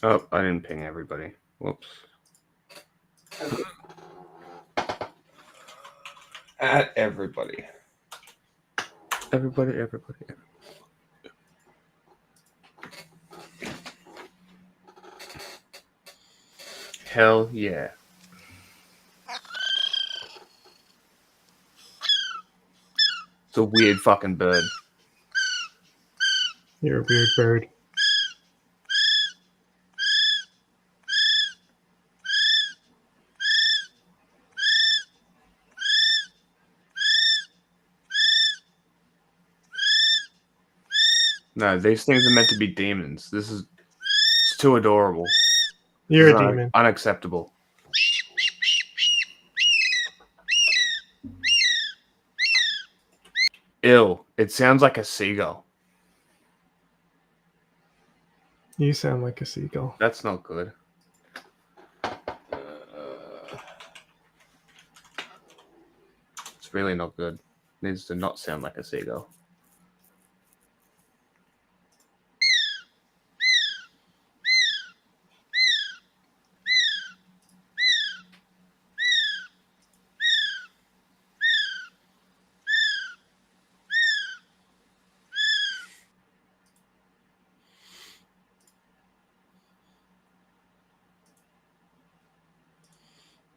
Oh, I didn't ping everybody. Whoops. At everybody. Everybody. Hell yeah. It's a weird fucking bird. You're a weird bird. No, these things are meant to be demons. It's too adorable. You're This a is demon. unacceptable. Ew. It sounds like a seagull. You sound like a seagull. That's not good. It's really not good. It needs to not sound like a seagull.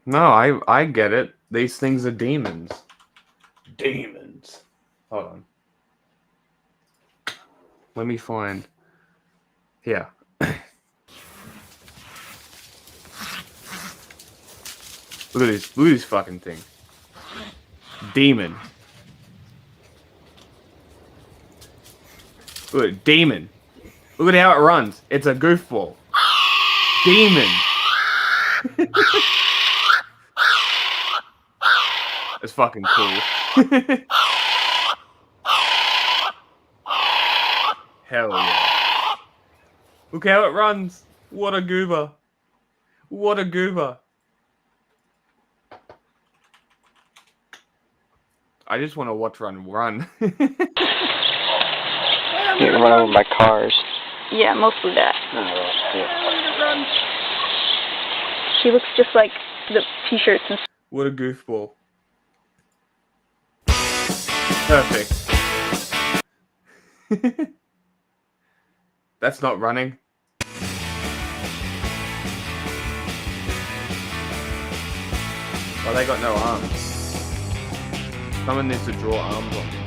No, I get it. These things are demons. Demons. Hold on. Let me find. Here. Look at this. Look at this fucking thing. Demon. Look, demon. Look at how it runs. It's a goofball. Demon. It's fucking cool. Hell yeah. Look how it runs. What a goober. What a goober. I just want to watch run. Get run over by cars. Yeah, mostly that. Oh, She looks just like the t-shirts and stuff. What a goofball. Perfect. That's not running. Well, they got no arms. Someone needs to draw arms on them.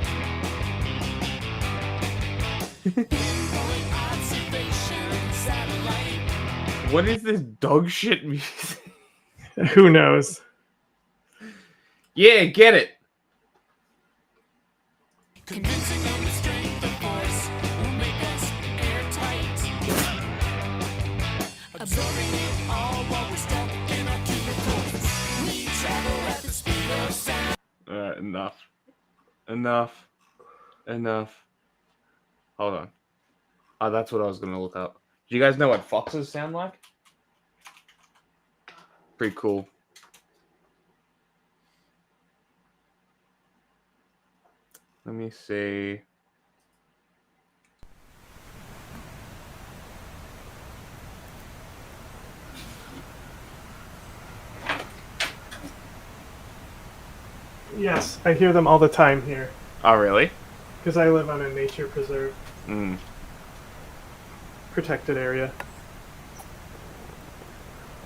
What is this dog shit music? Who knows? Yeah, get it. Convincing them the strength of force will make us airtight. Absorbing it all while we're stuck in our cubicles. We travel at the speed of sound. Enough. Hold on. Oh, that's what I was gonna look up. Do you guys know what foxes sound like? Pretty cool. Let me see. Yes, I hear them all the time here. Oh, really? Because I live on a nature preserve Mm. protected area.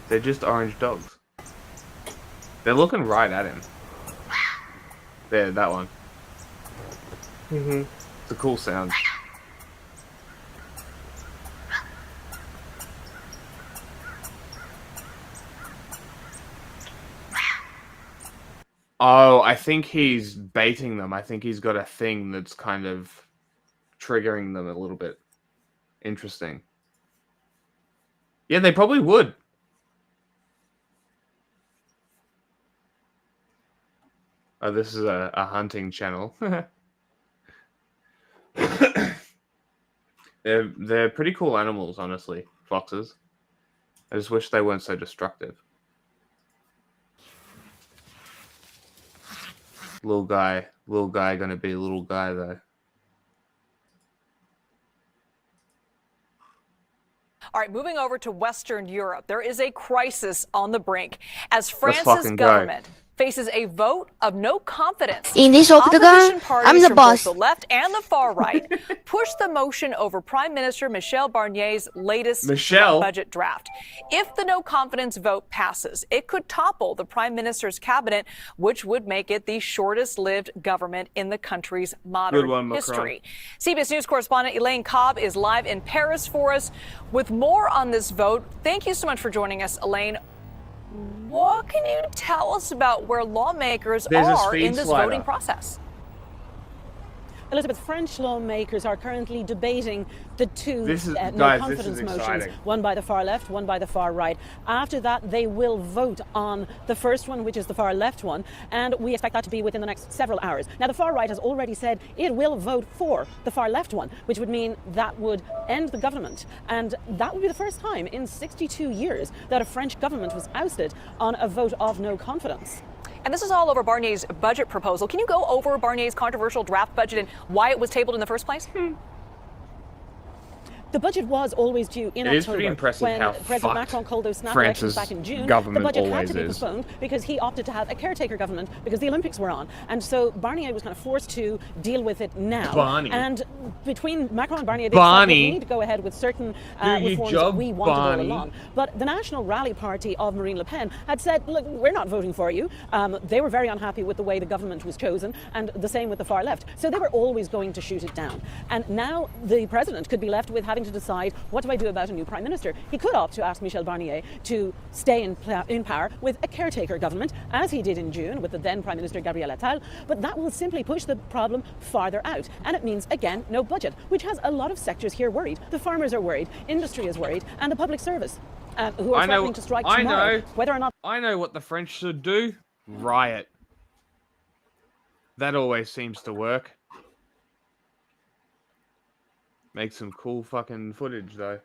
They're just orange dogs. They're looking right at him. There, that one. Mm-hmm. It's a cool sound. Oh, I think he's baiting them. I think he's got a thing that's kind of triggering them a little bit. Interesting. Yeah, they probably would. Oh, this is a hunting channel. They're pretty cool animals, honestly. Foxes. I just wish they weren't so destructive. Little guy gonna be a little guy though. All right, moving over to Western Europe, there is a crisis on the brink as fucking France's go. government faces a vote of no confidence. In this octagon, Opposition parties I'm the from boss. both the left and the far right pushed the motion over Prime Minister Michel Barnier's latest budget draft. If the no confidence vote passes, it could topple the Prime Minister's cabinet, which would make it the shortest-lived government in the country's modern history. CBS News correspondent Elaine Cobb is live in Paris for us with more on this vote. Thank you so much for joining us, Elaine. What can you tell us about where lawmakers are in this voting process? Elizabeth, French lawmakers are currently debating the two no-confidence motions, one by the far left, one by the far right. After that, they will vote on the first one, which is the far left one, and we expect that to be within the next several hours. Now, the far right has already said it will vote for the far left one, which would mean that would end the government. And that would be the first time in 62 years that a French government was ousted on a vote of no confidence. And this is all over Barnier's budget proposal. Can you go over Barnier's controversial draft budget and why it was tabled in the first place? The budget was always due in October when President Macron called those snap elections back in June. The budget had to be postponed because he opted to have a caretaker government because the Olympics were on. And so Barnier was kind of forced to deal with it now. And between Macron and Barnier, they decided we need to go ahead with certain reforms that we wanted all along. But the National Rally Party of Marine Le Pen had said, look, we're not voting for you. They were very unhappy with the way the government was chosen, and the same with the far left. So they were always going to shoot it down. And now the president could be left with having to decide, what do I do about a new prime minister? He could opt to ask Michel Barnier to stay in power with a caretaker government, as he did in June with the then Prime Minister Gabriel Attal, but that will simply push the problem farther out. And it means, again, no budget, which has a lot of sectors here worried. The farmers are worried, industry is worried, and the public service, who are threatening to strike tomorrow, whether or not... I know what the French should do. Riot. That always seems to work. Make some cool fucking footage, though.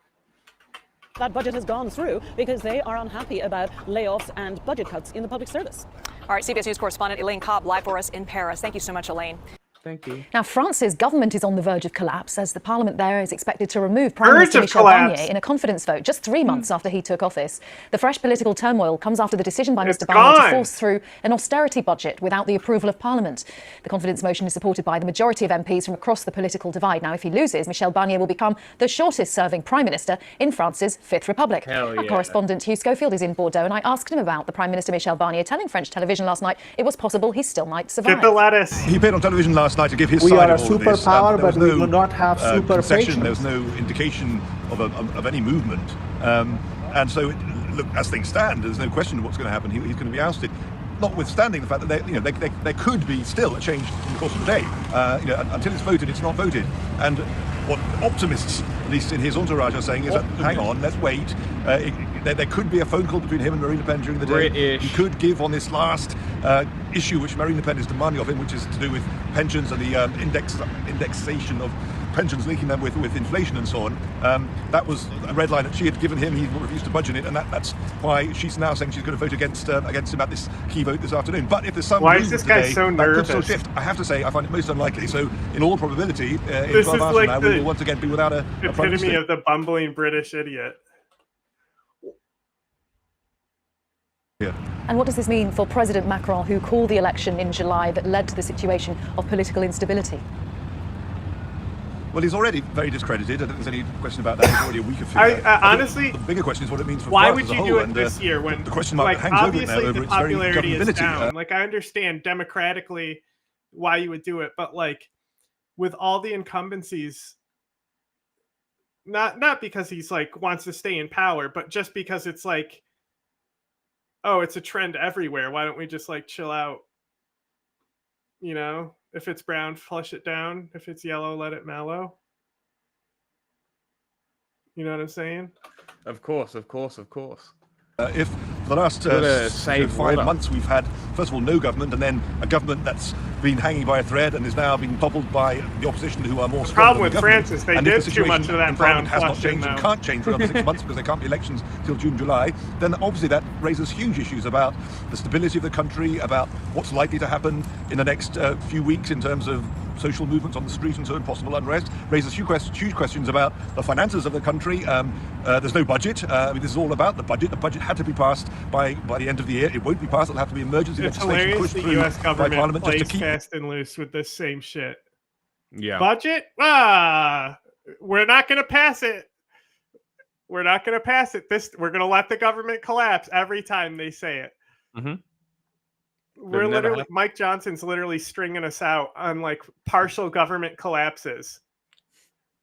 That budget has gone through because they are unhappy about layoffs and budget cuts in the public service. All right, CBS News correspondent Elaine Cobb live for us in Paris. Thank you so much, Elaine. Thank you. Now, France's government is on the verge of collapse as the parliament there is expected to remove Prime Minister Michel Barnier in a confidence vote just 3 months after he took office. The fresh political turmoil comes after the decision by Mr Barnier to force through an austerity budget without the approval of Parliament. The confidence motion is supported by the majority of MPs from across the political divide. Now, if he loses, Michel Barnier will become the shortest-serving Prime Minister in France's Fifth Republic. Our correspondent Hugh Schofield is in Bordeaux, and I asked him about the Prime Minister Michel Barnier telling French television last night it was possible he still might survive. Get the lettuce. He appeared on television last night to give his side of all of this. Superpower, but we will not have super concession. There was no indication of any movement, and so look, as things stand, there's no question of what's going to happen. He's going to be ousted. Notwithstanding the fact that there could be still a change in the course of the day. Until it's voted, it's not voted. And what optimists, at least in his entourage, are saying is that, hang on, let's wait. There could be a phone call between him and Marine Le Pen during the day. He could give on this last issue which Marine Le Pen is demanding of him, which is to do with pensions and the indexation of pensions, linking them with inflation and so on. That was a red line that she had given him. He refused to budge on it, and that's why she's now saying she's going to vote against him at this key vote this afternoon. But if there's some why is this guy so nervous? That could still shift. I have to say, I find it most unlikely. So, in all probability, in 12 hours from now, we will once again be without a prime minister. Epitome of the bumbling British idiot. Yeah. And what does this mean for President Macron, who called the election in July that led to the situation of political instability? Well, he's already very discredited. I don't think there's any question about that. He's already a weaker figure. Honestly, the bigger question is what it means for why France would as a you whole, do it this year when the question mark hangs over it now over the its very popularity is governability. down. Like, I understand democratically why you would do it, but like with all the incumbencies, not because he's like wants to stay in power, but just because it's like, oh, it's a trend everywhere. Why don't we just like chill out? You know, if it's brown, flush it down. If it's yellow, let it mellow. You know what I'm saying? Of course, of course, of course. If for the last 5 months we've had, first of all, no government, and then a government that's been hanging by a thread and is now being toppled by the opposition who are more strong. The problem with France is they did too much of that brown has not flushing, changed and can't change for another 6 months because there can't be elections till June, July. Then obviously that raises huge issues about the stability of the country, about what's likely to happen in the next few weeks in terms of social movements on the street and so on, possible unrest, raises huge questions about the finances of the country. There's no budget. This is all about the budget. The budget had to be passed by the end of the year. It won't be passed. It'll have to be emergency legislation pushed through US government by Parliament plays just to keep fast and loose with this same shit. Yeah. Budget? We're not going to pass it. We're not going to pass it. We're going to let the government collapse every time they say it. Mm-hmm. We're literally, Mike Johnson's literally stringing us out on like partial government collapses.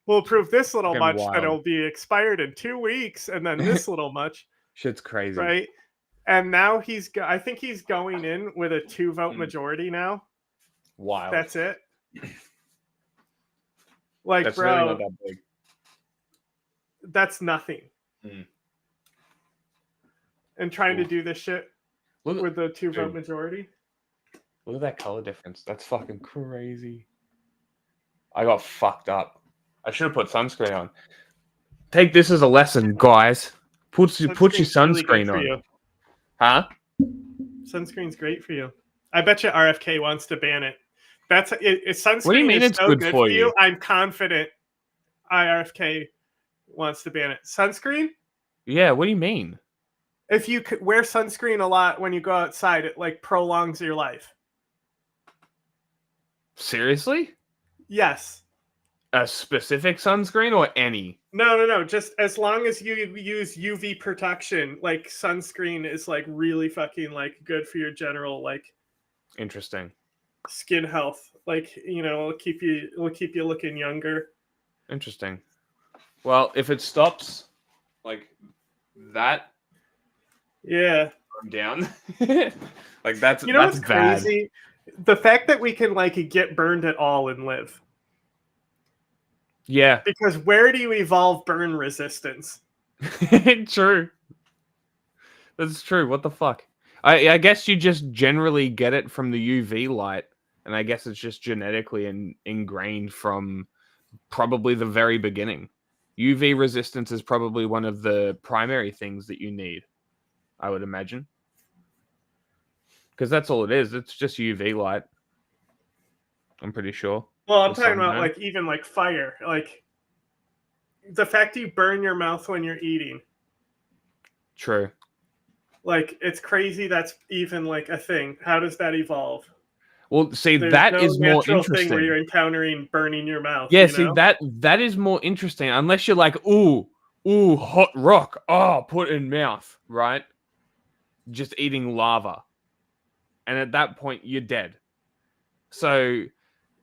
We'll approve this little much that it'll be expired in 2 weeks, and then this little much. Shit's crazy, right? And now I think he's going in with a 2-vote majority now. Wow, that's it. Like, that's bro, really not that big. That's nothing. And trying to do this shit with the 2-vote majority. Look at that color difference. That's fucking crazy. I got fucked up. I should have put sunscreen on. Take this as a lesson, guys. Put your sunscreen really on. Huh? Sunscreen's great for you. I bet you RFK wants to ban it. That's it. Sunscreen what do you mean is it's so good for you? I'm confident RFK wants to ban it. Sunscreen? Yeah, what do you mean? If you could wear sunscreen a lot when you go outside, it like prolongs your life. Seriously? Yes. A specific sunscreen or any? No. Just as long as you use UV protection, like sunscreen is like really fucking like good for your general like interesting skin health. Like, it'll keep you looking younger. Interesting. Well, if it stops like that, yeah, I'm down. Like that's what's bad. Crazy? The fact that we can like get burned at all and live. Yeah. Because where do you evolve burn resistance? True. That's true. What the fuck? I guess you just generally get it from the UV light, and I guess it's just genetically ingrained from probably the very beginning. UV resistance is probably one of the primary things that you need, I would imagine. Because that's all it is. It's just UV light. I'm pretty sure. Well, I'm talking about like even like fire. Like the fact you burn your mouth when you're eating. True. Like it's crazy that's even like a thing. How does that evolve? Well, see, that is more interesting. Thing where you're encountering burning your mouth. Yeah, see, that is more interesting. Unless you're like, ooh, hot rock. Oh, put in mouth, right? Just eating lava. And at that point, you're dead. So,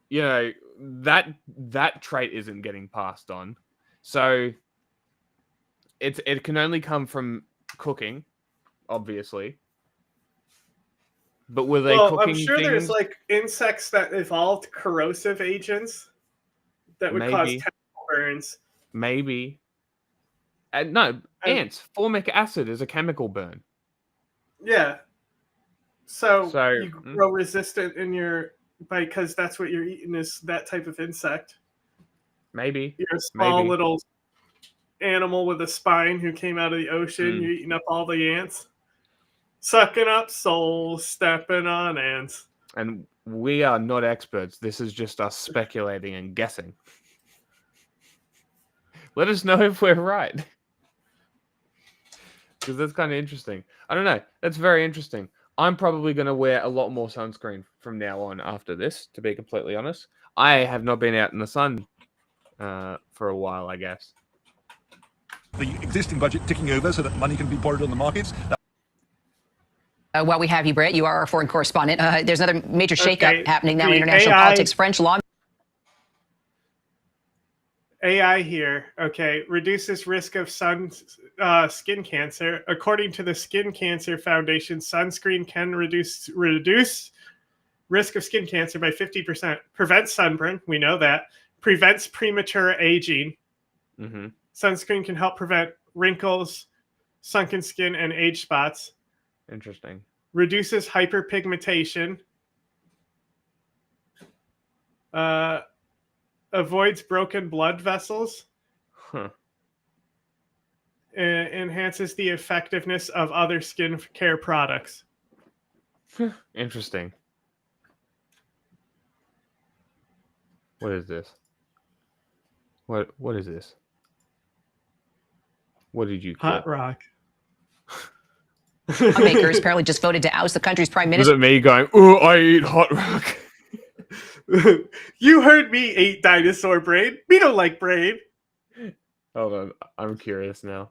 that trait isn't getting passed on. So, it can only come from cooking, obviously. But were they cooking I'm sure things? There's like insects that evolved corrosive agents that would cause chemical burns. Maybe. Ants. Formic acid is a chemical burn. Yeah. So you grow resistant in your because that's what you're eating is that type of insect. Maybe. You're a small little animal with a spine who came out of the ocean. You're eating up all the ants. Sucking up souls, stepping on ants. And we are not experts. This is just us speculating and guessing. Let us know if we're right. Because that's kind of interesting. I don't know. That's very interesting. I'm probably going to wear a lot more sunscreen from now on after this, to be completely honest. I have not been out in the sun for a while, I guess. The existing budget ticking over so that money can be borrowed on the markets. While we have you, Brett, you are our foreign correspondent. There's another major shakeup happening now in international politics. French law. AI here, reduces risk of skin cancer. According to the Skin Cancer Foundation, sunscreen can reduce risk of skin cancer by 50%. Prevents sunburn, we know that. Prevents premature aging. Mm-hmm. Sunscreen can help prevent wrinkles, sunken skin, and age spots. Interesting. Reduces hyperpigmentation. Avoids broken blood vessels. Enhances the effectiveness of other skincare products. Interesting. What is this? What is this? What did you call? Hot rock. Lawmakers apparently just voted to oust the country's prime minister. Was it me going, "Ooh, I eat hot rock"? You heard me eat dinosaur brain. Me don't like brain. Hold on, I'm curious now.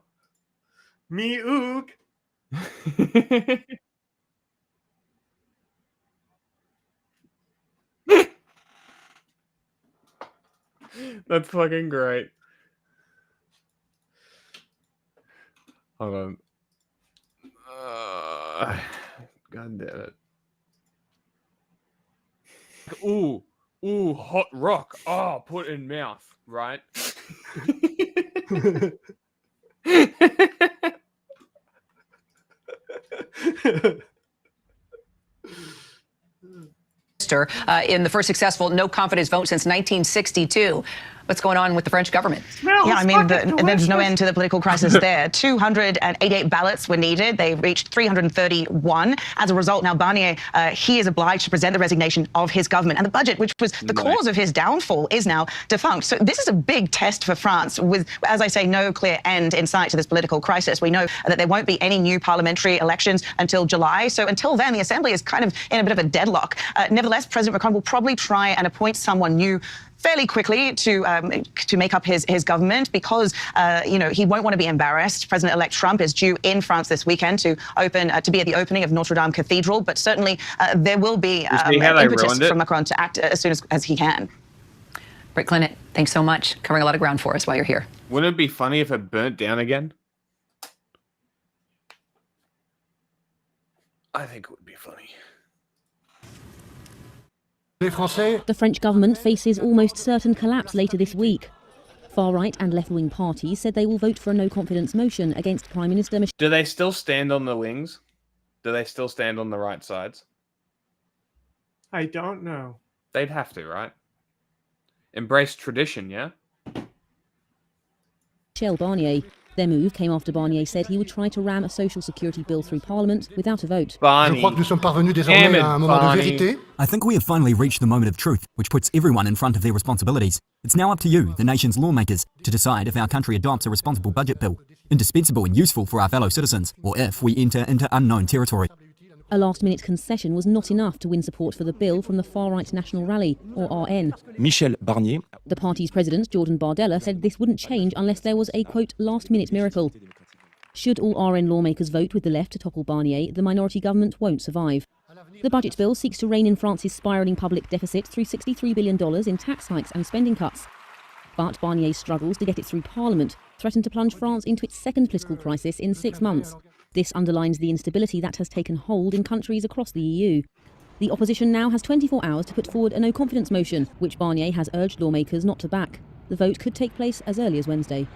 Me ook. That's fucking great. Hold on. God damn it. Ooh, hot rock. Oh, put in mouth, right? In the first successful no confidence vote since 1962. What's going on with the French government? Yeah, I mean, there's no end to the political crisis there. 288 ballots were needed. They reached 331. As a result, now Barnier, he is obliged to present the resignation of his government. And the budget, which was the cause of his downfall, is now defunct. So this is a big test for France with, as I say, no clear end in sight to this political crisis. We know that there won't be any new parliamentary elections until July. So until then, the Assembly is kind of in a bit of a deadlock. Nevertheless, President Macron will probably try and appoint someone new fairly quickly to make up his government because he won't want to be embarrassed. President-elect Trump is due in France this weekend to be at the opening of Notre Dame Cathedral, but certainly there will be impetus from Macron to act as soon as he can. Britt Clinton, thanks so much. Covering a lot of ground for us while you're here. Wouldn't it be funny if it burnt down again? I think it would be funny. The French government faces almost certain collapse later this week. Far-right and left-wing parties said they will vote for a no-confidence motion against Prime Minister Michel. Do they still stand on the wings? Do they still stand on the right sides? I don't know. They'd have to, right? Embrace tradition, yeah? Michel Barnier. Their move came after Barnier said he would try to ram a social security bill through Parliament without a vote. I think we have finally reached the moment of truth, which puts everyone in front of their responsibilities. It's now up to you, the nation's lawmakers, to decide if our country adopts a responsible budget bill, indispensable and useful for our fellow citizens, or if we enter into unknown territory. A last-minute concession was not enough to win support for the bill from the far-right National Rally, or RN. Michel Barnier. The party's president, Jordan Bardella, said this wouldn't change unless there was a, quote, last-minute miracle. Should all RN lawmakers vote with the left to topple Barnier, the minority government won't survive. The budget bill seeks to rein in France's spiralling public deficit through $63 billion in tax hikes and spending cuts. But Barnier's struggles to get it through Parliament threaten to plunge France into its second political crisis in 6 months. This underlines the instability that has taken hold in countries across the EU. The opposition now has 24 hours to put forward a no-confidence motion, which Barnier has urged lawmakers not to back. The vote could take place as early as Wednesday.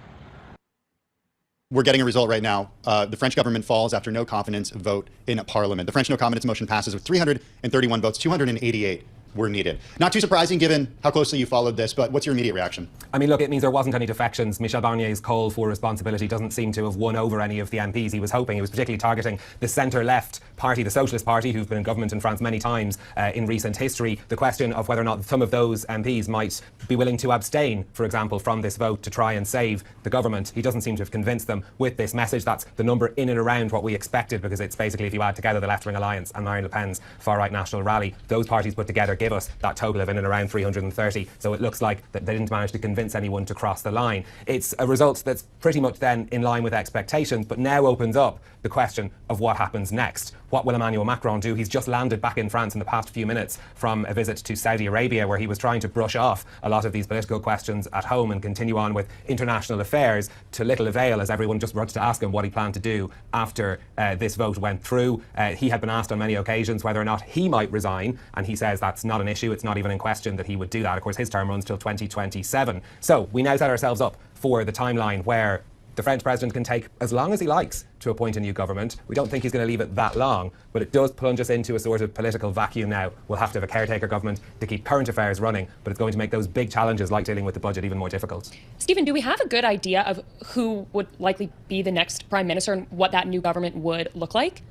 We're getting a result right now. The French government falls after no confidence vote in Parliament. The French no confidence motion passes with 331 votes, 288 were needed. Not too surprising given how closely you followed this, but what's your immediate reaction? I mean, look, it means there wasn't any defections. Michel Barnier's call for responsibility doesn't seem to have won over any of the MPs he was hoping. He was particularly targeting the centre-left party, the Socialist Party, who've been in government in France many times in recent history. The question of whether or not some of those MPs might be willing to abstain, for example, from this vote to try and save the government. He doesn't seem to have convinced them with this message. That's the number in and around what we expected, because it's basically, if you add together the left-wing alliance and Marine Le Pen's far-right National Rally, those parties put together give us that total of in and around 330. So it looks like that they didn't manage to convince anyone to cross the line. It's a result that's pretty much then in line with expectations, but now opens up the question of what happens next. What will Emmanuel Macron do? He's just landed back in France in the past few minutes from a visit to Saudi Arabia, where he was trying to brush off a lot of these political questions at home and continue on with international affairs, to little avail, as everyone just rushed to ask him what he planned to do after this vote went through. He had been asked on many occasions whether or not he might resign, and he says that's not an issue. It's not even in question that he would do that. Of course, his term runs till 2027. So we now set ourselves up for the timeline where the French president can take as long as he likes to appoint a new government. We don't think he's going to leave it that long, but it does plunge us into a sort of political vacuum now. We'll have to have a caretaker government to keep current affairs running, but it's going to make those big challenges like dealing with the budget even more difficult. Stephen, do we have a good idea of who would likely be the next prime minister and what that new government would look like?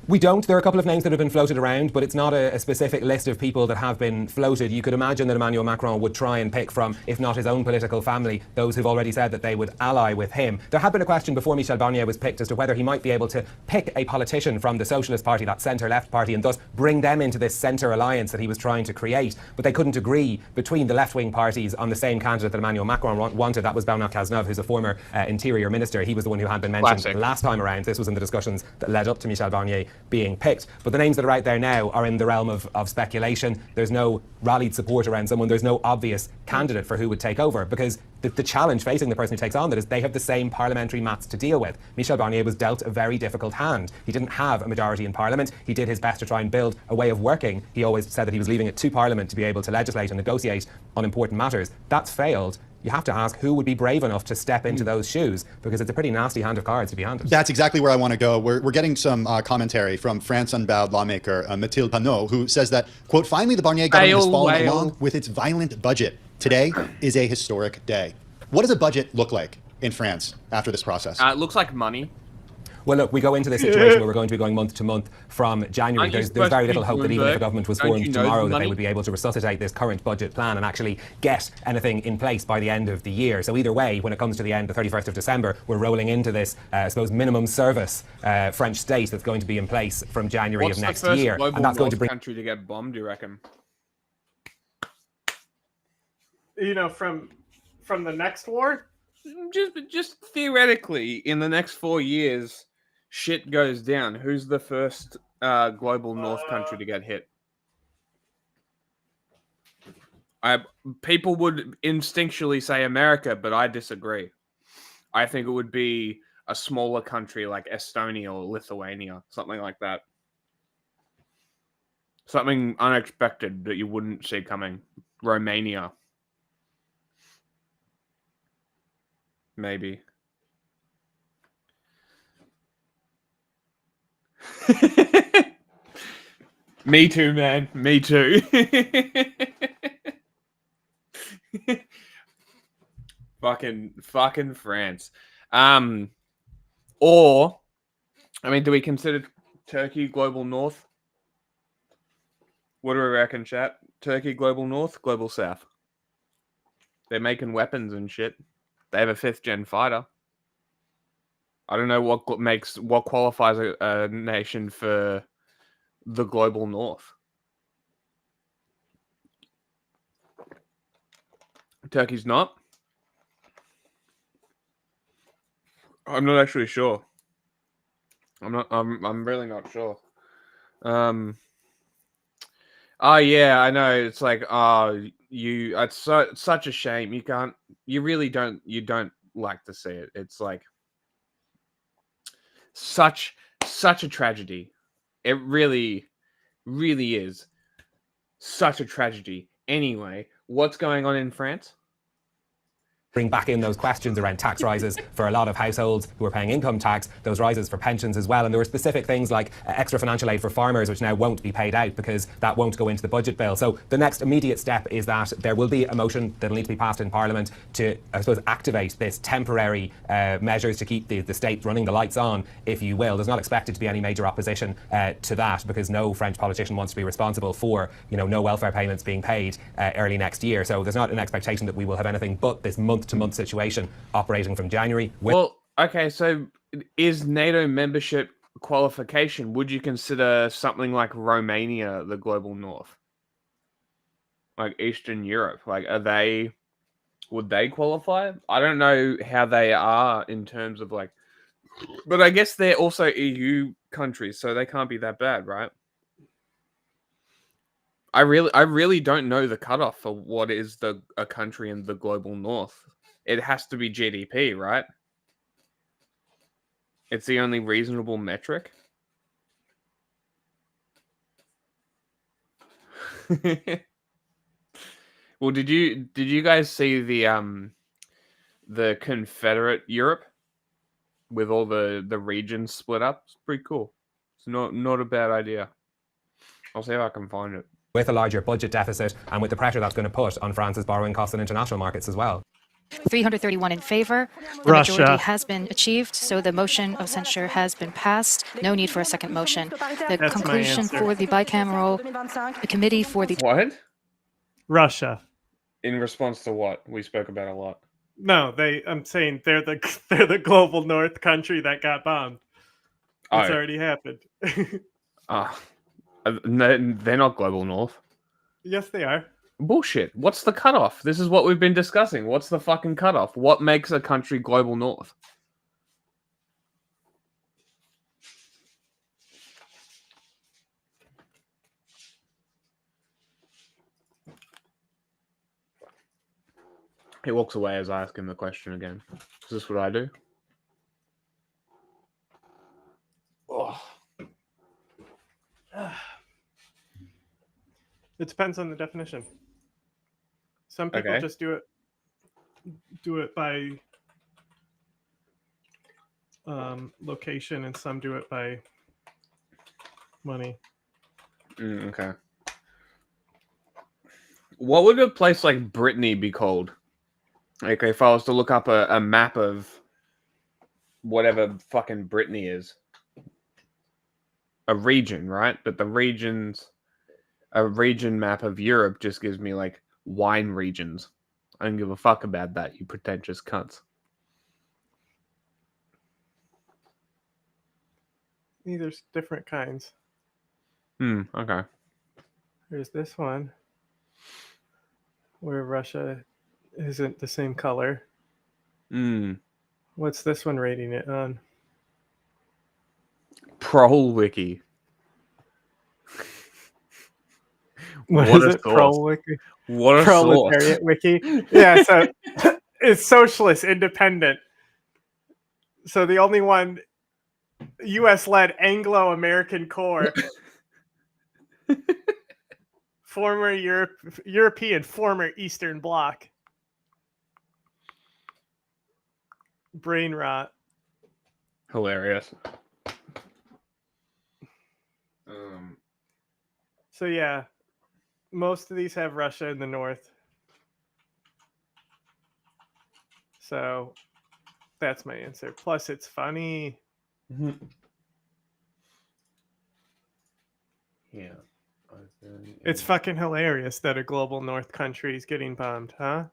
We don't. There are a couple of names that have been floated around, but it's not a specific list of people that have been floated. You could imagine that Emmanuel Macron would try and pick from, if not his own political family, those who've already said that they would ally with him. There had been a question before Michel Barnier was picked as to whether he might be able to pick a politician from the Socialist Party, that centre-left party, and thus bring them into this centre alliance that he was trying to create. But they couldn't agree between the left-wing parties on the same candidate that Emmanuel Macron wanted. That was Bernard Cazeneuve, who's a former interior minister. He was the one who had been mentioned last time around. This was in the discussions that led up to Michel Barnier being picked. But the names that are out there now are in the realm of speculation. There's no rallied support around someone. There's no obvious candidate for who would take over, because the challenge facing the person who takes on that is they have the same parliamentary mats to deal with. Michel Barnier was dealt a very difficult hand. He didn't have a majority in Parliament. He did his best to try and build a way of working. He always said that he was leaving it to Parliament to be able to legislate and negotiate on important matters. That's failed. You have to ask who would be brave enough to step into those shoes, because it's a pretty nasty hand of cards to be handed. That's exactly where I want to go. We're getting some commentary from France-unbowed lawmaker Mathilde Panot, who says that, quote, finally the Barnier government has fallen along with its violent budget. Today is a historic day. What does a budget look like in France after this process? It looks like money. Well, look, we go into this situation where we're going to be going month to month from January. There's very little hope that even if a government was formed tomorrow that they would be able to resuscitate this current budget plan and actually get anything in place by the end of the year. So either way, when it comes to the end, the 31st of December, we're rolling into this, I suppose, minimum service French state that's going to be in place from January of next year. And that's going to bring country to get bombed, do you reckon? You know, from the next war? Just theoretically, in the next 4 years, shit goes down. Who's the first global north country to get hit? People would instinctually say America, but I disagree. I think it would be a smaller country like Estonia or Lithuania, something like that. Something unexpected that you wouldn't see coming. Romania. Maybe. Me too, man. Me too. fucking France. Or, I mean, do we consider Turkey global north? What do we reckon, chat? Turkey global north, global south. They're making weapons and shit. They have a 5th gen fighter. I don't know what qualifies a nation for the global north. Turkey's not. I'm not actually sure. I'm really not sure. Oh yeah, I know. It's like, it's such a shame. You don't like to see it. It's like such a tragedy. It really, really is such a tragedy. Anyway, what's going on in France? Bring back in those questions around tax rises for a lot of households who are paying income tax, those rises for pensions as well. And there were specific things like extra financial aid for farmers, which now won't be paid out because that won't go into the budget bill. So the next immediate step is that there will be a motion that will need to be passed in Parliament to, I suppose, activate this temporary measures to keep the state running the lights on, if you will. There's not expected to be any major opposition to that, because no French politician wants to be responsible for, no welfare payments being paid early next year. So there's not an expectation that we will have anything but this month-to-month situation operating from January. Well, okay, so is NATO membership qualification, would you consider something like Romania the global north? Like Eastern Europe? Like, would they qualify? I don't know how they are in terms of like, but I guess they're also EU countries, so they can't be that bad, right? I really don't know the cutoff for what is a country in the global north. It has to be GDP, right? It's the only reasonable metric. Well, did you guys see the Confederate Europe with all the regions split up? It's pretty cool. It's not a bad idea. I'll see if I can find it. With a larger budget deficit and with the pressure that's going to put on France's borrowing costs in international markets as well. 331 in favor. The majority has been achieved, so the motion of censure has been passed. No need for a second motion. The conclusion for the bicameral committee for the... What? Russia. In response to what? We spoke about a lot. No, I'm saying they're the global north country that got bombed. It's already happened. No, they're not global north. Yes, they are. Bullshit. What's the cutoff? This is what we've been discussing. What's the fucking cutoff? What makes a country global north? He walks away as I ask him the question again. Is this what I do? Oh. It depends on the definition. Some people just do it by location, and some do it by money. Okay. What would a place like Brittany be called? Like, if I was to look up a map of whatever fucking Brittany is. A region, right? But a region map of Europe just gives me, like, wine regions. I don't give a fuck about that, you pretentious cunts. There's different kinds. Okay. There's this one where Russia isn't the same color. What's this one rating it on? Prol Wiki. What is it? Prol Wiki? What a Proletariat Wiki. Yeah, so it's socialist, independent. So the only one, U.S.-led Anglo-American core, former European, former Eastern Bloc. Brain rot. Hilarious. So yeah, most of these have Russia in the north. So that's my answer. Plus, it's funny. Yeah. It's fucking hilarious that a global north country is getting bombed, huh?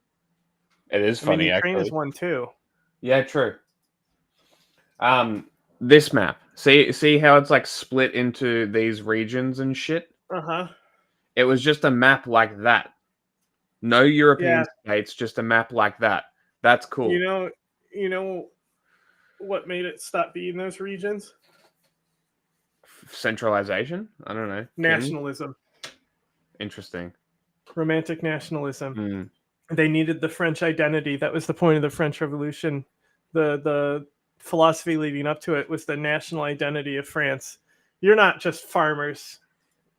It is funny, Ukraine actually. is one too. Yeah, true. This map. See how it's like split into these regions and shit? It was just a map like that. No European states, just a map like that. That's cool. You know what made it stop being those regions? Centralization? I don't know. Nationalism. Interesting. Romantic nationalism. They needed the French identity. That was the point of the French Revolution. The philosophy leading up to it was the national identity of France. You're not just farmers,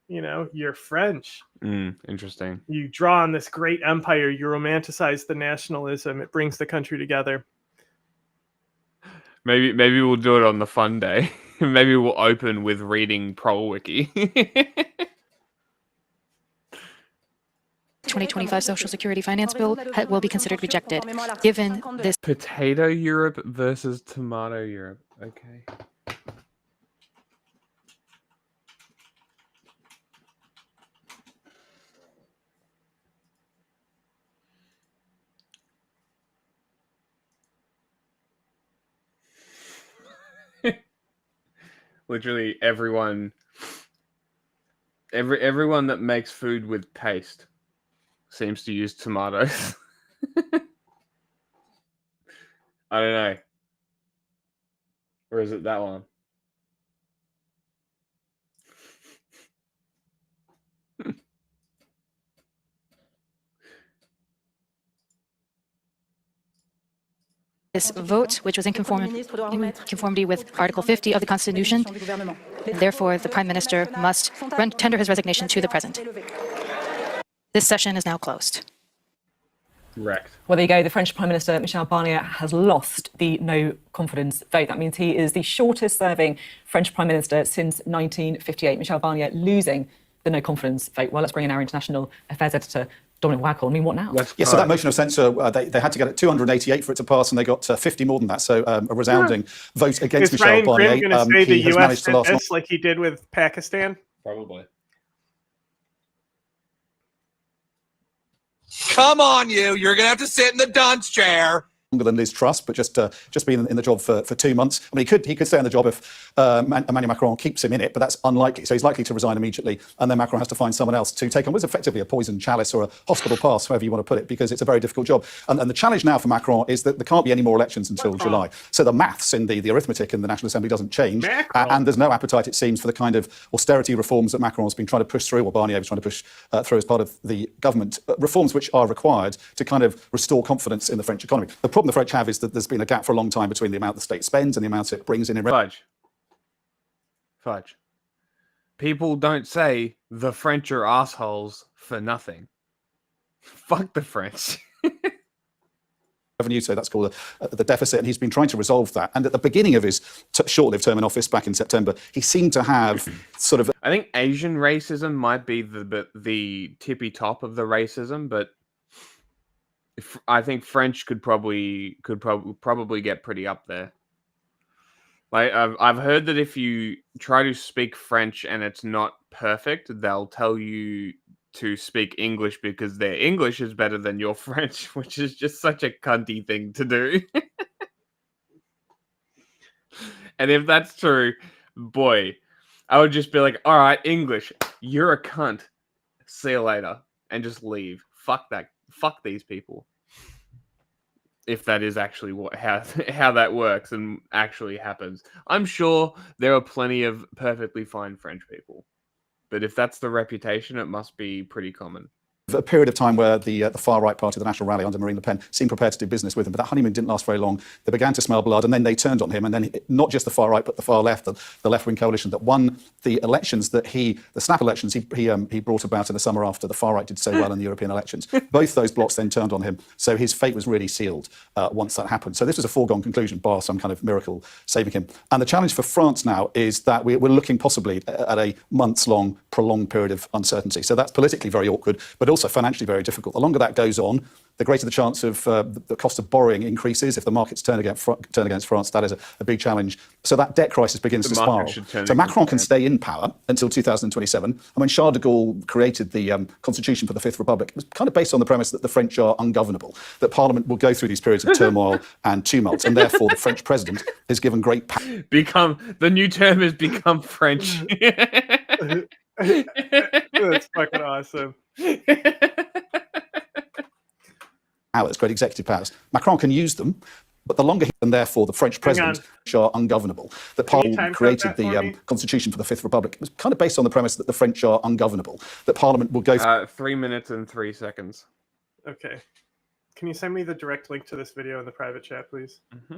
you're French. Interesting. You draw on this great empire, you romanticize the nationalism, it brings the country together. Maybe we'll do it on the fun day. Maybe we'll open with reading Prol Wiki. 2025 Social Security Finance Bill will be considered rejected. Given this... Potato Europe versus Tomato Europe. Okay. Literally everyone that makes food with paste seems to use tomatoes. I don't know. Or is it that one? This vote, which was in conformity with Article 50 of the Constitution, and therefore the Prime Minister must tender his resignation to the President. This session is now closed. Correct. Well, there you go. The French Prime Minister, Michel Barnier, has lost the no confidence vote. That means he is the shortest serving French Prime Minister since 1958. Michel Barnier losing the no confidence vote. Well, let's bring in our international affairs editor, Dominic Wackel. I mean, what now? Yeah, so that motion of censure, they had to get 288 for it to pass, and they got 50 more than that. So a resounding vote against Michel Barnier. Is Ryan Grimm going to say the U.S. did this like he did with Pakistan? Probably. Come on, you! You're going to have to sit in the dunce chair. Longer than Liz Truss, but just been in the job for 2 months. I mean, he could stay in the job if Emmanuel Macron keeps him in it, but that's unlikely. So he's likely to resign immediately, and then Macron has to find someone else to take on what is effectively a poison chalice or a hospital pass, however you want to put it, because it's a very difficult job. And the challenge now for Macron is that there can't be any more elections until July. So the maths in the arithmetic in the National Assembly doesn't change, and there's no appetite, it seems, for the kind of austerity reforms that Macron has been trying to push through, or Barnier was trying to push through as part of the government, reforms which are required to kind of restore confidence in the French economy. The problem the French have is that there's been a gap for a long time between the amount the state spends and the amount it brings in. Fudge. People don't say the French are assholes for nothing. Fuck the French. Revenue, so that's called the deficit, and he's been trying to resolve that. And at the beginning of his short-lived term in office back in September, he seemed to have sort of... I think Asian racism might be the tippy top of the racism, but I think French could probably get pretty up there. Like I've heard that if you try to speak French and it's not perfect, they'll tell you to speak English because their English is better than your French, which is just such a cunty thing to do. And if that's true, boy, I would just be like, all right, English, you're a cunt. See you later. And just leave. Fuck that. Fuck these people. If that is actually how that works and actually happens. I'm sure there are plenty of perfectly fine French people. But if that's the reputation, it must be pretty common. A period of time where the far-right party, the National Rally under Marine Le Pen, seemed prepared to do business with him, but that honeymoon didn't last very long. They began to smell blood, and then they turned on him, and then not just the far-right, but the far-left, the left-wing coalition that won the elections the snap elections he brought about in the summer after the far-right did so well in the European elections. Both those blocs then turned on him, so his fate was really sealed once that happened. So this was a foregone conclusion, bar some kind of miracle saving him. And the challenge for France now is that we're looking possibly at a months-long, prolonged period of uncertainty. So that's politically very awkward, but also financially very difficult. The longer that goes on, the greater the chance of the cost of borrowing increases. If the markets turn against France, that is a big challenge. So that debt crisis begins to spiral. So Macron can stay in power until 2027. And when Charles de Gaulle created the Constitution for the Fifth Republic, it was kind of based on the premise that the French are ungovernable, that Parliament will go through these periods of turmoil and tumult, and therefore the French president is given great power. The new term has become French. That's fucking awesome. Powers, great executive powers. Macron can use them, but the longer and therefore the French president are ungovernable. The Parliament created the Constitution for the Fifth Republic. It was kind of based on the premise that the French are ungovernable, that Parliament will go... 3 minutes and 3 seconds. Okay. Can you send me the direct link to this video in the private chat, please? Mm-hmm.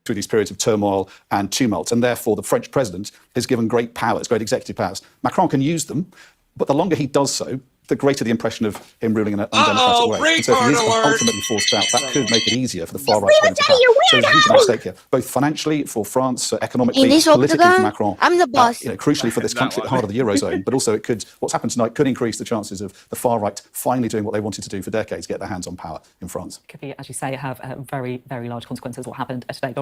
Through these periods of turmoil and tumult, and therefore the French president is given great powers, great executive powers. Macron can use them, but the longer he does so, the greater the impression of him ruling in an undemocratic way. And so if he is ultimately forced out, that could make it easier for the far right to get into power. So there's a huge amount at stake here, both financially for France, economically, politically for Macron. I'm the boss. Crucially for this country at the heart of the Eurozone, but also what's happened tonight could increase the chances of the far right finally doing what they wanted to do for decades, get their hands on power in France. Could be, as you say, have very, very large consequences. What happened today?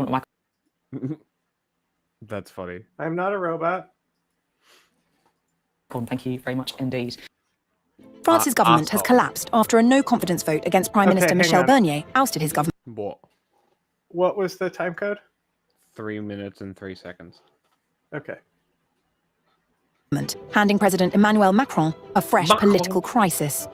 That's funny. I'm not a robot. Thank you very much indeed. France's government has collapsed after a no-confidence vote against Prime Minister Michel Barnier ousted his government. What was the time code? 3 minutes and 3 seconds. Okay. Handing President Emmanuel Macron a fresh political crisis.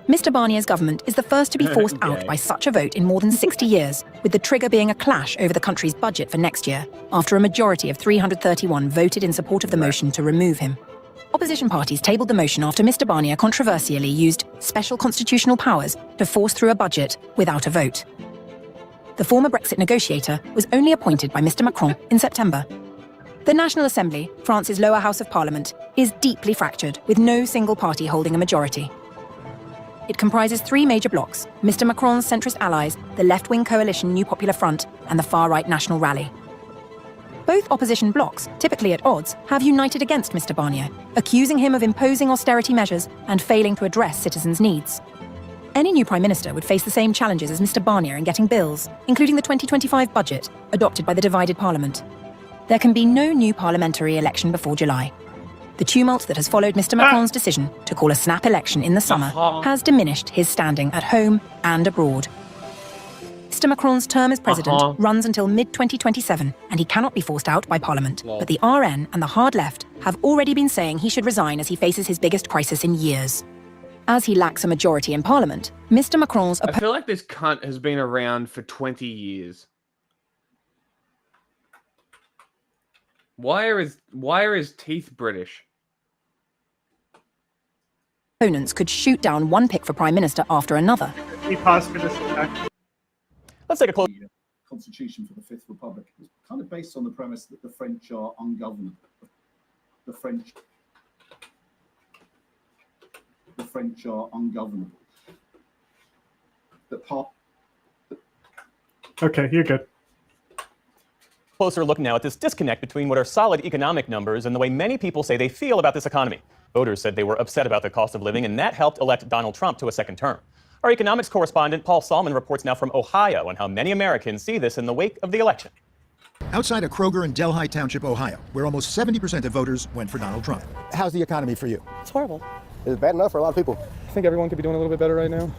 Mr. Barnier's government is the first to be forced out by such a vote in more than 60 years, with the trigger being a clash over the country's budget for next year, after a majority of 331 voted in support of the motion to remove him. Opposition parties tabled the motion after Mr. Barnier controversially used special constitutional powers to force through a budget without a vote. The former Brexit negotiator was only appointed by Mr. Macron in September. The National Assembly, France's lower house of parliament, is deeply fractured, with no single party holding a majority. It comprises 3 major blocs: Mr. Macron's centrist allies, the left-wing coalition New Popular Front, and the far-right National Rally. Both opposition blocs, typically at odds, have united against Mr. Barnier, accusing him of imposing austerity measures and failing to address citizens' needs. Any new Prime Minister would face the same challenges as Mr. Barnier in getting bills, including the 2025 budget, adopted by the divided Parliament. There can be no new parliamentary election before July. The tumult that has followed Mr. Macron's decision to call a snap election in the summer has diminished his standing at home and abroad. Mr. Macron's term as president runs until mid-2027, and he cannot be forced out by Parliament. But the RN and the hard left have already been saying he should resign as he faces his biggest crisis in years. As he lacks a majority in Parliament, Mr. Macron's... I feel like this cunt has been around for 20 years. Why are his teeth British? Opponents could shoot down one pick for Prime Minister after another. He paused for this. Let's take a close. Constitution for the Fifth Republic is kind of based on the premise that the French are ungovernable. The French are ungovernable. Okay, you're good. Closer look now at this disconnect between what are solid economic numbers and the way many people say they feel about this economy. Voters said they were upset about the cost of living, and that helped elect Donald Trump to a second term. Our economics correspondent, Paul Salmon, reports now from Ohio on how many Americans see this in the wake of the election. Outside of Kroger in Delhi Township, Ohio, where almost 70% of voters went for Donald Trump. How's the economy for you? It's horrible. It's bad enough for a lot of people. I think everyone could be doing a little bit better right now.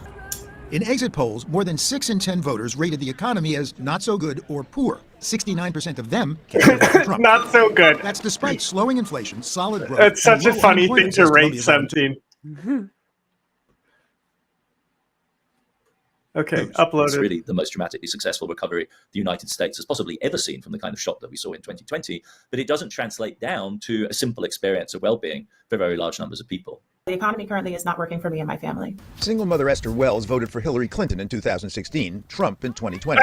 In exit polls, more than 6 in 10 voters rated the economy as not so good or poor. 69% of them came for Trump. Not so good. That's despite slowing inflation, solid growth. It's such a funny thing to rate 17. Okay, uploaded. It's really the most dramatically successful recovery the United States has possibly ever seen from the kind of shock that we saw in 2020. But it doesn't translate down to a simple experience of well-being for very large numbers of people. The economy currently is not working for me and my family. Single mother Esther Wells voted for Hillary Clinton in 2016, Trump in 2020.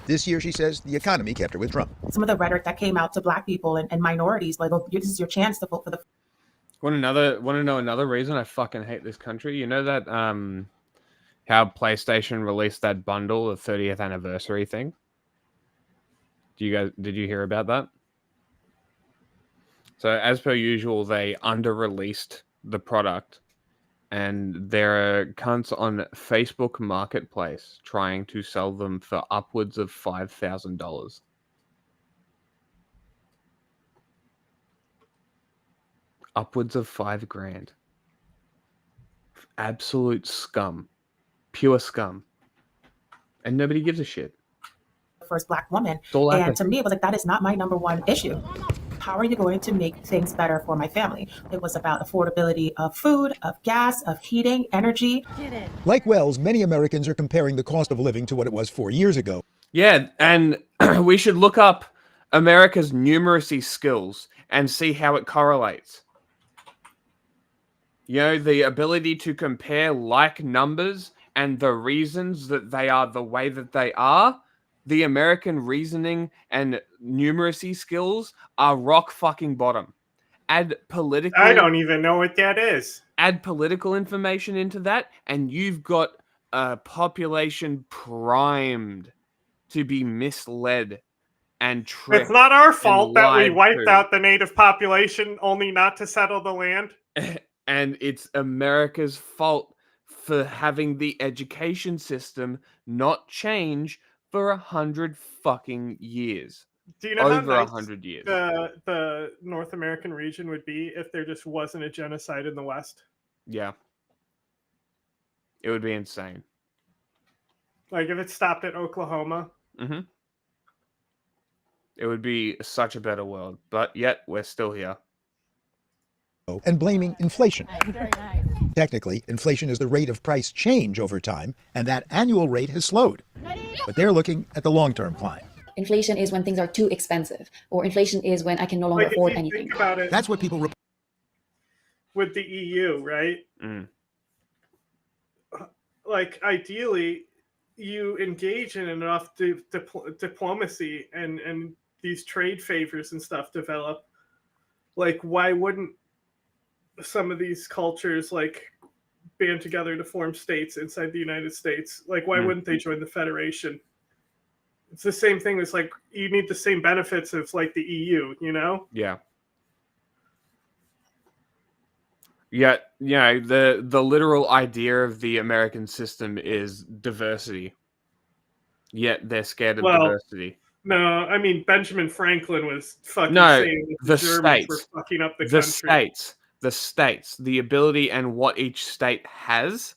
This year, she says, the economy kept her with Trump. Some of the rhetoric that came out to Black people and minorities, like, this is your chance to vote for the... Want to know another reason I fucking hate this country? You know that how PlayStation released that bundle, the 30th anniversary thing? Did you hear about that? So as per usual, they under-released the product, and there are cunts on Facebook Marketplace trying to sell them for upwards of $5,000. Upwards of $5,000. Absolute scum. Pure scum. And nobody gives a shit. First Black woman. And to me, it was like, that is not my number one issue. How are you going to make things better for my family? It was about affordability of food, of gas, of heating, energy. Like Wells, many Americans are comparing the cost of living to what it was 4 years ago. Yeah, and we should look up America's numeracy skills and see how it correlates. You know, the ability to compare like numbers and the reasons that they are the way that they are. The American reasoning and numeracy skills are rock fucking bottom. Add political... I don't even know what that is. Add political information into that, and you've got a population primed to be misled and tricked. It's not our fault that we wiped out the native population only not to settle the land. And it's America's fault for having the education system not change for 100 fucking years. Do you know over how nice 100 years the North American region would be if there just wasn't a genocide in the West? Yeah. It would be insane. Like if it stopped at Oklahoma. Mm-hmm. It would be such a better world. But yet, we're still here. And blaming inflation. Very nice. Technically, inflation is the rate of price change over time, and that annual rate has slowed. But they're looking at the long-term climb. Inflation is when things are too expensive, or inflation is when I can no longer afford anything. Think about it, that's what people with the EU, right? Mm. Like ideally, you engage in enough diplomacy and these trade favors and stuff develop. Like, why wouldn't some of these cultures like band together to form states inside the United States? Like, why wouldn't they join the Federation? It's the same thing as like you need the same benefits of like the EU, you know? Yeah. Yeah, the literal idea of the American system is diversity. Yet they're scared of diversity. No, I mean Benjamin Franklin was fucking saying that the Germans states were fucking up the country. The states, the ability and what each state has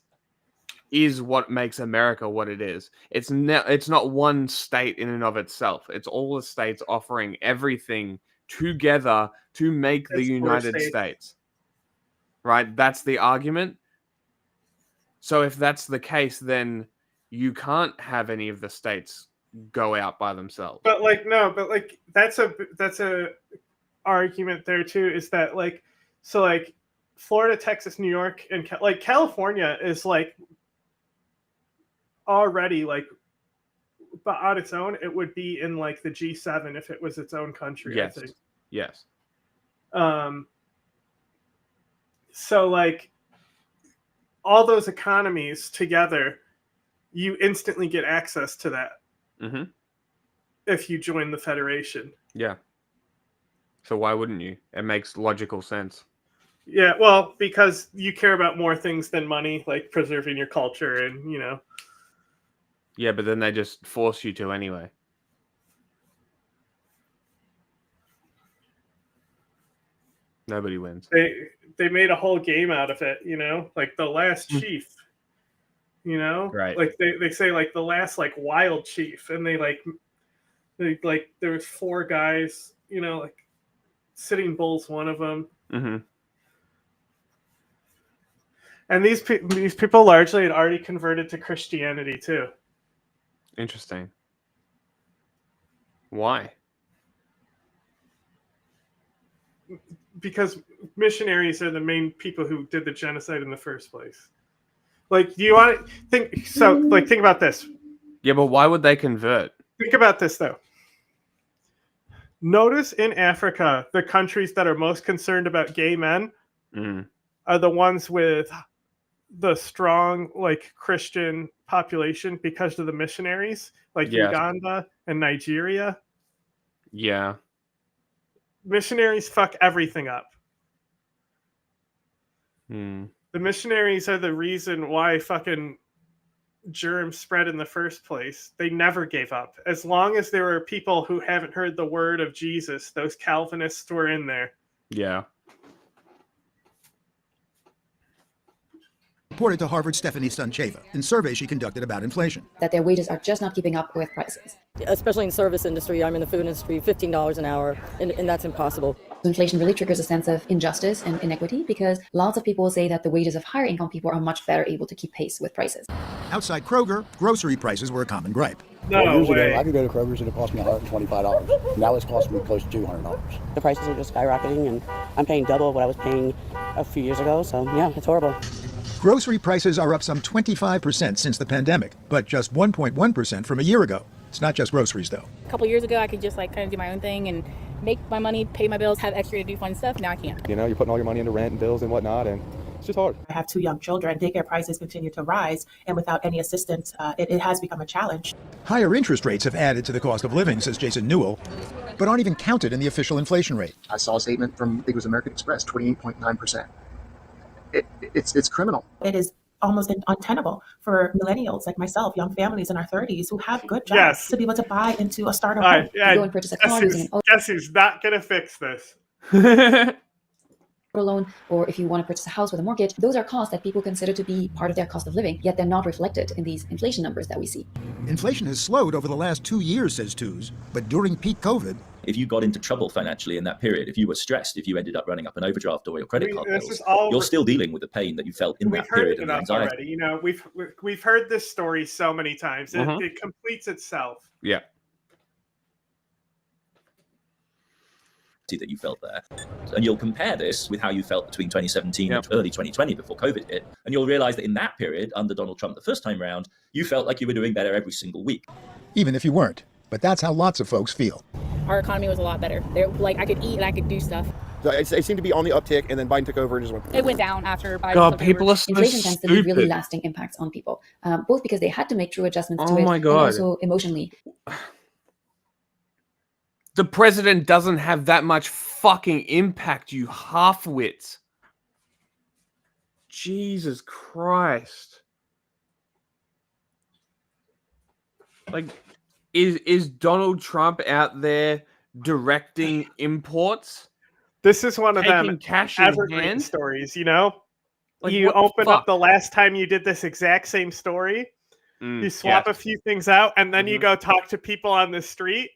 is what makes America what it is. It's not one state in and of itself. It's all the states offering everything together to make the United States. Right? That's the argument. So if that's the case, then you can't have any of the states go out by themselves. But like that's a argument there too, is that like so like Florida, Texas, New York, and like California is like already like, but on its own it would be in like the G7 if it was its own country. Yes. I think. Yes. So like all those economies together, you instantly get access to that. Mm-hmm. If you join the Federation. Yeah. So why wouldn't you? It makes logical sense. Yeah, well, because you care about more things than money, like preserving your culture and, you know. Yeah, but then they just force you to anyway. Nobody wins. They made a whole game out of it, you know, like the last chief, you know, right? Like they say like the last like wild chief, and they there was 4 guys, you know, like Sitting Bull's one of them. Mm-hmm. And these people largely had already converted to Christianity too. Interesting. Why? Because missionaries are the main people who did the genocide in the first place. Like, do you want to think? So, like, think about this. Yeah, but why would they convert? Think about this, though. Notice in Africa, the countries that are most concerned about gay men are the ones with the strong, like, Christian population because of the missionaries, like Uganda and Nigeria. Yeah. Missionaries fuck everything up. The missionaries are the reason why fucking germs spread in the first place. They never gave up. As long as there were people who haven't heard the word of Jesus, those Calvinists were in there. Yeah. Reported to Harvard's Stephanie Stuncheva in surveys she conducted about inflation. That their wages are just not keeping up with prices. Especially in the service industry, I'm in the food industry, $15 an hour, and that's impossible. Inflation really triggers a sense of injustice and inequity because lots of people say that the wages of higher income people are much better able to keep pace with prices. Outside Kroger, grocery prices were a common gripe. No way. I could go to Kroger's and it cost me $125. Now it's costing me close to $200. The prices are just skyrocketing, and I'm paying double what I was paying a few years ago. So yeah, it's horrible. Grocery prices are up some 25% since the pandemic, but just 1.1% from a year ago. It's not just groceries, though. A couple years ago, I could just kind of do my own thing and make my money, pay my bills, have extra to do fun stuff. Now I can't. You know, you're putting all your money into rent and bills and whatnot, and it's just hard. I have 2 young children. Daycare prices continue to rise, and without any assistance, it has become a challenge. Higher interest rates have added to the cost of living, says Jason Newell, but aren't even counted in the official inflation rate. I saw a statement from, I think it was American Express, 28.9%. It's criminal. It is almost untenable for millennials like myself, young families in our 30s who have good jobs to be able to buy into a starter home. Yeah, go and purchase a car guess who's not going to fix this? loan, or if you want to purchase a house with a mortgage, those are costs that people consider to be part of their cost of living, yet they're not reflected in these inflation numbers that we see. Inflation has slowed over the last 2 years, says Tooze, but during peak COVID, if you got into trouble financially in that period, if you were stressed, if you ended up running up an overdraft or your credit card bills, you're still dealing with the pain that you felt in that period and the anxiety. Already. You know, we've heard this story so many times. It completes itself. Yeah. That you felt there, and you'll compare this with how you felt between 2017 and early 2020 before COVID hit, and you'll realize that in that period under Donald Trump the first time round, you felt like you were doing better every single week, even if you weren't. But that's how lots of folks feel. Our economy was a lot better. I could eat and I could do stuff. So it seemed to be on the uptick, and then Biden took over and just went. It went down after Biden. God, people are so inflation tends to leave stupid. really lasting impacts on people, both because they had to make true adjustments to it, my and God. also emotionally. The president doesn't have that much fucking impact, you half-wits. Jesus Christ. Like, is Donald Trump out there directing imports? This is one of Taking them cash in evergreen hand? stories, you know? Like, you what the open up fuck? the last time you did this exact same story, you swap yes. a few things out, and then you go talk to people on the street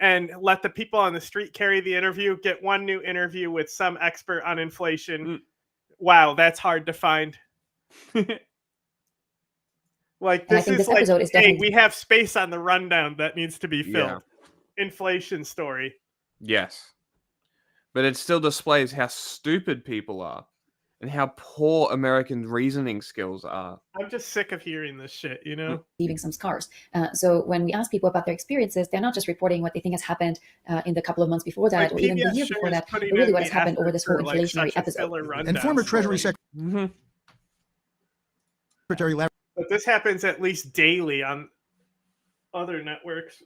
and let the people on the street carry the interview, get one new interview with some expert on inflation. Wow, that's hard to find. Like, And I this think is this like, episode is hey, definitely- we have space on the rundown that needs to be filled. Yeah. Inflation story. Yes. But it still displays how stupid people are and how poor American reasoning skills are. I'm just sick of hearing this shit, you know? Leaving some scars. So when we ask people about their experiences, they're not just reporting what they think has happened in the couple of months before that, Like, or even the PBS year sure before is that, but putting really in what the has happened over effort this whole for, like, inflationary such a episode. filler And rundown former Treasury story. Secretary Larry. But this happens at least daily on other networks.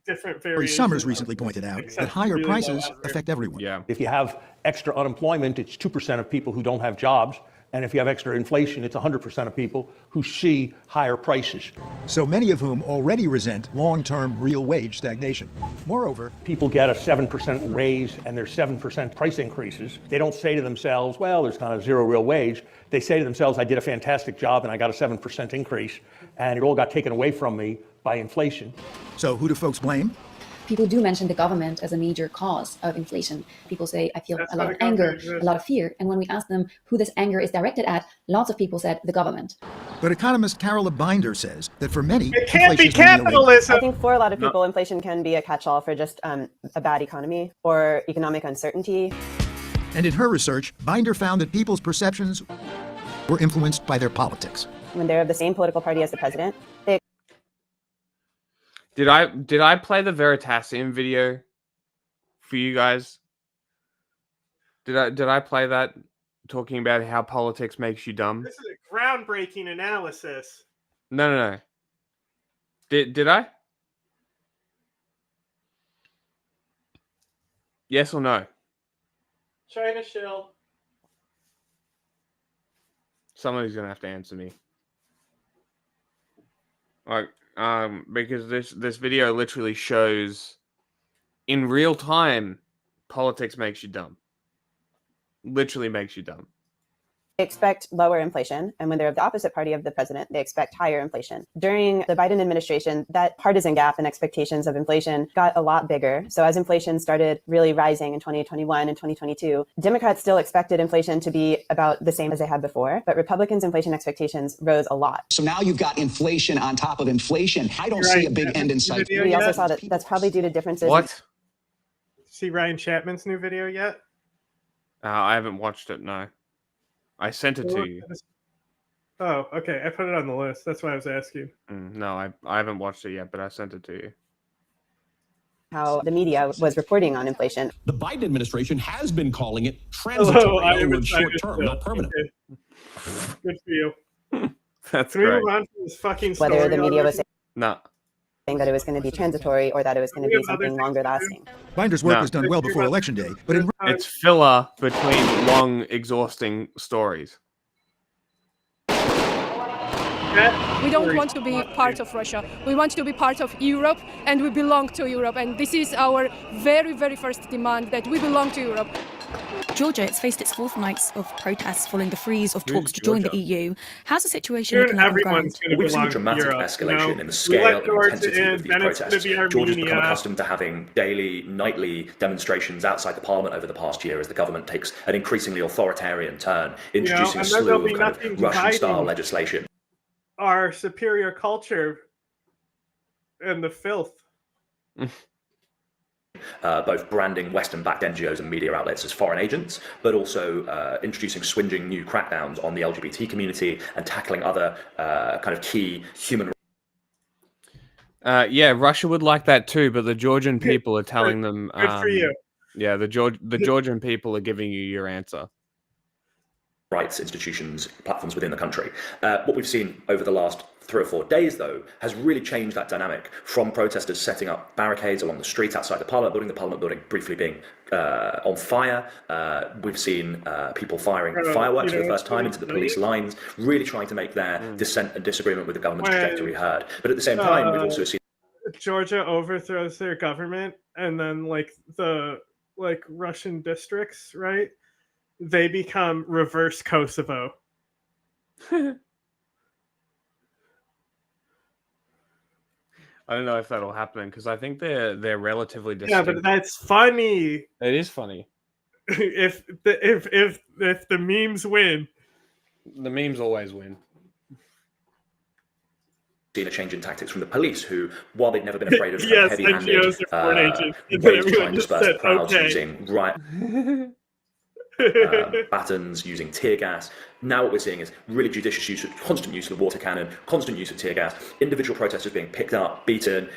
Different Larry variations. Summers recently pointed out that higher really low prices effort. affect everyone. Yeah. If you have extra unemployment, it's 2% of people who don't have jobs. And if you have extra inflation, it's 100% of people who see higher prices. So many of whom already resent long-term real wage stagnation. Moreover, people get a 7% raise and there's 7% price increases. They don't say to themselves, well, there's kind of zero real wage. They say to themselves, I did a fantastic job and I got a 7% increase and it all got taken away from me by inflation. So who do folks blame? People do mention the government as a major cause of inflation. People say, I feel a lot of anger, a lot of fear. And when we ask them who this anger is directed at, lots of people said the government. But economist Carola Binder says that for many, it can't be inflation is merely- capitalism. I think for a lot of people, inflation can be a catch-all for just a bad economy or economic uncertainty. And in her research, Binder found that people's perceptions were influenced by their politics. When they're of the same political party as the president, they Did I play the Veritasium video for you guys? Did I play that talking about how politics makes you dumb? This is a groundbreaking analysis. No. Did I? Yes or no? China shill. Somebody's gonna have to answer me. Like, because this video literally shows in real time politics makes you dumb. Literally makes you dumb. expect lower inflation. And when they're of the opposite party of the president, they expect higher inflation. During the Biden administration, that partisan gap in expectations of inflation got a lot bigger. So as inflation started really rising in 2021 and 2022, Democrats still expected inflation to be about the same as they had before, but Republicans' inflation expectations rose a lot. So now you've got inflation on top of inflation. I don't see a big end in sight. We also saw that that's probably due to differences. What? See Ryan Chapman's new video yet? I haven't watched it, no. I sent it to you. Oh, okay. I put it on the list. That's why I was asking. No, I haven't watched it yet, but I sent it to you. How the media was reporting on inflation. The Biden administration has been calling it transitory, in other words, short term, not permanent. Okay. Good for you. That's Can we great. move on from this fucking story? Whether the media was No. saying that it was going to be transitory or that it was going to be something longer lasting. Binder's work was done well before Election Day, but in It's filler between long, exhausting stories. We don't want to be part of Russia. We want to be part of Europe, and we belong to Europe. And this is our very, very first demand, that we belong to Europe. Georgia, it's faced its fourth nights of protests following the freeze of talks to join the EU. How's the situation Soon looking like on the everyone's ground? gonna We've seen a belong to dramatic Europe, escalation you know? in the We scale let and Georgia intensity in, of these then it's protests. gonna be Georgia's become Armenia. accustomed to having daily, nightly demonstrations outside the parliament over the past year as the government takes an increasingly authoritarian turn, introducing and a then there'll slew be of kind nothing of Russian-style dividing legislation. Our superior culture and the filth. Both branding Western-backed NGOs and media outlets as foreign agents, but also introducing swinging new crackdowns on the LGBT community and tackling other kind of key human Yeah, Russia would like that too, but the Georgian people are telling them. Good for you. Yeah, the Georgian people are giving you your answer. rights institutions, platforms within the country. What we've seen over the last 3 or 4 days, though, has really changed that dynamic from protesters setting up barricades along the streets outside the Parliament building briefly being on fire. We've seen people firing fireworks for the first time into the police lines, really trying to make their dissent and disagreement with the government's trajectory heard. But at the same time, we've also seen Georgia overthrows their government, and then the Russian districts, right? They become reverse Kosovo. I don't know if that'll happen because I think they're relatively distinct. Yeah, but that's funny. It is funny. if the memes win, the memes always win. Seen a change in tactics from the police, who, while they'd never been afraid of heavy-handed raids to try and disperse the crowds using batons, using tear gas. Now what we're seeing is really judicious use, constant use of the water cannon, constant use of tear gas, individual protesters being picked up, beaten,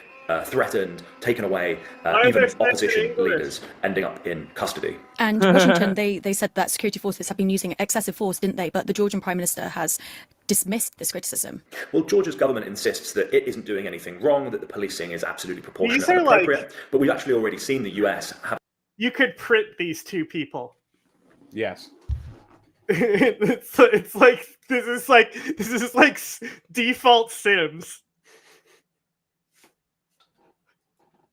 threatened, taken away, even opposition leaders ending up in custody. And Washington, they said that security forces have been using excessive force, didn't they? But the Georgian Prime Minister has dismissed this criticism. Well, Georgia's government insists that it isn't doing anything wrong, that the policing is absolutely proportionate and appropriate. But we've actually already seen the US have... You could print these two people. Yes. It's like this is like default Sims.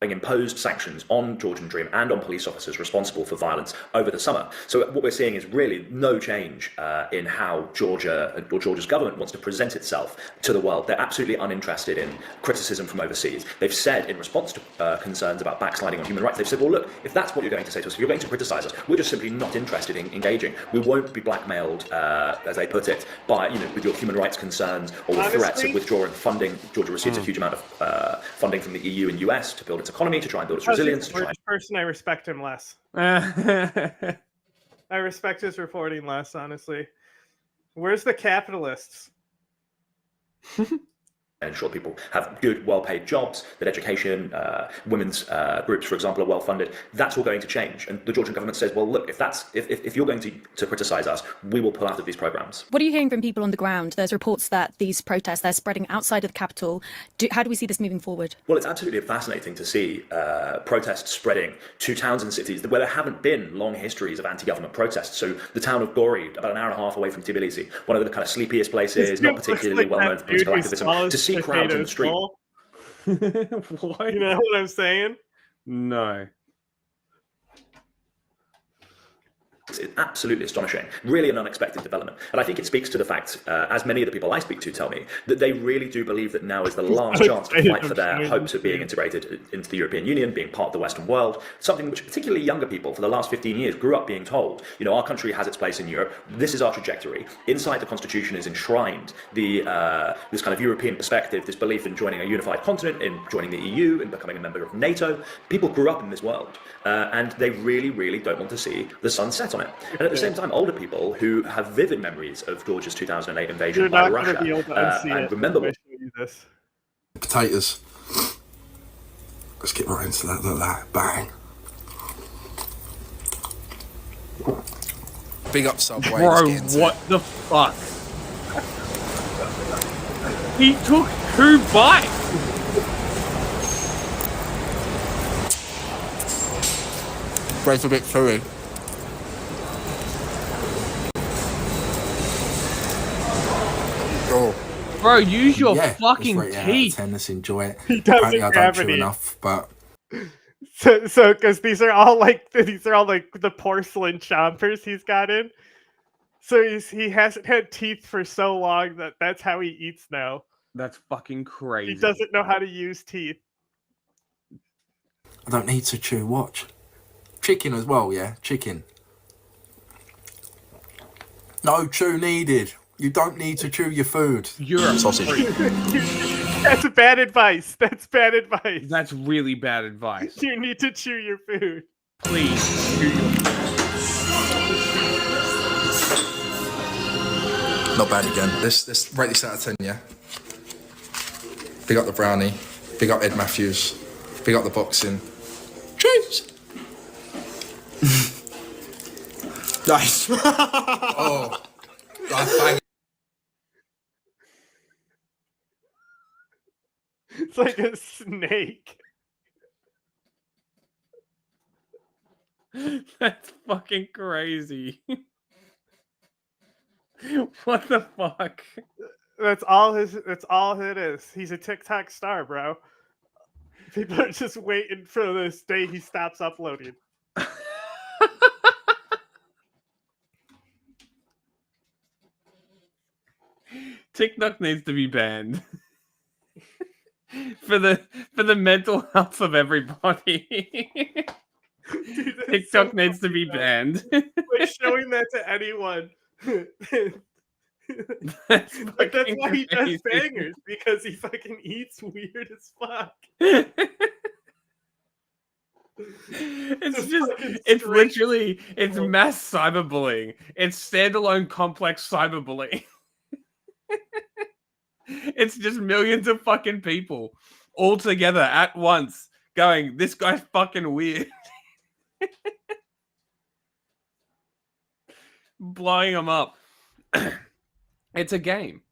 Imposed sanctions on Georgian Dream and on police officers responsible for violence over the summer. So what we're seeing is really no change in how Georgia's government wants to present itself to the world. They're absolutely uninterested in criticism from overseas. They've said in response to concerns about backsliding on human rights, they've said, well, look, if that's what you're going to say to us, if you're going to criticize us, we're just simply not interested in engaging. We won't be blackmailed, as they put it, by with your human rights concerns or with threats of withdrawing funding. Georgia receives a huge amount of funding from the EU and US to build its economy, to try and build its resilience. Person, I respect him less. I respect his reporting less, honestly. Where's the capitalists? Ensure people have good, well-paid jobs, that education, women's groups, for example, are well-funded. That's all going to change. And the Georgian government says, well, look, if you're going to criticize us, we will pull out of these programs. What are you hearing from people on the ground? There's reports that these protests, they're spreading outside of the capital. How do we see this moving forward? Well, it's absolutely fascinating to see protests spreading to towns and cities where there haven't been long histories of anti-government protests. So the town of Gori, about an hour and a half away from Tbilisi, one of the kind of sleepiest places, not particularly well-known for political activism, to see crowds in the street. What? You know what I'm saying? No. It's absolutely astonishing, really an unexpected development. And I think it speaks to the fact, as many of the people I speak to tell me, that they really do believe that now is the last chance to fight for their hopes of being integrated into the European Union, being part of the Western world, something which particularly younger people for the last 15 years grew up being told. Our country has its place in Europe. This is our trajectory. Inside the Constitution is enshrined this kind of European perspective, this belief in joining a unified continent, in joining the EU, and becoming a member of NATO. People grew up in this world, and they really, really don't want to see the sun set on it. And at the same time, older people who have vivid memories of Georgia's 2008 invasion by Russia and remember this. Potatoes. Let's get right into that. Look at that. Bang. Big up Subway. Bro, what the fuck? He took 2 bites. Bread's a bit chewy. Oh. Bro, use your fucking teeth. 10, let's enjoy it. He doesn't I grab don't chew any. enough, but so because these are all like the porcelain chompers he's got in. So he hasn't had teeth for so long that's how he eats now. That's fucking crazy. He doesn't know how to use teeth. I don't need to chew. Watch. Chicken as well, yeah? Chicken. No chew needed. You don't need to chew your food. You're a sausage. That's bad advice. That's bad advice. That's really bad advice. You need to chew your food. Please chew your food. Not bad again. Let's rate this out of 10, yeah? Big up the brownie. Big up Ed Matthews. Big up the boxing. Cheers! Nice. Oh. I bang. like a snake. That's fucking crazy. What the fuck? That's all it is. He's a TikTok star, bro. People are just waiting for this day he stops uploading. TikTok needs to be banned. for the mental health of everybody. Dude, TikTok needs to be banned. Like showing that to anyone. That's Like that's why he does crazy. bangers, because he fucking eats weird as fuck. It's literally mass cyberbullying. It's standalone complex cyberbullying. It's just millions of fucking people all together at once going, this guy's fucking weird. Blowing them up. It's a game.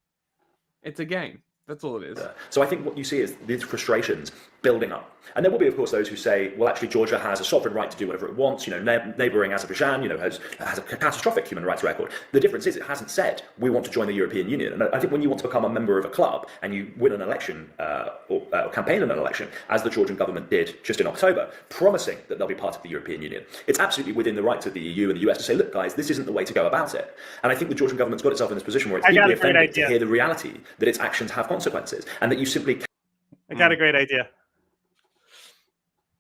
It's a game. That's all it is. So I think what you see is these frustrations building up. And there will be, of course, those who say, well, actually, Georgia has a sovereign right to do whatever it wants. You know, neighbouring Azerbaijan, you know, has a catastrophic human rights record. The difference is it hasn't said, we want to join the European Union. And I think when you want to become a member of a club and you win an election or campaign in an election, as the Georgian government did just in October, promising that they'll be part of the European Union, it's absolutely within the rights of the EU and the US to say, look, guys, this isn't the way to go about it. And I think the Georgian government's got itself in this position where it's deeply offended to hear the reality that its actions have consequences and that you simply... I got a great idea.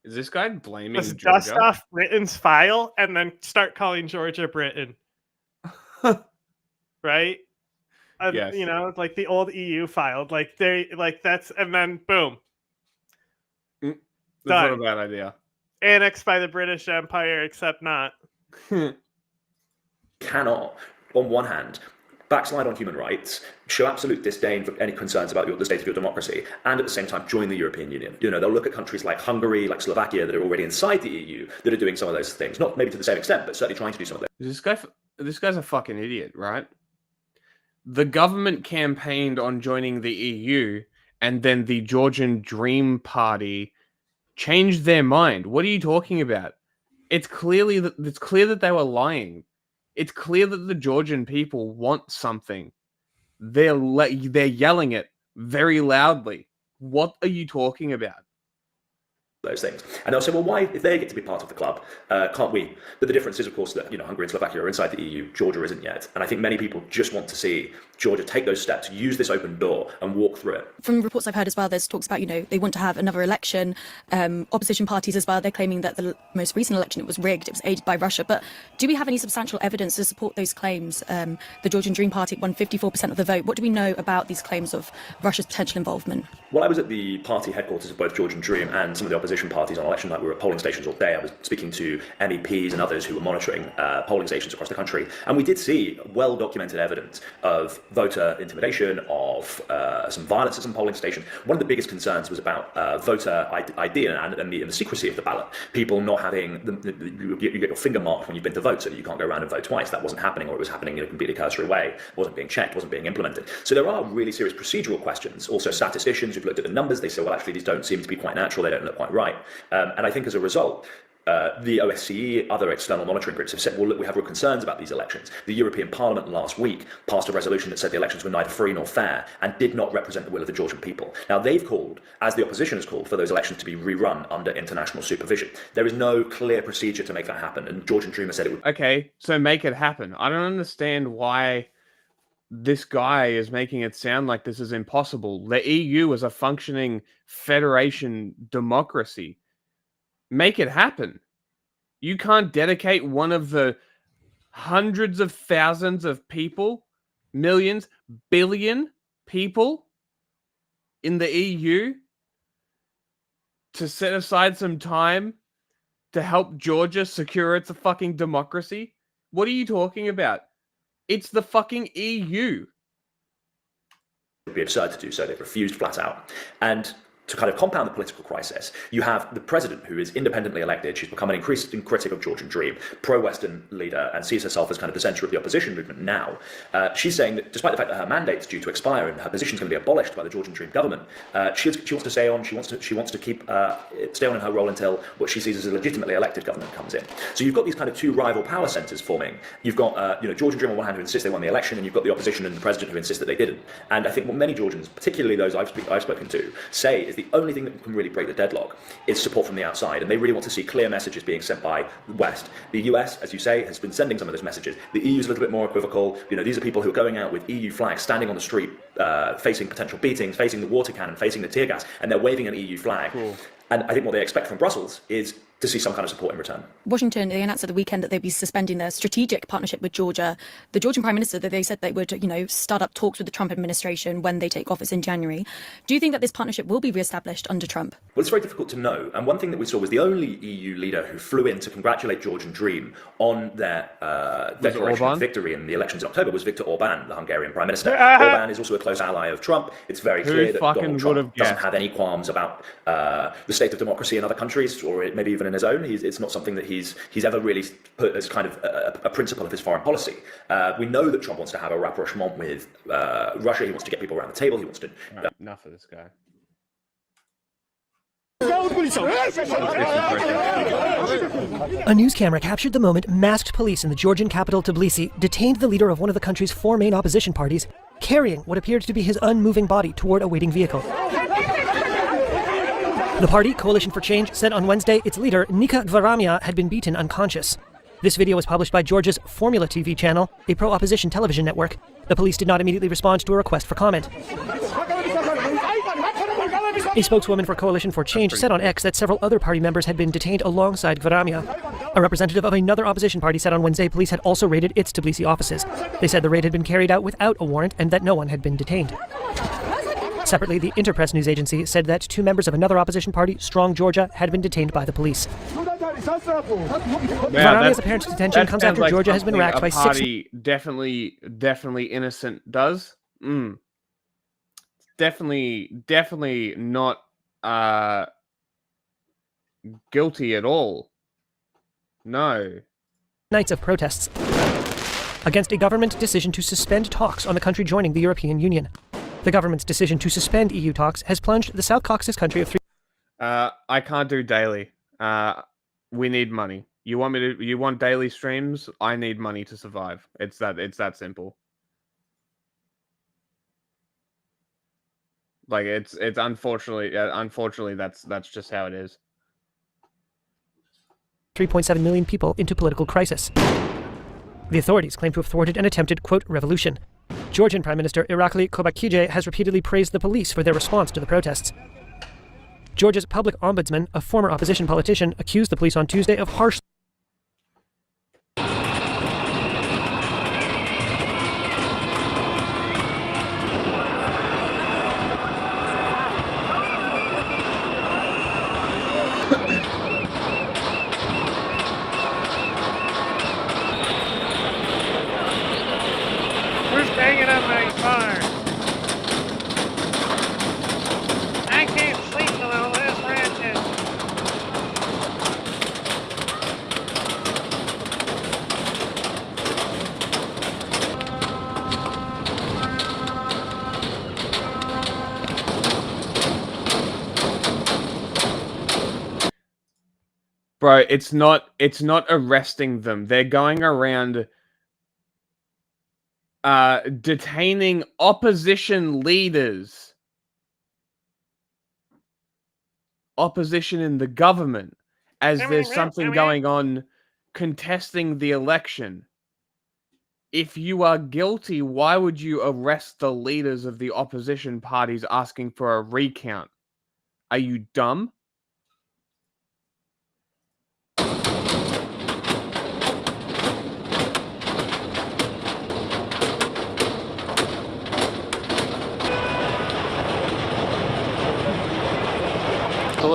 Is this guy blaming Let's Georgia? dust off Britain's file and then start calling Georgia Britain. Right? Yes. You know, like the old EU file. Like that's, and then boom. That's not a bad idea. Annexed by the British Empire, except not. Cannot, on one hand, backslide on human rights, show absolute disdain for any concerns about the state of your democracy, and at the same time join the European Union. You know, they'll look at countries like Hungary, like Slovakia, that are already inside the EU, that are doing some of those things. Not maybe to the same extent, but certainly trying to do some of those. This guy's a fucking idiot, right? The government campaigned on joining the EU, and then the Georgian Dream Party changed their mind. What are you talking about? It's clear that they were lying. It's clear that the Georgian people want something. They're yelling it very loudly. What are you talking about? Those things. And they'll say, well, why, if they get to be part of the club, can't we? But the difference is, of course, that, you know, Hungary and Slovakia are inside the EU, Georgia isn't yet. And I think many people just want to see Georgia take those steps, use this open door and walk through it. From reports I've heard as well, there's talks about, you know, they want to have another election. Opposition parties as well, they're claiming that the most recent election, it was rigged, it was aided by Russia. But do we have any substantial evidence to support those claims? The Georgian Dream Party won 54% of the vote. What do we know about these claims of Russia's potential involvement? Well, I was at the party headquarters of both Georgian Dream and some of the opposition parties on election night. We were at polling stations all day. I was speaking to MEPs and others who were monitoring polling stations across the country. And we did see well-documented evidence of voter intimidation, of some violence at some polling stations. One of the biggest concerns was about voter ID and the secrecy of the ballot. People not having, you get your finger marked when you've been to vote so that you can't go around and vote twice. That wasn't happening, or it was happening in a completely cursory way. It wasn't being checked, wasn't being implemented. So there are really serious procedural questions. Also, statisticians who've looked at the numbers, they say, well, actually, these don't seem to be quite natural. They don't look quite right. And I think as a result, the OSCE, other external monitoring groups have said, well, look, we have real concerns about these elections. The European Parliament last week passed a resolution that said the elections were neither free nor fair and did not represent the will of the Georgian people. Now, they've called, as the opposition has called, for those elections to be rerun under international supervision. There is no clear procedure to make that happen, and Georgian Dream has said it would... Okay, so make it happen. I don't understand why this guy is making it sound like this is impossible. The EU is a functioning federation democracy. Make it happen. You can't dedicate one of the hundreds of thousands of people, millions, billion people in the EU to set aside some time to help Georgia secure its fucking democracy? What are you talking about? It's the fucking EU. It would be absurd to do so. They've refused flat out. And to kind of compound the political crisis, you have the president who is independently elected. She's become an increasing critic of Georgian Dream, pro-Western leader, and sees herself as kind of the centre of the opposition movement now. She's saying that despite the fact that her mandate's due to expire and her position's going to be abolished by the Georgian Dream government, she wants to stay on. She wants to keep stay on in her role until what she sees as a legitimately elected government comes in. So you've got these kind of two rival power centres forming. You've got Georgian Dream on one hand who insist they won the election, and you've got the opposition and the president who insist that they didn't. And I think what many Georgians, particularly those I've spoken to, say is the only thing that can really break the deadlock is support from the outside, and they really want to see clear messages being sent by the West. The US, as you say, has been sending some of those messages. The EU is a little bit more equivocal. These are people who are going out with EU flags, standing on the street, facing potential beatings, facing the water cannon, facing the tear gas, and they're waving an EU flag. Cool. And I think what they expect from Brussels is to see some kind of support in return. Washington, they announced at the weekend that they'd be suspending their strategic partnership with Georgia. The Georgian Prime Minister, they said they would, start up talks with the Trump administration when they take office in January. Do you think that this partnership will be reestablished under Trump? Well, it's very difficult to know. And one thing that we saw was the only EU leader who flew in to congratulate Georgian Dream on their declaration of victory in the elections in October was Viktor Orban, the Hungarian Prime Minister. Orban is also a close ally of Trump. It's very clear that Donald Trump doesn't have any qualms about the state of democracy in other countries, or maybe even in his own. It's not something that he's ever really put as kind of a principle of his foreign policy. We know that Trump wants to have a rapprochement with Russia. He wants to get people around the table. He wants to... Right, enough of this guy. A news camera captured the moment masked police in the Georgian capital Tbilisi detained the leader of one of the country's four main opposition parties, carrying what appeared to be his unmoving body toward a waiting vehicle. The party, Coalition for Change, said on Wednesday its leader, Nika Dvaramia, had been beaten unconscious. This video was published by Georgia's Formula TV channel, a pro-opposition television network. The police did not immediately respond to a request for comment. A spokeswoman for Coalition for Change said on X that several other party members had been detained alongside Dvaramia. A representative of another opposition party said on Wednesday police had also raided its Tbilisi offices. They said the raid had been carried out without a warrant and that no one had been detained. Separately, the Interpress news agency said that two members of another opposition party, Strong Georgia, had been detained by the police. Dvaramia's apparent detention comes after like Georgia has been racked by party definitely innocent does. Definitely not guilty at all. No. Nights of protests against a government decision to suspend talks on the country joining the European Union. The government's decision to suspend EU talks has plunged the South Caucasus country of three... I can't do daily. We need money. You want daily streams? I need money to survive. It's that simple. Like it's unfortunately that's just how it is. 3.7 million people into political crisis. The authorities claim to have thwarted an attempted, quote, revolution. Georgian Prime Minister Irakli Kobakidze has repeatedly praised the police for their response to the protests. Georgia's public ombudsman, a former opposition politician, accused the police on Tuesday of harsh... Who's banging on my car? I can't sleep with all this ratchet. Bro, it's not arresting them. They're going around detaining opposition leaders. Opposition in the government, as there's something going on contesting the election. If you are guilty, why would you arrest the leaders of the opposition parties asking for a recount? Are you dumb?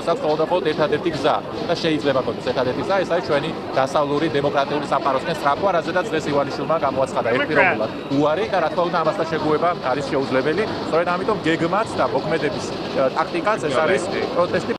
საქართველოს აქვს ყოველდღიურად ერთადერთი გზა და შეიძლება გქონდეს ერთადერთი გზა, ეს არის ჩვენი დასავლური დემოკრატიული სამყაროსკენ სწრაფვა, რაზედაც დღეს ივანიშვილმა გამოაცხადა ერთპიროვნულად უარი და რა თქმა უნდა ამასთან შეგუება არის შეუძლებელი. სწორედ ამიტომ გეგმაც და მოქმედების ტაქტიკაც ეს არის პროტესტი.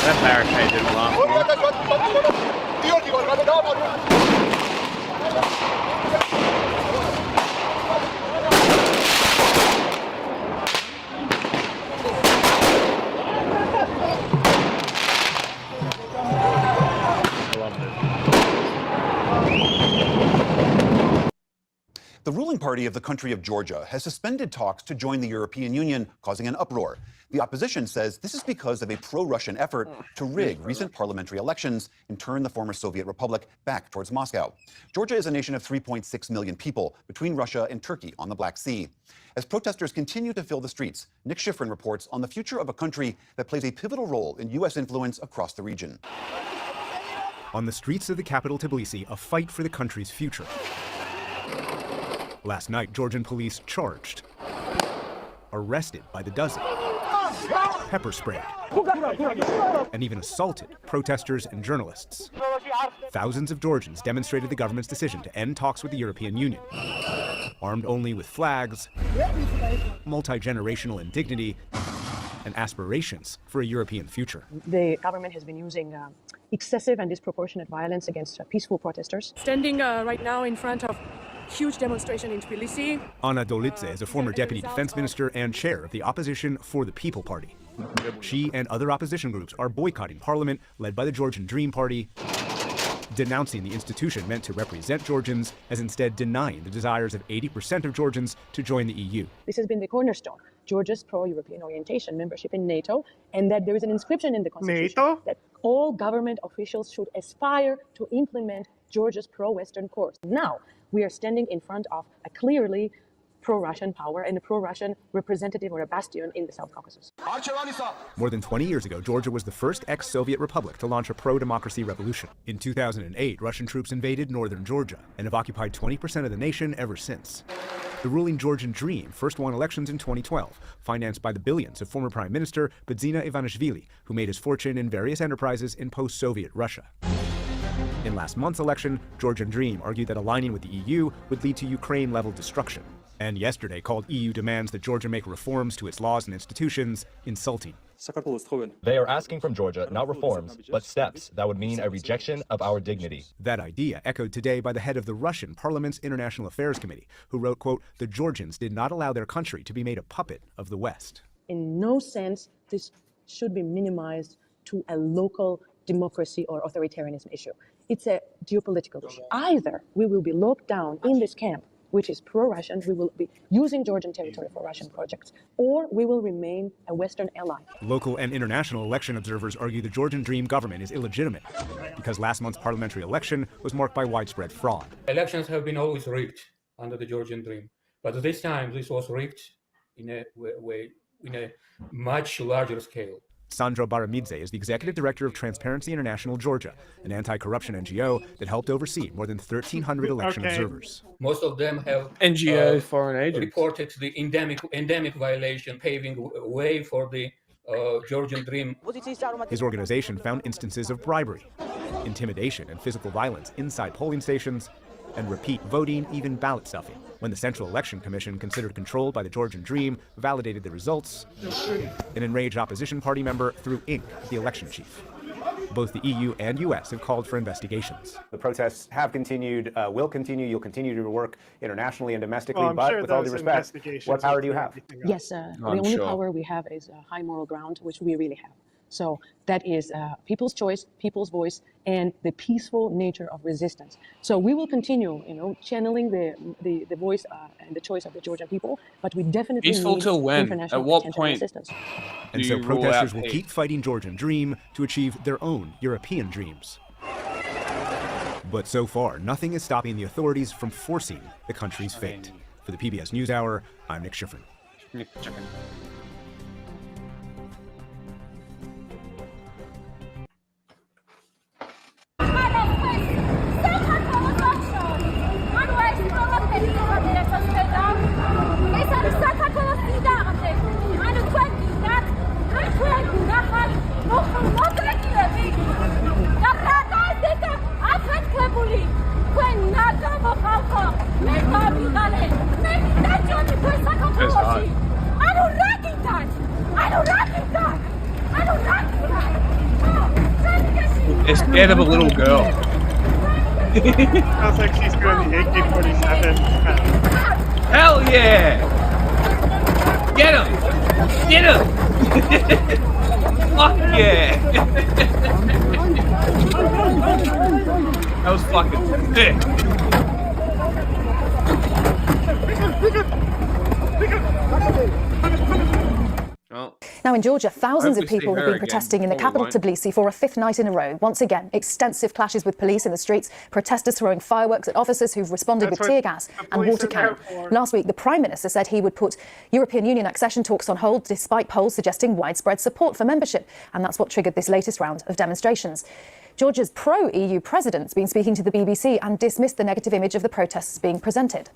That barricade didn't last long. The ruling party of the country of Georgia has suspended talks to join the European Union, causing an uproar. The opposition says this is because of a pro-Russian effort to rig recent parliamentary elections and turn the former Soviet republic back towards Moscow. Georgia is a nation of 3.6 million people between Russia and Turkey on the Black Sea. As protesters continue to fill the streets, Nick Schifrin reports on the future of a country that plays a pivotal role in U.S. influence across the region. On the streets of the capital Tbilisi, a fight for the country's future. Last night, Georgian police charged, arrested by the dozen, pepper sprayed, and even assaulted protesters and journalists. Thousands of Georgians demonstrated the government's decision to end talks with the European Union, armed only with flags, multi-generational indignity, and aspirations for a European future. The government has been using excessive and disproportionate violence against peaceful protesters. Standing right now in front of huge demonstration in Tbilisi. Anna Dolidze is a former deputy defense minister and chair of the Opposition for the People Party. She and other opposition groups are boycotting parliament led by the Georgian Dream Party, denouncing the institution meant to represent Georgians as instead denying the desires of 80% of Georgians to join the EU. This has been the cornerstone, Georgia's pro-European orientation, membership in NATO, and that there is an inscription in the constitution that all government officials should aspire to implement Georgia's pro-Western course. Now, we are standing in front of a clearly pro-Russian power and a pro-Russian representative or a bastion in the South Caucasus. More than 20 years ago, Georgia was the first ex-Soviet republic to launch a pro-democracy revolution. In 2008, Russian troops invaded northern Georgia and have occupied 20% of the nation ever since. The ruling Georgian Dream first won elections in 2012, financed by the billions of former Prime Minister Bidzina Ivanishvili, who made his fortune in various enterprises in post-Soviet Russia. In last month's election, Georgian Dream argued that aligning with the EU would lead to Ukraine-level destruction, and yesterday called EU demands that Georgia make reforms to its laws and institutions insulting. They are asking from Georgia not reforms, but steps that would mean a rejection of our dignity. That idea echoed today by the head of the Russian Parliament's International Affairs Committee, who wrote, quote, "The Georgians did not allow their country to be made a puppet of the West." In no sense this should be minimized to a local democracy or authoritarianism issue. It's a geopolitical issue. Either we will be locked down in this camp, which is pro-Russian, we will be using Georgian territory for Russian projects, or we will remain a Western ally. Local and international election observers argue the Georgian Dream government is illegitimate because last month's parliamentary election was marked by widespread fraud. Elections have been always rigged under the Georgian Dream, but this time this was rigged in a much larger scale. Sandro Baramidze is the executive director of Transparency International Georgia, an anti-corruption NGO that helped oversee more than 1,300 election observers. Most of them have foreign agents reported the endemic violation, paving way for the Georgian Dream. His organization found instances of bribery, intimidation, and physical violence inside polling stations, and repeat voting, even ballot stuffing. When the Central Election Commission, considered controlled by the Georgian Dream, validated the results, an enraged opposition party member threw ink at the election chief. Both the EU and US have called for investigations. The protests have continued, will continue. You'll continue to work internationally and domestically, but with all due respect, what power do you have? Yes, the only power we have is high moral ground, which we really have. So that is people's choice, people's voice, and the peaceful nature of resistance. So we will continue, channeling the voice and the choice of the Georgian people, but we definitely Peaceful need till when? international At what attention and point? assistance. And so protesters will keep fighting Georgian Dream to achieve their own European dreams. But so far, nothing is stopping the authorities from forcing the country's fate. For the PBS NewsHour, I'm Nick Schifrin. They're scared of a little girl. Sounds like she's doing the AK-47. Hell yeah! Get him! Get him! Fuck yeah! That was fucking sick. Now in Georgia, thousands of Hope we see people have her been again. protesting in the Probably capital won't. Tbilisi for a fifth night in a row. Once again, extensive clashes with police in the streets, protesters throwing fireworks at officers who've responded with tear gas and water cannon. Last week, the Prime Minister said he would put European Union accession talks on hold despite polls suggesting widespread support for membership. And that's what triggered this latest round of demonstrations. Georgia's pro-EU president's been speaking to the BBC and dismissed the negative image of the protests being presented.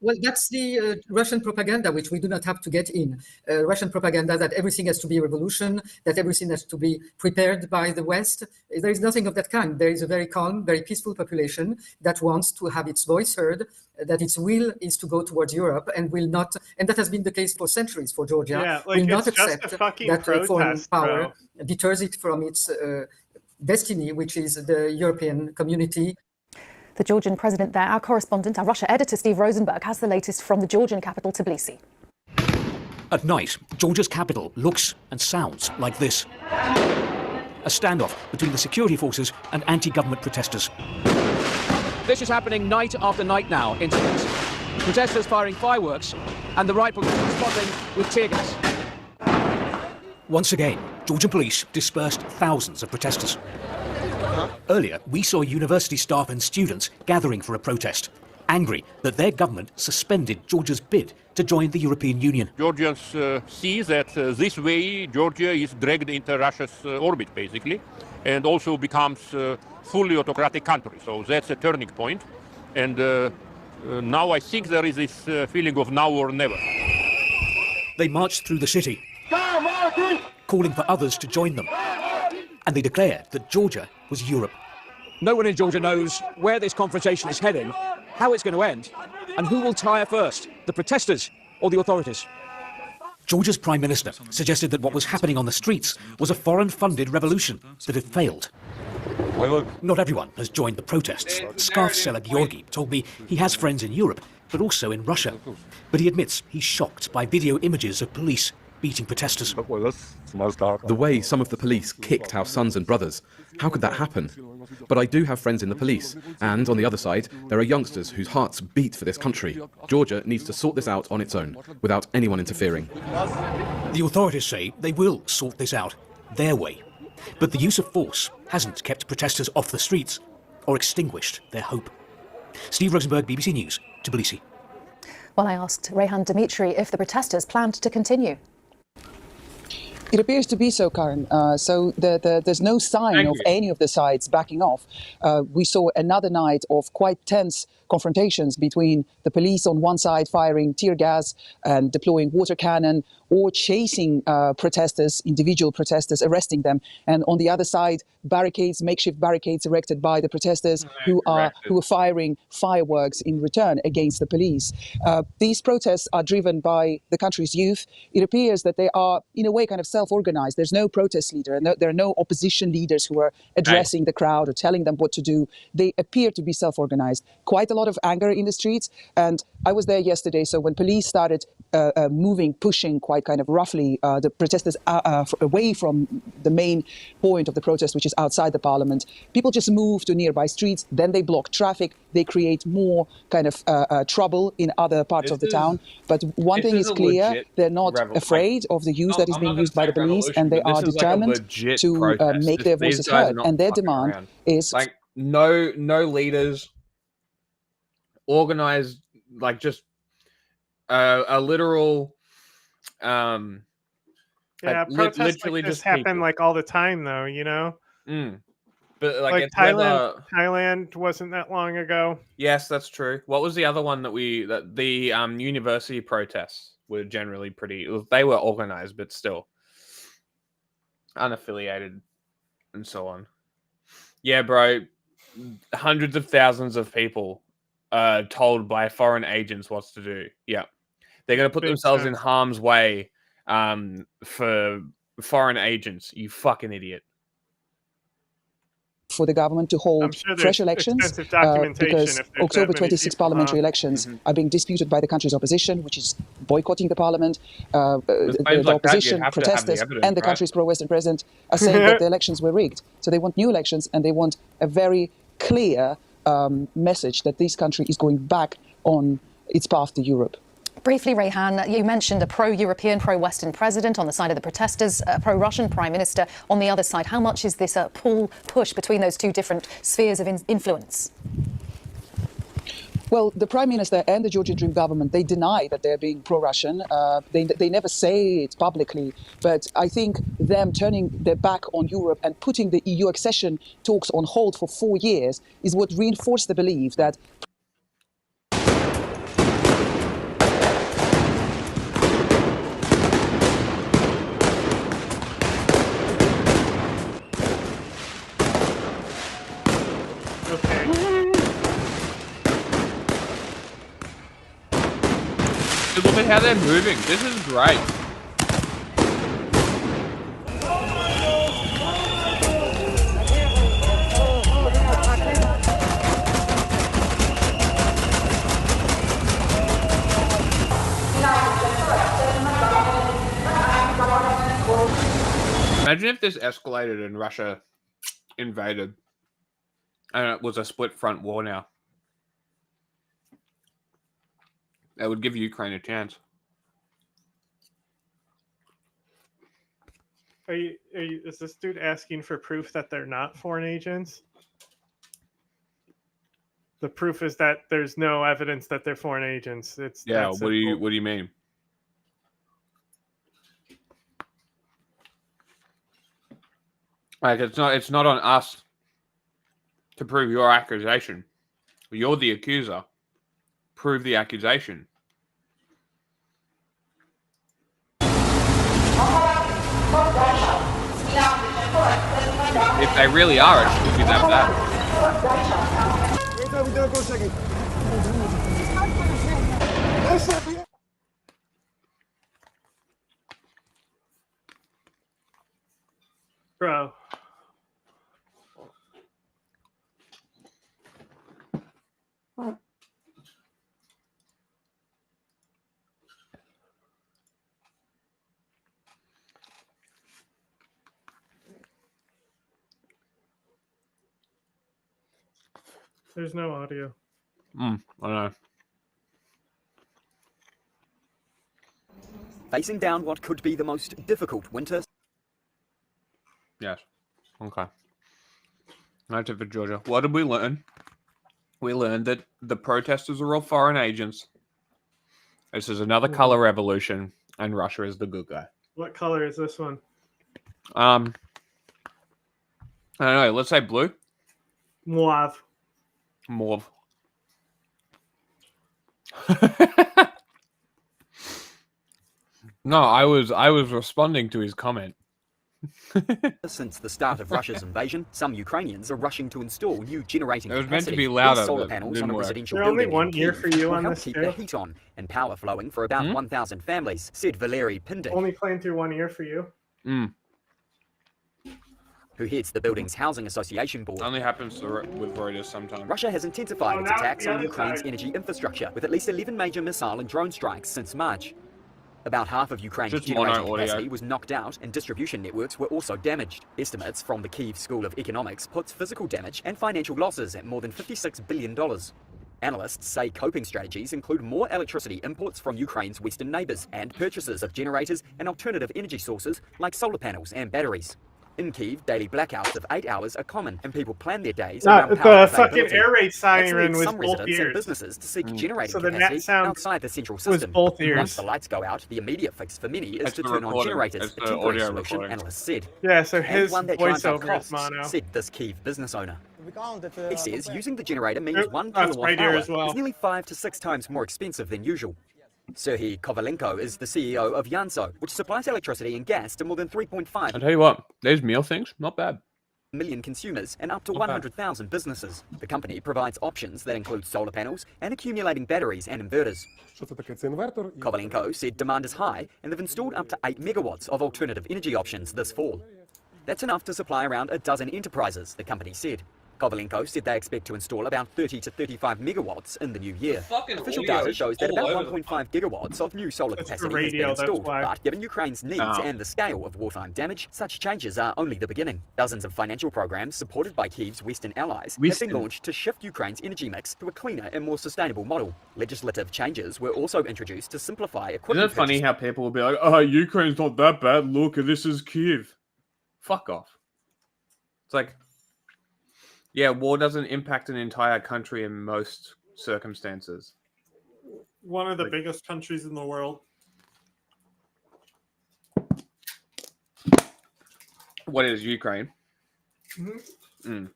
Well, that's the Russian propaganda, which we do not have to get in. Russian propaganda that everything has to be revolution, that everything has to be prepared by the West. There is nothing of that kind. There is a very calm, very peaceful population that wants to have its voice heard, that its will is to go towards Europe and will not, and that has been the case for centuries for Georgia, Yeah, like, will not it's just accept a fucking that foreign protest, power bro. deters it from its destiny, which is the European community. The Georgian president there, our correspondent, our Russia editor Steve Rosenberg, has the latest from the Georgian capital, Tbilisi. At night, Georgia's capital looks and sounds like this. A standoff between the security forces and anti-government protesters. This is happening night after night now in Tbilisi. Protesters firing fireworks and the right police responding with tear gas. Once again, Georgian police dispersed thousands of protesters. Earlier, we saw university staff and students gathering for a protest, angry that their government suspended Georgia's bid to join the European Union. Georgians see that this way Georgia is dragged into Russia's orbit, basically, and also becomes a fully autocratic country. So that's a turning point. And now I think there is this feeling of now or never. They marched through the city, calling for others to join them. And they declared that Georgia was Europe. No one in Georgia knows where this confrontation is heading, how it's going to end, and who will tire first, the protesters or the authorities. Georgia's Prime Minister suggested that what was happening on the streets was a foreign-funded revolution that had failed. Not everyone has joined the protests. Scarf seller Georgi told me he has friends in Europe, but also in Russia. But he admits he's shocked by video images of police beating protesters. The way some of the police kicked our sons and brothers, how could that happen? But I do have friends in the police, and on the other side, there are youngsters whose hearts beat for this country. Georgia needs to sort this out on its own, without anyone interfering. The authorities say they will sort this out their way. But the use of force hasn't kept protesters off the streets or extinguished their hope. Steve Rosenberg, BBC News, Tbilisi. Well, I asked Rehan Dimitri if the protesters planned to continue. It appears to be so, Karen. So there's no sign of any of the sides backing off. We saw another night of quite tense confrontations between the police on one side firing tear gas and deploying water cannon, or chasing protesters, individual protesters, arresting them. And on the other side, barricades, makeshift barricades erected by the protesters who are firing fireworks in return against the police. These protests are driven by the country's youth. It appears that they are, in a way, kind of self-organized. There's no protest leader, and there are no opposition leaders who are addressing the crowd or telling them what to do. They appear to be self-organized. Quite a lot of anger in the streets. And I was there yesterday, so when police started moving, pushing quite kind of roughly the protesters away from the main point of the protest, which is outside the parliament. People just move to nearby streets, then they block traffic, they create more kind of trouble in other parts of the town. But one thing is clear, they're not afraid of the use that is being used by the police, and they are determined to make their voices heard. And their demand is... Like, no leaders, organized, like, just a literal... yeah, protests literally like this just happen people. like all the time, though, you know? But like it's Thailand wasn't that long ago. Yes, that's true. What was the other one that the university protests were generally they were organized, but still unaffiliated and so on. Yeah, bro. Hundreds of thousands of people told by foreign agents what to do. Yeah. They're going to put themselves in harm's way for foreign agents. You fucking idiot. For the government to hold fresh elections because October 26 parliamentary elections are being disputed by the country's opposition, which is boycotting the parliament. The opposition, protesters, and the country's pro-Western president are saying that the elections were rigged. So they want new elections, and they want a very clear message that this country is going back on its path to Europe. Briefly, Rayhan, you mentioned a pro-European, pro-Western president on the side of the protesters, a pro-Russian prime minister on the other side. How much is this a push between those two different spheres of influence? Well, the Prime Minister and the Georgian Dream government, they deny that they're being pro-Russian. They never say it publicly. But I think them turning their back on Europe and putting the EU accession talks on hold for 4 years is what reinforced the belief that Look at how they're moving. This is great. Imagine if this escalated and Russia invaded and it was a split front war now. That would give Ukraine a chance. Is this dude asking for proof that they're not foreign agents? The proof is that there's no evidence that they're foreign agents. What do you mean? Like, it's not on us to prove your accusation. You're the accuser. Prove the accusation. If they really are, it shouldn't be that bad. Bro. There's no audio. I know. Facing down what could be the most difficult winter. Yes. Okay. That's it for Georgia. What did we learn? We learned that the protesters are all foreign agents. This is another color revolution, and Russia is the good guy. What color is this one? I don't know. Let's say blue. Mauve. Mauve. No, I was responding to his comment. Since the start of Russia's invasion, some Ukrainians are rushing to install new generating It was meant to capacity. be louder, These solar but panels didn't on a work. residential There only building one in ear Kyiv for you will on help this keep too. the heat on and power flowing for about 1,000 families, said Valery Pindik, Only playing through one ear for you. who heads the building's housing association board. Only happens with Reuters sometimes. Russia has intensified its now attacks the on other Ukraine's side. energy infrastructure with at least 11 major missile and drone strikes since March. About half of Ukraine's generating capacity was knocked out and distribution networks were also damaged. Estimates from the Kyiv School of Economics puts physical damage and financial losses at more than $56 billion. Analysts say coping strategies include more electricity imports from Ukraine's western neighbours and purchases of generators and alternative energy sources like solar panels and batteries. In Kyiv, daily blackouts of 8 hours are common, and people plan their days around power the fucking air raid siren was some both residents ears. and businesses to seek generating So the capacity net sound outside the central was system. both ears. Once the lights go out, the immediate fix for many is to turn on generators, a temporary solution, analysts said. Yeah, so And his one that drives up voiceover is costs, mono. said this Kyiv business owner. He says using the generator means Oop, 1 that's kilowatt right here hour as well. is nearly 5 to 6 times more expensive than usual. Serhiy Kovalenko is the CEO of Yanso, which supplies electricity and gas to more than 3.5 I'll tell you what, those meal things, not bad. million consumers and up to 100,000 businesses. The company provides options that include solar panels and accumulating batteries and inverters. Kovalenko said demand is high and they've installed up to 8 megawatts of alternative energy options this fall. That's enough to supply around a dozen enterprises, the company said. Kovalenko said they expect to install about 30 to 35 megawatts in the new year. Official data shows that about 1.5 gigawatts of new solar capacity has been installed, but given Ukraine's needs and the scale of wartime damage, such changes are only the beginning. Dozens of financial programs supported by Kyiv's Western allies have been launched to shift Ukraine's energy mix to a cleaner and more sustainable model. Legislative changes were also introduced to simplify equipment. Isn't it funny how people will be like, oh, Ukraine's not that bad, look, this is Kyiv. Fuck off. It's like, yeah, war doesn't impact an entire country in most circumstances. One of the biggest countries in the world. What is Ukraine? And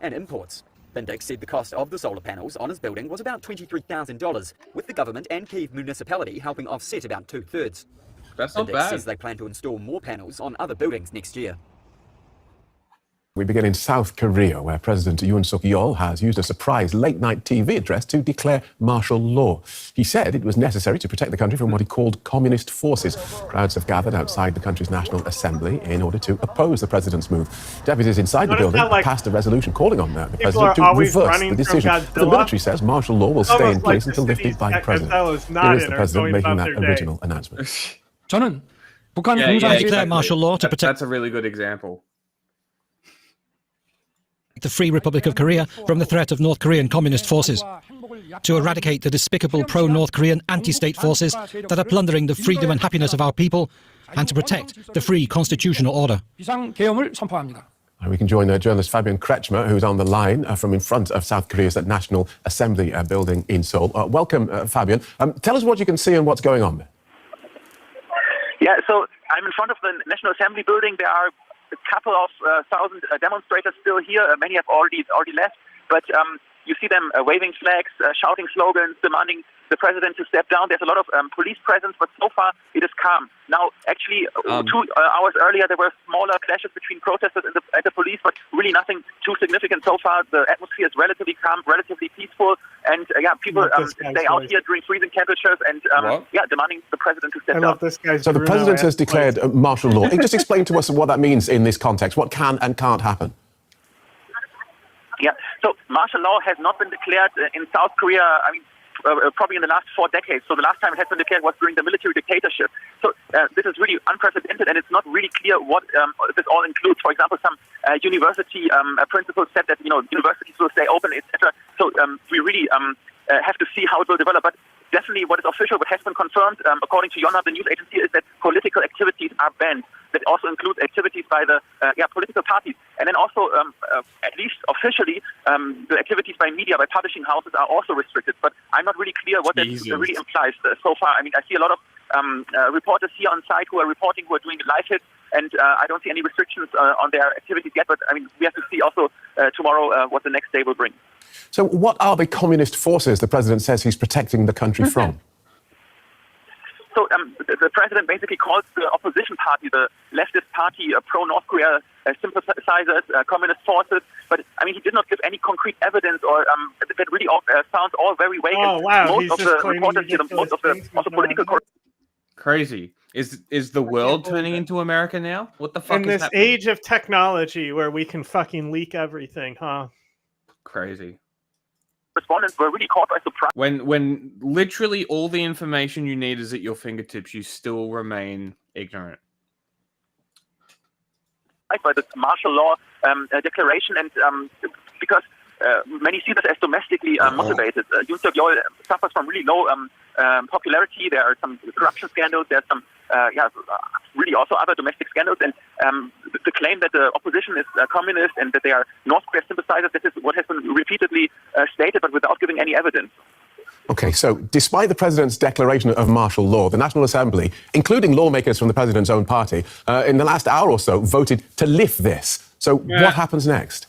imports. Bindic said the cost of the solar panels on his building was about $23,000, with the government and Kyiv municipality helping offset about 2/3. That's not Bindic bad. says they plan to install more panels on other buildings next year. We begin in South Korea, where President Yoon Suk-yeol has used a surprise late-night TV address to declare martial law. He said it was necessary to protect the country from what he called communist forces. Crowds have gathered outside the country's National Assembly in order to oppose the president's move. Deputies inside the building passed a resolution calling on the president to reverse the decision. But the military says martial law will stay in place until lifted by the president. Here is the president making that original announcement. 저는 북한이 공산주의 declare martial law to protect. That's a really good example. The Free Republic of Korea from the threat of North Korean communist forces, to eradicate the despicable pro-North Korean anti-state forces that are plundering the freedom and happiness of our people, and to protect the free constitutional order. We can join journalist Fabian Kretschmer, who's on the line from in front of South Korea's National Assembly building in Seoul. Welcome, Fabian. Tell us what you can see and what's going on there. Yeah, so I'm in front of the National Assembly building. There are a couple of thousand demonstrators still here. Many have already left, but you see them waving flags, shouting slogans, demanding the president to step down. There's a lot of police presence, but so far it is calm. Now, actually, 2 hours earlier, there were smaller clashes between protesters and the police, but really nothing too significant so far. The atmosphere is relatively calm, relatively peaceful, and people stay out here during freezing temperatures and demanding the president to step down. So the president has declared martial law. Just explain to us what that means in this context. What can and can't happen? Yeah, so martial law has not been declared in South Korea, probably in the last 4 decades. So the last time it has been declared was during the military dictatorship. So this is really unprecedented, and it's not really clear what this all includes. For example, some university principals said that universities will stay open, etc. So we really have to see how it will develop. But definitely, what is official, what has been confirmed, according to Yonhap, the news agency, is that political activities are banned. That also includes activities by the political parties. And then also, at least officially, the activities by media, by publishing houses are also restricted. But I'm not really clear what that really implies so far. I see a lot of reporters here on site who are reporting, who are doing live hits, and I don't see any restrictions on their activities yet. But we have to see also tomorrow what the next day will bring. So what are the communist forces the president says he's protecting the country from? So the president basically calls the opposition party, the leftist party, pro-North Korea sympathizers, communist forces. But he did not give any concrete evidence, or that really sounds all very vague. Oh wow! Most of the reporters here, most of the political. Crazy. Is the world turning into America now? What the fuck in is this age of technology where we can fucking leak everything, huh? Crazy. respondents were really caught by surprise. When literally all the information you need is at your fingertips, you still remain ignorant. By the martial law declaration, and because many see this as domestically motivated. Yoon Suk-yeol suffers from really low popularity. There are some corruption scandals. There's some, really also other domestic scandals. And the claim that the opposition is communist and that they are North Korea sympathizers, this is what has been repeatedly stated, but without giving any evidence. Okay, so despite the president's declaration of martial law, the National Assembly, including lawmakers from the president's own party, in the last hour or so voted to lift this. So what happens next?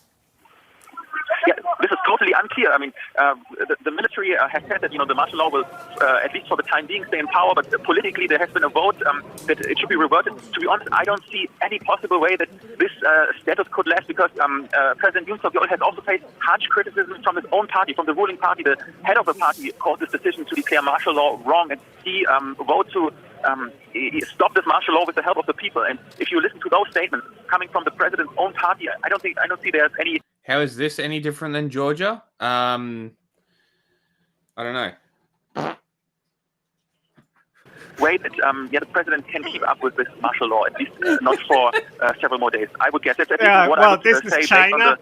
Yeah, this is totally unclear. I mean, the military has said that, the martial law will, at least for the time being, stay in power, but politically there has been a vote that it should be reverted. To be honest, I don't see any possible way that this status could last, because President Yoon Suk-yeol has also faced harsh criticism from his own party, from the ruling party. The head of the party called this decision to declare martial law wrong, and he voted to stop this martial law with the help of the people. And if you listen to those statements coming from the president's own party, I don't see there's any. How is this any different than Georgia? I don't know. Way that the president can keep up with this martial law, at least not for several more days. I would guess that's at least what I would this say is China.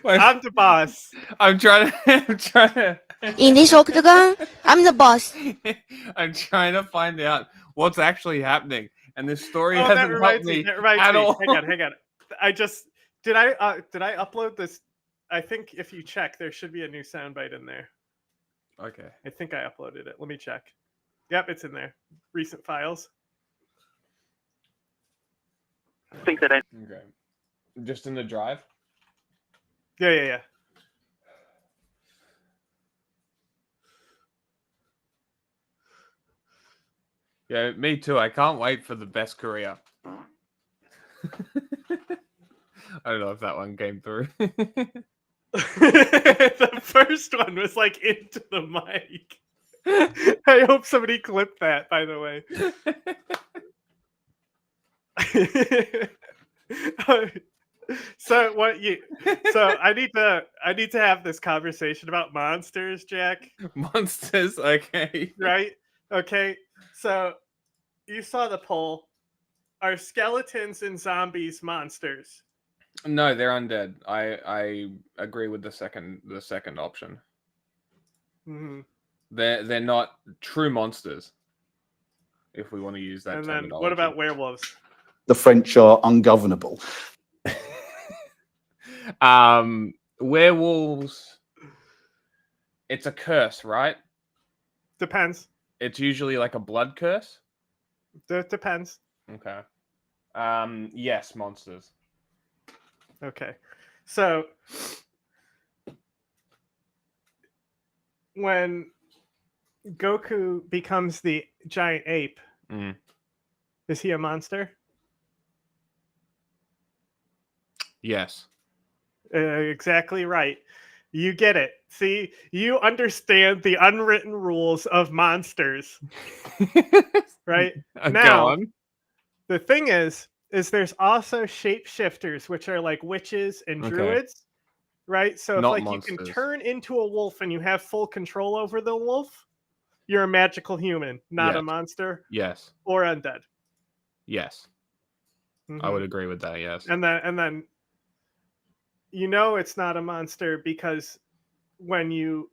I'm the boss. I'm trying to. In this octagon, I'm the boss. I'm trying to find out what's actually happening, and this story that hasn't reminds helped me at all. Hang on. I just did I upload this? I think if you check, there should be a new soundbite in there. Okay. I think I uploaded it. Let me check. Yep, it's in there. Recent files. I think that Okay. Just in the drive? Yeah. Yeah, me too. I can't wait for the best Korea. I don't know if that one came through. The first one was like into the mic. I hope somebody clipped that, by the way. So I need to have this conversation about monsters, Jack. Monsters, okay. Right? Okay. So you saw the poll. Are skeletons and zombies monsters? No, they're undead. I agree with the second option. Mm-hmm. They're not true monsters, if we want to use that and terminology. then what about werewolves? The French are ungovernable. Werewolves, it's a curse, right? Depends. It's usually like a blood curse? Depends. Okay. Yes, monsters. Okay. So when Goku becomes the giant ape, is he a monster? Yes. Exactly right. You get it. See, you understand the unwritten rules of monsters. Right? Now, the thing is there's also shapeshifters, which are like witches and druids. Right? So if monsters. You can turn into a wolf and you have full control over the wolf, you're a magical human, not a monster. Yes. Or undead. Yes. I would agree with that, yes. And then it's not a monster because when you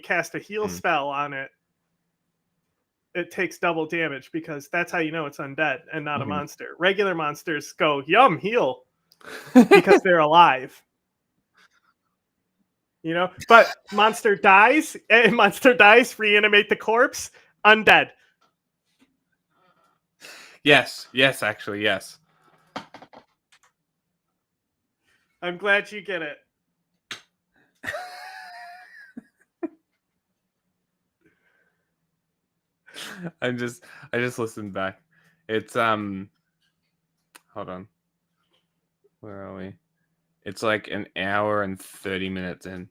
cast a heal spell on it, it takes double damage, because that's how you know it's undead and not a monster. Regular monsters go, yum, heal, because they're alive. But monster dies, reanimate the corpse, undead. Yes, actually, yes. I'm glad you get it. I just listened back. It's hold on. Where are we? It's like an hour and 30 minutes in.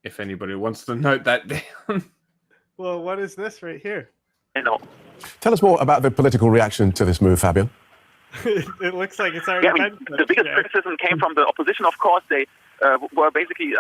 If anybody wants to note that down. Well, what is this right here? Tell us more about the political reaction to this move, Fabian. It looks like it's already been the biggest criticism came from the opposition, of course. They were basically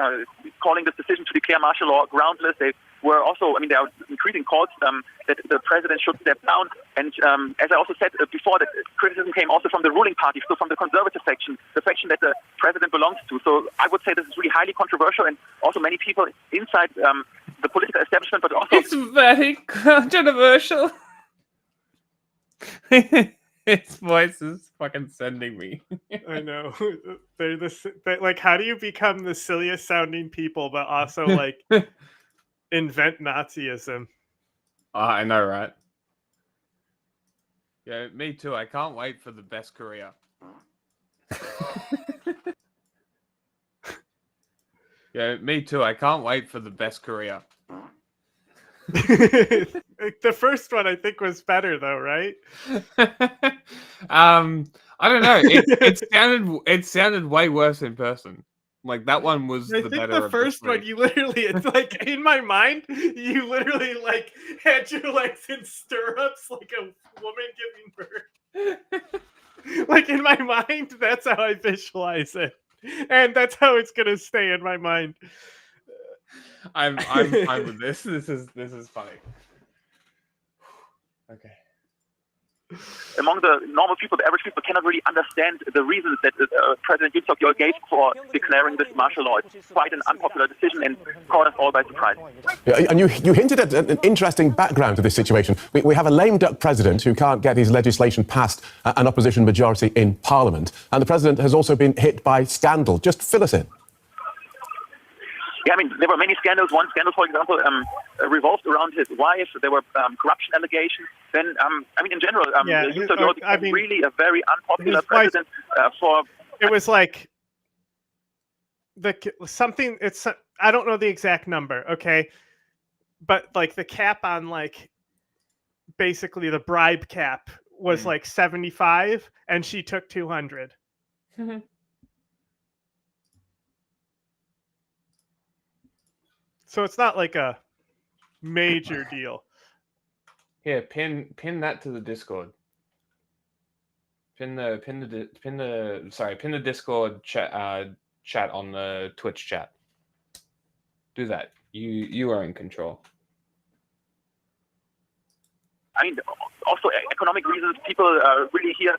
calling this decision to declare martial law groundless. They were also, there are increasing calls that the president should step down. And as I also said before, that criticism came also from the ruling party, so from the conservative section, the section that the president belongs to. So I would say this is really highly controversial, and also many people inside the political establishment, but also... It's very controversial. His voice is fucking sending me. I know. They're like, how do you become the silliest sounding people, but also like invent Nazism? I know, right? Yeah, me too. I can't wait for the best career. Yeah, me too. I can't wait for the best career. The first one I think was better though, right? I don't know. It sounded way worse in person. Like that one was the better. I think the first one, you literally, it's like in my mind, you literally like had your legs in stirrups like a woman giving birth. Like in my mind, that's how I visualize it, and that's how it's gonna stay in my mind. I'm fine with this. This is funny. Okay. Among the normal people, the average people cannot really understand the reasons that President Yoon Suk-yeol gave for declaring this martial law. It's quite an unpopular decision and caught us all by surprise. Yeah, and you hinted at an interesting background to this situation. We have a lame duck president who can't get his legislation past an opposition majority in Parliament, and the president has also been hit by scandal. Just fill us in. Yeah, there were many scandals. One scandal, for example, revolved around his wife. There were corruption allegations. Then, in general, Yoon Suk-yeol became really a very unpopular president. It was like something. It's I don't know the exact number. Okay, but like the cap on like basically the bribe cap was like 75, and she took 200. So it's not like a major deal. Here, pin that to the Discord. Pin the Discord chat on the Twitch chat. Do that. You are in control. Also economic reasons. People really here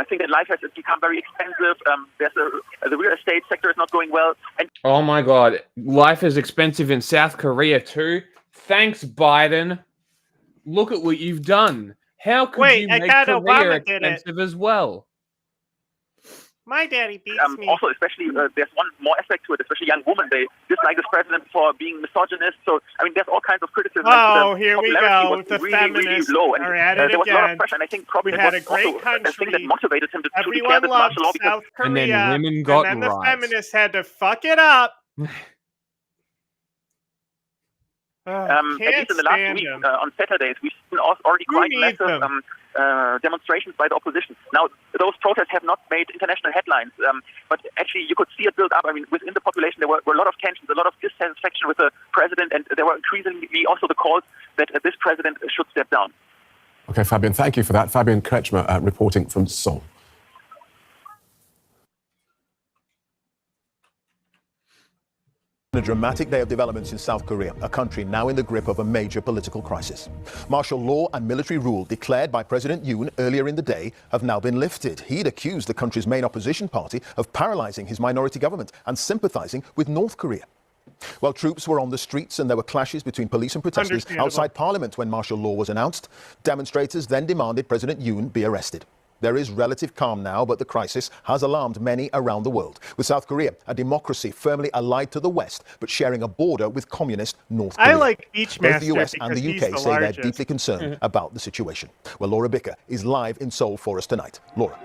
think that life has become very expensive. The real estate sector is not going well. And oh my god, life is expensive in South Korea too. Thanks, Biden. Look at what you've done. How could you make Korea expensive as well? My daddy beats me. Also, especially, there's one more aspect to it, especially young women. They dislike this president for being misogynist. So, there's all kinds of criticism. Oh, here we go. The really, feminists really low. And, are at it there was again. a lot of pressure, and I think probably we that had was a great also country. a thing that motivated him to declare Everyone this loved martial law. South Korea, and then women got and then the rights. feminists had to fuck it up. At least in the last week, on Saturdays, we've seen already quite massive demonstrations by the opposition. Now, those protests have not made international headlines, but actually you could see it build up. Within the population, there were a lot of tensions, a lot of dissatisfaction with the president, and there were increasingly also the calls that this president should step down. Okay, Fabian, thank you for that. Fabian Kretschmer reporting from Seoul. A dramatic day of developments in South Korea, a country now in the grip of a major political crisis. Martial law and military rule declared by President Yoon earlier in the day have now been lifted. He'd accused the country's main opposition party of paralyzing his minority government and sympathizing with North Korea. Well, troops were on the streets and there were clashes between police and protesters outside Parliament when martial law was announced. Demonstrators then demanded President Yoon be arrested. There is relative calm now, but the crisis has alarmed many around the world, with South Korea, a democracy firmly allied to the West, but sharing a border with communist North Korea. I like Beachmaster. Both the US and the UK say they're deeply concerned about the situation. Well, Laura Bicker is live in Seoul for us tonight. Laura.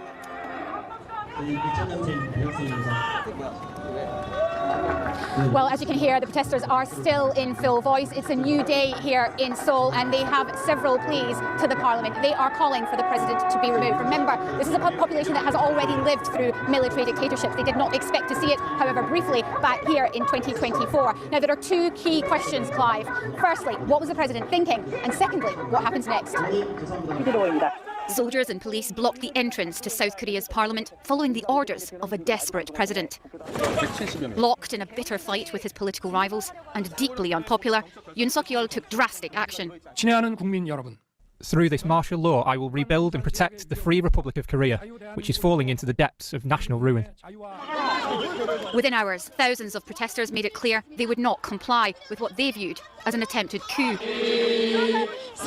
Well, as you can hear, the protesters are still in full voice. It's a new day here in Seoul, and they have several pleas to the parliament. They are calling for the president to be removed. Remember, this is a population that has already lived through military dictatorships. They did not expect to see it, however briefly, back here in 2024. Now, there are two key questions, Clive. Firstly, what was the president thinking? And secondly, what happens next? Soldiers and police blocked the entrance to South Korea's parliament following the orders of a desperate president. Locked in a bitter fight with his political rivals and deeply unpopular, Yoon Suk-yeol took drastic action. Through this martial law, I will rebuild and protect the Free Republic of Korea, which is falling into the depths of national ruin. Within hours, thousands of protesters made it clear they would not comply with what they viewed as an attempted coup.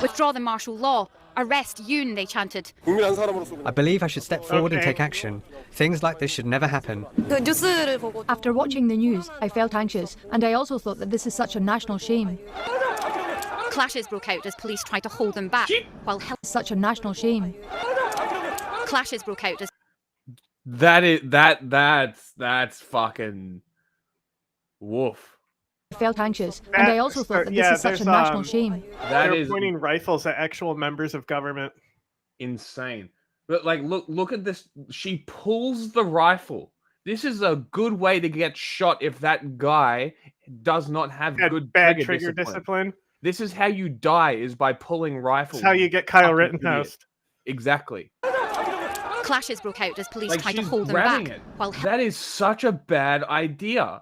Withdraw the martial law. Arrest Yoon, they chanted. I believe I should step forward and take action. Things like this should never happen. After watching the news, I felt anxious, and I also thought that this is such a national shame. Clashes broke out as police tried to hold them back, while such a national shame. Clashes broke out as that's fucking woof. I felt anxious, and I also thought that this is such a national shame. They're pointing rifles at actual members of government. Insane. But like, look at this. She pulls the rifle. This is a good way to get shot if that guy does not have bad trigger discipline. This is how you die, is by pulling rifles. That's how you get Kyle Rittenhouse. Exactly. Clashes broke out as police tried to hold them back, while that is such a bad idea.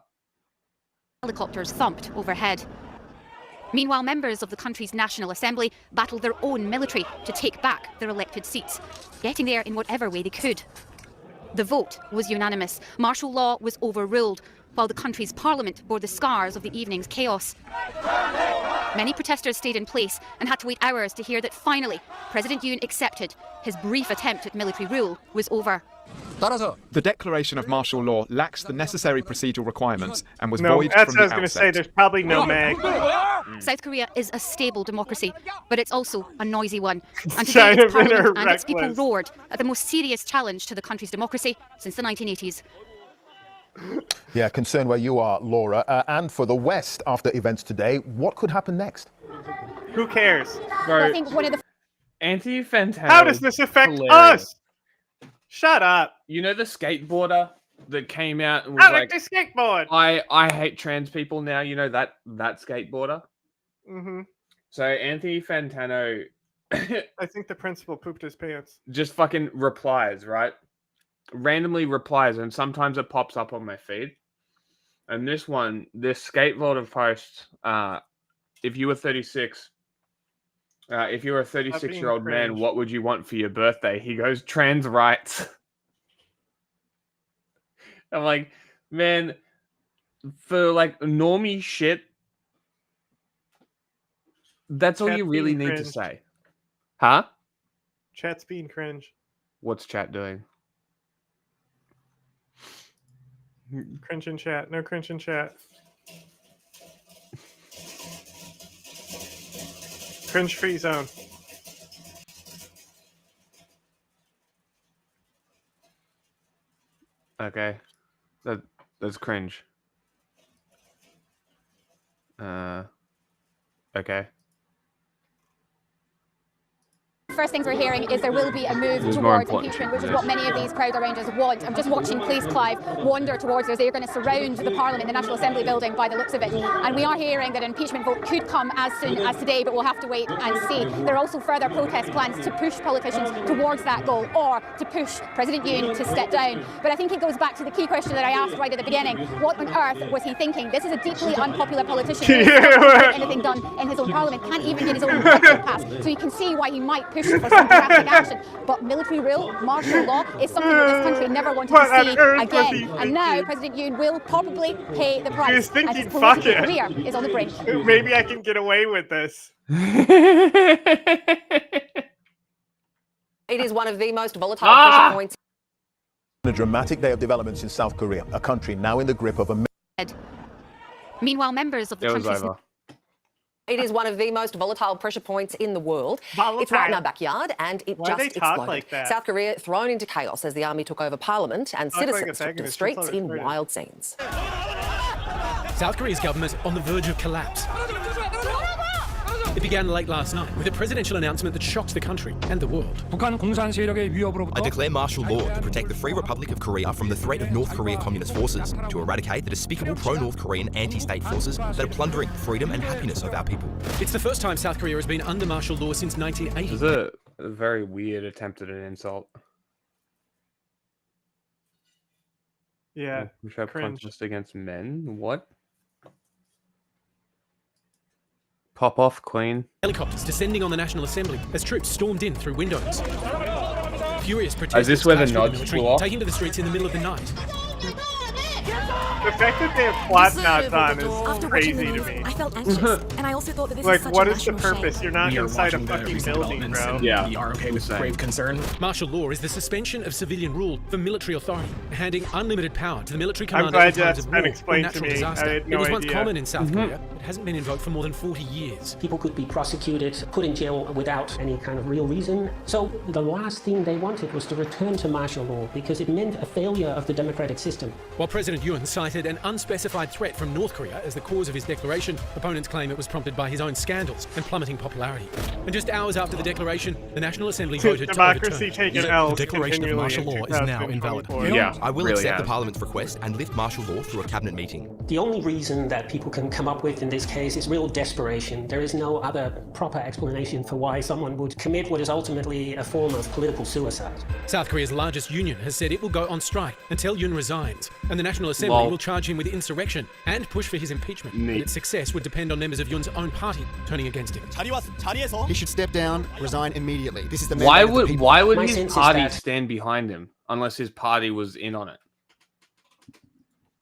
Helicopters thumped overhead. Meanwhile, members of the country's National Assembly battled their own military to take back their elected seats, getting there in whatever way they could. The vote was unanimous. Martial law was overruled, while the country's parliament bore the scars of the evening's chaos. Many protesters stayed in place and had to wait hours to hear that finally President Yoon accepted his brief attempt at military rule was over. The declaration of martial law lacks the necessary procedural requirements and was void from the outset. That's what I was going to say. There's probably no mag. South Korea is a stable democracy, but it's also a noisy one. And today its parliament and its people roared at the most serious challenge to the country's democracy since the 1980s. Yeah, concerned where you are, Laura. And for the West, after events today, what could happen next? Who cares? Well, I think one of the Anti-Fentanyl. How does this affect us? Shut up. You know the skateboarder that came out and was I like the skateboard. I hate trans people now. You know that skateboarder? Mm-hmm. So Anthony Fantano I think the principal pooped his pants. just fucking replies, right? Randomly replies, and sometimes it pops up on my feed. And this skateboarder post, if you were 36, if you were a 36-year-old man, what would you want for your birthday? He goes, trans rights. I'm like, man, for like normie shit, that's all you really need to say. Huh? Chat's being cringe. What's chat doing? Cringe in chat. No cringe in chat. Cringe free zone. Okay. That's cringe. Okay. First things we're hearing is there will be a move towards impeachment, which is what many of these crowd arrangers want. I'm just watching police, Clive, wander towards us. They are going to surround the Parliament, the National Assembly building, by the looks of it. And we are hearing that an impeachment vote could come as soon as today, but we'll have to wait and see. There are also further protest plans to push politicians towards that goal, or to push President Yoon to step down. But I think it goes back to the key question that I asked right at the beginning. What on earth was he thinking? This is a deeply unpopular politician who can't get anything done in his own Parliament, can't even get his own budget passed. So you can see why he might push for some drastic action. But military rule, martial law, is something that this country never wanted to see again. And now President Yoon will probably pay the price. He was thinking, as his fuck political it. career is on the brink. Maybe I can get away with this. It is one of the most volatile pressure points. A dramatic day of developments in South Korea, a country now in the grip of a... Meanwhile, members of the country's... It is one of the most volatile pressure points in the world. It's right in our backyard, and it just exploded. Like that? South Korea thrown into chaos as the army took over parliament, and citizens took to the streets in wild scenes. South Korea's government on the verge of collapse. It began late last night with a presidential announcement that shocked the country and the world. I declare martial law to protect the Free Republic of Korea from the threat of North Korea Communist forces, to eradicate the despicable pro-North Korean anti-state forces that are plundering freedom and happiness of our people. It's the first time South Korea has been under martial law since 1980. This is a very weird attempt at an insult. Yeah. We should have protest against men? What? Pop off, Queen. Helicopters descending on the National Assembly as troops stormed in through windows. Furious protesters Is this where the nods military, flew off? taking to the streets in the middle of the night. The fact that they have flat knots on is crazy to me. I felt anxious, and I also thought that this Like, is such what a is the national purpose? shame. You're not inside a fucking building, bro. Yeah, we are okay with grave concern. Martial law is the suspension of civilian rule for military authority, handing unlimited power to the military commander glad in times that's of been war or explained to natural me. disaster. I had no it was once idea. common in South Korea, but hasn't been invoked for more than 40 years. People could be prosecuted, put in jail without any kind of real reason. So the last thing they wanted was to return to martial law because it meant a failure of the democratic system. While President Yoon cited an unspecified threat from North Korea as the cause of his declaration, opponents claim it was prompted by his own scandals and plummeting popularity. And just hours after the declaration, the National Assembly voted Democracy to overturn taking it. L's The declaration of continually martial in law is now invalid. 2024. Yeah, I will really accept has. the Parliament's request and lift martial law through a cabinet meeting. The only reason that people can come up with in this case is real desperation. There is no other proper explanation for why someone would commit what is ultimately a form of political suicide. South Korea's largest union has said it will go on strike until Yoon resigns, and the National Assembly Lol. will charge him with insurrection and push for his impeachment. But its success would depend on members of Yoon's own party turning against him. He should step down, resign immediately. This is the Why mandate of the would people. why would My his sense is party that- stand behind him unless his party was in on it?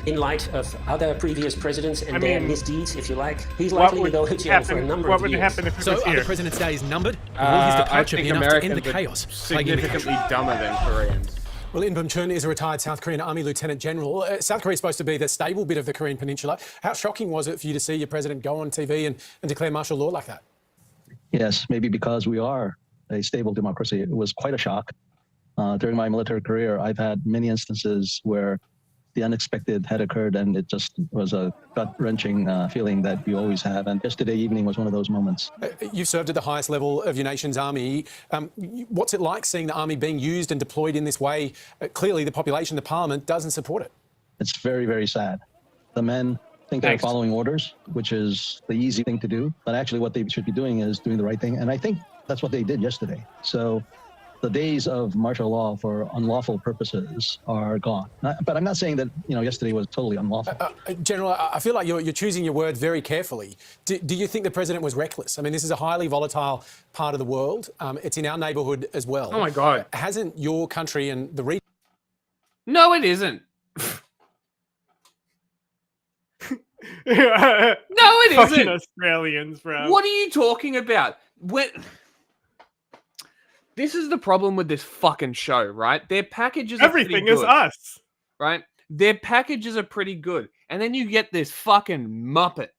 In light of other previous presidents and I their mean, misdeeds, if you like, he's what likely to would go to jail for a happen- number what of would years. happen if it So was are here? the president's days numbered? Or will his I departure think be enough Americans to end the are chaos plaguing the country? significantly dumber than Koreans. Well, In Bum-chun is a retired South Korean Army Lieutenant General. South Korea is supposed to be the stable bit of the Korean Peninsula. How shocking was it for you to see your president go on TV and declare martial law like that? Yes, maybe because we are a stable democracy. It was quite a shock. During my military career, I've had many instances where the unexpected had occurred, and it just was a gut-wrenching feeling that you always have. And yesterday evening was one of those moments. You've served at the highest level of your nation's army. What's it like seeing the army being used and deployed in this way? Clearly, the population, the parliament, doesn't support it. It's very, very sad. The men think they're following orders, which is the easy thing to do. But actually what they should be doing is doing the right thing. And I think that's what they did yesterday. So the days of martial law for unlawful purposes are gone. But I'm not saying that, yesterday was totally unlawful. General, I feel like you're choosing your words very carefully. Do you think the president was reckless? I mean, this is a highly volatile part of the world. It's in our neighbourhood as well. Oh, my God. Hasn't your country and the region... No, it isn't. No, it Fucking isn't. Australians, bro. What are you talking about? This is the problem with this fucking show, right? Their packages are Everything pretty is good, us. right? Their packages are pretty good. And then you get this fucking muppet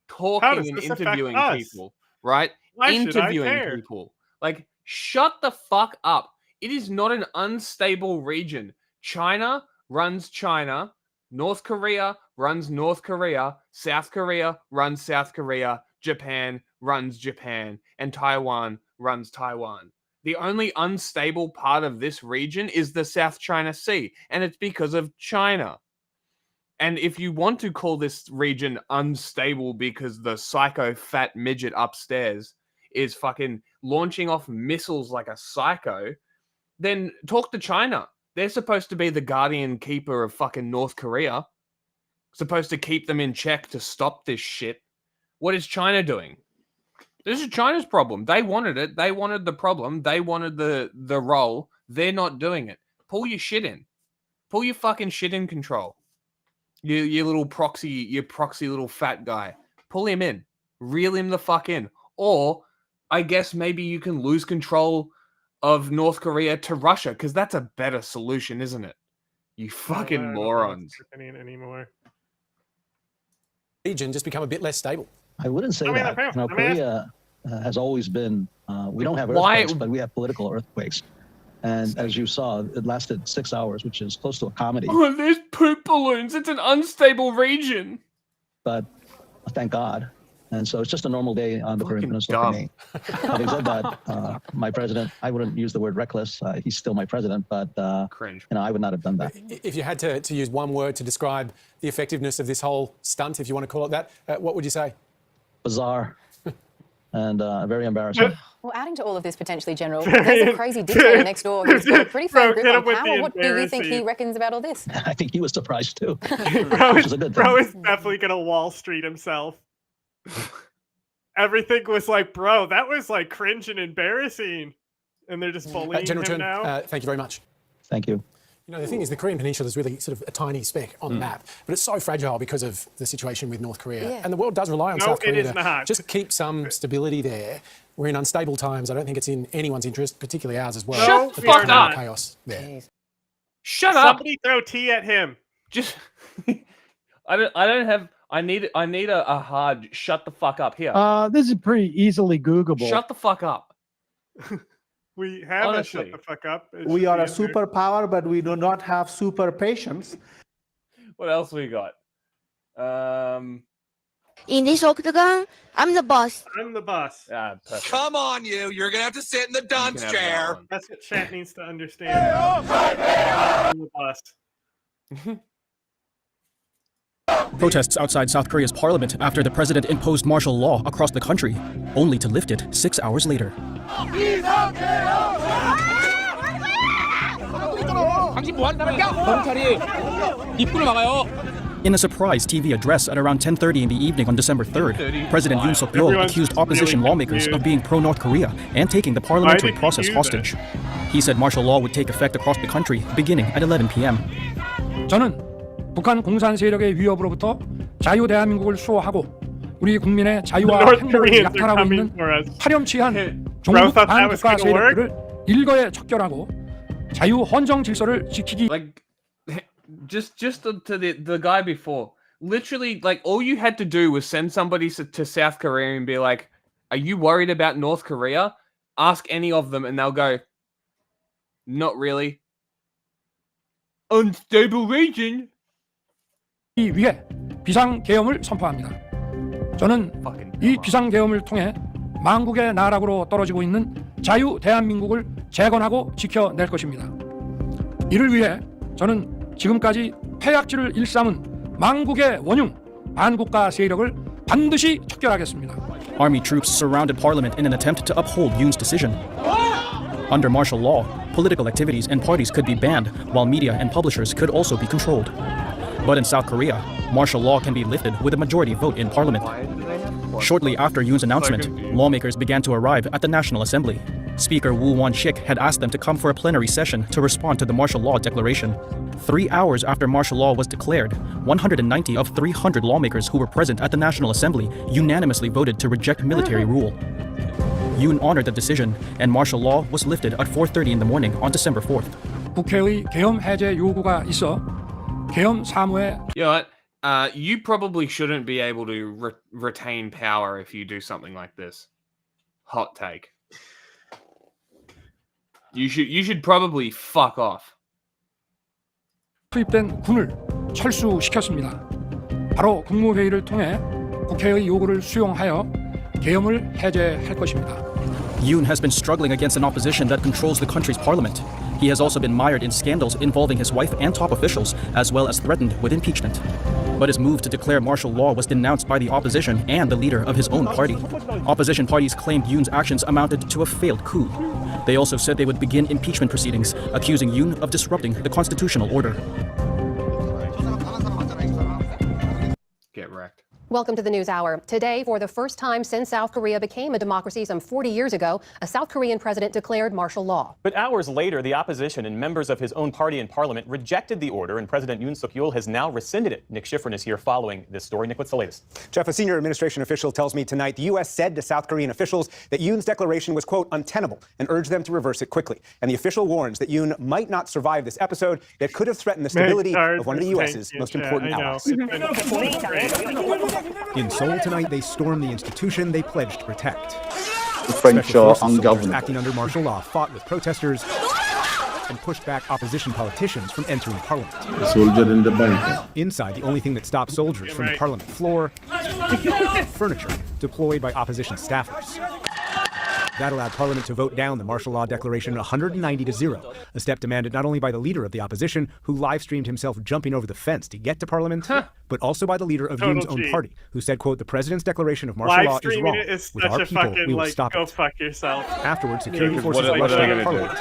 How talking does and this affect interviewing us? people, right? Why should I Interviewing care? people. Like, shut the fuck up. It is not an unstable region. China runs China. North Korea runs North Korea. South Korea runs South Korea. Japan runs Japan. And Taiwan runs Taiwan. The only unstable part of this region is the South China Sea, and it's because of China. And if you want to call this region unstable because the psycho fat midget upstairs is fucking launching off missiles like a psycho, then talk to China. They're supposed to be the guardian keeper of fucking North Korea. Supposed to keep them in check to stop this shit. What is China doing? This is China's problem. They wanted it. They wanted the problem. They wanted the role. They're not doing it. Pull your shit in. Pull your fucking shit in control. You little proxy little fat guy. Pull him in. Reel him the fuck in. Or I guess maybe you can lose control of North Korea to Russia, because that's a better solution, isn't it? You fucking morons. Anymore. Region just become a bit less stable. I wouldn't say that. Korea has always been, we don't have earthquakes, but we have political earthquakes. And as you saw, it lasted 6 hours, which is close to a comedy. Oh, there's poop balloons. It's an unstable region. but thank God. And so it's just a normal day on the Korean Peninsula for me. Having said that, my president, I wouldn't use the word reckless. He's still my president, but cringe. I would not have done that. If you had to use one word to describe the effectiveness of this whole stunt, if you want to call it that, what would you say? Bizarre and very embarrassing. Well, adding to all of this potentially, General, there's a crazy dictator next door who's got a pretty firm grip on power. What do you think he reckons about all this? I think he was surprised too. Bro is definitely gonna Wall Street himself. Everything was like, bro, that was like cringe and embarrassing, and they're just bullying General him now. Thank you very much. Thank you. You know, the thing is, the Korean Peninsula is really sort of a tiny speck on the map, but it's so fragile because of the situation with North Korea. Yeah. And the world does rely on South Korea it is not. just keep some stability there. We're in unstable times. I don't think it's in anyone's interest, particularly ours as well. Shut the fuck up. Chaos there. Shut up. Somebody throw tea at him. Just I don't have I need a hard shut the fuck up here. This is pretty easily Googleable. Shut the fuck up. We have Honestly. a shut the fuck up. We are a superpower, but we do not have super patience. What else we got? In this octagon, I'm the boss. I'm the boss. Ah, perfect. Come on, you. You're going to have to sit in the dunce can have that chair. one. That's what chat needs to understand. I'm the boss. Protests outside South Korea's parliament after the president imposed martial law across the country, only to lift it 6 hours later. In a surprise TV address at around 10:30 in the evening on December 3rd, President Yoon Suk-yeol accused opposition lawmakers of being pro-North Korea and taking the parliamentary process hostage. He said martial law would take effect across the country beginning at 11 p.m. 저는 북한 공산 세력의 위협으로부터 자유 대한민국을 수호하고 우리 국민의 자유와 행복을 약탈하고 있는 파렴치한 종북 반국가 세력들을 일거에 척결하고 자유 헌정 질서를 지키기. Like just to the guy before, literally, like all you had to do was send somebody to South Korea and be like, "Are you worried about North Korea?" Ask any of them, and they'll go, "Not really." Unstable region. 이 위해 비상계엄을 선포합니다. 저는 이 비상계엄을 통해 망국의 나락으로 떨어지고 있는 자유 대한민국을 재건하고 지켜낼 것입니다. 이를 위해 저는 지금까지 폐악질을 일삼은 망국의 원흉 반국가 세력을 반드시 척결하겠습니다. Army troops surrounded parliament in an attempt to uphold Yoon's decision. Under martial law, political activities and parties could be banned, while media and publishers could also be controlled. But in South Korea, martial law can be lifted with a majority vote in parliament. Shortly after Yoon's announcement, lawmakers began to arrive at the National Assembly. Speaker Woo Won-shik had asked them to come for a plenary session to respond to the martial law declaration. 3 hours after martial law was declared, 190 of 300 lawmakers who were present at the National Assembly unanimously voted to reject military rule. Yoon honored the decision, and martial law was lifted at 4:30 in the morning on December 4th. 국회의 계엄 해제 요구가 있어 계엄 사무에. You know what? You probably shouldn't be able to retain power if you do something like this. Hot take. You should probably fuck off. 투입된 군을 철수시켰습니다. 바로 국무회의를 통해 국회의 요구를 수용하여 계엄을 해제할 것입니다. Yoon has been struggling against an opposition that controls the country's parliament. He has also been mired in scandals involving his wife and top officials, as well as threatened with impeachment. But his move to declare martial law was denounced by the opposition and the leader of his own party. Opposition parties claimed Yoon's actions amounted to a failed coup. They also said they would begin impeachment proceedings, accusing Yoon of disrupting the constitutional order. Get wrecked. Welcome to the News Hour. Today, for the first time since South Korea became a democracy some 40 years ago, a South Korean president declared martial law. But hours later, the opposition and members of his own party in parliament rejected the order, and President Yoon Suk-yeol has now rescinded it. Nick Schifrin is here following this story. Nick, what's the latest? Jeff, a senior administration official tells me tonight the U.S. said to South Korean officials that Yoon's declaration was, quote, untenable, and urged them to reverse it quickly. And the official warns that Yoon might not survive this episode that could have threatened the stability of one of the U.S.'s most important allies. In Seoul tonight, they stormed the institution they pledged to protect. The French are ungovernable. Acting under martial law fought with protesters and pushed back opposition politicians from entering parliament. A soldier in the bunker. Inside, the only thing that stopped soldiers from the parliament floor, furniture deployed by opposition staffers. That allowed Parliament to vote down the martial law declaration 190-0, a step demanded not only by the leader of the opposition, who live-streamed himself jumping over the fence to get to Parliament, but also by the leader of Yoon's own party, who said, quote, "The president's declaration of martial law is wrong. With our people, we will stop it." Fuck yourself. Afterwards, security forces rushed into Parliament.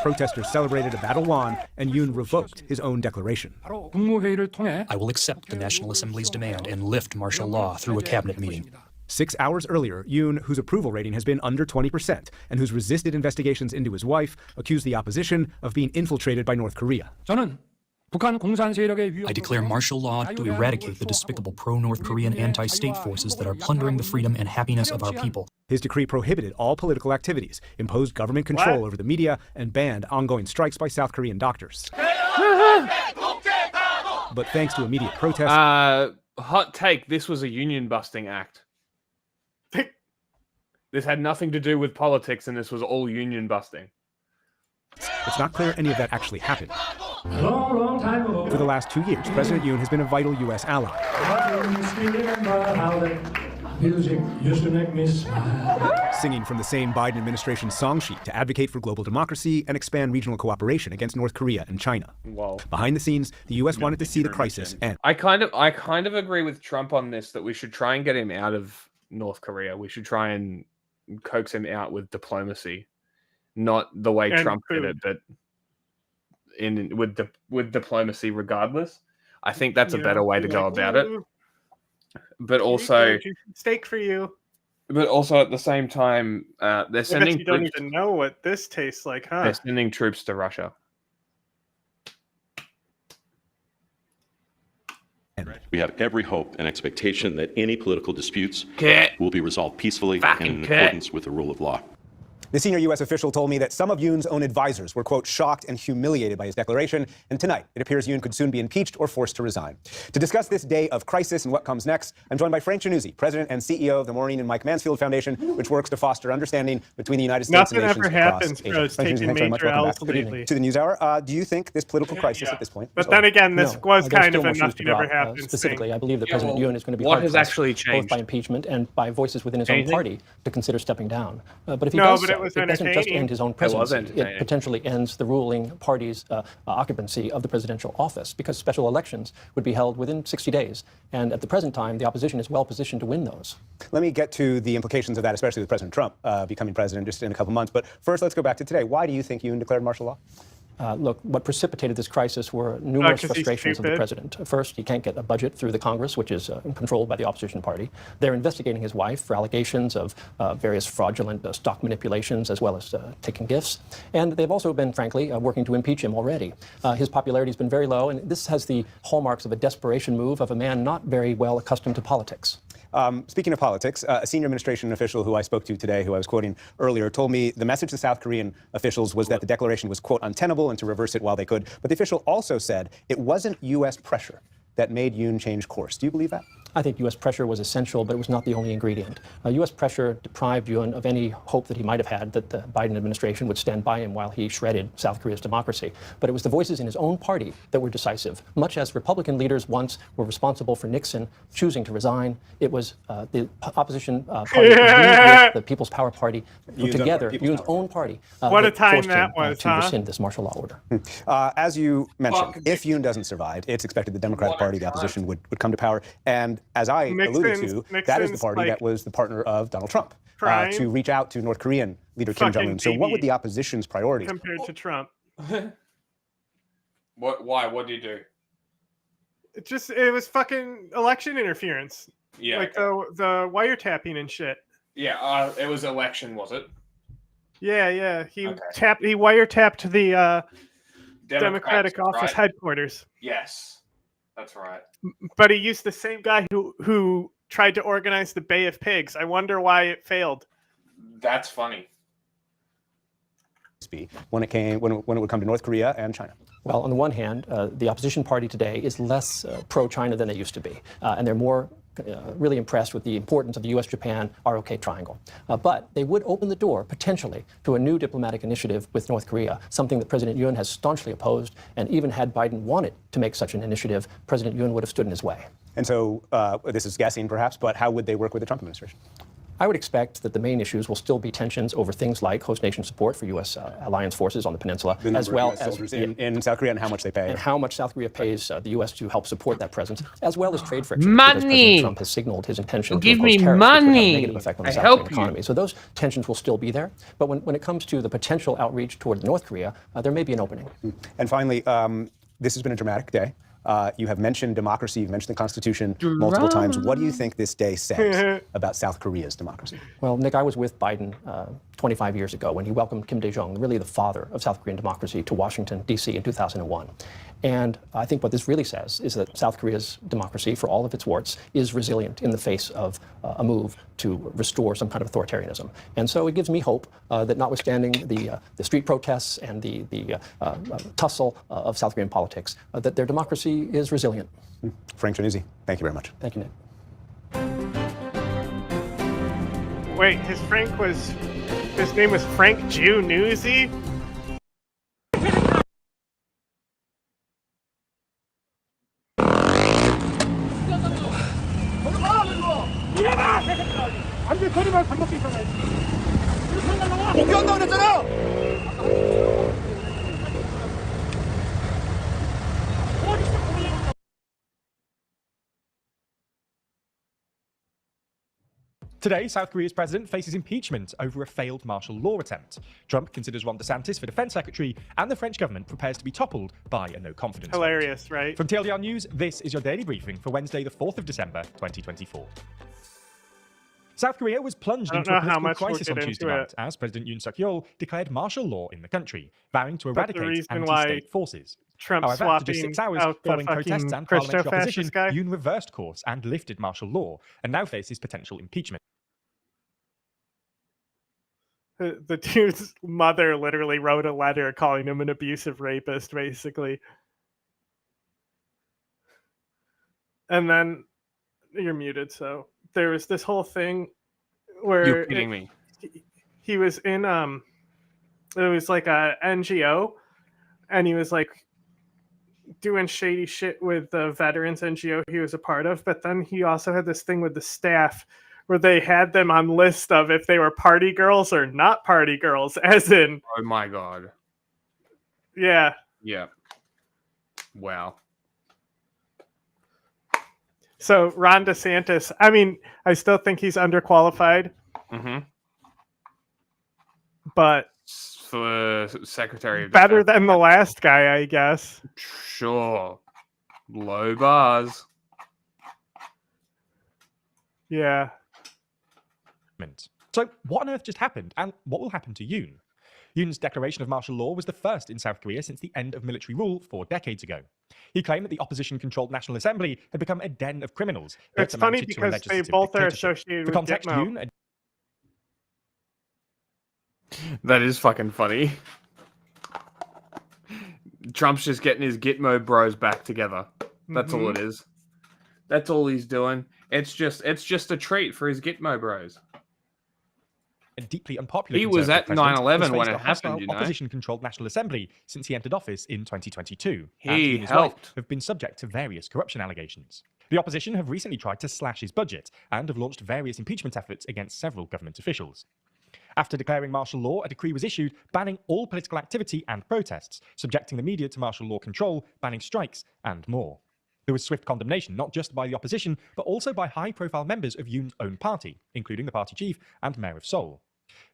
Protesters celebrated a battle won, and Yoon revoked his own declaration. I will accept the National Assembly's demand and lift martial law through a cabinet meeting. 6 hours earlier, Yoon, whose approval rating has been under 20% and who's resisted investigations into his wife, accused the opposition of being infiltrated by North Korea. I declare martial law to eradicate the despicable pro-North Korean anti-state forces that are plundering the freedom and happiness of our people. His decree prohibited all political activities, imposed government control over the media, and banned ongoing strikes by South Korean doctors. But thanks to immediate protests... hot take, this was a union-busting act. This had nothing to do with politics, and this was all union busting. It's not clear any of that actually happened. For the last 2 years, President Yoon has been a vital U.S. ally. Singing from the same Biden administration song sheet to advocate for global democracy and expand regional cooperation against North Korea and China. Whoa. Behind the scenes, the U.S. wanted to see the crisis end. I kind of agree with Trump on this, that we should try and get him out of North Korea. We should try and coax him out with diplomacy, not the way Trump did it, but with diplomacy regardless. I think that's a better way to go about it. But also, steak for you. But also at the same time, they're sending. You don't even know what this tastes like, huh? They're sending troops to Russia. We have every hope and expectation that any political disputes will be resolved peacefully and in accordance with the rule of law. The senior U.S. official told me that some of Yoon's own advisors were, quote, shocked and humiliated by his declaration. And tonight, it appears Yoon could soon be impeached or forced to resign. To discuss this day of crisis and what comes next, I'm joined by Frank Januzzi, president and CEO of the Maureen and Mike Mansfield Foundation, which works to foster understanding between the United States and nations across Asia. Nothing ever happens, bro. It's taking major L's lately. To the NewsHour, do you think this political crisis at this point? But then again, this was kind of a nothing ever happens. Specifically, I believe that President Yoon is going to be what has actually changed, both by impeachment and by voices within his own party to consider stepping down. But if he does so, it doesn't just end his own presidency. It potentially ends the ruling party's occupancy of the presidential office, because special elections would be held within 60 days. And at the present time, the opposition is well positioned to win those. Let me get to the implications of that, especially with President Trump becoming president just in a couple months. But first, let's go back to today. Why do you think Yoon declared martial law? Look, what precipitated this crisis were numerous frustrations of the president. First, he can't get a budget through the Congress, which is controlled by the opposition party. They're investigating his wife for allegations of various fraudulent stock manipulations, as well as taking gifts. And they've also been, frankly, working to impeach him already. His popularity has been very low, and this has the hallmarks of a desperation move of a man not very well accustomed to politics. Speaking of politics, a senior administration official who I spoke to today, who I was quoting earlier, told me the message to South Korean officials was that the declaration was, quote, untenable and to reverse it while they could. But the official also said it wasn't U.S. pressure that made Yoon change course. Do you believe that? I think U.S. pressure was essential, but it was not the only ingredient. U.S. pressure deprived Yoon of any hope that he might have had that the Biden administration would stand by him while he shredded South Korea's democracy. But it was the voices in his own party that were decisive. Much as Republican leaders once were responsible for Nixon choosing to resign, it was the opposition party, with the People's Power Party, put together, Yoon's own party. What a time that was, to rescind this martial law order. As you mentioned, if Yoon doesn't survive, it's expected the Democratic Party, the opposition, would come to power. And as I alluded to, that is the party that was the partner of Donald Trump to reach out to North Korean leader Kim Jong-un. So what would the opposition's priorities compared to Trump? Why? What did he do? It was fucking election interference. Yeah. Like the wiretapping and shit. Yeah, it was election, was it? Yeah. He wiretapped the Democratic office headquarters. Yes. That's right. But he used the same guy who tried to organize the Bay of Pigs. I wonder why it failed. That's funny. When it would come to North Korea and China? Well, on the one hand, the opposition party today is less pro-China than they used to be, and they're more really impressed with the importance of the U.S.-Japan ROK triangle. But they would open the door, potentially, to a new diplomatic initiative with North Korea, something that President Yoon has staunchly opposed. And even had Biden wanted to make such an initiative, President Yoon would have stood in his way. And so this is guessing, perhaps, but how would they work with the Trump administration? I would expect that the main issues will still be tensions over things like host nation support for U.S. alliance forces on the peninsula, as well as soldiers in South Korea and how much they pay. And how much South Korea pays the U.S. to help support that presence, as well as trade friction. Money! Because President Trump has signaled his intention Give to me impose tariffs, money! which would have a negative effect on the I South help Korean economy. So those tensions will still be there. But when it comes to the potential outreach toward North Korea, there may be an opening. And finally, this has been a dramatic day. You have mentioned democracy, you've mentioned the Constitution multiple times. What do you think this day says about South Korea's democracy? Well, Nick, I was with Biden 25 years ago when he welcomed Kim Dae-jung, really the father of South Korean democracy, to Washington, D.C. in 2001. And I think what this really says is that South Korea's democracy, for all of its warts, is resilient in the face of a move to restore some kind of authoritarianism. And so it gives me hope that notwithstanding the street protests and the tussle of South Korean politics, that their democracy is resilient. Frank Giannuzzi, thank you very much. Thank you, Nick. Wait, his name was Frank Giannuzzi? 공개한다고 그랬잖아! Today, South Korea's president faces impeachment over a failed martial law attempt. Trump considers Ron DeSantis for defense secretary, and the French government prepares to be toppled by a no-confidence vote. Hilarious, right? From TLDR News, this is your daily briefing for Wednesday, the 4th of December, 2024. South Korea was plunged into a political crisis on Tuesday night as President Yoon Suk-yeol declared martial law in the country, vowing to eradicate anti-state forces. However, after just 6 hours following protests and parliamentary opposition, Yoon reversed course and lifted martial law, and now faces potential impeachment. The dude's mother literally wrote a letter calling him an abusive rapist, basically. And then you're muted, so there was this whole thing where you're kidding me. He was in it was like a NGO, and he was like doing shady shit with the veterans NGO he was a part of, but then he also had this thing with the staff where they had them on list of if they were party girls or not party girls, as in... Oh my god. Yeah. Yeah. Wow. So Ron DeSantis, I mean, I still think he's underqualified. Mm-hmm. But... for Secretary of better Defense. than the last guy, I guess. Sure. Low bars. Yeah. So what on earth just happened, and what will happen to Yoon? Yoon's declaration of martial law was the first in South Korea since the end of military rule 4 decades ago. He claimed that the opposition-controlled National Assembly had become a den of criminals. It's funny because they both are associated with context, Gitmo. Yoon... That is fucking funny. Trump's just getting his Gitmo bros back together. That's all it is. That's all he's doing. It's just a treat for his Gitmo bros. A deeply unpopular. He was at 9/11 when it happened, you know. Opposition-controlled National Assembly since he entered office in 2022. He and his helped. wife have been subject to various corruption allegations. The opposition have recently tried to slash his budget and have launched various impeachment efforts against several government officials. After declaring martial law, a decree was issued banning all political activity and protests, subjecting the media to martial law control, banning strikes, and more. There was swift condemnation, not just by the opposition, but also by high-profile members of Yoon's own party, including the party chief and mayor of Seoul.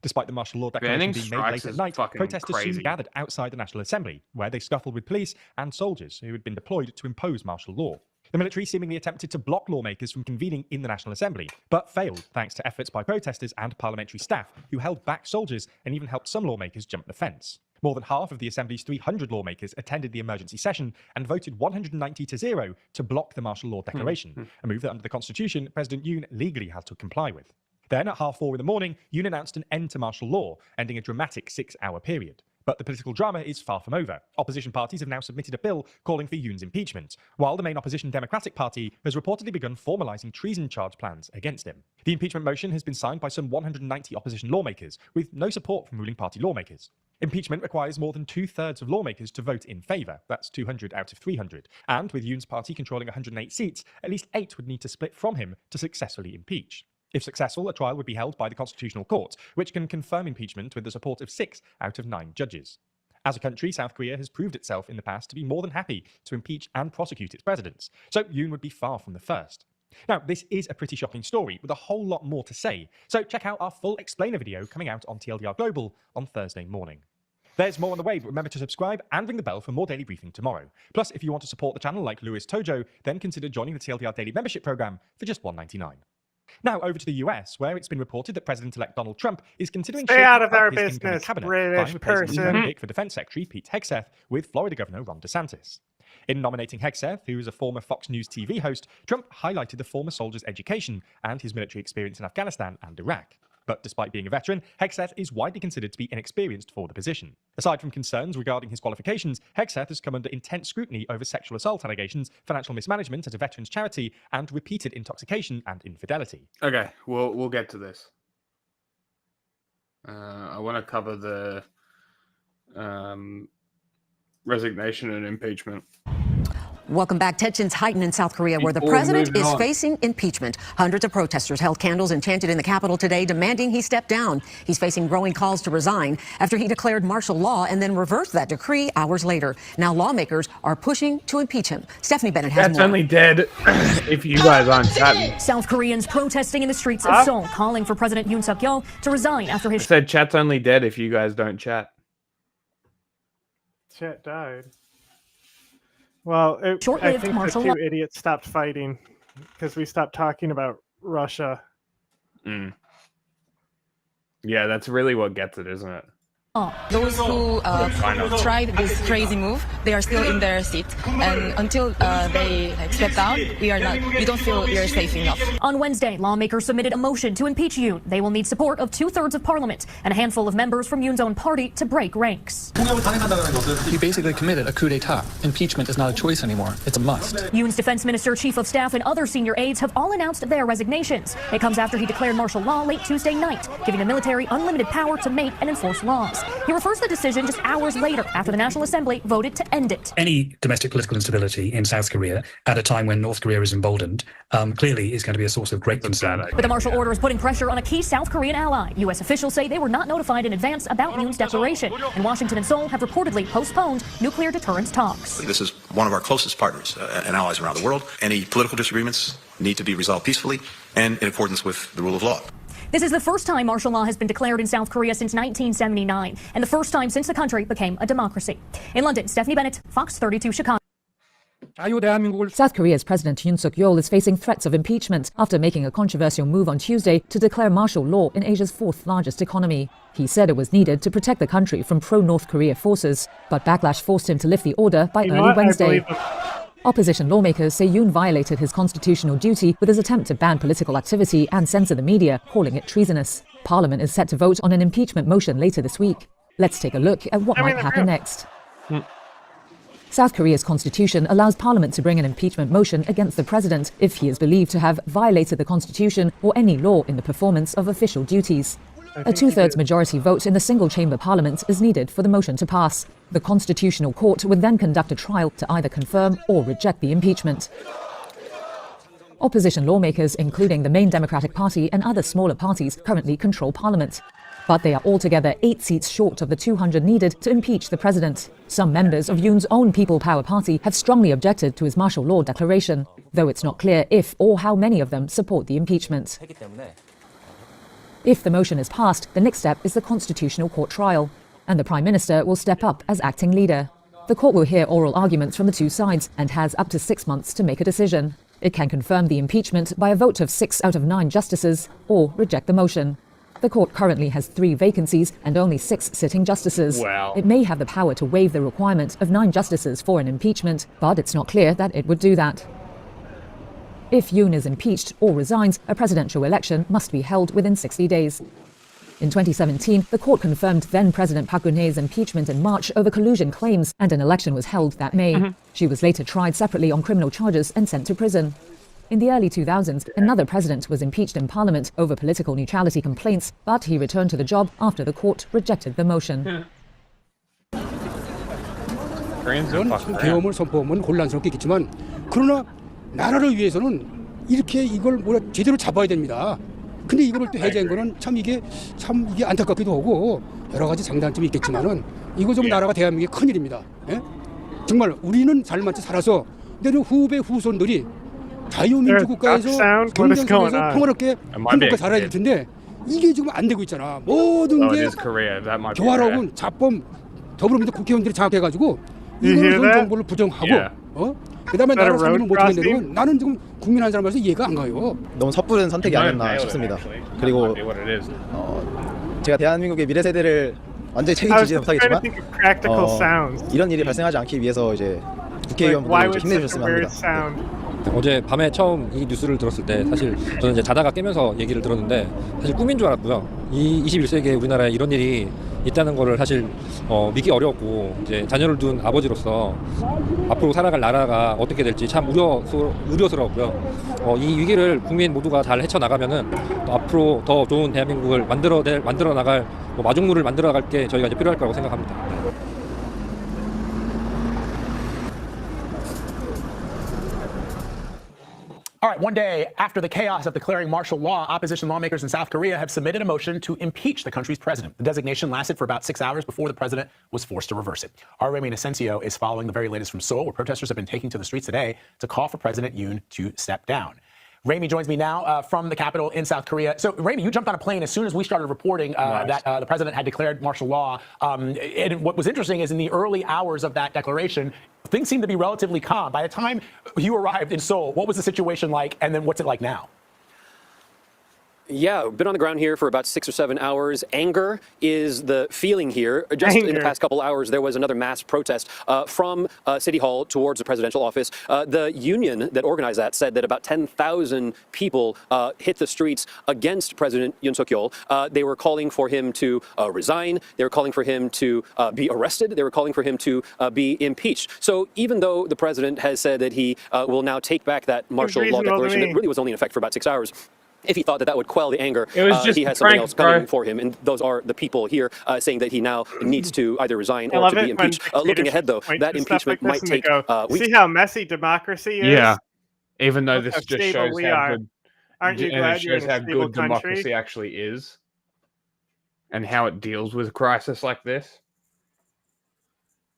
Despite the martial law declaration being made late at night, protesters soon gathered outside the National Assembly, where they scuffled with police and soldiers who had been deployed to impose martial law. The military seemingly attempted to block lawmakers from convening in the National Assembly, but failed thanks to efforts by protesters and parliamentary staff who held back soldiers and even helped some lawmakers jump the fence. More than half of the Assembly's 300 lawmakers attended the emergency session and voted 190-0 to block the martial law declaration, a move that under the Constitution, President Yoon legally had to comply with. Then, at 4:30 in the morning, Yoon announced an end to martial law, ending a dramatic 6-hour period. But the political drama is far from over. Opposition parties have now submitted a bill calling for Yoon's impeachment, while the main opposition Democratic Party has reportedly begun formalising treason charge plans against him. The impeachment motion has been signed by some 190 opposition lawmakers, with no support from ruling party lawmakers. Impeachment requires more than 2/3 of lawmakers to vote in favour. That's 200 out of 300. And with Yoon's party controlling 108 seats, at least 8 would need to split from him to successfully impeach. If successful, a trial would be held by the Constitutional Court, which can confirm impeachment with the support of 6 out of 9 judges. As a country, South Korea has proved itself in the past to be more than happy to impeach and prosecute its presidents, so Yoon would be far from the first. Now, this is a pretty shocking story with a whole lot more to say, so check out our full explainer video coming out on TLDR Global on Thursday morning. There's more on the way, but remember to subscribe and ring the bell for more daily briefing tomorrow. Plus, if you want to support the channel like Louis Tojo, then consider joining the TLDR Daily Membership Program for just $1.99. Now over to the US, where it's been reported that President-elect Donald Trump is considering Stay out of shaking our up his incoming business, cabinet British by replacing his person. pick for Defense Secretary Pete Hegseth with Florida Governor Ron DeSantis. In nominating Hegseth, who is a former Fox News TV host, Trump highlighted the former soldier's education and his military experience in Afghanistan and Iraq. But despite being a veteran, Hegseth is widely considered to be inexperienced for the position. Aside from concerns regarding his qualifications, Hegseth has come under intense scrutiny over sexual assault allegations, financial mismanagement at a veterans charity, and repeated intoxication and infidelity. Okay, we'll get to this. I want to cover the resignation and impeachment. Welcome back. Tensions heighten in South Korea, where the president is facing impeachment. Hundreds of protesters held candles and chanted in the capital today, demanding he step down. He's facing growing calls to resign after he declared martial law and then reversed that decree hours later. Now lawmakers are pushing to impeach him. Stephanie Bennett has That's more. only dead if you guys aren't chatting. South Koreans protesting in the streets of Seoul, calling for President Yoon Suk-yeol to resign after I his... said chat's only dead if you guys don't chat. Chat died. Well, I think the two idiots stopped fighting because we stopped talking about Russia. Yeah, that's really what gets it, isn't it? Those who tried this crazy move, they are still in their seat, and until they step down, we don't feel we are safe enough. On Wednesday, lawmakers submitted a motion to impeach Yoon. They will need support of 2/3 of parliament and a handful of members from Yoon's own party to break ranks. He basically committed a coup d'etat. Impeachment is not a choice anymore. It's a must. Yoon's defense minister, chief of staff, and other senior aides have all announced their resignations. It comes after he declared martial law late Tuesday night, giving the military unlimited power to make and enforce laws. He refers to the decision just hours later after the National Assembly voted to end it. Any domestic political instability in South Korea at a time when North Korea is emboldened clearly is going to be a source of great concern. But the martial order is putting pressure on a key South Korean ally. U.S. officials say they were not notified in advance about Yoon's declaration, and Washington and Seoul have reportedly postponed nuclear deterrence talks. This is one of our closest partners and allies around the world. Any political disagreements need to be resolved peacefully and in accordance with the rule of law. This is the first time martial law has been declared in South Korea since 1979, and the first time since the country became a democracy. In London, Stephanie Bennett, Fox 32 Chicago. South Korea's President Yoon Suk-yeol is facing threats of impeachment after making a controversial move on Tuesday to declare martial law in Asia's 4th largest economy. He said it was needed to protect the country from pro-North Korea forces, but backlash forced him to lift the order by early Wednesday. Opposition lawmakers say Yoon violated his constitutional duty with his attempt to ban political activity and censor the media, calling it treasonous. Parliament is set to vote on an impeachment motion later this week. Let's take a look at what might happen next. South Korea's constitution allows Parliament to bring an impeachment motion against the president if he is believed to have violated the constitution or any law in the performance of official duties. A 2/3 majority vote in the single-chamber parliament is needed for the motion to pass. The Constitutional Court would then conduct a trial to either confirm or reject the impeachment. Opposition lawmakers, including the main Democratic Party and other smaller parties, currently control parliament. But they are altogether 8 seats short of the 200 needed to impeach the president. Some members of Yoon's own People Power Party have strongly objected to his martial law declaration, though it's not clear if or how many of them support the impeachment. If the motion is passed, the next step is the Constitutional Court trial, and the Prime Minister will step up as acting leader. The court will hear oral arguments from the two sides and has up to 6 months to make a decision. It can confirm the impeachment by a vote of 6 out of 9 justices or reject the motion. The court currently has 3 vacancies and only 6 sitting justices. Wow. It may have the power to waive the requirement of 9 justices for an impeachment, but it's not clear that it would do that. If Yoon is impeached or resigns, a presidential election must be held within 60 days. In 2017, the court confirmed then-President Park Geun-hye's impeachment in March over collusion claims, and an election was held that May. She was later tried separately on criminal charges and sent to prison. In the early 2000s, another president was impeached in parliament over political neutrality complaints, but he returned to the job after the court rejected the motion. 계엄을 선포하면 곤란스럽겠지만 그러나 나라를 위해서는 이렇게 이걸 제대로 잡아야 됩니다. 근데 이거를 또 해제한 거는 참 이게 안타깝기도 하고 여러 가지 장단점이 있겠지만은 이거 좀 나라가 대한민국의 큰일입니다. 예? 정말 우리는 살만치 살아서 내려 후배 후손들이 자유민주 국가에서 경쟁선에서 평화롭게 행복하게 살아야 될 텐데 이게 지금 안 되고 있잖아. 모든 게 교활하고 자범 더불어민주당 국회의원들이 장악해가지고 이거는 현 정부를 부정하고 그다음에 나라 상대를 못하게 되면 나는 지금 국민 한 사람으로서 이해가 안 가요. 너무 섣부른 선택이 아니었나 싶습니다. 그리고 제가 대한민국의 미래 세대를 완전히 책임지지는 못하겠지만 이런 일이 발생하지 않기 위해서 이제 국회의원분들이 힘내주셨으면 합니다. 어제 밤에 처음 이 뉴스를 들었을 때 사실 저는 이제 자다가 깨면서 얘기를 들었는데 사실 꿈인 줄 알았고요. 이 21세기에 우리나라에 이런 일이 있다는 거를 사실 믿기 어려웠고 이제 자녀를 둔 아버지로서 앞으로 살아갈 나라가 어떻게 될지 참 우려스러웠고요. 이 위기를 국민 모두가 잘 헤쳐나가면은 앞으로 더 좋은 대한민국을 만들어 나갈 마중물을 만들어 나갈 게 저희가 이제 필요할 거라고 생각합니다. All right, one day after the chaos of declaring martial law, opposition lawmakers in South Korea have submitted a motion to impeach the country's president. The designation lasted for about 6 hours before the president was forced to reverse it. Our Remy Asensio is following the very latest from Seoul, where protesters have been taking to the streets today to call for President Yoon to step down. Ramy joins me now from the capital in South Korea. So, Ramy, you jumped on a plane as soon as we started reporting that the president had declared martial law. And what was interesting is in the early hours of that declaration, things seemed to be relatively calm. By the time you arrived in Seoul, what was the situation like, and then what's it like now? Yeah, been on the ground here for about 6 or 7 hours. Anger is the feeling here. Just in the past couple hours, there was another mass protest from City Hall towards the presidential office. The union that organized that said that about 10,000 people hit the streets against President Yoon Suk-yeol. They were calling for him to resign. They were calling for him to be arrested. They were calling for him to be impeached. So even though the president has said that he will now take back that martial law declaration that really was only in effect for about 6 hours, if he thought that would quell the anger, he has something else coming for him. And those are the people here saying that he now needs to either resign or to be impeached. Looking ahead, though, that impeachment might take weeks. See how messy democracy is? Yeah. Even though this just shows Aren't you glad you're in a stable country? Democracy actually is and how it deals with a crisis like this.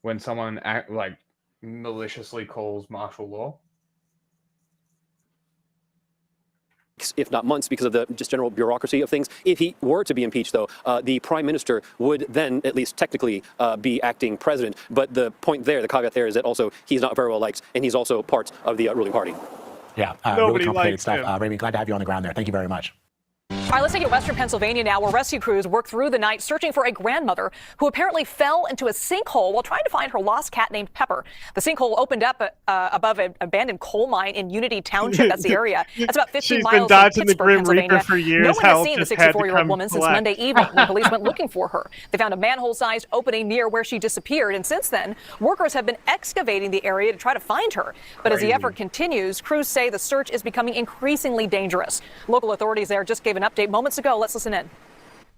When someone maliciously calls martial law. If not months, because of the just general bureaucracy of things. If he were to be impeached, though, the prime minister would then at least technically be acting president. But the point there, the caveat there, is that also he's not very well liked, and he's also part of the ruling party. Yeah, really complicated stuff. Ramy, glad to have you on the ground there. Thank you very much. All right, let's take you to Western Pennsylvania now, where rescue crews worked through the night searching for a grandmother who apparently fell into a sinkhole while trying to find her lost cat named Pepper. The sinkhole opened up above an abandoned coal mine in Unity Township. That's the area. That's about 15 miles from Pittsburgh, Pennsylvania. For years. No one has seen the 64-year-old woman since Monday evening when police went looking for her. They found a manhole-sized opening near where she disappeared, and since then, workers have been excavating the area to try to find her. But as the effort continues, crews say the search is becoming increasingly dangerous. Local authorities there just gave an update moments ago. Let's listen in.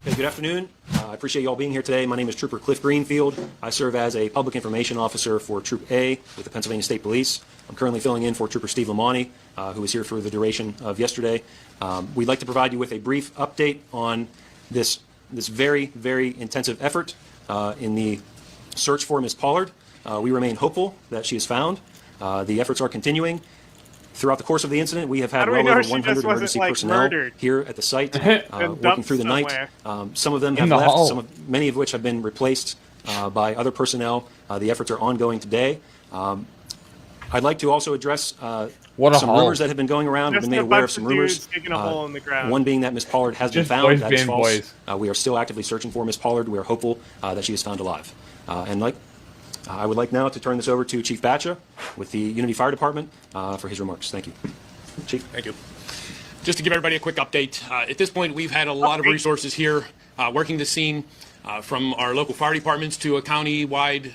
Hey, good afternoon. I appreciate you all being here today. My name is Trooper Cliff Greenfield. I serve as a public information officer for Troop A with the Pennsylvania State Police. I'm currently filling in for Trooper Steve Lamani, who was here for the duration of yesterday. We'd like to provide you with a brief update on this very, very intensive effort in the search for Ms. Pollard. We remain hopeful that she is found. The efforts are continuing. Throughout the course of the incident, we have had well over 100 emergency personnel here at the site working through the night. Some of them have left, many of which have been replaced by other personnel. The efforts are ongoing today. I'd like to also address some rumors that have been going around. We've been made aware of some rumors. One being that Ms. Pollard has been found. That is false. We are still actively searching for Ms. Pollard. We are hopeful that she is found alive. I would like now to turn this over to Chief Batcha with the Unity Fire Department for his remarks. Thank you. Chief. Thank you. Just to give everybody a quick update, at this point we've had a lot of resources here working the scene. From our local fire departments to a county-wide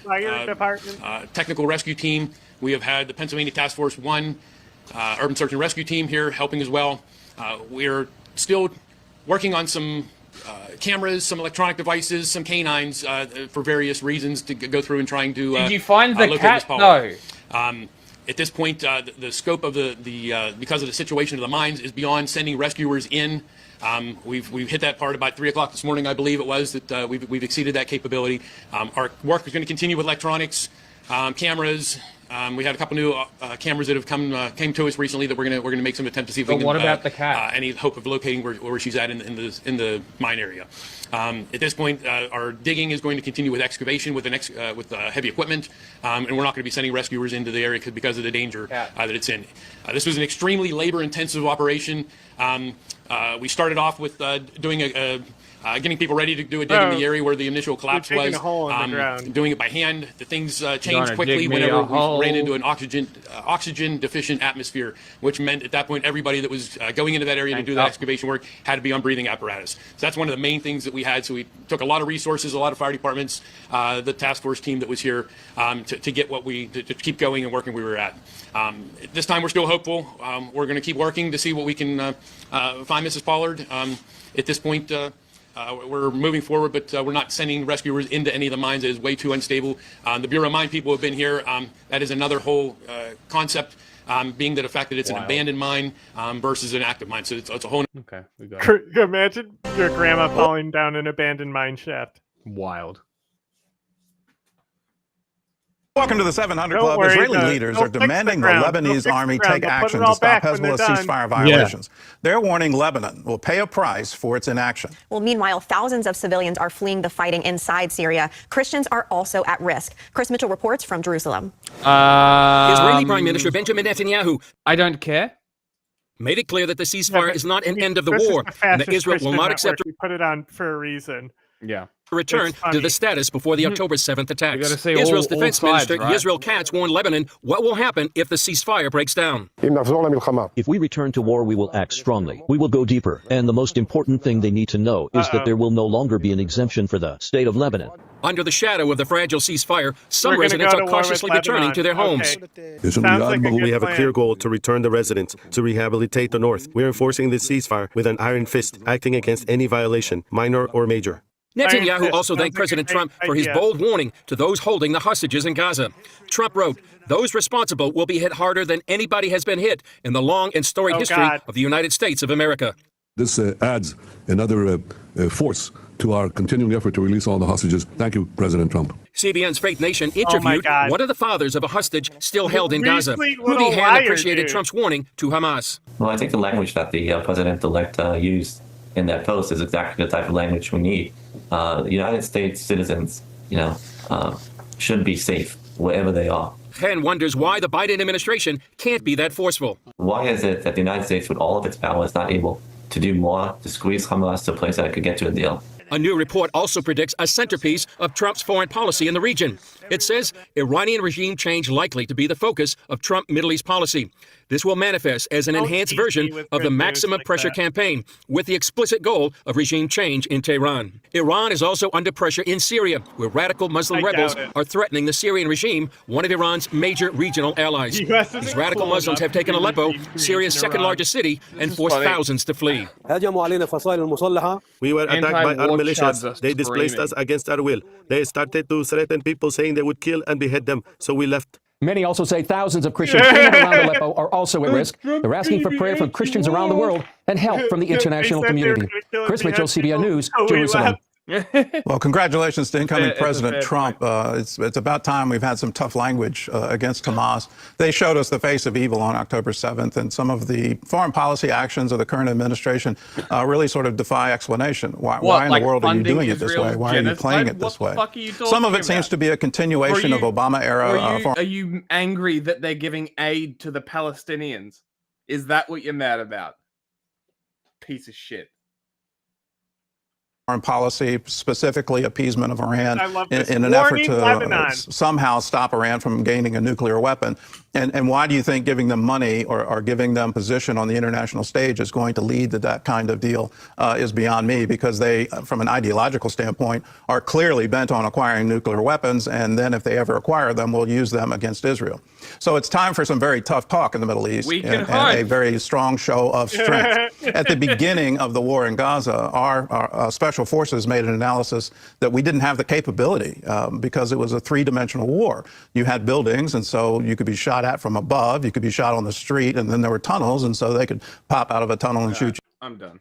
technical rescue team. We have had the Pennsylvania Task Force 1 Urban Search and Rescue team here helping as well. We're still working on some cameras, some electronic devices, some canines for various reasons to go through and trying to Did you find the locate cat? Miss No. Paula. At this point, the scope of because of the situation of the mines is beyond sending rescuers in. We've hit that part about 3 o'clock this morning, I believe it was, that we've exceeded that capability. Our work is going to continue with electronics, cameras. We had a couple new cameras that have came to us recently that we're going to make some attempt to see if we can. What about the cat? Any hope of locating where she's at in the mine area. At this point, our digging is going to continue with excavation with heavy equipment, and we're not going to be sending rescuers into the area because of the danger that it's in. This was an extremely labor-intensive operation. We started off with getting people ready to do a dig in the area where the initial collapse was. A hole in the ground. Doing it by hand. The things changed quickly whenever we ran into an oxygen deficient atmosphere, which meant at that point everybody that was going into that area to do that excavation work had to be on breathing apparatus. So that's one of the main things that we had. So we took a lot of resources, a lot of fire departments, the task force team that was here to get to keep going and working where we were at. This time we're still hopeful. We're going to keep working to see what we can find Mrs. Pollard. At this point, we're moving forward, but we're not sending rescuers into any of the mines. It is way too unstable. The Bureau of Mine people have been here. That is another whole concept, being the fact that it's an abandoned mine versus an active mine. So it's a whole. Okay, we got it. Imagine your grandma falling down an abandoned mine shaft. Wild. Welcome to the 700 Club. Israeli leaders are demanding the Lebanese army take action to stop Hezbollah's ceasefire violations. They're warning Lebanon will pay a price for its inaction. Well, meanwhile, thousands of civilians are fleeing the fighting inside Syria. Christians are also at risk. Chris Mitchell reports from Jerusalem. Israeli Prime Minister Benjamin Netanyahu, I don't care, made it clear that the ceasefire is not an end of the war and that Israel will not accept. We put it on for a reason. Yeah. Return to the status before the October 7th attacks. Israel's defense minister, Yisrael Katz, warned Lebanon what will happen if the ceasefire breaks down. If we return to war, we will act strongly. We will go deeper. And the most important thing they need to know is that there will no longer be an exemption for the state of Lebanon. Under the shadow of the fragile ceasefire, some residents are cautiously returning to their homes. We have a clear goal to return the residents, to rehabilitate the North. We're enforcing this ceasefire with an iron fist, acting against any violation, minor or major. Netanyahu also thanked President Trump for his bold warning to those holding the hostages in Gaza. Trump wrote, "Those responsible will be hit harder than anybody has been hit in the long and storied history of the United States of America." This adds another force to our continuing effort to release all the hostages. Thank you, President Trump. CBN's Faith Nation interviewed one of the fathers of a hostage still held in Gaza. Rudy Han appreciated Trump's warning to Hamas. Well, I think the language that the president-elect used in that post is exactly the type of language we need. The United States citizens, should be safe wherever they are. Han wonders why the Biden administration can't be that forceful. Why is it that the United States, with all of its power, is not able to do more to squeeze Hamas to a place that it could get to a deal? A new report also predicts a centerpiece of Trump's foreign policy in the region. It says Iranian regime change likely to be the focus of Trump Middle East policy. This will manifest as an enhanced version of the maximum pressure campaign with the explicit goal of regime change in Tehran. Iran is also under pressure in Syria, where radical Muslim rebels are threatening the Syrian regime, one of Iran's major regional allies. These radical Muslims have taken Aleppo, Syria's second largest city, and forced thousands to flee. We were attacked by armed militias. They displaced us against our will. They started to threaten people, saying they would kill and behead them, so we left. Many also say thousands of Christians in and around Aleppo are also at risk. They're asking for prayer from Christians around the world and help from the international community. Chris Mitchell, CBN News, Jerusalem. Well, congratulations to incoming President Trump. It's about time we've had some tough language against Hamas. They showed us the face of evil on October 7th, and some of the foreign policy actions of the current administration really sort of defy explanation. Why in the world are you doing it this way? Why are you playing it this way? Some of it seems to be a continuation of Obama-era. Are you angry that they're giving aid to the Palestinians? Is that what you're mad about? Piece of shit. Foreign policy, specifically appeasement of Iran, in an effort to somehow stop Iran from gaining a nuclear weapon. And why do you think giving them money or giving them position on the international stage is going to lead to that kind of deal is beyond me, because they, from an ideological standpoint, are clearly bent on acquiring nuclear weapons, and then if they ever acquire them, will use them against Israel. So it's time for some very tough talk in the Middle East and a very strong show of strength. At the beginning of the war in Gaza, our special forces made an analysis that we didn't have the capability because it was a three-dimensional war. You had buildings, and so you could be shot at from above, you could be shot on the street, and then there were tunnels, and so they could pop out of a tunnel and shoot you. I'm done.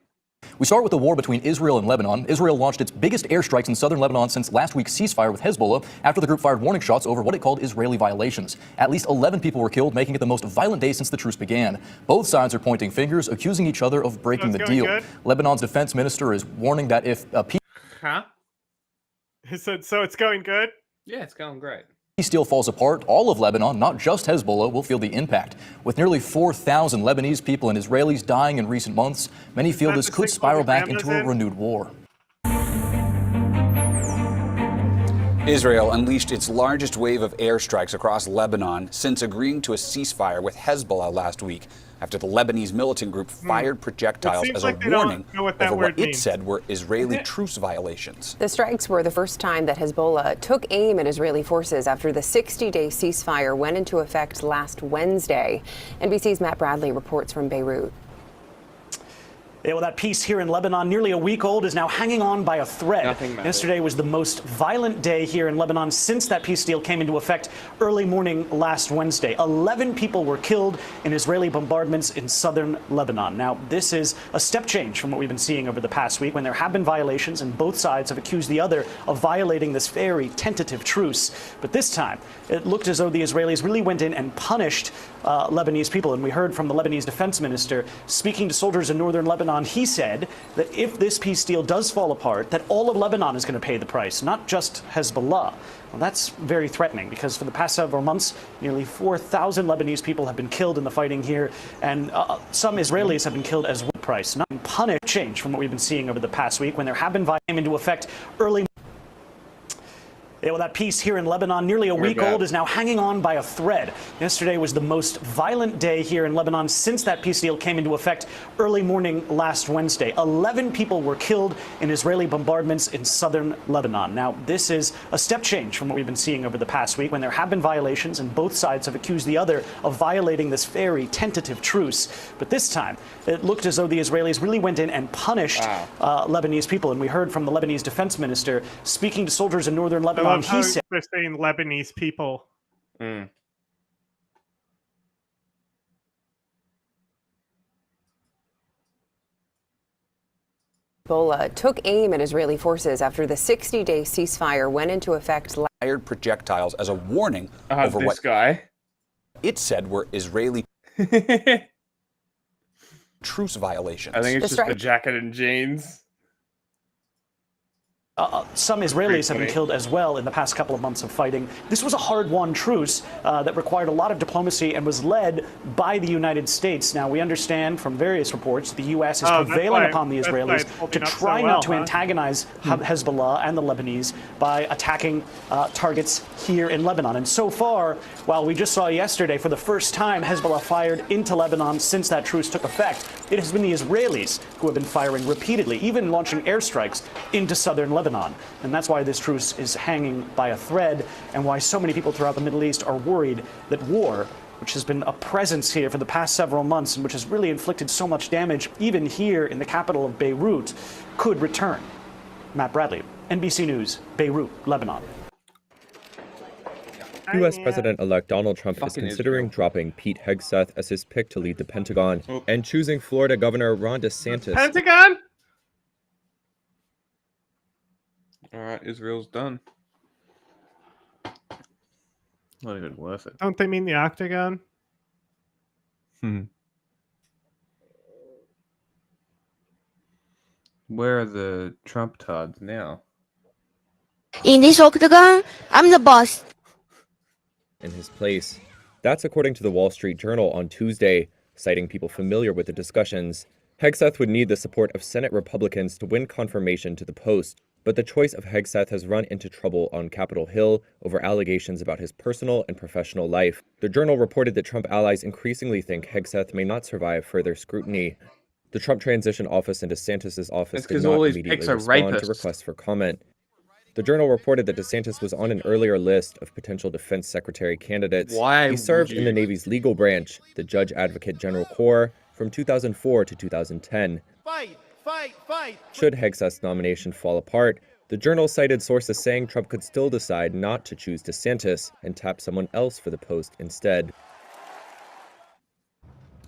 We start with the war between Israel and Lebanon. Israel launched its biggest airstrikes in southern Lebanon since last week's ceasefire with Hezbollah after the group fired warning shots over what it called Israeli violations. At least 11 people were killed, making it the most violent day since the truce began. Both sides are pointing fingers, accusing each other of breaking the deal. Good. Lebanon's defense minister is warning that if peace... Huh? He said, so it's going good? Yeah, it's going great. Peace deal falls apart, all of Lebanon, not just Hezbollah, will feel the impact. With nearly 4,000 Lebanese people and Israelis dying in recent months, many feel this could spiral back into a renewed war. Israel unleashed its largest wave of airstrikes across Lebanon since agreeing to a ceasefire with Hezbollah last week, after the Lebanese militant group fired projectiles as a warning over what it said were Israeli truce violations. The strikes were the first time that Hezbollah took aim at Israeli forces after the 60-day ceasefire went into effect last Wednesday. NBC's Matt Bradley reports from Beirut. Yeah, well, that peace here in Lebanon, nearly a week old, is now hanging on by a thread. Yesterday was the most violent day here in Lebanon since that peace deal came into effect early morning last Wednesday. 11 people were killed in Israeli bombardments in southern Lebanon. Now, this is a step change from what we've been seeing over the past week, when there have been violations and both sides have accused the other of violating this very tentative truce. But this time, it looked as though the Israelis really went in and punished Lebanese people. And we heard from the Lebanese defense minister speaking to soldiers in northern Lebanon. He said that if this peace deal does fall apart, that all of Lebanon is going to pay the price, not just Hezbollah. Well, that's very threatening, because for the past several months, nearly 4,000 Lebanese people have been killed in the fighting here, and some Israelis have been killed as well. Price, not punish, change from what we've been seeing over the past week, when there have been violations into effect early. Yeah, well, that peace here in Lebanon, nearly a week old, is now hanging on by a thread. Yesterday was the most violent day here in Lebanon since that peace deal came into effect early morning last Wednesday. 11 people were killed in Israeli bombardments in southern Lebanon. Now, this is a step change from what we've been seeing over the past week, when there have been violations and both sides have accused the other of violating this very tentative truce. But this time, it looked as though the Israelis really went in and punished Lebanese people. And we heard from the Lebanese defense minister speaking to soldiers in northern Lebanon. He said they're saying Lebanese people. Hezbollah took aim at Israeli forces after the 60-day ceasefire went into effect. Fired projectiles as a warning over what it said were Israeli truce violations. I think it's just the jacket and jeans. Some Israelis have been killed as well in the past couple of months of fighting. This was a hard-won truce that required a lot of diplomacy and was led by the United States. Now, we understand from various reports the U.S. is prevailing upon the Israelis to try not to antagonize Hezbollah and the Lebanese by attacking targets here in Lebanon. And so far, while we just saw yesterday, for the first time, Hezbollah fired into Lebanon since that truce took effect, it has been the Israelis who have been firing repeatedly, even launching airstrikes into southern Lebanon. And that's why this truce is hanging by a thread, and why so many people throughout the Middle East are worried that war, which has been a presence here for the past several months and which has really inflicted so much damage, even here in the capital of Beirut, could return. Matt Bradley, NBC News, Beirut, Lebanon. U.S. President-elect Donald Trump is considering dropping Pete Hegseth as his pick to lead the Pentagon and choosing Florida Governor Ron DeSantis. Pentagon? All right, Israel's done. Not even worth it. Don't they mean the octagon? Where are the Trump tards now? In this octagon, I'm the boss. In his place. That's according to the Wall Street Journal on Tuesday, citing people familiar with the discussions. Hegseth would need the support of Senate Republicans to win confirmation to the post. But the choice of Hegseth has run into trouble on Capitol Hill over allegations about his personal and professional life. The Journal reported that Trump allies increasingly think Hegseth may not survive further scrutiny. The Trump transition office and DeSantis' office did not immediately respond to requests for comment. The Journal reported that DeSantis was on an earlier list of potential defense secretary candidates. He served in the Navy's legal branch, the Judge Advocate General Corps, from 2004 to 2010. Fight! Should Hegseth's nomination fall apart, the Journal cited sources saying Trump could still decide not to choose DeSantis and tap someone else for the post instead.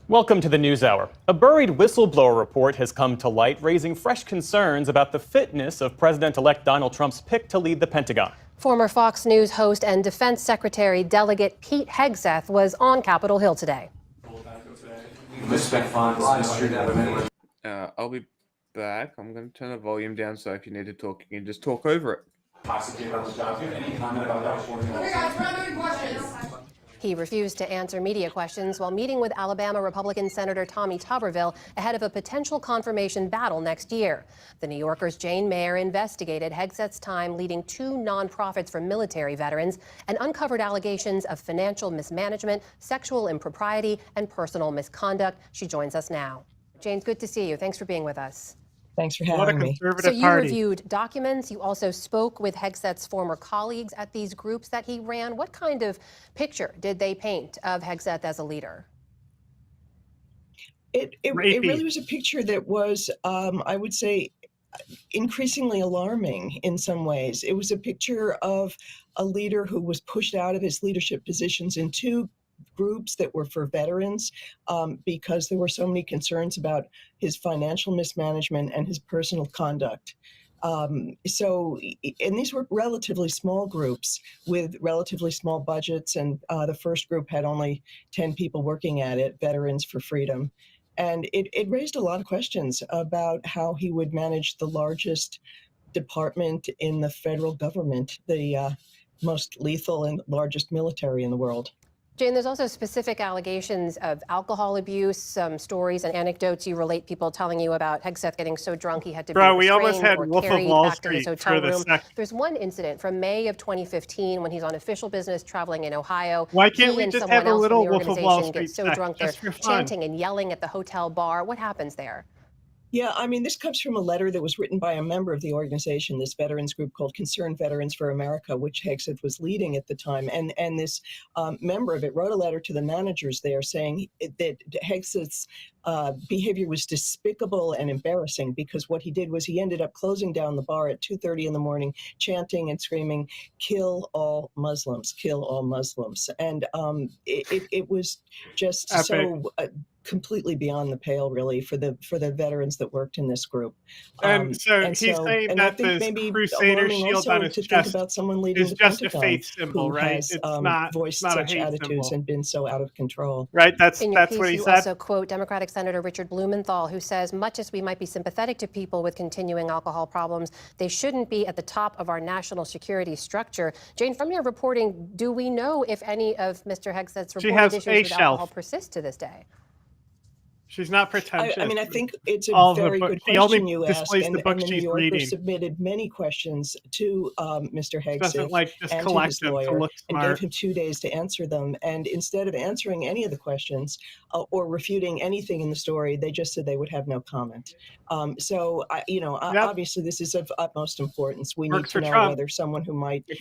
Welcome to the NewsHour. A buried whistleblower report has come to light, raising fresh concerns about the fitness of President-elect Donald Trump's pick to lead the Pentagon. Former Fox News host and Defense Secretary Delegate Pete Hegseth was on Capitol Hill today. I'll be back. I'm going to turn the volume down, so if you need to talk, you can just talk over it. He refused to answer media questions while meeting with Alabama Republican Senator Tommy Tuberville ahead of a potential confirmation battle next year. The New Yorker's Jane Mayer investigated Hegseth's time leading 2 nonprofits for military veterans and uncovered allegations of financial mismanagement, sexual impropriety, and personal misconduct. She joins us now. Jane, good to see you. Thanks for being with us. Thanks for having me. So you reviewed documents. You also spoke with Hegseth's former colleagues at these groups that he ran. What kind of picture did they paint of Hegseth as a leader? It really was a picture that was, I would say, increasingly alarming in some ways. It was a picture of a leader who was pushed out of his leadership positions in 2 groups that were for veterans because there were so many concerns about his financial mismanagement and his personal conduct. And these were relatively small groups with relatively small budgets, and the first group had only 10 people working at it, Veterans for Freedom. And it raised a lot of questions about how he would manage the largest department in the federal government, the most lethal and largest military in the world. Jane, there's also specific allegations of alcohol abuse, some stories and anecdotes you relate, people telling you about Hegseth getting so drunk he had to be we almost had Wolf of Wall Street for the second. There's one incident from May of 2015 when he's on official business traveling in Ohio. Why can't we just have a little Wolf of Wall Street get so drunk they're chanting and yelling at the hotel bar? What happens there? Yeah, I mean, this comes from a letter that was written by a member of the organization, this veterans group called Concerned Veterans for America, which Hegseth was leading at the time. And this member of it wrote a letter to the managers there saying that Hegseth's behavior was despicable and embarrassing, because what he did was he ended up closing down the bar at 2:30 in the morning, chanting and screaming, "Kill all Muslims, kill all Muslims." And it was just so completely beyond the pale, really, for the veterans that worked in this group. And he's saying that the Crusader shield on his chest is just a faith symbol, right? It's not voiced not such a hate attitudes symbol. And been so out of control. Right, that's in your piece, what he you said. Also quote Democratic Senator Richard Blumenthal, who says, much as we might be sympathetic to people with continuing alcohol problems, they shouldn't be at the top of our national security structure. Jane, from your reporting, do we know if any of Mr. Hegseth's reported issues with alcohol persist to this day? She's not pretentious. I mean, I think it's a very good question you ask, and the New Yorker submitted many questions to Mr. Hegseth and to his lawyer, and gave him 2 days to answer them. And instead of answering any of the questions or refuting anything in the story, they just said they would have no comment. Obviously, this is of utmost importance. We need to know whether someone who might be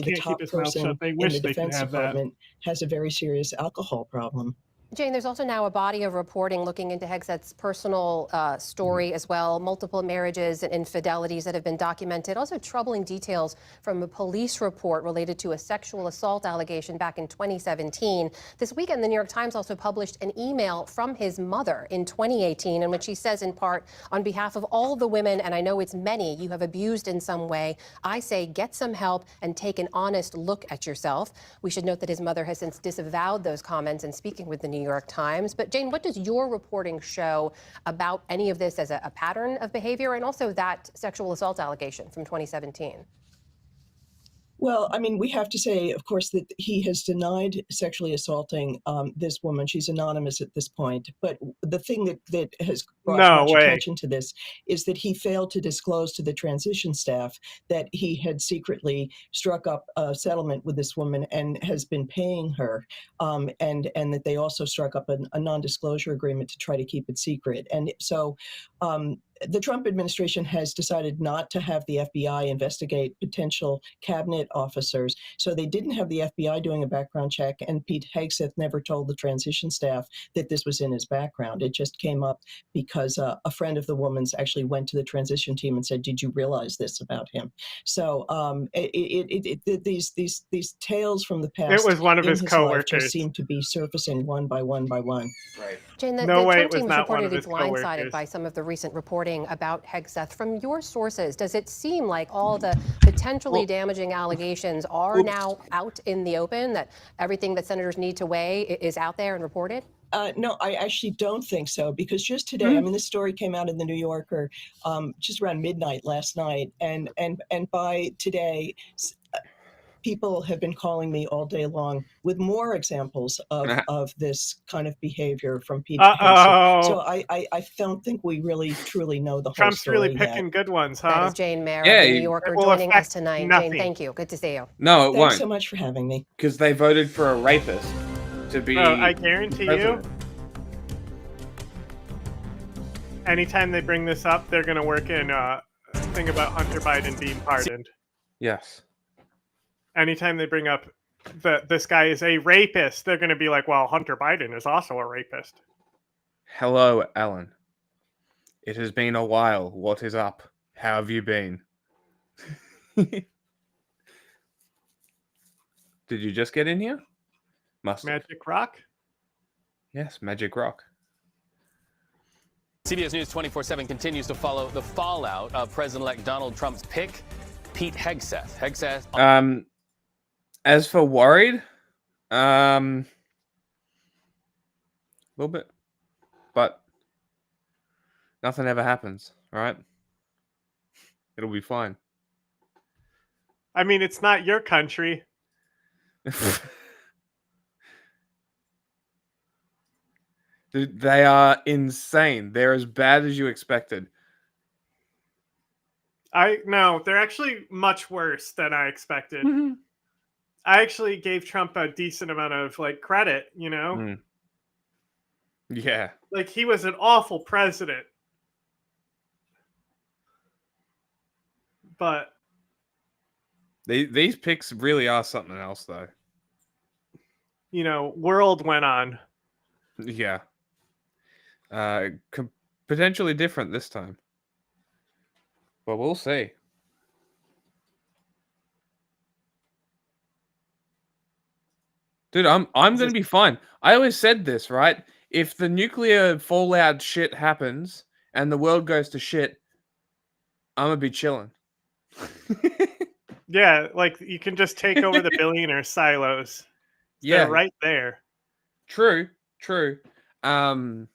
the top person in the Defense Department has a very serious alcohol problem. Jane, there's also now a body of reporting looking into Hegseth's personal story as well, multiple marriages and infidelities that have been documented, also troubling details from a police report related to a sexual assault allegation back in 2017. This weekend, the New York Times also published an email from his mother in 2018 in which she says, in part, on behalf of all the women, and I know it's many, you have abused in some way, I say get some help and take an honest look at yourself. We should note that his mother has since disavowed those comments in speaking with the New York Times. But Jane, what does your reporting show about any of this as a pattern of behavior, and also that sexual assault allegation from 2017? Well, I mean, we have to say, of course, that he has denied sexually assaulting this woman. She's anonymous at this point. But the thing that has brought much attention to this is that he failed to disclose to the transition staff that he had secretly struck up a settlement with this woman and has been paying her, and that they also struck up a non-disclosure agreement to try to keep it secret. And so the Trump administration has decided not to have the FBI investigate potential cabinet officers. So they didn't have the FBI doing a background check, and Pete Hegseth never told the transition staff that this was in his background. It just came up because a friend of the woman's actually went to the transition team and said, "Did you realize this about him?" So these tales from the past, it was one of his coworkers, just seem to be surfacing one by one by one. Right. Jane, the Trump team was reportedly blindsided by some of the recent reporting about Hegseth. From your sources, does it seem like all the potentially damaging allegations are now out in the open, that everything that senators need to weigh is out there and reported? No, I actually don't think so, because just today, I mean, this story came out in the New Yorker just around midnight last night, and by today, people have been calling me all day long with more examples of this kind of behavior from Pete Hegseth. So I don't think we really truly know the whole Trump's story really picking yet. good ones, huh? That is Jane Mayer of the New Yorker joining us tonight. Jane, thank you. Good to see you. No, it won't. Thanks so much for having me. Because they voted for a rapist to be. I guarantee president. you, anytime they bring this up, they're going to work in a thing about Hunter Biden being pardoned. Yes. Anytime they bring up that this guy is a rapist, they're going to be like, well, Hunter Biden is also a rapist. Hello, Alan. It has been a while. What is up? How have you been? Did you just get in here? Must have. Magic Rock? Yes, Magic Rock. CBS News 24/7 continues to follow the fallout of President-elect Donald Trump's pick, Pete Hegseth. As for worried, a little bit, but nothing ever happens, right? It'll be fine. I mean, it's not your country. Dude, they are insane. They're as bad as you expected. No, they're actually much worse than I expected. I actually gave Trump a decent amount of credit, you know? Yeah. Like, he was an awful president. But these picks really are something else, though. You know, world went on. Yeah. Potentially different this time. But we'll see. Dude, I'm gonna be fine. I always said this, right? If the nuclear fallout shit happens and the world goes to shit, I'm gonna be chilling. Yeah, like you can just take over the billionaire silos. Yeah, they're right there. True. You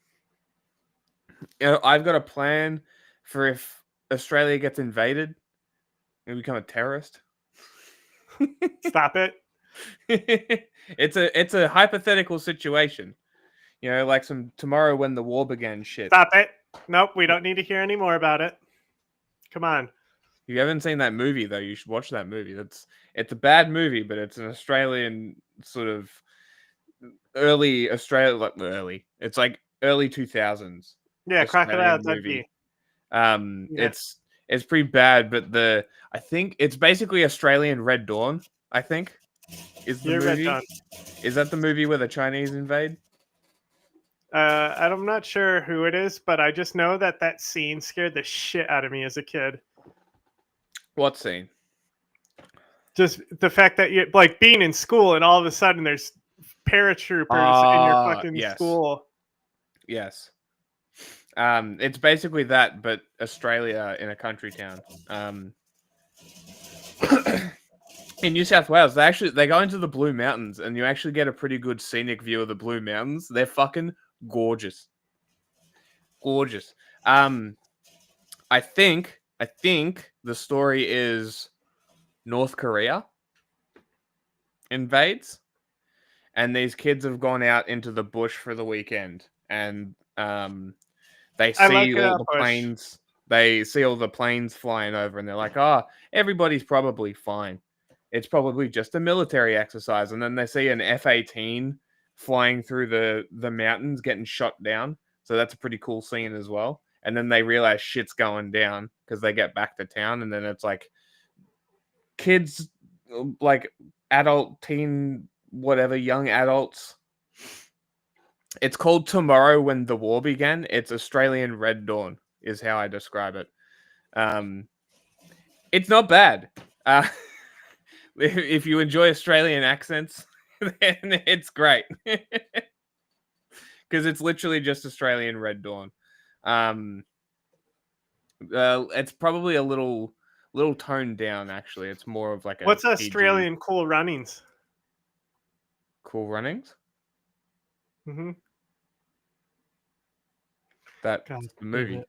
know, I've got a plan for if Australia gets invaded and become a terrorist. Stop it. It's a hypothetical situation. You know, like some tomorrow when the war began shit. Stop it. Nope, we don't need to hear any more about it. Come on. If you haven't seen that movie, though, you should watch that movie. It's a bad movie, but it's an Australian sort of early Australia, It's like early 2000s. Yeah, Crocodile movie. Dundee. It's pretty bad, but I think it's basically Australian Red Dawn. I think is the movie. Red Dawn. Is that the movie where the Chinese invade? I'm not sure who it is, but I just know that scene scared the shit out of me as a kid. What scene? Just the fact that you being in school and all of a sudden there's paratroopers in your fucking school. Yes. It's basically that, but Australia in a country town. In New South Wales, they go into the Blue Mountains, and you actually get a pretty good scenic view of the Blue Mountains. They're fucking gorgeous. Gorgeous. I think the story is North Korea invades, and these kids have gone out into the bush for the weekend, and they see all the planes. They see all the planes flying over, and they're like, "Oh, everybody's probably fine. It's probably just a military exercise." And then they see an F-18 flying through the mountains, getting shot down. So that's a pretty cool scene as well. And then they realize shit's going down because they get back to town, and then it's like kids, like adult, teen, whatever, young adults. It's called Tomorrow When the War Began. It's Australian Red Dawn is how I describe it. It's not bad. If you enjoy Australian accents, then it's great. Because it's literally just Australian Red Dawn. It's probably a little toned down, actually. It's more of like a What's PG. Australian Cool Runnings? Cool Runnings? Mm-hmm. That's the movie.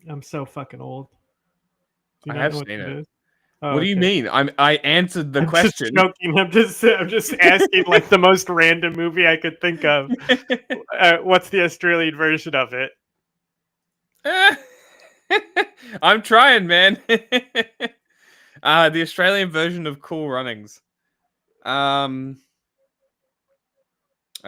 I'm so fucking old. I have seen it. Oh, what do you mean? I answered the question. Just joking. I'm just asking like the most random movie I could think of. What's the Australian version of it? I'm trying, man. The Australian version of Cool Runnings. I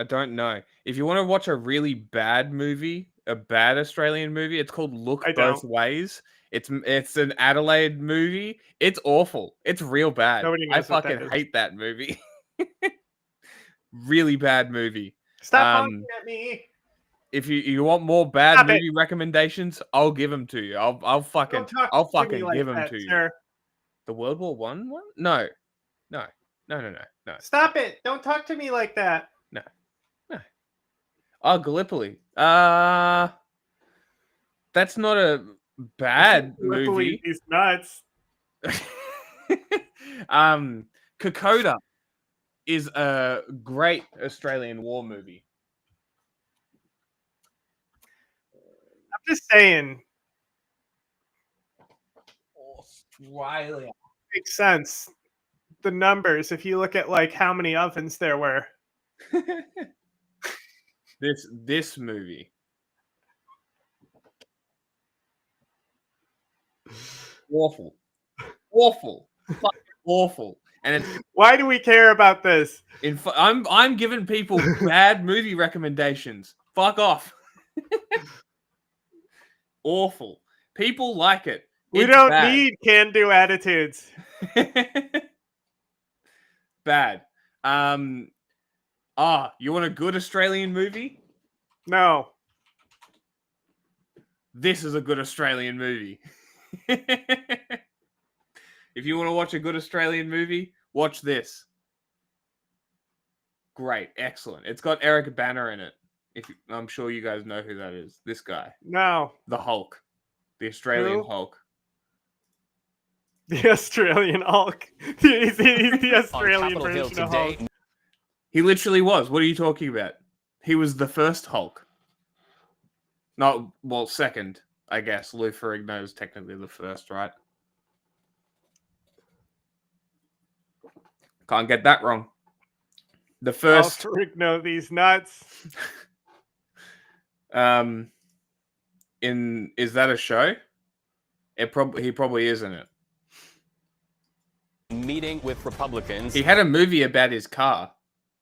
don't know. If you want to watch a really bad movie, a bad Australian movie, it's called Look Both Ways. It's an Adelaide movie. It's awful. It's real bad. I fucking hate that movie. Really bad movie. Stop honking at me. If you want more bad movie recommendations, I'll give them to you. I'll fucking give them to you. The World War One one? No. Stop it! Don't talk to me like that. No. Oh, Gallipoli. That's not a bad movie. He's nuts. Kokoda is a great Australian war movie. I'm just saying. Australia makes sense. The numbers, if you look at like how many ovens there were. This movie. Awful. Fucking awful. And it's, why do we care about this? I'm giving people bad movie recommendations. Fuck off. Awful. People like it. We don't need can-do attitudes. Bad. You want a good Australian movie? No. This is a good Australian movie. If you want to watch a good Australian movie, watch this. Great. Excellent. It's got Eric Banner in it. I'm sure you guys know who that is. This guy. No. The Hulk. The Australian Hulk. The Australian Hulk. He's the Australian version of Hulk. He literally was. What are you talking about? He was the first Hulk. No, well, second, I guess. Lou Ferrigno is technically the first, right? Can't get that wrong. The first. Oh, Ferrigno, these nuts. Is that a show? He probably is in it. Meeting with Republicans. He had a movie about his car,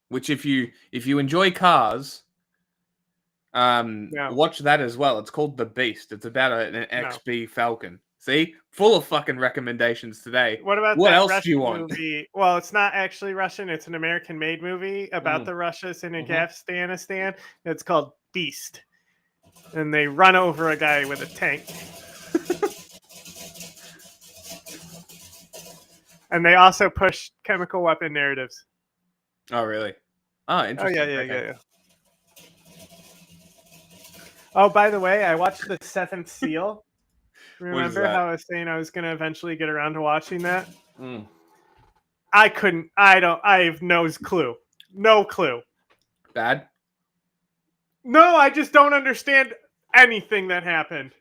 which if you enjoy cars, watch that as well. It's called The Beast. It's about an XB Falcon. See, full of fucking recommendations today. What about what that else Russian do you want? movie? Well, it's not actually Russian. It's an American-made movie about the Russians in Afghanistan. It's called Beast, and they run over a guy with a tank. And they also push chemical weapon narratives. Oh, really? Oh, interesting. Oh, yeah. Oh, by the way, I watched The Seventh Seal. Remember how I was saying I was going to eventually get around to watching that? I couldn't. I have no clue. No clue. Bad? No, I just don't understand anything that happened.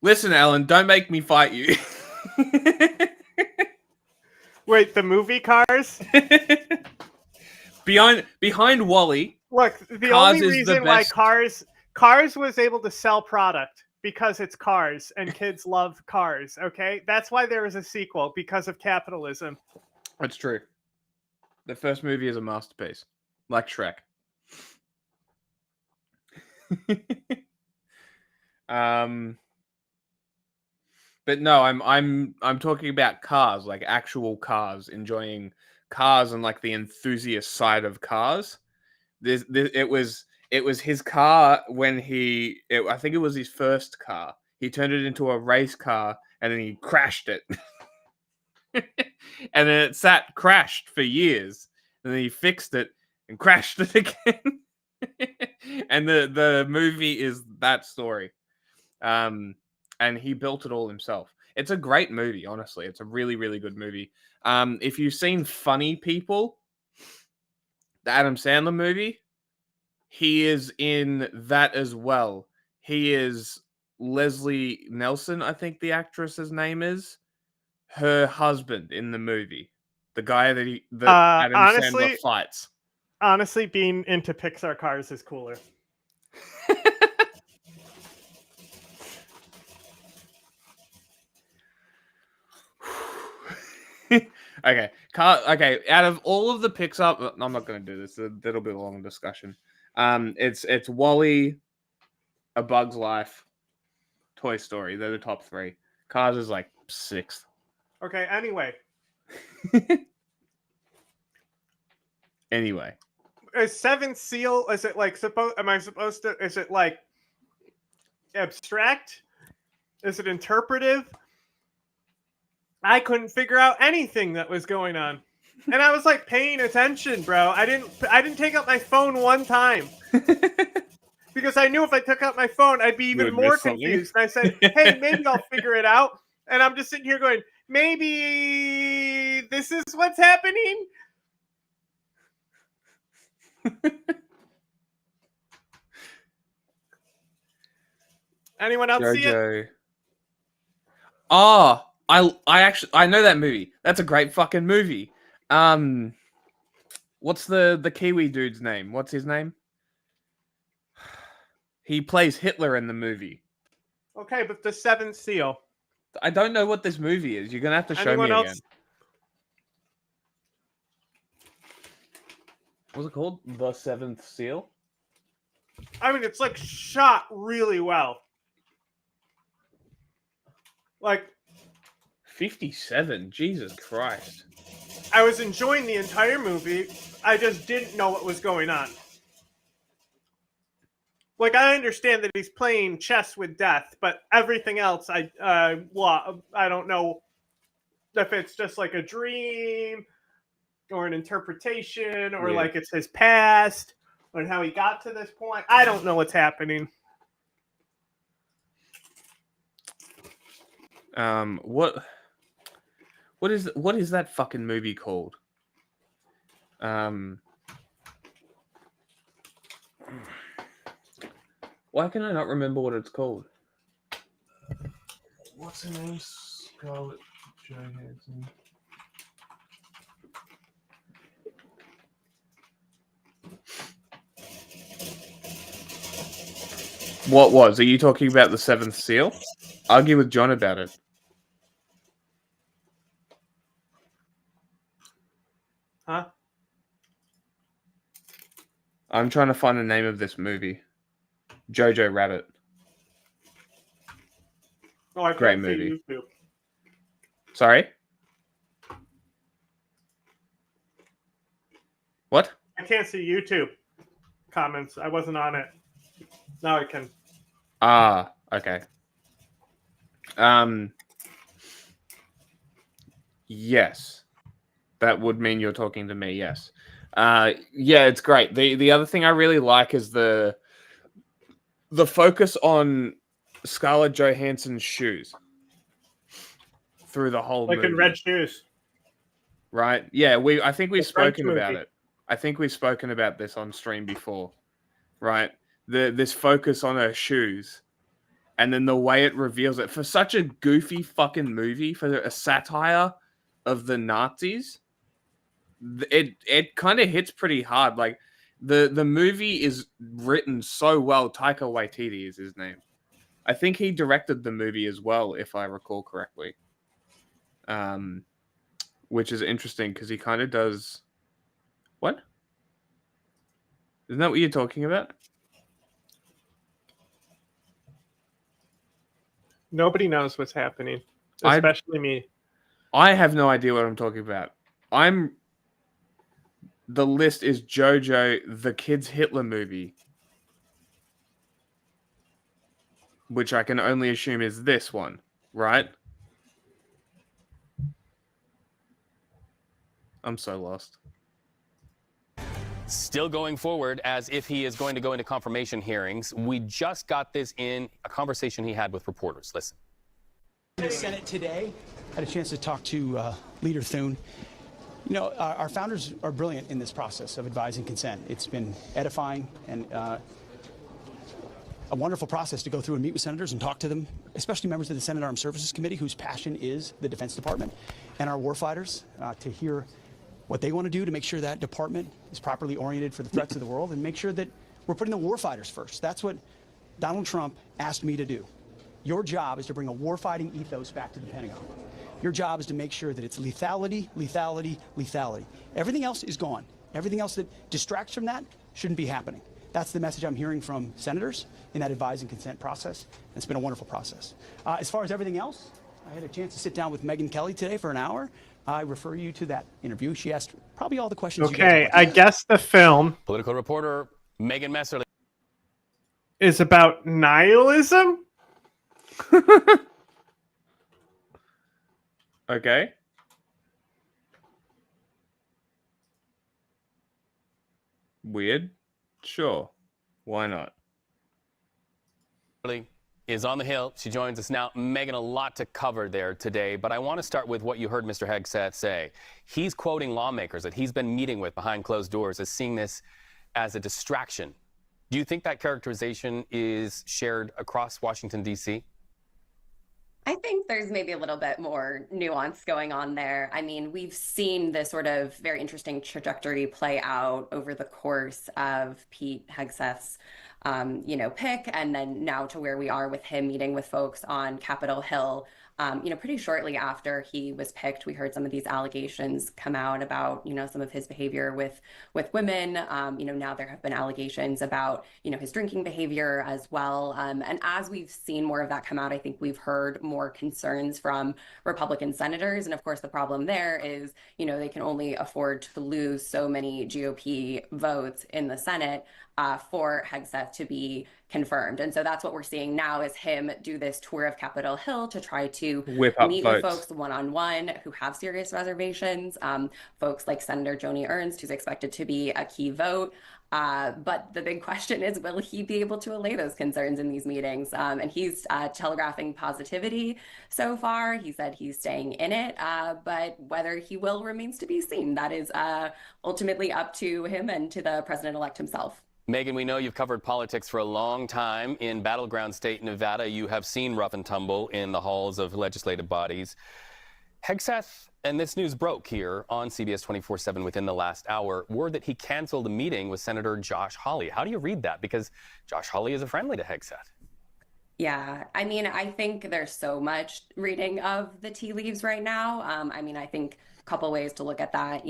Listen, Alan, don't make me fight you. Wait, the movie Cars? behind Wall-E. Look, the Cars only is the reason why best. Cars was able to sell product because it's Cars and kids love Cars. Okay, that's why there was a sequel, because of capitalism. That's true. The first movie is a masterpiece, like Shrek. But no, I'm talking about cars, like actual cars, enjoying cars and like the enthusiast side of cars. It was his car when I think it was his first car. He turned it into a race car and then he crashed it. And then it crashed for years. And then he fixed it and crashed it again. And the movie is that story. And he built it all himself. It's a great movie, honestly. It's a really, really good movie. If you've seen Funny People, the Adam Sandler movie, he is in that as well. He is Leslie Nelson, I think the actress's name is. Her husband in the movie. The guy that Adam Sandler fights. Honestly, being into Pixar cars is cooler. Okay. Out of all of the Pixar, I'm not going to do this. That'll be a long discussion. It's Wall-E, A Bug's Life, Toy Story. They're the top 3. Cars is like 6th. Okay. Anyway. Is Seventh Seal? Is it like Am I supposed to? Is it like abstract? Is it interpretive? I couldn't figure out anything that was going on, and I was like paying attention, bro. I didn't take out my phone one time because I knew if I took out my phone, I'd be even more confused. And I said, "Hey, maybe I'll figure it out." And I'm just sitting here going, "Maybe this is what's happening." Anyone else see it? Oh, I know that movie. That's a great fucking movie. What's the Kiwi dude's name? What's his name? He plays Hitler in the movie. Okay, but the Seventh Seal. I don't know what this movie is. You're gonna have to show me again. What's it called? The Seventh Seal? I mean, it's like shot really well. Like 57. Jesus Christ. I was enjoying the entire movie. I just didn't know what was going on. Like, I understand that he's playing chess with death, but everything else, I don't know if it's just like a dream or an interpretation or like it's his past or how he got to this point. I don't know what's happening. What is that fucking movie called? Why can I not remember what it's called? What's her name? Scarlett Johansson. Are you talking about The Seventh Seal? Argue with John about it. Huh? I'm trying to find the name of this movie. Jojo Rabbit. Oh, I Great movie. Sorry? What? I can't see YouTube comments. I wasn't on it. Now I can. Ah, okay. Yes. That would mean you're talking to me, yes. Yeah, it's great. The other thing I really like is the focus on Scarlett Johansson's shoes through the whole movie. Like in red shoes. Right? Yeah, I think we've spoken about it. I think we've spoken about this on stream before. Right? This focus on her shoes. And then the way it reveals it. For such a goofy fucking movie, for a satire of the Nazis, it kind of hits pretty hard. Like the movie is written so well. Taika Waititi is his name. I think he directed the movie as well, if I recall correctly. Which is interesting because he kind of does. What? Isn't that what you're talking about? Nobody knows what's happening, especially me. I have no idea what I'm talking about. The list is JoJo, the Kids Hitler movie, which I can only assume is this one, right? I'm so lost. Still going forward as if he is going to go into confirmation hearings. We just got this in a conversation he had with reporters. Listen. In the Senate today, I had a chance to talk to Leader Thune. You know, our founders are brilliant in this process of advising consent. It's been edifying and a wonderful process to go through and meet with senators and talk to them, especially members of the Senate Armed Services Committee, whose passion is the Defense Department, and our warfighters, to hear what they want to do to make sure that department is properly oriented for the threats of the world and make sure that we're putting the warfighters first. That's what Donald Trump asked me to do. Your job is to bring a warfighting ethos back to the Pentagon. Your job is to make sure that it's lethality, lethality, lethality. Everything else is gone. Everything else that distracts from that shouldn't be happening. That's the message I'm hearing from senators in that advise and consent process. It's been a wonderful process. As far as everything else, I had a chance to sit down with Megyn Kelly today for an hour. I refer you to that interview. She asked probably all the questions. Okay, I guess the film Political reporter Megan Messerly is about nihilism. Okay. Weird. Sure. Why not? Is on the Hill. She joins us now. Megan, a lot to cover there today, but I want to start with what you heard Mr. Hegseth say. He's quoting lawmakers that he's been meeting with behind closed doors as seeing this as a distraction. Do you think that characterization is shared across Washington, D.C.? I think there's maybe a little bit more nuance going on there. I mean, we've seen this sort of very interesting trajectory play out over the course of Pete Hegseth's pick, and then now to where we are with him meeting with folks on Capitol Hill. Pretty shortly after he was picked, we heard some of these allegations come out about, some of his behavior with women. Now there have been allegations about, his drinking behavior as well. And as we've seen more of that come out, I think we've heard more concerns from Republican senators. And of course, the problem there is, they can only afford to lose so many GOP votes in the Senate for Hegseth to be confirmed. And so that's what we're seeing now is him do this tour of Capitol Hill to try to meet with folks one-on-one who have serious reservations, folks like Senator Joni Ernst, who's expected to be a key vote. But the big question is, will he be able to allay those concerns in these meetings? And he's telegraphing positivity so far. He said he's staying in it, but whether he will remains to be seen. That is ultimately up to him and to the president-elect himself. Megan, we know you've covered politics for a long time. In battleground state Nevada, you have seen rough and tumble in the halls of legislative bodies. Hegseth, and this news broke here on CBS 24/7 within the last hour, word that he canceled a meeting with Senator Josh Hawley. How do you read that? Because Josh Hawley is a friendly to Hegseth. Yeah, I mean, I think there's so much reading of the tea leaves right now. I think a couple ways to look at that.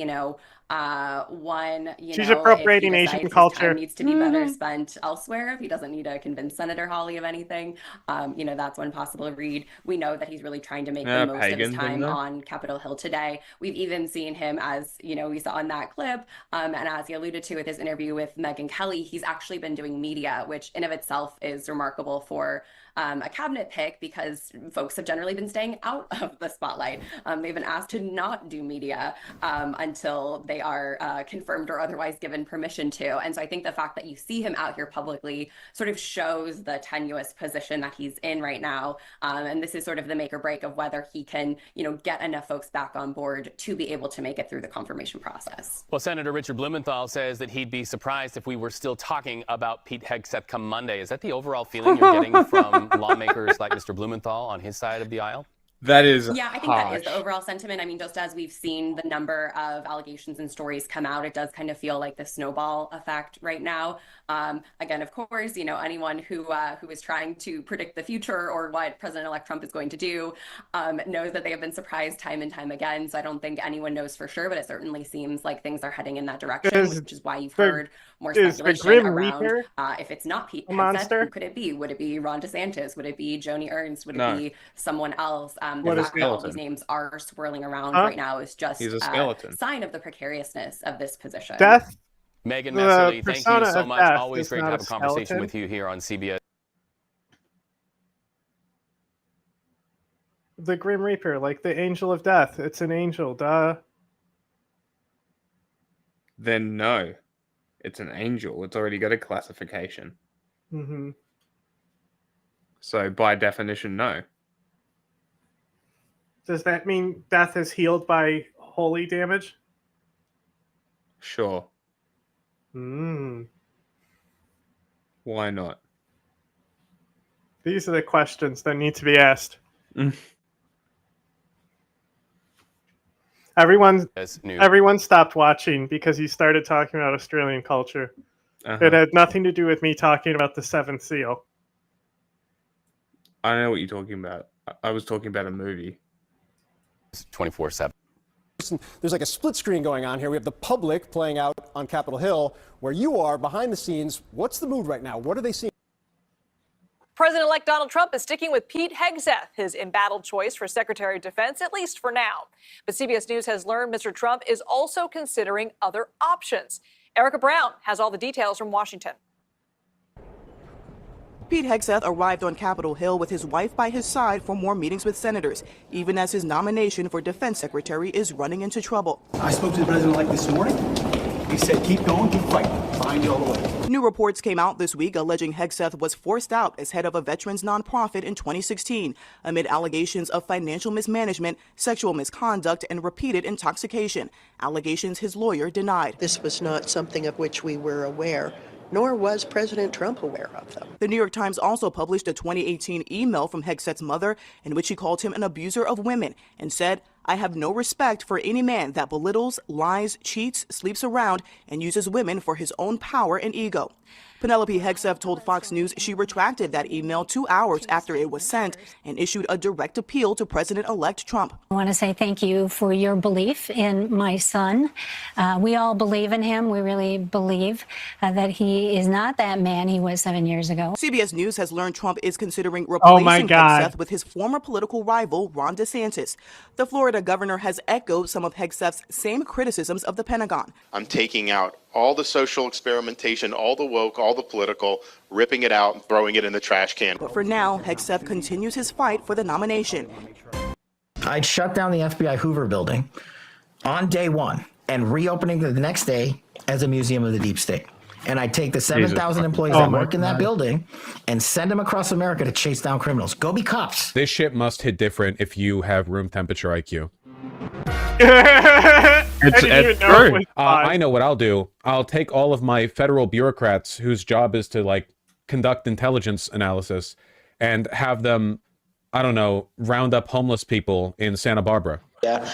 One, she's appropriating Asian culture. Time needs to be better spent elsewhere. If he doesn't need to convince Senator Hawley of anything, that's one possible read. We know that he's really trying to make the most of his time on Capitol Hill today. We've even seen him, as we saw in that clip, and as he alluded to with his interview with Megyn Kelly, he's actually been doing media, which in of itself is remarkable for a cabinet pick because folks have generally been staying out of the spotlight. They've been asked to not do media until they are confirmed or otherwise given permission to. And so I think the fact that you see him out here publicly sort of shows the tenuous position that he's in right now. And this is sort of the make or break of whether he can, get enough folks back on board to be able to make it through the confirmation process. Well, Senator Richard Blumenthal says that he'd be surprised if we were still talking about Pete Hegseth come Monday. Is that the overall feeling you're getting from lawmakers like Mr. Blumenthal on his side of the aisle? That is Yeah, I think that is the overall sentiment. I mean, just as we've seen the number of allegations and stories come out, it does kind of feel like the snowball effect right now. Again, of course, you know, anyone who is trying to predict the future or what President-elect Trump is going to do knows that they have been surprised time and time again. So I don't think anyone knows for sure, but it certainly seems like things are heading in that direction, which is why you've heard more speculation around if it's not Pete Hegseth, who could it be? Would it be Ron DeSantis? Would it be Joni Ernst? Would it be someone else? The fact that all these names are swirling around right now is just a sign of the precariousness of this position. Megan Messerly, thank you so much. Always great to have a conversation with you here on CBS. The Grim Reaper, like the angel of death. It's an angel, duh. Then no. It's an angel. It's already got a classification. Mm-hmm. So by definition, no. Does that mean death is healed by holy damage? Sure. Why not? These are the questions that need to be asked. Everyone stopped watching because you started talking about Australian culture. It had nothing to do with me talking about the Seventh Seal. I know what you're talking about. I was talking about a movie. 24/7. There's like a split screen going on here. We have the public playing out on Capitol Hill. Where you are, behind the scenes, what's the mood right now? What are they seeing? President-elect Donald Trump is sticking with Pete Hegseth, his embattled choice for Secretary of Defense, at least for now. But CBS News has learned Mr. Trump is also considering other options. Erica Brown has all the details from Washington. Pete Hegseth arrived on Capitol Hill with his wife by his side for more meetings with senators, even as his nomination for Defense Secretary is running into trouble. I spoke to the president-elect this morning. He said, keep going, keep fighting. Behind you all the way. New reports came out this week alleging Hegseth was forced out as head of a veterans nonprofit in 2016 amid allegations of financial mismanagement, sexual misconduct, and repeated intoxication. Allegations his lawyer denied. This was not something of which we were aware, nor was President Trump aware of them. The New York Times also published a 2018 email from Hegseth's mother in which she called him an abuser of women and said, "I have no respect for any man that belittles, lies, cheats, sleeps around, and uses women for his own power and ego." Penelope Hegseth told Fox News she retracted that email 2 hours after it was sent and issued a direct appeal to President-elect Trump. I want to say thank you for your belief in my son. We all believe in him. We really believe that he is not that man he was 7 years ago. CBS News has learned Trump is considering replacing Hegseth with his former political rival, Ron DeSantis. The Florida governor has echoed some of Hegseth's same criticisms of the Pentagon. I'm taking out all the social experimentation, all the woke, all the political, ripping it out and throwing it in the trash can. But for now, Hegseth continues his fight for the nomination. I'd shut down the FBI Hoover building on day one and reopening it the next day as a museum of the deep state. And I'd take the 7,000 employees that work in that building and send them across America to chase down criminals. Go be cops. This shit must hit different if you have room temperature IQ. It's true. I know what I'll do. I'll take all of my federal bureaucrats whose job is to like conduct intelligence analysis and have them, I don't know, round up homeless people in Santa Barbara.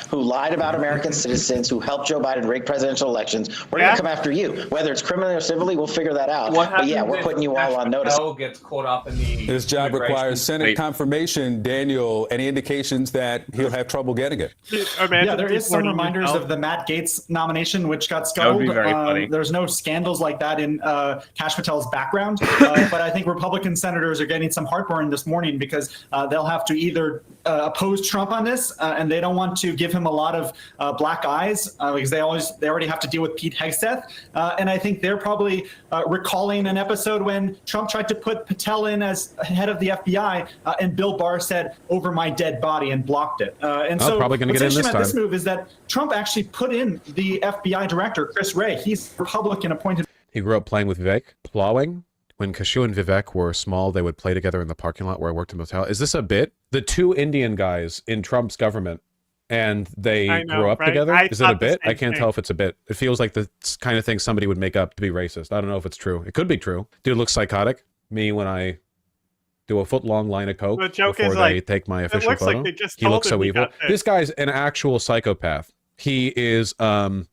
Who lied about American citizens, who helped Joe Biden rig presidential elections. We're going to come after you. Whether it's criminally or civilly, we'll figure that out. But yeah, we're putting you all on notice. Gets caught up in the His job requires Senate confirmation. Daniel, any indications that he'll have trouble getting it? Yeah, there is some reminders of the Matt Gaetz nomination, which got scuttled. There's no scandals like that in Kash Patel's background. But I think Republican senators are getting some heartburn this morning because they'll have to either oppose Trump on this, and they don't want to give him a lot of black eyes because they already have to deal with Pete Hegseth. And I think they're probably recalling an episode when Trump tried to put Patel in as head of the FBI, and Bill Barr said, "Over my dead body," and blocked it. And so probably gonna what's get in interesting this about this move is that Trump actually put in the FBI director, Chris Wray. He's Republican appointed. He grew up playing with Vivek, plowing. When Kashu and Vivek were small, they would play together in the parking lot where I worked in motel. Is this a bit? The two Indian guys in Trump's government, and they grew up together? Is it a bit? I can't tell if it's a bit. It feels like the kind of thing somebody would make up to be racist. I don't know if it's true. It could be true. Dude looks psychotic. Me when I do a foot-long line of coke The joke before is, they like, take my it official looks like photo. they just He told looks him so he evil. got this. This guy's an actual psychopath. He is a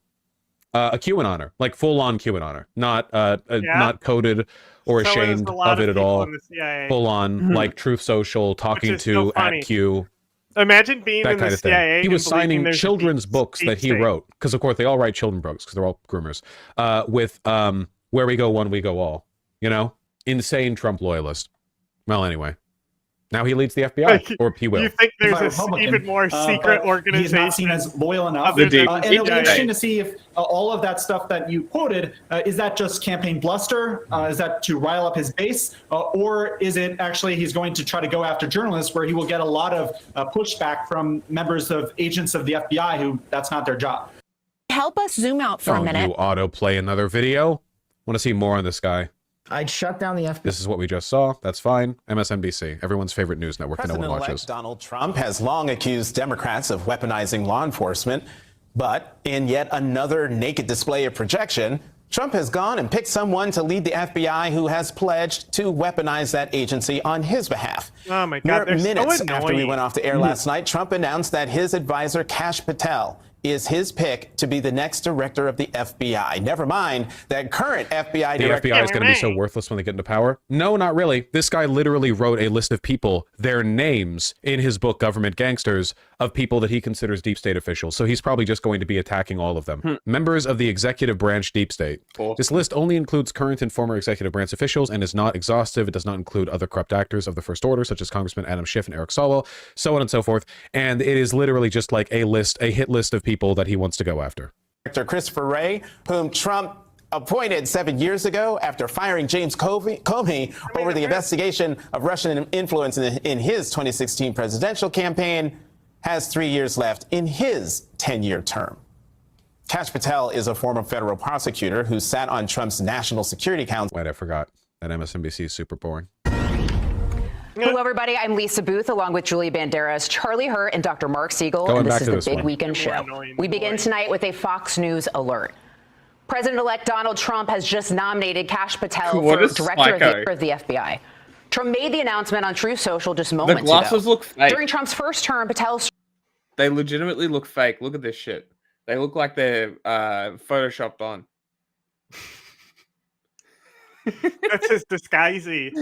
QAnoner, like full-on QAnoner, not not coded or So is ashamed a lot of it at people all. in the CIA. Full-on, like Truth Social, talking is so to funny. @Q. Imagine being That in kind the of thing. CIA. He was and believing signing there's a children's deep- books deep that he state. wrote, because of course they all write children's books because they're all groomers. With "Where we go, one we go all." You know, insane Trump loyalist. Well, anyway, now he leads the FBI, or he will. You think there's a Republican, even more secret but organization? He's not seen as loyal enough. other than And the it'll be CIA. interesting to see if all of that stuff that you quoted, is that just campaign bluster? Is that to rile up his base? Or is it actually he's going to try to go after journalists where he will get a lot of pushback from members of agents of the FBI who that's not their job? Help us zoom out for a Don't minute. you autoplay another video? Want to see more on this guy? I'd shut down the FBI. This is what we just saw. That's fine. MSNBC, everyone's favorite news network that no one President-elect watches. Donald Trump has long accused Democrats of weaponizing law enforcement, but in yet another naked display of projection, Trump has gone and picked someone to lead the FBI who has pledged to weaponize that agency on his behalf. Oh my Mere God, they're minutes so after we annoying. went off the air last night, Trump announced that his advisor, Kash Patel, is his pick to be the next director of the FBI. Never mind that current FBI The director. FBI is going to be so worthless when they get into power. No, not really. This guy literally wrote a list of people, their names, in his book, Government Gangsters, of people that he considers deep state officials. So he's probably just going to be attacking all of them. Members of the executive branch deep state. This list only includes current and former executive branch officials and is not exhaustive. It does not include other corrupt actors of the First Order, such as Congressman Adam Schiff and Eric Swalwell, so on and so forth. And it is literally just like a list, a hit list of people that he wants to go after. Director Christopher Wray, whom Trump appointed 7 years ago after firing James Comey over the investigation of Russian influence in his 2016 presidential campaign, has 3 years left in his 10-year term. Kash Patel is a former federal prosecutor who sat on Trump's National Security Council. Wait, I forgot that MSNBC is super boring. Hello, everybody. I'm Lisa Booth, along with Julie Banderas, Charlie Hurt, and Dr. Mark Siegel. Going And back this to is this the Big one. Weekend Show. We begin tonight with a Fox News alert. President-elect Donald Trump has just nominated Kash Patel What for a director psycho. of the FBI. Trump made the announcement on Truth Social just moments ago. glasses look fake. During Trump's first term, Patel They legitimately look fake. Look at this shit. They look like they're photoshopped on. That's his disguisey.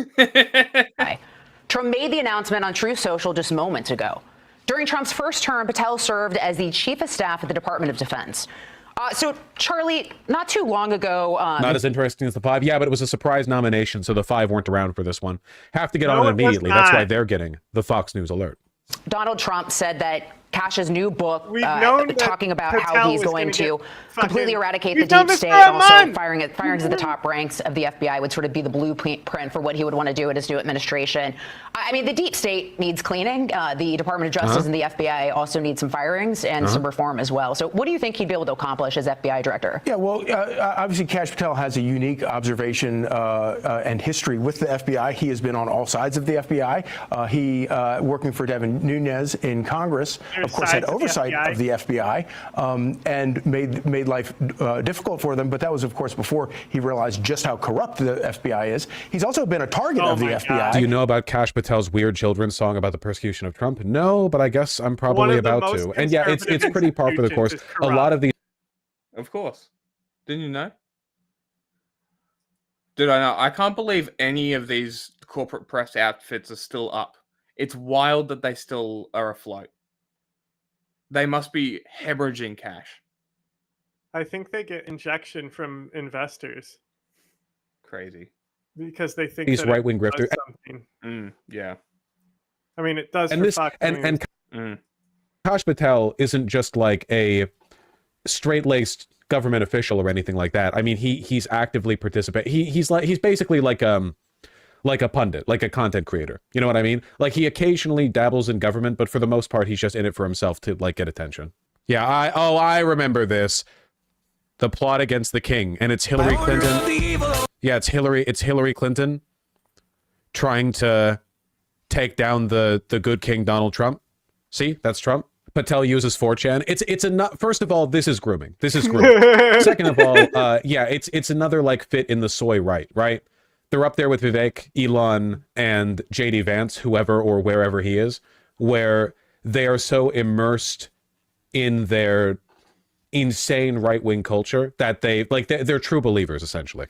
Trump made the announcement on Truth Social just moments ago. During Trump's first term, Patel served as the chief of staff at the Department of Defense. So, Charlie, not too long ago... Not as interesting as the 5. Yeah, but it was a surprise nomination, so the 5 weren't around for this one. Have to get No, on it it was immediately. That's why not. they're getting the Fox News alert. Donald Trump said that Cash's new book, known that talking about how Patel he's was going gonna to get completely fucking- eradicate We've the done deep this state, for a and also month! firing into the top ranks of the FBI would sort of be the blueprint for what he would want to do in his new administration. I mean, the deep state needs cleaning. The Department of Justice and the FBI also need some firings and some reform as well. So what do you think he'd be able to accomplish as FBI director? Yeah, well, obviously, Kash Patel has a unique observation and history with the FBI. He has been on all sides of the FBI. He, working for Devin Nunes in Congress, of course, had oversight of the FBI and made life difficult for them. But that was, of course, before he realized just how corrupt the FBI is. He's also been a target of the FBI. Do you know about Kash Patel's weird children's song about the persecution of Trump? No, but I guess I'm One probably of the about most to. And yeah, it's conservative pretty par for the course. institutions is A lot of these. Of course. Didn't you know? Did I know? I can't believe any of these corporate press outfits are still up. It's wild that they still are afloat. They must be hemorrhaging cash. I think they get injection from investors Crazy. because they think These that it right-wing does grifters. something. Yeah. I mean, it does And for this Fox and News. Kash Patel isn't just like a straight-laced government official or anything like that. I mean, he's actively participating. He's basically like a pundit, like a content creator. You know what I mean? Like he occasionally dabbles in government, but for the most part, he's just in it for himself to like get attention. Yeah, I remember this. The plot against the king, and it's Hillary Clinton. Yeah, it's Hillary Clinton trying to take down the good king Donald Trump. See, that's Trump. Patel uses 4chan. It's enough. First of all, this is grooming. This is grooming. Second of all, yeah, it's another like fit in the soy right. They're up there with Vivek, Elon, and JD Vance, whoever or wherever he is, where they are so immersed in their insane right-wing culture that they're true believers, essentially.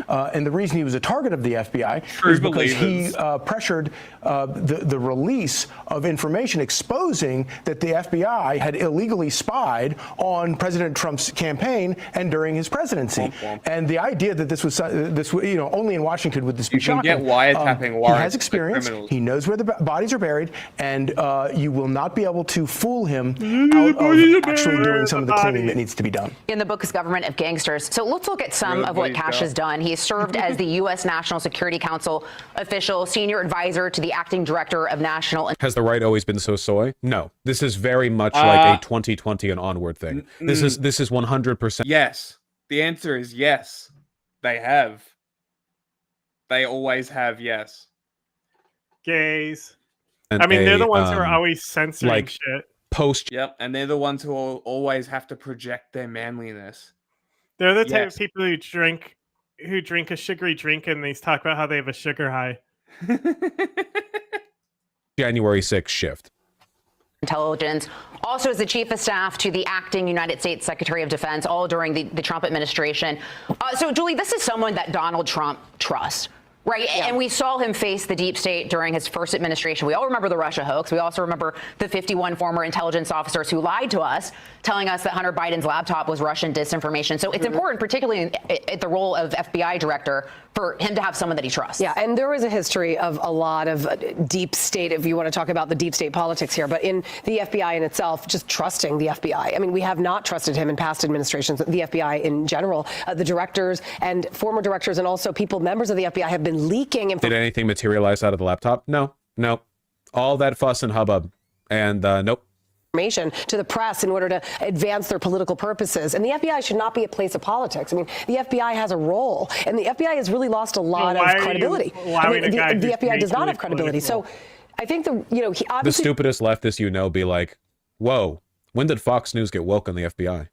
And the reason he was a target of the FBI is because he pressured the release of information exposing that the FBI had illegally spied on President Trump's campaign and during his presidency. And the idea that this was only in Washington would this be shocking. You can get wiretapping warrants. He has experience. He knows where the bodies are buried, and you will not be able to fool him out of actually doing some of the cleaning that needs to be done. In the book is Government of Gangsters. So let's look at some of what Kash has done. He has served as the U.S. National Security Council official, senior advisor to the acting director of national. Has the right always been so soy? No. This is very much like a 2020 and onward thing. This is 100%. Yes. The answer is yes. They have. They always have, yes. Gays. And I mean, they're the ones who are always censoring like, shit. Yep, and they're the ones who always have to project their manliness. They're the type of people who drink a sugary drink and they talk about how they have a sugar high. January 6th shift. Intelligence, also as the chief of staff to the acting United States Secretary of Defense, all during the Trump administration. So, Julie, this is someone that Donald Trump trusts. Right. Yeah. And we saw him face the deep state during his first administration. We all remember the Russia hoax. We also remember the 51 former intelligence officers who lied to us, telling us that Hunter Biden's laptop was Russian disinformation. So it's important, particularly at the role of FBI director, for him to have someone that he trusts. Yeah, and there is a history of a lot of deep state, if you want to talk about the deep state politics here, but in the FBI in itself, just trusting the FBI. I mean, we have not trusted him in past administrations, the FBI in general. The directors and former directors and also members of the FBI have been leaking. Did anything materialize out of the laptop? No. All that fuss and hubbub, and nope. Information to the press in order to advance their political purposes. And the FBI should not be a place of politics. I mean, the FBI has a role, and the FBI has really lost a lot of credibility. The FBI does not have credibility. So I think he obviously... The stupidest leftist be like, whoa, when did Fox News get woke on the FBI?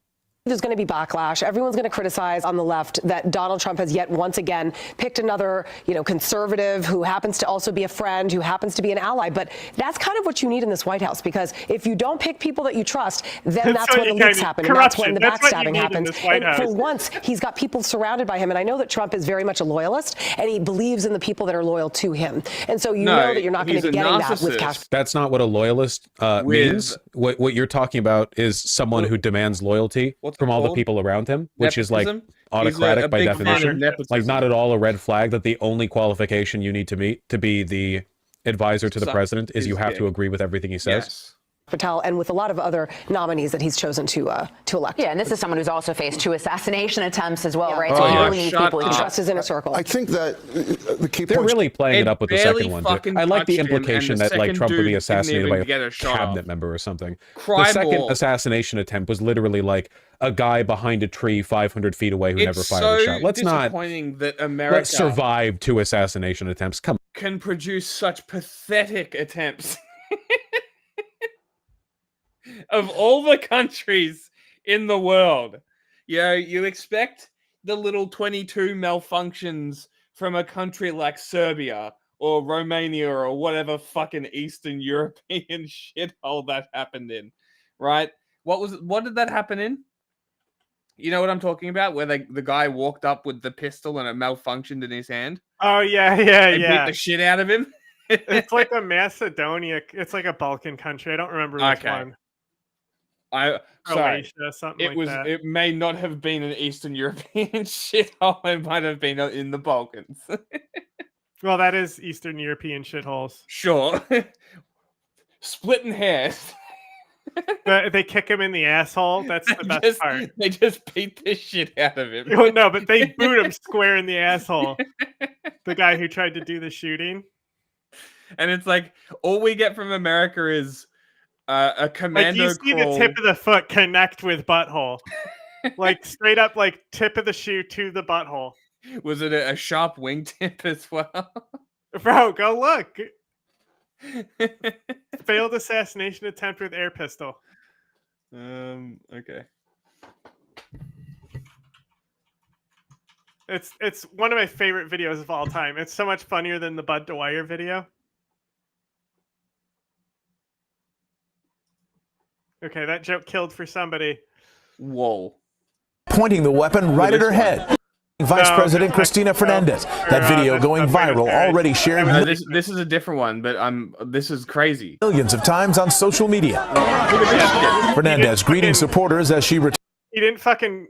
There's going to be backlash. Everyone's going to criticize on the left that Donald Trump has yet once again picked another, conservative who happens to also be a friend, who happens to be an ally. But that's kind of what you need in this White House, because if you don't pick people that you trust, then that's when the leaks happen. And that's when the backstabbing happens. And for once, he's got people surrounded by him. And I know that Trump is very much a loyalist, and he believes in the people that are loyal to him. And so know that you're not going to be getting that with Cash. That's not what a loyalist means. What you're talking about is someone who demands loyalty from all the people around him, which is like autocratic by definition. Like not at all a red flag that the only qualification you need to meet to be the advisor to the president is you have to agree with everything he says. Yes. Patel, and with a lot of other nominees that he's chosen to elect. Yeah, and this is someone who's also faced 2 assassination attempts as well, right? So he really needs people to trust his inner circle. I think that the key They're really playing it up with the second one. I like the implication that like Trump would be assassinated by a cabinet member or something. The second assassination attempt was literally like a guy behind a tree 500 feet away who never fired a shot. Let's not that America survive 2 assassination attempts. Come on. Can produce such pathetic attempts. Of all the countries in the world, you expect the little 22 malfunctions from a country like Serbia or Romania or whatever fucking Eastern European shithole that happened in, right? What did that happen in? You know what I'm talking about? Where the guy walked up with the pistol and it malfunctioned in his hand? Oh, yeah. Beat the shit out of him? It's like a Macedonia. It's like a Balkan country. I don't remember which one. Sorry. Something like that. It may not have been an Eastern European shithole. It might have been in the Balkans. Well, that is Eastern European shitholes. Sure. Splitting hairs. They kick him in the asshole. That's the best part. They just beat the shit out of him. Oh, no, but they boot him square in the asshole. The guy who tried to do the shooting. And it's like, all we get from America is a commando you see the tip of the foot connect with butthole. Like straight up, like tip of the shoe to the butthole. Was it a sharp wingtip as well? Bro, go look. Failed assassination attempt with air pistol. Okay. It's one of my favorite videos of all time. It's so much funnier than the Bud Dwyer video. Okay, that joke killed for somebody. Whoa. Pointing the weapon right at her head. Vice President Cristina Fernandez. That video going viral, already shared this is a different one, but this is crazy. millions of times on social media. Fernandez greeting supporters as she returned. He didn't fucking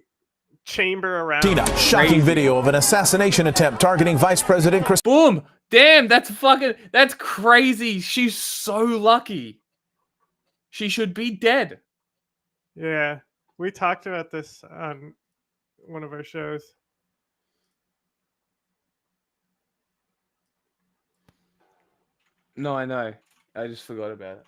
chamber around. Shocking video of an assassination attempt targeting Vice President Cristina. Boom! Damn, that's crazy. She's so lucky. She should be dead. Yeah, we talked about this on one of our shows. No, I know. I just forgot about it.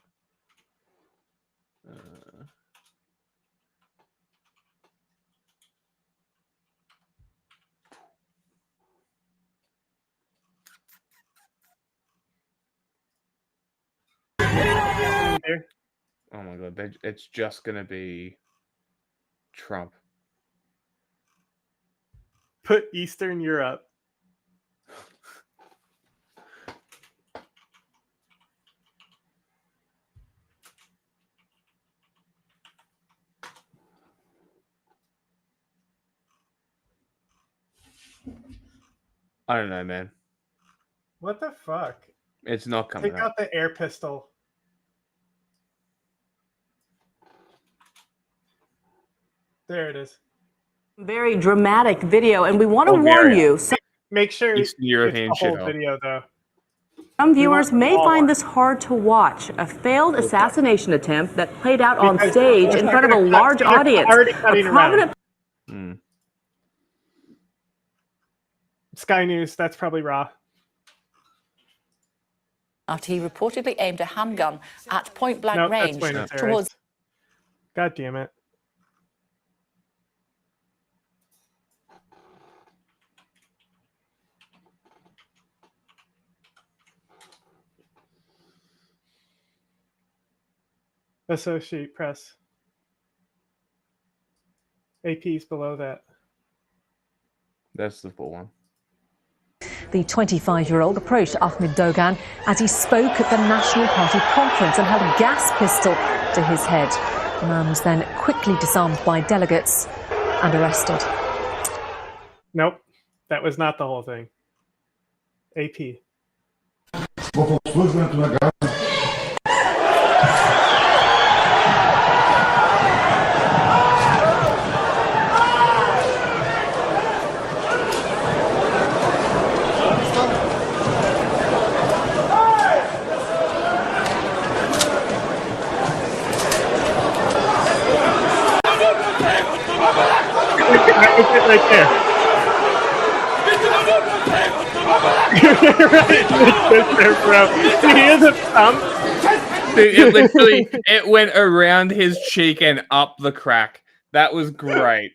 Oh my god, it's just gonna be Trump. Put Eastern Europe. I don't know, man. What the fuck? It's not coming Take out the air pistol. There it is. Very dramatic video, and we want to warn you. Make sure it's the whole shit video, though. Some viewers may find this hard to watch. A failed assassination attempt that played out on stage in front of a large audience. A prominent Sky News, that's probably raw. After he reportedly aimed a handgun at point-blank range towards... God damn it. Associate Press. AP's below that. That's the full one. The 25-year-old approached Ahmed Dogan as he spoke at the National Party conference and held a gas pistol to his head. The man was then quickly disarmed by delegates and arrested. Nope, that was not the whole thing. AP. Right there. Dude, it literally went around his cheek and up the crack. That was great.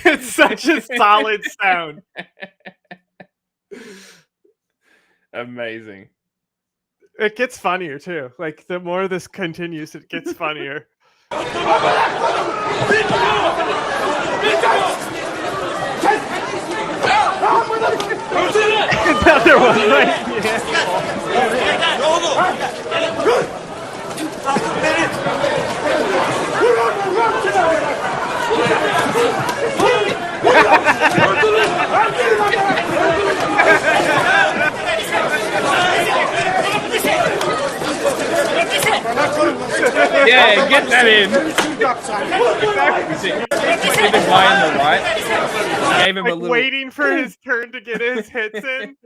It's such a solid sound. Amazing. It gets funnier too. Like the more this continues, it gets funnier. Another one right here. Yeah, get that in. See the guy on the right? Gave him a little... waiting for his turn to get his hits in.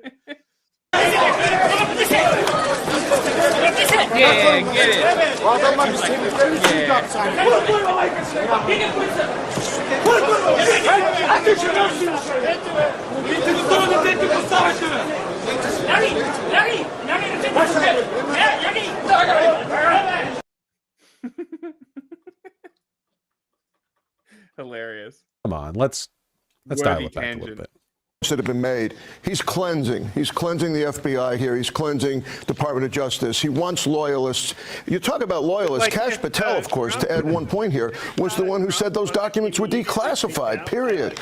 Yeah, get it. Hilarious. Come on, let's dial it back a little bit. That have been made. He's cleansing. He's cleansing the FBI here. He's cleansing Department of Justice. He wants loyalists. You talk about loyalists. Kash Patel, of course, to add one point here, was the one who said those documents were declassified, period.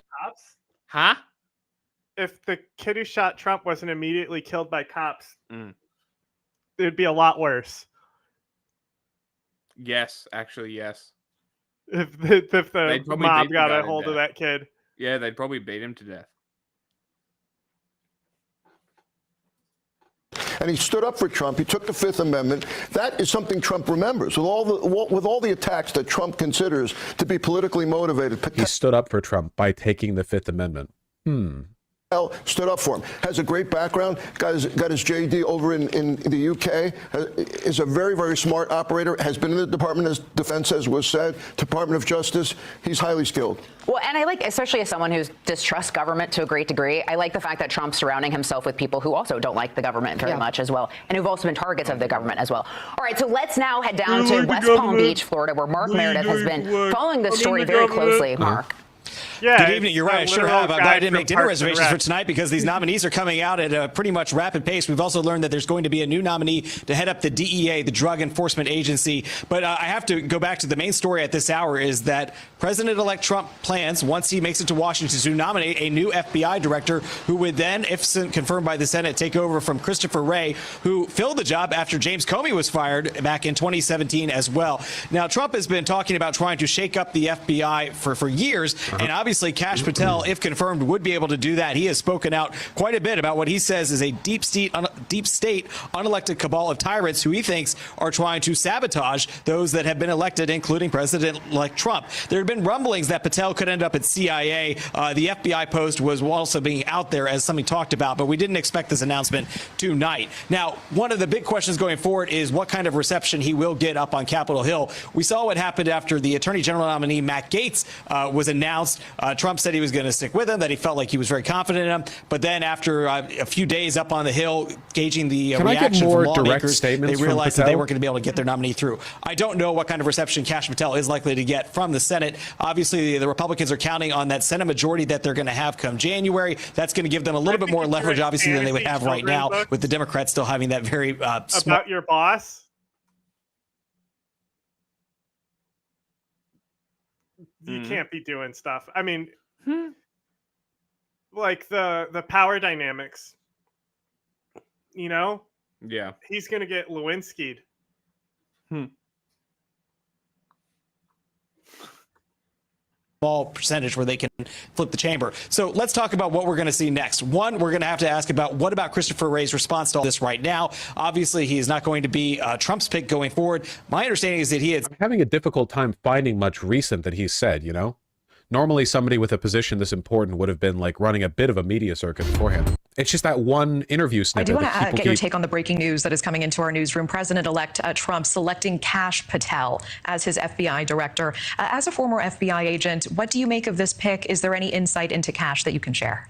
Huh? If the kid who shot Trump wasn't immediately killed by cops, it would be a lot worse. Yes, actually, yes. If the mob got a hold of that kid. Yeah, they'd probably beat him to death. And he stood up for Trump. He took the Fifth Amendment. That is something Trump remembers. With all the attacks that Trump considers to be politically motivated. He stood up for Trump by taking the Fifth Amendment. Stood up for him. Has a great background. Got his JD over in the UK. Is a very, very smart operator. Has been in the Department of Defense, as was said. Department of Justice. He's highly skilled. Well, and I like, especially as someone who distrusts government to a great degree, I like the fact that Trump's surrounding himself with people who also don't like the government very much as well, and who've also been targets of the government as well. All right, so let's now head down to West Palm Beach, Florida, where Mark Meredith has been following this story very closely. Mark. Yeah, good evening. You're right. I sure have. I'm glad I didn't make dinner reservations for tonight because these nominees are coming out at a pretty much rapid pace. We've also learned that there's going to be a new nominee to head up the DEA, the Drug Enforcement Agency. But I have to go back to the main story at this hour is that President-elect Trump plans, once he makes it to Washington, to nominate a new FBI director who would then, if confirmed by the Senate, take over from Christopher Wray, who filled the job after James Comey was fired back in 2017 as well. Now, Trump has been talking about trying to shake up the FBI for years, and obviously Kash Patel, if confirmed, would be able to do that. He has spoken out quite a bit about what he says is a deep state unelected cabal of tyrants who he thinks are trying to sabotage those that have been elected, including President-elect Trump. There have been rumblings that Patel could end up at CIA. The FBI post was also being out there as something talked about, but we didn't expect this announcement tonight. Now, one of the big questions going forward is what kind of reception he will get up on Capitol Hill. We saw what happened after the Attorney General nominee Matt Gaetz was announced. Trump said he was going to stick with him, that he felt like he was very confident in him. But then after a few days up on the Hill, gauging the reaction from lawmakers, they realized that they weren't going to be able to get their nominee through. I don't know what kind of reception Kash Patel is likely to get from the Senate. Obviously, the Republicans are counting on that Senate majority that they're going to have come January. That's going to give them a little bit more leverage, obviously, than they would have right now, with the Democrats still having that very about your boss. You can't be doing stuff. I mean, like the power dynamics, you know? Yeah. He's going to get Lewinsky'd. Small percentage where they can flip the chamber. So let's talk about what we're going to see next. One, we're going to have to ask about what about Christopher Wray's response to all this right now. Obviously, he is not going to be Trump's pick going forward. My understanding is that he is having a difficult time finding much recent that he's said, you know? Normally, somebody with a position this important would have been like running a bit of a media circuit beforehand. It's just that one interview snippet. I do want to get your take on the breaking news that is coming into our newsroom. President-elect Trump selecting Kash Patel as his FBI director. As a former FBI agent, what do you make of this pick? Is there any insight into Kash that you can share?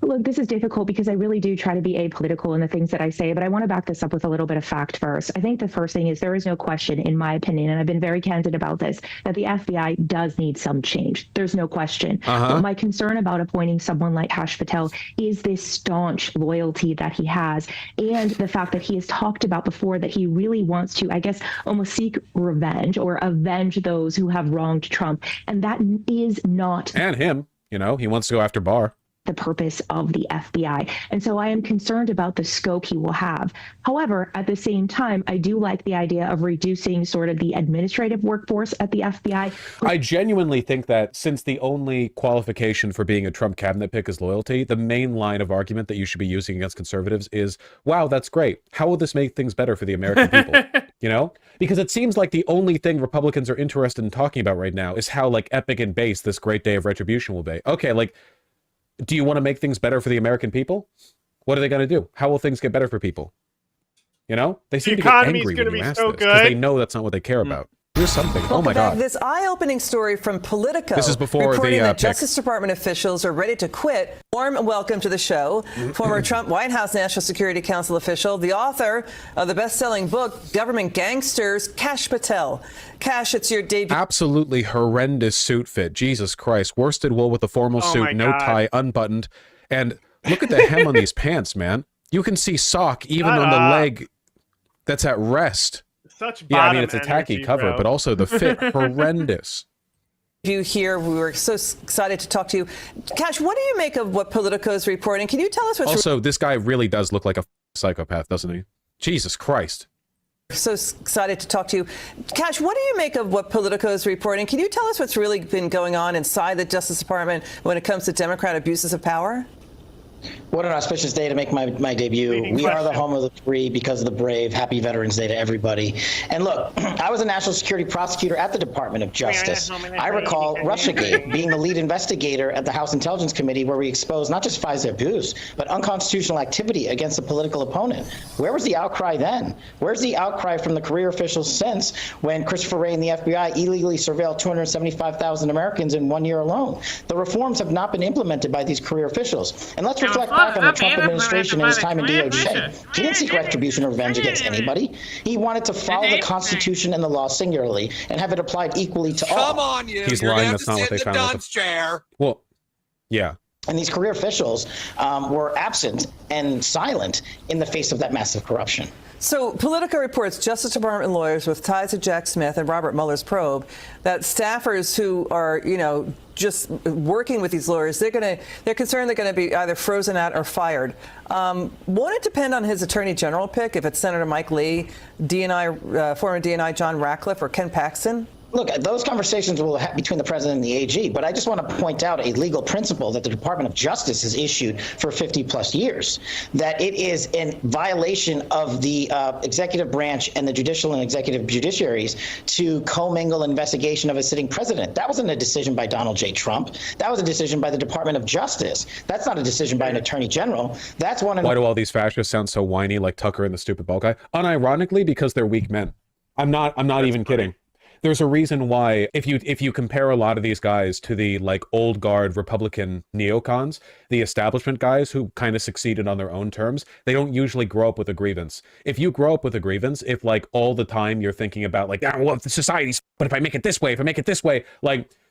Look, this is difficult because I really do try to be apolitical in the things that I say, but I want to back this up with a little bit of fact first. I think the first thing is there is no question, in my opinion, and I've been very candid about this, that the FBI does need some change. There's no question. But my concern about appointing someone like Kash Patel is this staunch loyalty that he has, and the fact that he has talked about before that he really wants to, I guess, almost seek revenge or avenge those who have wronged Trump. And that is not... And him, you know, he wants to go after Barr. The purpose of the FBI. And so I am concerned about the scope he will have. However, at the same time, I do like the idea of reducing sort of the administrative workforce at the FBI. I genuinely think that since the only qualification for being a Trump cabinet pick is loyalty, the main line of argument that you should be using against conservatives is, wow, that's great. How will this make things better for the American people? You know? Because it seems like the only thing Republicans are interested in talking about right now is how like epic and base this great day of retribution will be. Okay, like, do you want to make things better for the American people? What are they going to do? How will things get better for people? You know, they seem to get angry when you ask this because they know that's not what they care about. Here's something. Oh my God. This eye-opening story from Politico. This is before reporting the that pick. Justice Department officials are ready to quit. Warm welcome to the show. Former Trump White House National Security Council official, the author of the best-selling book, Government Gangsters, Kash Patel. Kash, it's your debut. Absolutely horrendous suit fit. Jesus Christ. Worsted wool with a formal suit, no tie, unbuttoned. And look at the hem on these pants, man. You can see sock even on the leg that's at rest. Such yeah, I mean, it's a tacky cover, but also the fit, horrendous. You here, we were so excited to talk to you. Kash, what do you make of what Politico is reporting? Can you tell us what's... Also, this guy really does look like a psychopath, doesn't he? Jesus Christ. So excited to talk to you. Kash, what do you make of what Politico is reporting? Can you tell us what's really been going on inside the Justice Department when it comes to Democrat abuses of power? What an auspicious day to make my debut. We are the home of the free because of the brave. Happy Veterans Day to everybody. And look, I was a national security prosecutor at the Department of Justice. I recall Russiagate, being the lead investigator at the House Intelligence Committee, where we exposed not just FISA abuse, but unconstitutional activity against a political opponent. Where was the outcry then? Where's the outcry from the career officials since, when Christopher Wray and the FBI illegally surveilled 275,000 Americans in 1 year alone? The reforms have not been implemented by these career officials. And let's reflect back on the Trump administration and his time in DOJ. He didn't seek retribution or revenge against anybody. He wanted to follow the Constitution and the law singularly and have it applied equally to all. Come on, you. He's lying. That's not what they found. Well, yeah. And these career officials were absent and silent in the face of that massive corruption. So Politico reports Justice Department lawyers with ties to Jack Smith and Robert Mueller's probe that staffers who are, just working with these lawyers, they're concerned they're going to be either frozen out or fired. Won't it depend on his attorney general pick, if it's Senator Mike Lee, former DNI John Ratcliffe, or Ken Paxton? Look, those conversations will have between the president and the AG, but I just want to point out a legal principle that the Department of Justice has issued for 50 plus years, that it is in violation of the executive branch and the judicial and executive judiciaries to commingle an investigation of a sitting president. That wasn't a decision by Donald J. Trump. That was a decision by the Department of Justice. That's not a decision by an attorney general. That's one. Why do all these fascists sound so whiny, like Tucker and the stupid bald guy? Unironically, because they're weak men. I'm not even kidding. There's a reason why, if you compare a lot of these guys to the old guard Republican neocons, the establishment guys who kind of succeeded on their own terms, they don't usually grow up with a grievance. If you grow up with a grievance, if all the time you're thinking about well, the society's, but if I make it this way,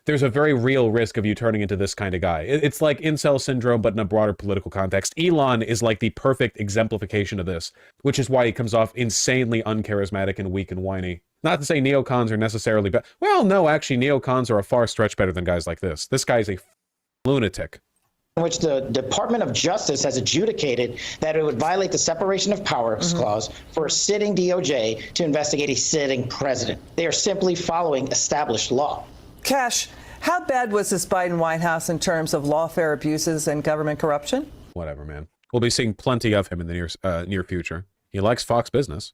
there's a very real risk of you turning into this kind of guy. It's like incel syndrome, but in a broader political context. Elon is like the perfect exemplification of this, which is why he comes off insanely uncharismatic and weak and whiny. Not to say neocons are necessarily bad. Well, no, actually, neocons are a far stretch better than guys like this. This guy's a lunatic. In which the Department of Justice has adjudicated that it would violate the separation of powers clause for a sitting DOJ to investigate a sitting president. They are simply following established law. Kash, how bad was this Biden White House in terms of lawfare abuses and government corruption? Whatever, man. We'll be seeing plenty of him in the near future. He likes Fox Business.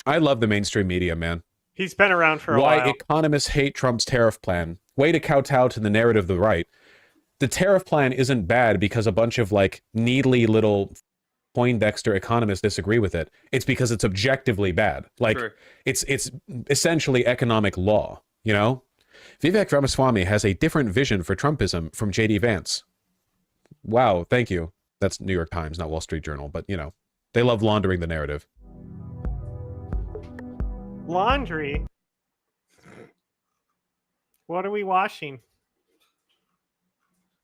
I love the mainstream media, man. He's been around for a while. Why economists hate Trump's tariff plan. Way to kowtow to the narrative of the right. The tariff plan isn't bad because a bunch of needly little Poindexter economists disagree with it. It's because it's objectively bad. It's essentially economic law, Vivek Ramaswamy has a different vision for Trumpism from J.D. Vance. Wow, thank you. That's New York Times, not Wall Street Journal, but they love laundering the narrative. Laundry? What are we washing?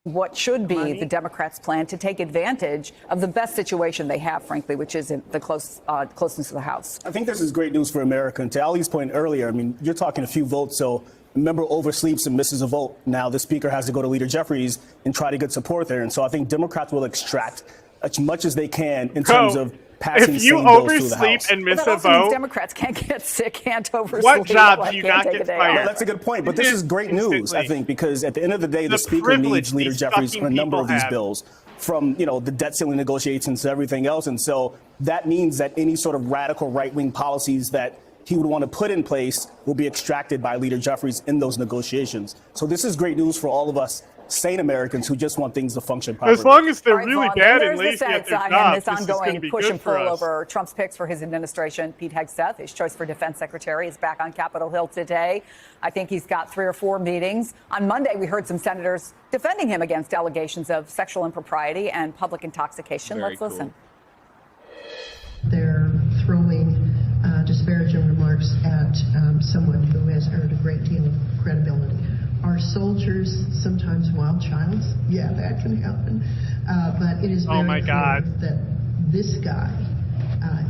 What should be the Democrats' plan to take advantage of the best situation they have, frankly, which is in the closeness of the House. I think this is great news for America. And to Ali's point earlier, you're talking a few votes, so a member oversleeps and misses a vote. Now the speaker has to go to Leader Jeffries and try to get support there. And so I think Democrats will extract as much as they can in terms of passing if you oversleep and miss a vote, Democrats can't get sick, can't oversleep. What job do you not get fired? Well, that's a good point. But this is great news, I think, because at the end of the day, the speaker needs Leader Jeffries on a number of these bills, from the debt ceiling negotiations to everything else. And so that means that any sort of radical right-wing policies that he would want to put in place will be extracted by Leader Jeffries in those negotiations. So this is great news for all of us sane Americans who just want things to function properly. As long as they're All right, really Vaughn, bad then and there's lazy the at Senate their side job, and this this is going to ongoing be push good and for pull us. over Trump's picks for his administration. Pete Hegseth, his choice for defense secretary, is back on Capitol Hill today. I think he's got 3 or 4 meetings. On Monday, we heard some senators defending him against allegations of sexual impropriety and public intoxication. Let's listen. They're throwing disparaging remarks at someone who has earned a great deal of credibility. Are soldiers sometimes wild childs? Yeah, that can happen. But it is very clear that this guy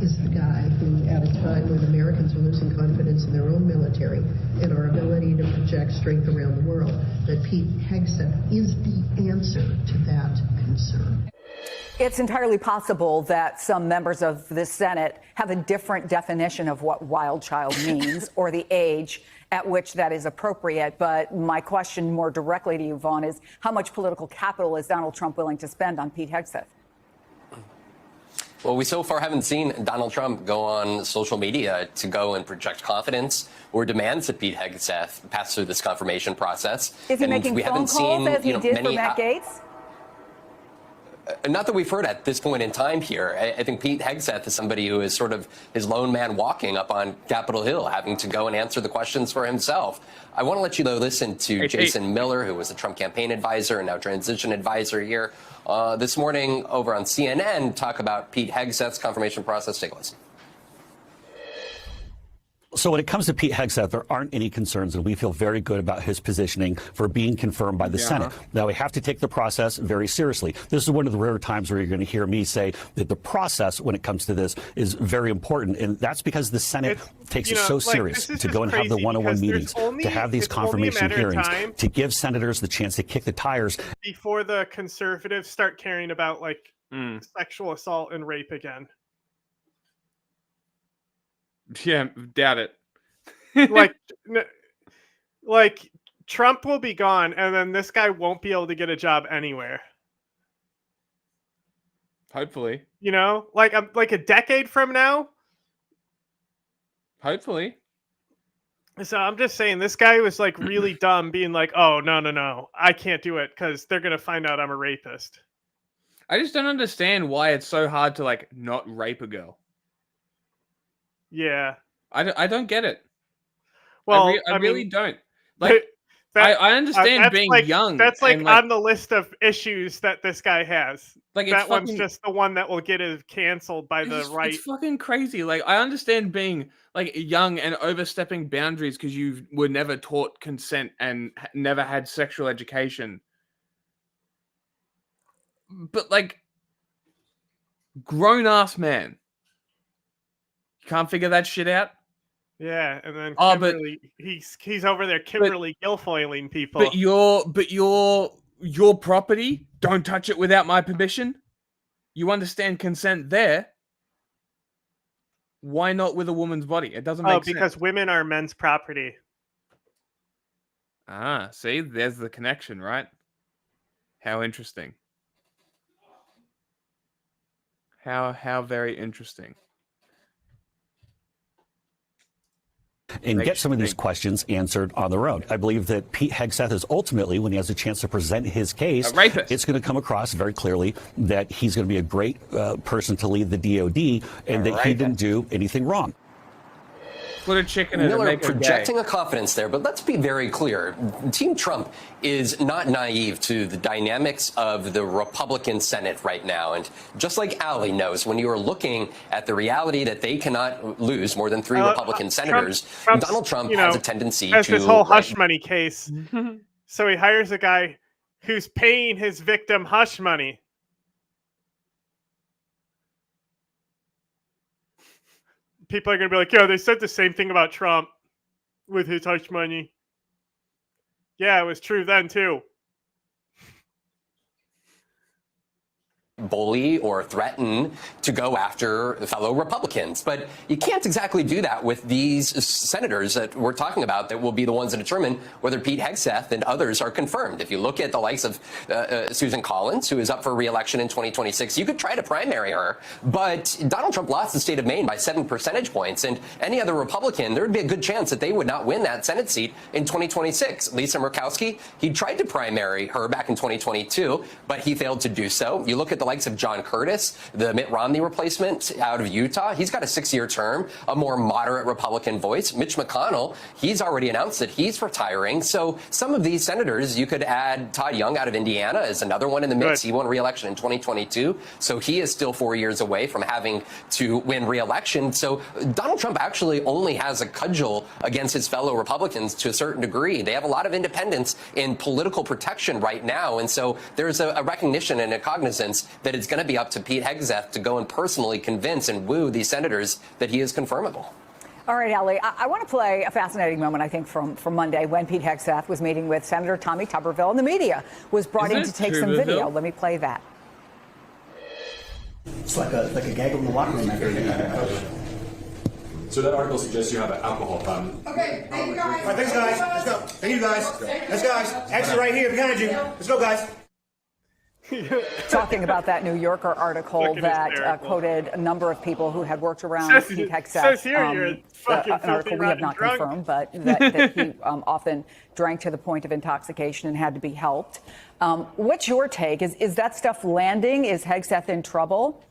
is the guy who, at a time when Americans are losing confidence in their own military and our ability to project strength around the world, that Pete Hegseth is the answer to that concern. It's entirely possible that some members of the Senate have a different definition of what wild child means or the age at which that is appropriate. But my question more directly to you, Vaughn, is how much political capital is Donald Trump willing to spend on Pete Hegseth? Well, we so far haven't seen Donald Trump go on social media to go and project confidence or demands that Pete Hegseth pass through this confirmation process. Is he making phone calls as he did for Matt Gaetz? Not that we've heard at this point in time here. I think Pete Hegseth is somebody who is sort of his lone man walking up on Capitol Hill, having to go and answer the questions for himself. I want to let you, though, listen to Jason Miller, who was a Trump campaign advisor and now transition advisor here this morning over on CNN, talk about Pete Hegseth's confirmation process. Take a listen. So when it comes to Pete Hegseth, there aren't any concerns, and we feel very good about his positioning for being confirmed by the Senate. Now, we have to take the process very seriously. This is one of the rare times where you're going to hear me say that the process when it comes to this is very important, and that's because the Senate takes it so serious to go and have the one-on-one meetings, to have these confirmation hearings, to give senators the chance to kick the tires. Before the conservatives start caring about like sexual assault and rape again. Yeah, doubt it. like Trump will be gone, and then this guy won't be able to get a job anywhere. Hopefully. You know, like a decade from now. Hopefully. So I'm just saying, this guy was like really dumb, being like, "Oh no, I can't do it because they're gonna find out I'm a rapist." I just don't understand why it's so hard to like not rape a girl. Yeah, I don't get it. Well, I really don't. Like, I understand being young. That's like on the list of issues that this guy has. Like, that one's just the one that will get it canceled by the right. It's fucking crazy. Like, I understand being like young and overstepping boundaries because you were never taught consent and never had sexual education. But like, grown ass man. Can't figure that shit out. Yeah, and then Kimberly, he's over there Kimberly Guilfoiling people. But your property, don't touch it without my permission. You understand consent there. Why not with a woman's body? It doesn't make sense. Because women are men's property. Ah, see, there's the connection, right? How interesting. How very interesting. And get some of these questions answered on their own. I believe that Pete Hegseth is ultimately, when he has a chance to present his case, it's going to come across very clearly that he's going to be a great person to lead the DOD and that he didn't do anything wrong. Put a chicken in Miller projecting a confidence there, but let's be very clear. Team Trump is not naive to the dynamics of the Republican Senate right now. And just like Ali knows, when you are looking at the reality that they cannot lose more than 3 Republican senators, Donald Trump has a tendency has to... this whole hush money case. So he hires a guy who's paying his victim hush money. People are going to be like, "Yo, they said the same thing about Trump with his hush money." Yeah, it was true then, too. bully or threaten to go after fellow Republicans. But you can't exactly do that with these senators that we're talking about that will be the ones that determine whether Pete Hegseth and others are confirmed. If you look at the likes of Susan Collins, who is up for re-election in 2026, you could try to primary her. But Donald Trump lost the state of Maine by 7 percentage points, and any other Republican, there would be a good chance that they would not win that Senate seat in 2026. Lisa Murkowski, he tried to primary her back in 2022, but he failed to do so. You look at the likes of John Curtis, the Mitt Romney replacement out of Utah. He's got a 6-year term, a more moderate Republican voice. Mitch McConnell, he's already announced that he's retiring. So some of these senators, you could add Todd Young out of Indiana as another one in the mix. He won re-election in 2022. So he is still 4 years away from having to win re-election. So Donald Trump actually only has a cudgel against his fellow Republicans to a certain degree. They have a lot of independence in political protection right now. And so there's a recognition and a cognizance that it's going to be up to Pete Hegseth to go and personally convince and woo these senators that he is confirmable. All right, Ellie, I want to play a fascinating moment, I think, from Monday when Pete Hegseth was meeting with Senator Tommy Tuberville, and the media was brought in to take some video. Let me play that. It's like a gaggle in the locker room after Coach. So that article suggests you have an alcohol problem. Okay, thank you guys. All right, thanks, guys. Let's go. Thank you, guys. Let's go, guys. Exit right here behind you. Let's go, guys. Talking about that New Yorker article that quoted a number of people who had worked around Pete Hegseth. An article we have not confirmed, but that he often drank to the point of intoxication and had to be helped. What's your take? Is that stuff landing? Is Hegseth in trouble?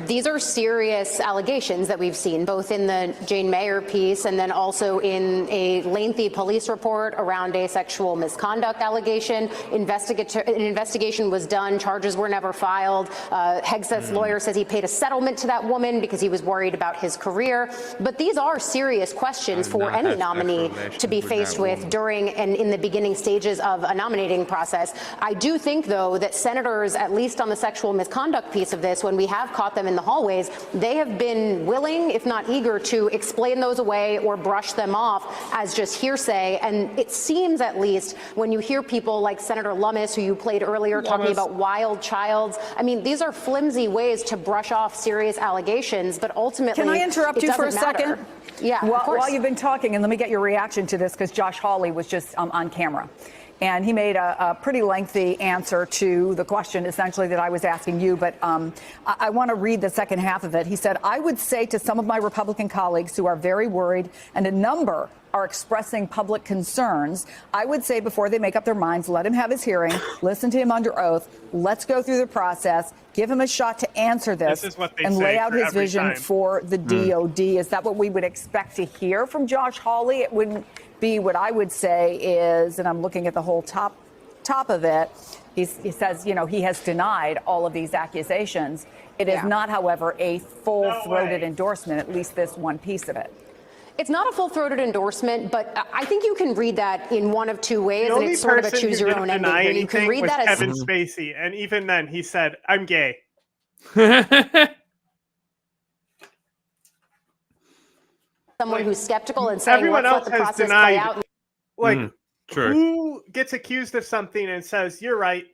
These are serious allegations that we've seen, both in the Jane Mayer piece and then also in a lengthy police report around a sexual misconduct allegation. An investigation was done. Charges were never filed. Hegseth's lawyer says he paid a settlement to that woman because he was worried about his career. But these are serious questions for any nominee to be faced with during and in the beginning stages of a nominating process. I do think, though, that senators, at least on the sexual misconduct piece of this, when we have caught them in the hallways, they have been willing, if not eager, to explain those away or brush them off as just hearsay. And it seems, at least, when you hear people like Senator Lummis, who you played earlier, talking about wild childs, I mean, these are flimsy ways to brush off serious allegations, but ultimately, can I interrupt you for a second? Yeah, while you've been talking, and let me get your reaction to this, because Josh Hawley was just on camera. And he made a pretty lengthy answer to the question, essentially, that I was asking you. But I want to read the second half of it. He said, I would say to some of my Republican colleagues who are very worried, and a number are expressing public concerns, I would say before they make up their minds, let him have his hearing, listen to him under oath, let's go through the process, give him a shot to answer this and lay out his vision for the DOD. Is that what we would expect to hear from Josh Hawley? It wouldn't be what I would say is, and I'm looking at the whole top of it, he says, you know, he has denied all of these accusations. It is not, however, a full-throated endorsement, at least this one piece of it. It's not a full-throated endorsement, but I think you can read that in one of two ways, and it's sort of a choose-your-own ending here. You can read that as Kevin Spacey, and even then he said, I'm gay. Someone who's skeptical and saying, everyone let's else let the has process denied, play out. Who gets accused of something and says, you're right?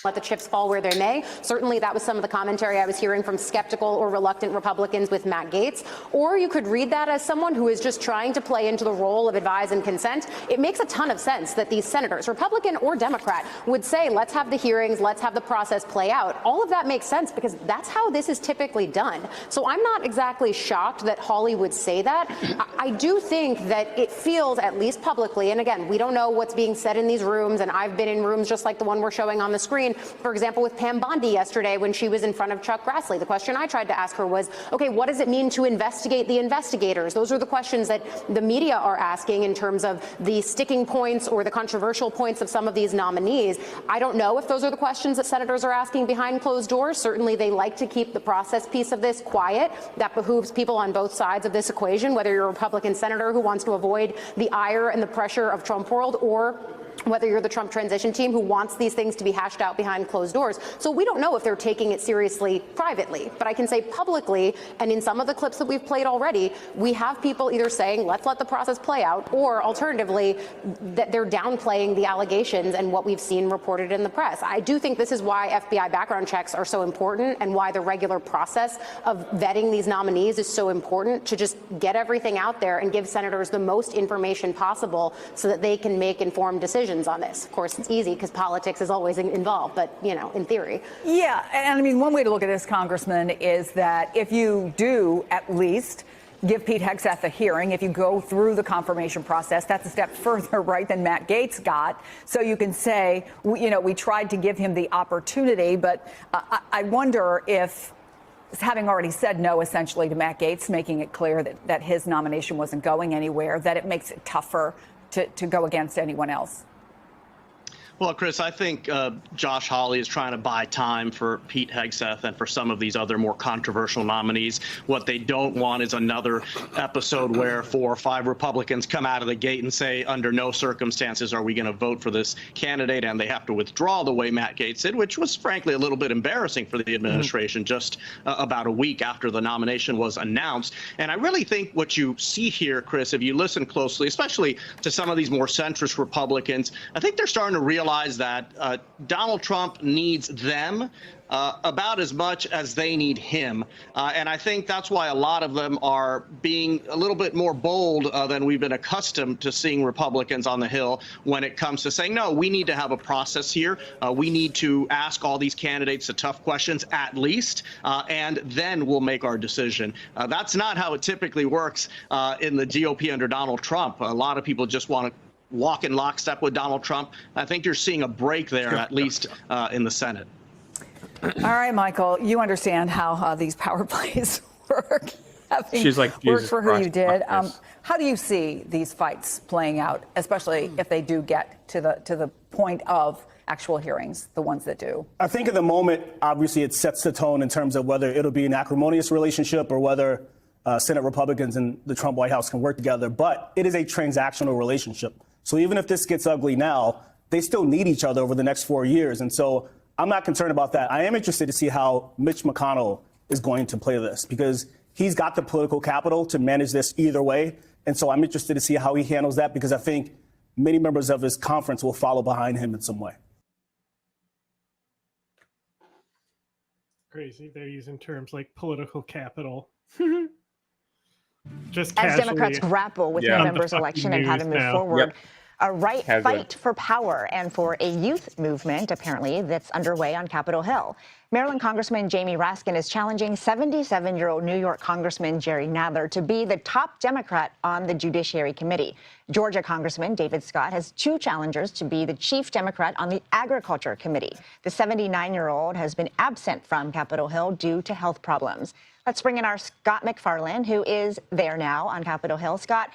Let the chips fall where they may. Certainly that was some of the commentary I was hearing from skeptical or reluctant Republicans with Matt Gaetz. Or you could read that as someone who is just trying to play into the role of advise and consent. It makes a ton of sense that these senators, Republican or Democrat, would say, let's have the hearings, let's have the process play out. All of that makes sense because that's how this is typically done. So I'm not exactly shocked that Hawley would say that. I do think that it feels, at least publicly, and again, we don't know what's being said in these rooms, and I've been in rooms just like the one we're showing on the screen. For example, with Pam Bondi yesterday when she was in front of Chuck Grassley, the question I tried to ask her was, okay, what does it mean to investigate the investigators? Those are the questions that the media are asking in terms of the sticking points or the controversial points of some of these nominees. I don't know if those are the questions that senators are asking behind closed doors. Certainly they like to keep the process piece of this quiet. That behooves people on both sides of this equation, whether you're a Republican senator who wants to avoid the ire and the pressure of Trump world or whether you're the Trump transition team who wants these things to be hashed out behind closed doors. So we don't know if they're taking it seriously privately, but I can say publicly, and in some of the clips that we've played already, we have people either saying, let's let the process play out, or alternatively, that they're downplaying the allegations and what we've seen reported in the press. I do think this is why FBI background checks are so important and why the regular process of vetting these nominees is so important, to just get everything out there and give senators the most information possible so that they can make informed decisions on this. Of course, it's easy because politics is always involved, but, you know, in theory. Yeah, and I mean, one way to look at this, Congressman, is that if you do at least give Pete Hegseth a hearing, if you go through the confirmation process, that's a step further, right, than Matt Gaetz got. So you can say, you know, we tried to give him the opportunity, but I wonder if, having already said no, essentially, to Matt Gaetz, making it clear that his nomination wasn't going anywhere, that it makes it tougher to go against anyone else. Well, Chris, I think Josh Hawley is trying to buy time for Pete Hegseth and for some of these other more controversial nominees. What they don't want is another episode where 4 or 5 Republicans come out of the gate and say, under no circumstances are we going to vote for this candidate, and they have to withdraw the way Matt Gaetz did, which was frankly a little bit embarrassing for the administration just about a week after the nomination was announced. And I really think what you see here, Chris, if you listen closely, especially to some of these more centrist Republicans, I think they're starting to realize that Donald Trump needs them about as much as they need him. And I think that's why a lot of them are being a little bit more bold than we've been accustomed to seeing Republicans on the Hill when it comes to saying, no, we need to have a process here. We need to ask all these candidates the tough questions at least, and then we'll make our decision. That's not how it typically works in the GOP under Donald Trump. A lot of people just want to walk in lockstep with Donald Trump. I think you're seeing a break there, at least in the Senate. All right, Michael, you understand how these power plays work. She's like, worked for who you did. How do you see these fights playing out, especially if they do get to the point of actual hearings, the ones that do? I think at the moment, obviously, it sets the tone in terms of whether it'll be an acrimonious relationship or whether Senate Republicans and the Trump White House can work together. But it is a transactional relationship. So even if this gets ugly now, they still need each other over the next 4 years. And so I'm not concerned about that. I am interested to see how Mitch McConnell is going to play this, because he's got the political capital to manage this either way. And so I'm interested to see how he handles that, because I think many members of his conference will follow behind him in some way. Crazy. They're using terms like political capital. Just as Democrats grapple with November's election and how to move forward. A fight for power and for a youth movement, apparently, that's underway on Capitol Hill. Maryland Congressman Jamie Raskin is challenging 77-year-old New York Congressman Jerry Nadler to be the top Democrat on the Judiciary Committee. Georgia Congressman David Scott has 2 challengers to be the chief Democrat on the Agriculture Committee. The 79-year-old has been absent from Capitol Hill due to health problems. Let's bring in our Scott McFarland, who is there now on Capitol Hill. Scott,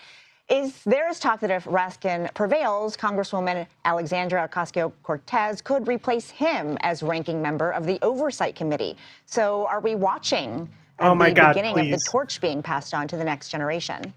there is talk that if Raskin prevails, Congresswoman Alexandra Ocasio-Cortez could replace him as ranking member of the Oversight Committee. So are we watching the beginning of the torch being passed on to the next generation?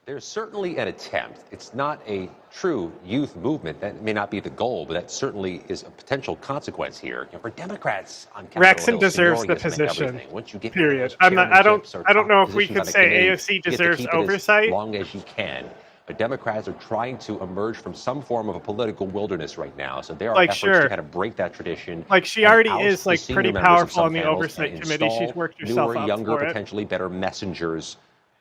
There's certainly an attempt. It's not a true youth movement. That may not be the goal, but that certainly is a potential consequence here. You know, for Democrats on Capitol Hill, deserves the position. Once you get period. I don't know if we could say AOC deserves oversight. As long as you can. But Democrats are trying to emerge from some form of a political wilderness right now. So there are efforts to kind of break that tradition. Like she already is like pretty powerful on the Oversight Committee. She's worked herself up younger, for it. Potentially better messengers,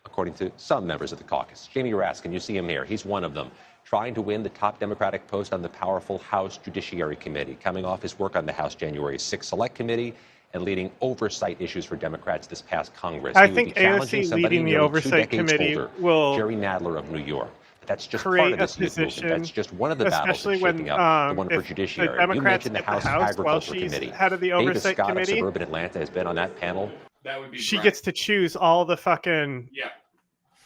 according to some members of the caucus. Jamie Raskin, you see him here. He's one of them, trying to win the top Democratic post on the powerful House Judiciary Committee, coming off his work on the House January 6 Select Committee and leading oversight issues for Democrats this past Congress. I think AOC leading the Oversight Committee will Jerry Nadler of New York. That's just part of this youth movement. That's just one of the battles that's shaping up, the one for judiciary. You mentioned the House Agriculture Committee. Head of the Oversight David Scott Committee. of suburban Atlanta has been on that panel. That would be she gets to choose all the fucking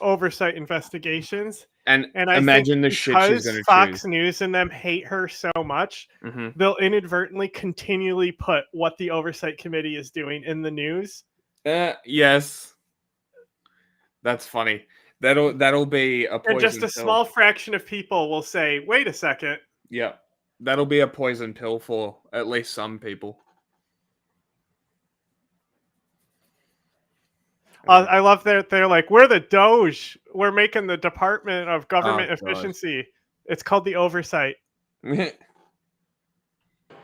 oversight investigations. And I imagine think the shit she's going to Fox choose. News and them hate her so much, they'll inadvertently continually put what the Oversight Committee is doing in the news. Yes. That's funny. That'll be a poison And just a pill. small fraction of people will say, wait a second, Yeah, that'll be a poison pill for at least some people. I love that they're like, we're the Doge. We're making the Department of Government Efficiency. It's called the Oversight.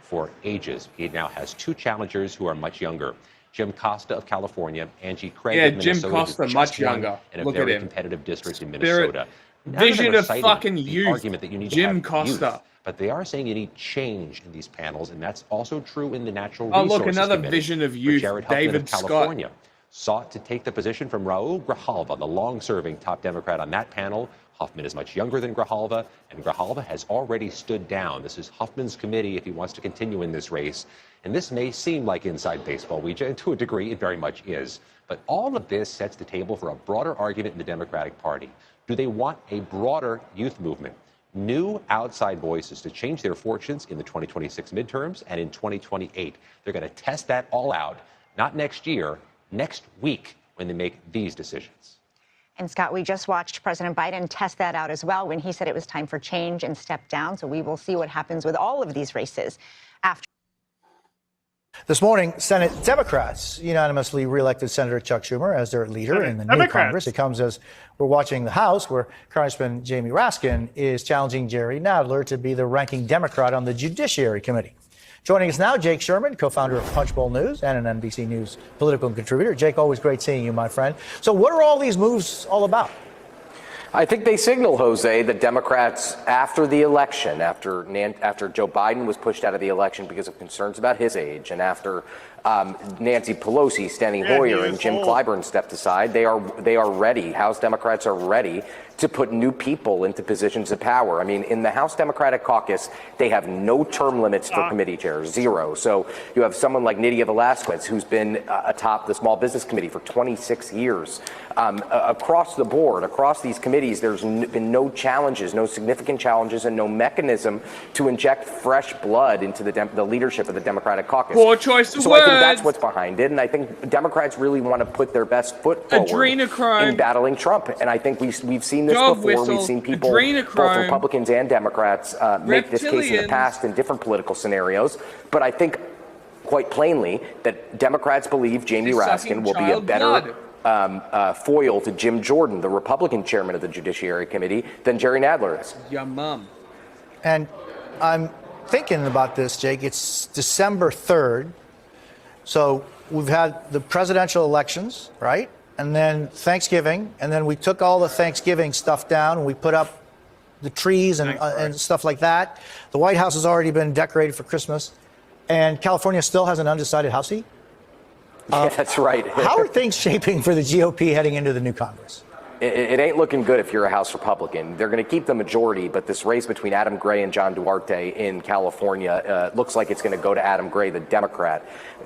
For ages, he now has two challengers who are much younger. Jim Costa of California, Angie Craig of Minnesota. Jim Costa, much younger. In a Look at very him. competitive district in Spirit. Minnesota. Vision of fucking the youth. Argument that you need Jim to have Costa. youth, but they are saying you need change in these panels, and that's also true in the Natural Oh, Resources look, another Committee. vision of But youth. Jared Huffman David of California sought to take the position from Raul Grijalva, the long-serving top Democrat on that panel. Huffman is much younger than Grijalva, and Grijalva has already stood down. This is Huffman's committee if he wants to continue in this race. And this may seem like inside baseball, and to a degree, it very much is. But all of this sets the table for a broader argument in the Democratic Party. Do they want a broader youth movement? New outside voices to change their fortunes in the 2026 midterms and in 2028. They're going to test that all out, not next year, next week when they make these decisions. And Scott, we just watched President Biden test that out as well when he said it was time for change and step down. So we will see what happens with all of these races after. This morning, Senate Democrats unanimously reelected Senator Chuck Schumer as their leader in the new Congress. It comes as we're watching the House, where Congressman Jamie Raskin is challenging Jerry Nadler to be the ranking Democrat on the Judiciary Committee. Joining us now, Jake Sherman, co-founder of Punchbowl News and an NBC News political contributor. Jake, always great seeing you, my friend. So what are all these moves all about? I think they signal, Jose, that Democrats, after the election, after Joe Biden was pushed out of the election because of concerns about his age, and after Nancy Pelosi, Steny Hoyer, and Jim Clyburn stepped aside, they are ready. House Democrats are ready to put new people into positions of power. I mean, in the House Democratic Caucus, they have no term limits for committee chairs, zero. So you have someone like Nydia Velázquez, who's been atop the Small Business Committee for 26 years. Across the board, across these committees, there's been no challenges, no significant challenges, and no mechanism to inject fresh blood into the leadership of the Democratic Caucus. Poor choice of so words. I think that's what's behind it, and I think Democrats really want to put their best foot forward in battling Trump. And I think we've seen this before. We've seen people, both Republicans and Democrats, make this case in the past in different political scenarios. But I think, quite plainly, that Democrats believe Jamie Raskin will be a better foil to Jim Jordan, the Republican chairman of the Judiciary Committee, than Jerry Nadler is. Your mom. And I'm thinking about this, Jake. It's December 3rd. So we've had the presidential elections, right? And then Thanksgiving. And then we took all the Thanksgiving stuff down and we put up the trees and stuff like that. The White House has already been decorated for Christmas. And California still has an undecided House seat. Yeah, that's right. How are things shaping for the GOP heading into the new Congress? It ain't looking good if you're a House Republican. They're going to keep the majority, but this race between Adam Gray and John Duarte in California looks like it's going to go to Adam Gray, the Democrat,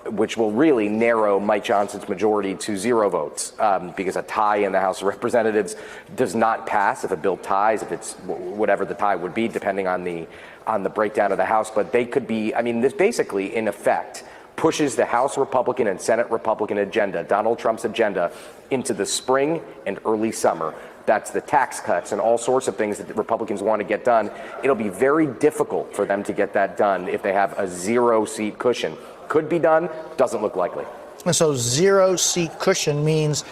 which will really narrow Mike Johnson's majority to 0 votes because a tie in the House of Representatives does not pass if a bill ties, if it's whatever the tie would be, depending on the breakdown of the House. But they could be, I mean, this basically, in effect, pushes the House Republican and Senate Republican agenda, Donald Trump's agenda, into the spring and early summer. That's the tax cuts and all sorts of things that the Republicans want to get done. It'll be very difficult for them to get that done if they have a 0-seat cushion. Could be done, doesn't look likely. And so 0-seat cushion means,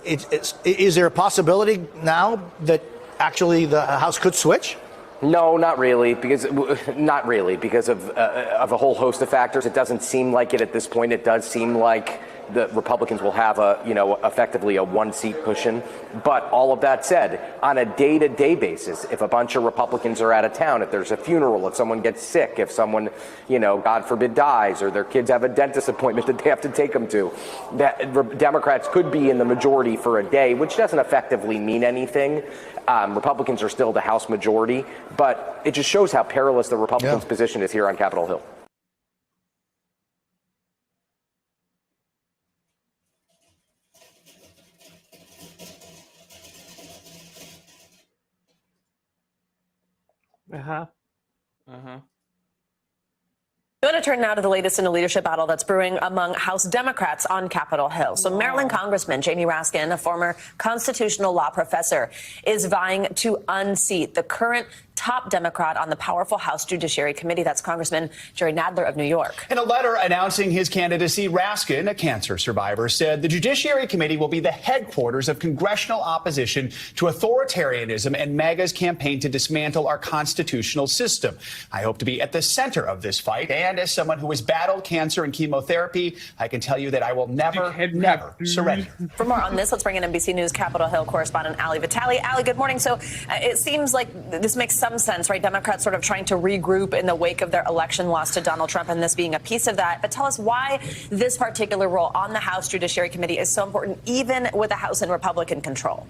is there a possibility now that actually the House could switch? No, not really, because of a whole host of factors. It doesn't seem like it at this point. It does seem like the Republicans will have effectively a 1-seat cushion. But all of that said, on a day-to-day basis, if a bunch of Republicans are out of town, if there's a funeral, if someone gets sick, if someone, God forbid, dies, or their kids have a dentist appointment that they have to take them to, that Democrats could be in the majority for a day, which doesn't effectively mean anything. Republicans are still the House majority, but it just shows how perilous the Republicans' position is here on Capitol Hill. turn now to the latest in a leadership battle that's brewing among House Democrats on Capitol Hill. So Maryland Congressman Jamie Raskin, a former constitutional law professor, is vying to unseat the current top Democrat on the powerful House Judiciary Committee. That's Congressman Jerry Nadler of New York. In a letter announcing his candidacy, Raskin, a cancer survivor, said the Judiciary Committee will be the headquarters of congressional opposition to authoritarianism and MAGA's campaign to dismantle our constitutional system. I hope to be at the center of this fight. And as someone who has battled cancer and chemotherapy, I can tell you that I will never surrender. For more on this, let's bring in NBC News Capitol Hill correspondent Ali Vitale. Ali, good morning. So it seems like this makes some sense, right? Democrats sort of trying to regroup in the wake of their election loss to Donald Trump, and this being a piece of that. But tell us why this particular role on the House Judiciary Committee is so important, even with the House in Republican control.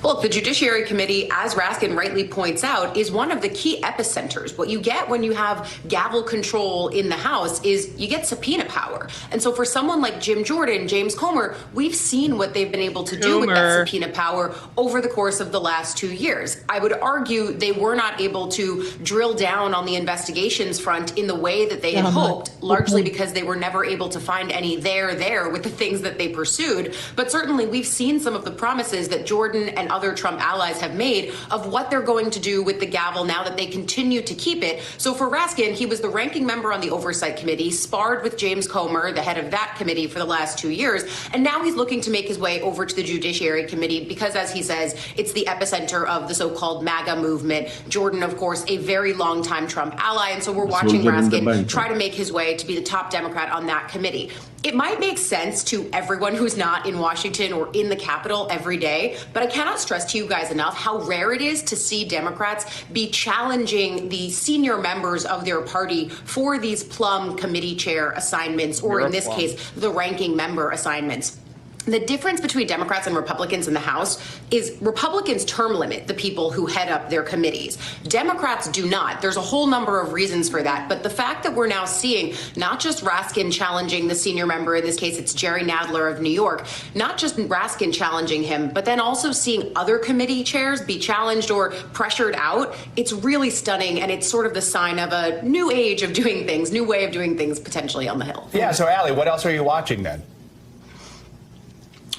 Look, the Judiciary Committee, as Raskin rightly points out, is one of the key epicenters. What you get when you have gavel control in the House is you get subpoena power. And so for someone like Jim Jordan, James Comer, we've seen what they've been able to do with that subpoena power over the course of the last 2 years. I would argue they were not able to drill down on the investigations front in the way that they had hoped, largely because they were never able to find any there with the things that they pursued. But certainly we've seen some of the promises that Jordan and other Trump allies have made of what they're going to do with the gavel now that they continue to keep it. So for Raskin, he was the ranking member on the Oversight Committee, sparred with James Comer, the head of that committee, for the last 2 years. And now he's looking to make his way over to the Judiciary Committee because, as he says, it's the epicenter of the so-called MAGA movement. Jordan, of course, a very long-time Trump ally. And so we're watching Raskin try to make his way to be the top Democrat on that committee. It might make sense to everyone who's not in Washington or in the Capitol every day, but I cannot stress to you guys enough how rare it is to see Democrats be challenging the senior members of their party for these plum committee chair assignments, or in this case, the ranking member assignments. The difference between Democrats and Republicans in the House is Republicans term limit the people who head up their committees. Democrats do not. There's a whole number of reasons for that. But the fact that we're now seeing not just Raskin challenging the senior member, in this case, it's Jerry Nadler of New York, not just Raskin challenging him, but then also seeing other committee chairs be challenged or pressured out, it's really stunning. And it's sort of the sign of a new age of doing things, new way of doing things potentially on the Hill. Yeah. So, Ali, what else are you watching then?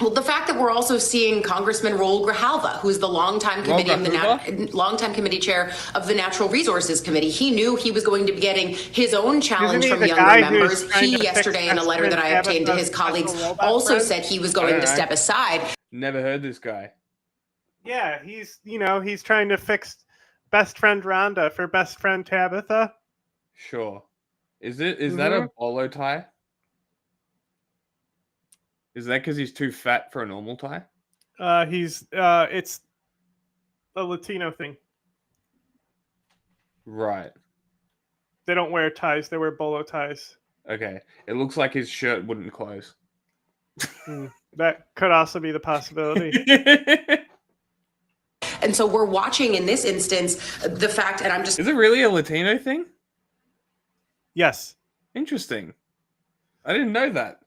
Well, the fact that we're also seeing Congressman Raul Grijalva, who's the longtime committee chair of the Natural Resources Committee. He knew he was going to be getting his own challenge from younger members. He yesterday, in a letter that I obtained to his colleagues, also said he was going to step aside. Never heard this guy. Yeah, he's trying to fix best friend Rhonda for best friend Tabitha. Sure. Is that a bolo tie? Is that because he's too fat for a normal tie? It's a Latino thing. Right. They don't wear ties. They wear bolo ties. Okay. It looks like his shirt wouldn't close. That could also be the possibility. And so we're watching in this instance the fact, and I'm just... Is it really a Latino thing? Yes. Interesting. I didn't know that.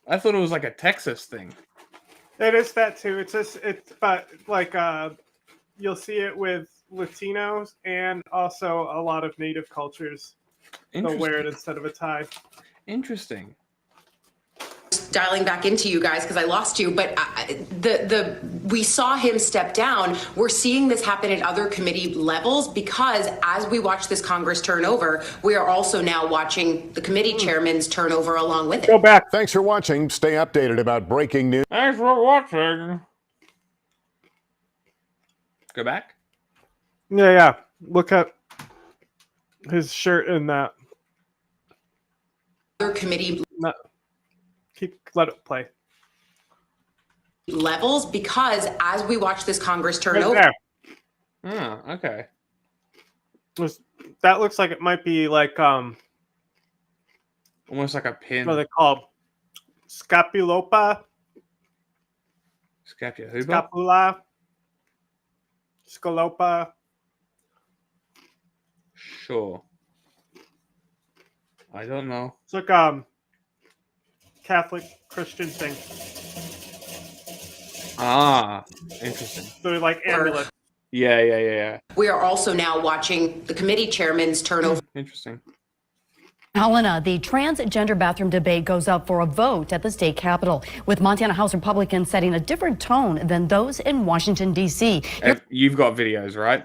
I thought it was like a Texas thing. It is that too. But you'll see it with Latinos and also a lot of native cultures. They'll wear it instead of a tie. Interesting. Dialing back into you guys because I lost you, but we saw him step down. We're seeing this happen at other committee levels because as we watch this Congress turn over, we are also now watching the committee chairman's turnover along with it. Go back. Thanks for watching. Stay updated about breaking news. Thanks for watching. Go back? Yeah. Look at his shirt in that. Other committee... Let it play. Levels because as we watch this Congress turn over. Oh, okay. That looks like it might be like almost like a pin. What are they called? Scapulopa. Scapula. Scalopa. Sure. I don't know. It's like Catholic Christian thing. Ah, interesting. So like amulet. Yeah. We are also now watching the committee chairman's turnover. Interesting. Helena, the transgender bathroom debate goes up for a vote at the state capitol, with Montana House Republicans setting a different tone than those in Washington, D.C. You've got videos, right?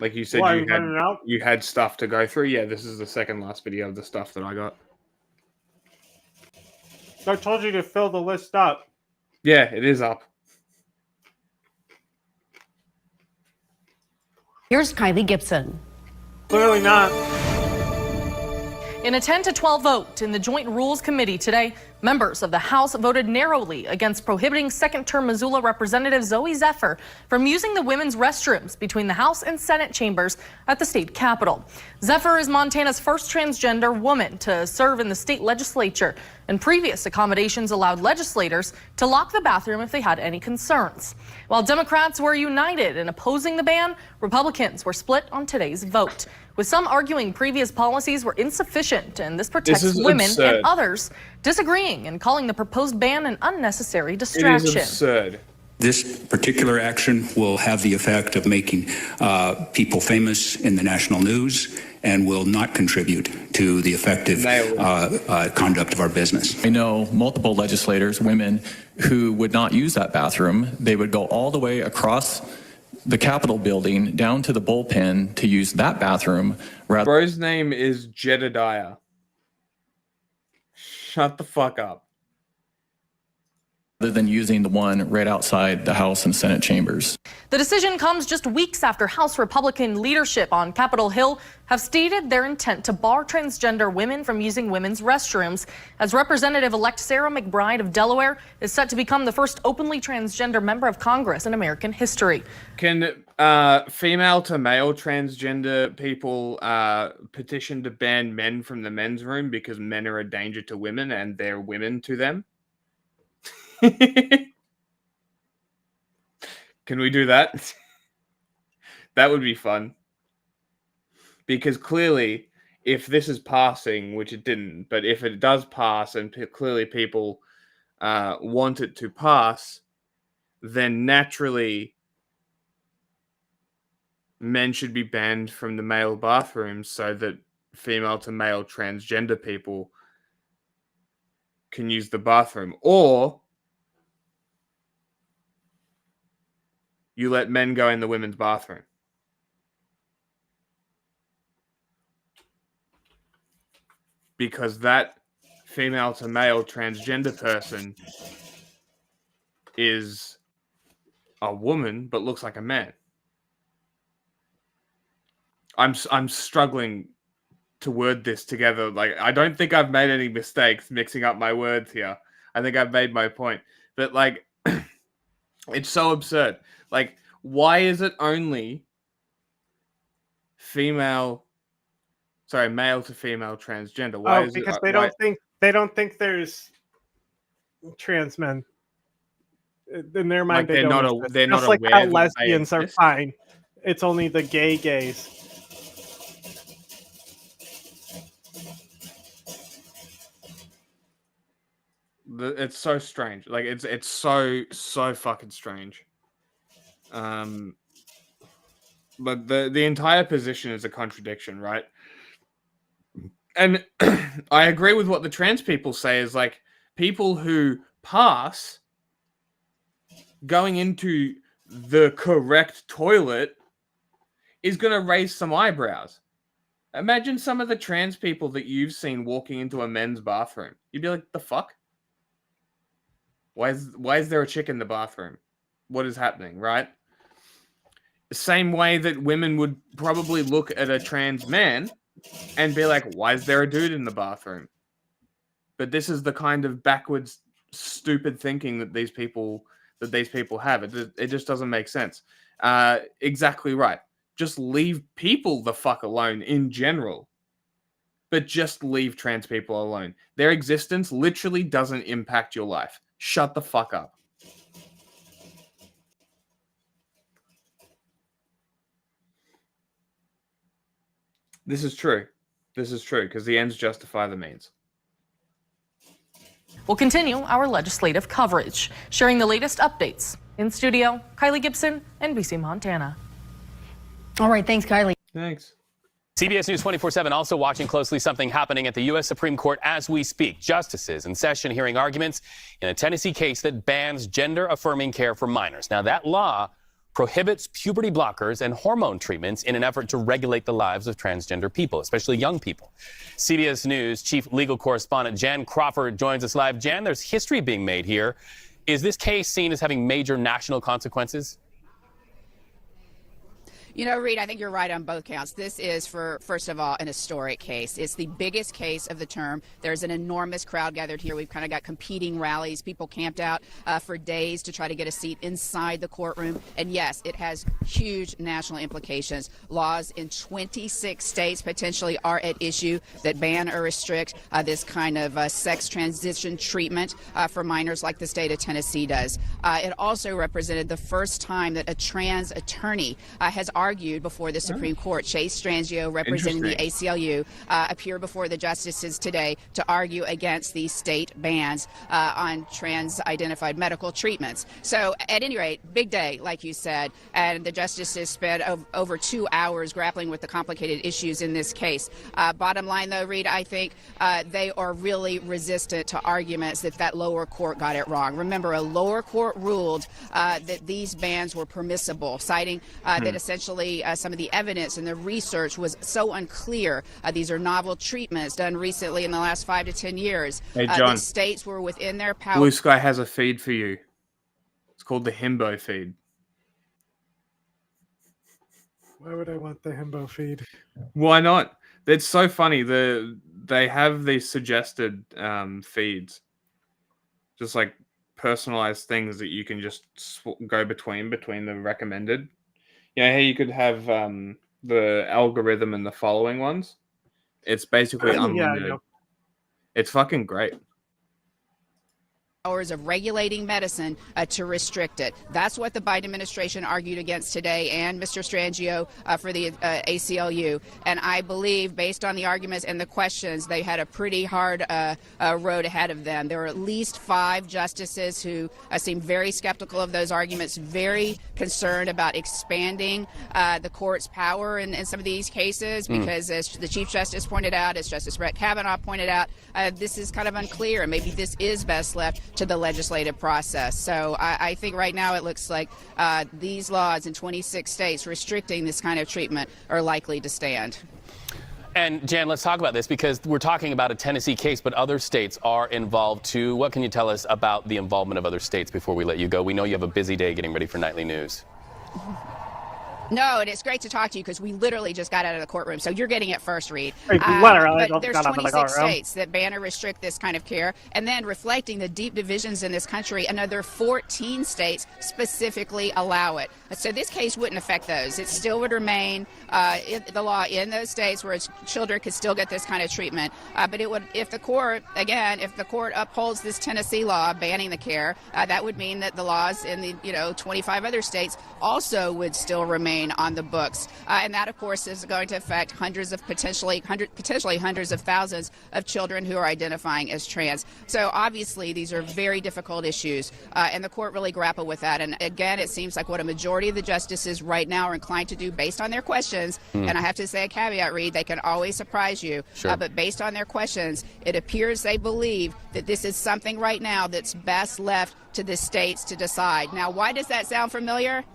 Like you said, you had stuff to go through. Yeah, this is the second last video of the stuff that I got. I told you to fill the list up. Yeah, it is up. Here's Kylie Gibson. Clearly not. In a 10 to 12 vote in the Joint Rules Committee today, members of the House voted narrowly against prohibiting second-term Missoula Representative Zoe Zephyr from using the women's restrooms between the House and Senate chambers at the state capitol. Zephyr is Montana's first transgender woman to serve in the state legislature, and previous accommodations allowed legislators to lock the bathroom if they had any concerns. While Democrats were united in opposing the ban, Republicans were split on today's vote, with some arguing previous policies were insufficient and this protects women absurd. and others disagreeing and calling the proposed ban an unnecessary distraction. It is absurd. This particular action will have the effect of making people famous in the national news and will not contribute to the effective conduct of our business. I know multiple legislators, women, who would not use that bathroom. They would go all the way across the Capitol building down to the bullpen to use that bathroom. Bro's name is Jedediah. Shut the fuck up. Rather than using the one right outside the House and Senate chambers. The decision comes just weeks after House Republican leadership on Capitol Hill have stated their intent to bar transgender women from using women's restrooms, as Representative-elect Sarah McBride of Delaware is set to become the first openly transgender member of Congress in American history. Can female to male transgender people petition to ban men from the men's room because men are a danger to women and they're women to them? Can we do that? That would be fun. Because clearly, if this is passing, which it didn't, but if it does pass and clearly people want it to pass, then naturally men should be banned from the male bathrooms so that female to male transgender people can use the bathroom. Or you let men go in the women's bathroom. Because that female to male transgender person is a woman but looks like a man. I'm struggling to word this together. Like, I don't think I've made any mistakes mixing up my words here. I think I've made my point. But like, it's so absurd. Like, why is it only male to female transgender? Why is because it, they don't think there's trans men. In their mind, like they're not aware how that lesbians they are exist? fine. It's only the gays. It's so strange. Like, it's so fucking strange. But the entire position is a contradiction, right? And I agree with what the trans people say is like people who pass going into the correct toilet is going to raise some eyebrows. Imagine some of the trans people that you've seen walking into a men's bathroom. You'd be like, the fuck? Why is there a chick in the bathroom? What is happening, right? The same way that women would probably look at a trans man and be like, why is there a dude in the bathroom? But this is the kind of backwards, stupid thinking that these people have. It just doesn't make sense. Exactly right. Just leave people the fuck alone in general. But just leave trans people alone. Their existence literally doesn't impact your life. Shut the fuck up. This is true. This is true, because the ends justify the means. We'll continue our legislative coverage, sharing the latest updates In studio, Kylie Gibson, NBC Montana. All right, thanks, Kylie. Thanks. CBS News 24/7 also watching closely something happening at the U.S. Supreme Court as we speak. Justices in session hearing arguments in a Tennessee case that bans gender-affirming care for minors. Now, that law prohibits puberty blockers and hormone treatments in an effort to regulate the lives of transgender people, especially young people. CBS News chief legal correspondent Jan Crawford joins us live. Jan, there's history being made here. Is this case seen as having major national consequences? You know, Reed, I think you're right on both counts. This is, first of all, an historic case. It's the biggest case of the term. There's an enormous crowd gathered here. We've kind of got competing rallies. People camped out for days to try to get a seat inside the courtroom. And yes, it has huge national implications. Laws in 26 states potentially are at issue that ban or restrict this kind of sex transition treatment for minors like the state of Tennessee does. It also represented the first time that a trans attorney has argued before the Supreme Court. Chase Strangio, representing the ACLU, appeared before the justices today to argue against these state bans on trans-identified medical treatments. So, at any rate, big day, like you said, and the justices spent over 2 hours grappling with the complicated issues in this case. Bottom line, though, Reed, I think they are really resistant to arguments that lower court got it wrong. Remember, a lower court ruled that these bans were permissible, citing that essentially some of the evidence and the research was so unclear. These are novel treatments done recently in the last 5 to 10 years. Hey, John, the states were within their power. Blue Sky has a feed for you. It's called the Himbo feed. Why would I want the Himbo feed? Why not? It's so funny. They have these suggested feeds, just like personalized things that you can just go between the recommended. Yeah, hey, you could have the algorithm and the following ones. It's basically unlimited. Yeah, it's fucking great. Hours of regulating medicine to restrict it. That's what the Biden administration argued against today, and Mr. Strangio for the ACLU. And I believe, based on the arguments and the questions, they had a pretty hard road ahead of them. There were at least 5 justices who seemed very skeptical of those arguments, very concerned about expanding the court's power in some of these cases, because as the Chief Justice pointed out, as Justice Brett Kavanaugh pointed out, this is kind of unclear, and maybe this is best left to the legislative process. So I think right now it looks like these laws in 26 states restricting this kind of treatment are likely to stand. And Jan, let's talk about this because we're talking about a Tennessee case, but other states are involved too. What can you tell us about the involvement of other states before we let you go? We know you have a busy day getting ready for nightly news. No, and it's great to talk to you because we literally just got out of the courtroom. So you're getting it first, Reed. But there's 26 states that ban or restrict this kind of care. And then reflecting the deep divisions in this country, another 14 states specifically allow it. So this case wouldn't affect those. It still would remain the law in those states where children could still get this kind of treatment. But it would, if the court upholds this Tennessee law banning the care, that would mean that the laws in the 25 other states also would still remain on the books. And that, of course, is going to affect potentially hundreds of thousands of children who are identifying as trans. So obviously, these are very difficult issues, and the court really grappled with that. And again, it seems like what a majority of the justices right now are inclined to do based on their questions, and I have to say a caveat, Reed, they can always surprise you, but based on their questions, it appears they believe that this is something right now that's best left to the states to decide. Now, why does that sound familiar?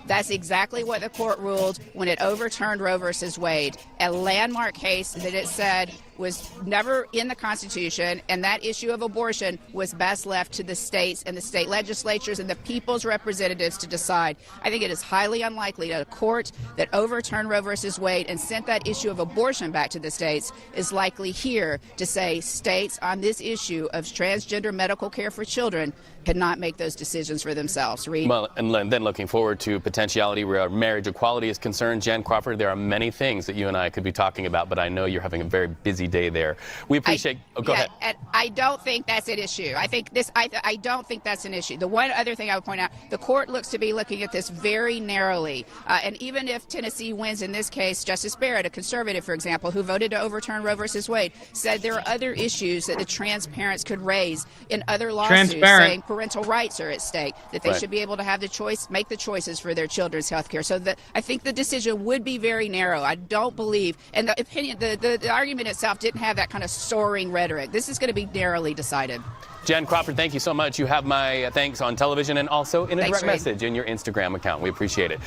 That's exactly what the court ruled when it overturned Roe versus Wade, a landmark case that it said was never in the Constitution, and that issue of abortion was best left to the states and the state legislatures and the people's representatives to decide. I think it is highly unlikely that a court that overturned Roe versus Wade and sent that issue of abortion back to the states is likely here to say states on this issue of transgender medical care for children cannot make those decisions for themselves. Reed? Well, and then looking forward to potentiality where marriage equality is concerned. Jan Crawford, there are many things that you and I could be talking about, but I know you're having a very busy every day there. We appreciate. Go ahead. And I don't think that's an issue. I think this. I don't think that's an issue. The one other thing I would point out: the court looks to be looking at this very narrowly. And even if Tennessee wins in this case, Justice Barrett, a conservative, for example, who voted to overturn Roe versus Wade, said there are other issues that the trans parents could raise in other lawsuits, saying parental rights are at stake, that they should be able to have the choice, make the choices for their children's health care. So I think the decision would be very narrow. I don't believe, and the opinion, the argument itself didn't have that kind of soaring rhetoric. This is going to be narrowly decided. Jen Crawford, thank you so much. You have my thanks on television and also in a direct message in your Instagram account. We appreciate it.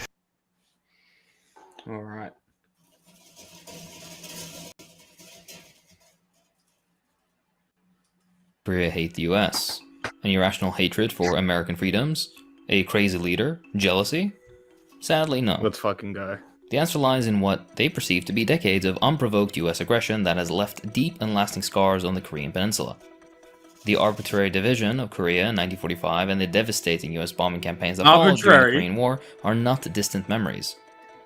All right. Korea hate the US. An irrational hatred for American freedoms? A crazy leader? Jealousy? Sadly, no. Let's fucking go. The answer lies in what they perceive to be decades of unprovoked US aggression that has left deep and lasting scars on the Korean peninsula. The arbitrary division of Korea in 1945 and the devastating US bombing campaigns that followed during the Korean War are not distant memories.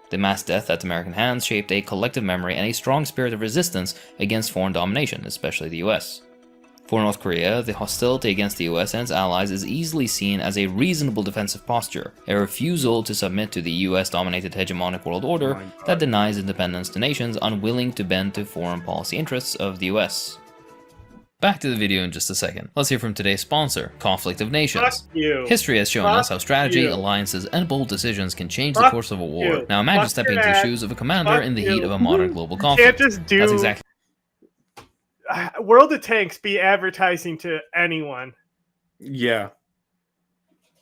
The mass death at American hands shaped a collective memory and a strong spirit of resistance against foreign domination, especially the US. For North Korea, the hostility against the US and its allies is easily seen as a reasonable defensive posture, a refusal to submit to the US-dominated hegemonic world order that denies independence to nations unwilling to bend to foreign policy interests of the US. Back to the video in just a second. Let's hear from today's sponsor, Conflict of Nations. History has shown us how strategy, alliances, and bold decisions can change the course of a war. Now imagine stepping into the shoes of a commander in the heat of a modern global conflict. Can't just do... That's exactly... World of Tanks be advertising to anyone. Yeah.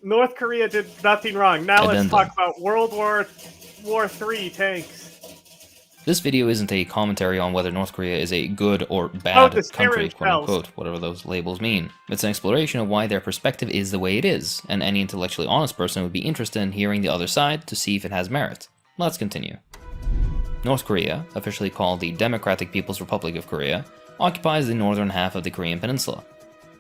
North Korea did nothing wrong. Now let's talk about World War III tanks. This video isn't a commentary on whether North Korea is a good or bad country, quote-unquote, whatever those labels mean. It's an exploration of why their perspective is the way it is, and any intellectually honest person would be interested in hearing the other side to see if it has merit. Let's continue. North Korea, officially called the Democratic People's Republic of Korea, occupies the northern half of the Korean peninsula.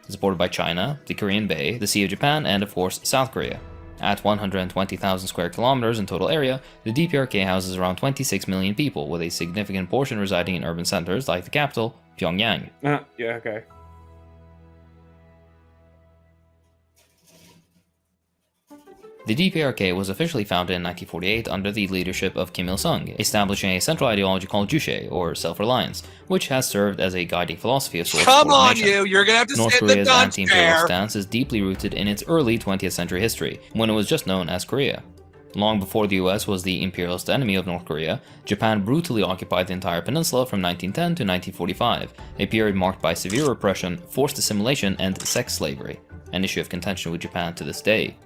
It's bordered by China, the Korean Bay, the Sea of Japan, and of course, South Korea. At 120,000 square kilometers in total area, the DPRK houses around 26 million people, with a significant portion residing in urban centers like the capital, Pyongyang. Yeah, okay. The DPRK was officially founded in 1948 under the leadership of Kim Il-sung, establishing a central ideology called Juche, or self-reliance, which has served as a guiding philosophy of sorts. Come on, you're gonna have to North sit in the Korea's gun anti-imperial chair. stance is deeply rooted in its early 20th century history, when it was just known as Korea. Long before the US was the imperialist enemy of North Korea, Japan brutally occupied the entire peninsula from 1910 to 1945, a period marked by severe repression, forced assimilation, and sex slavery, an issue of contention with Japan to this day.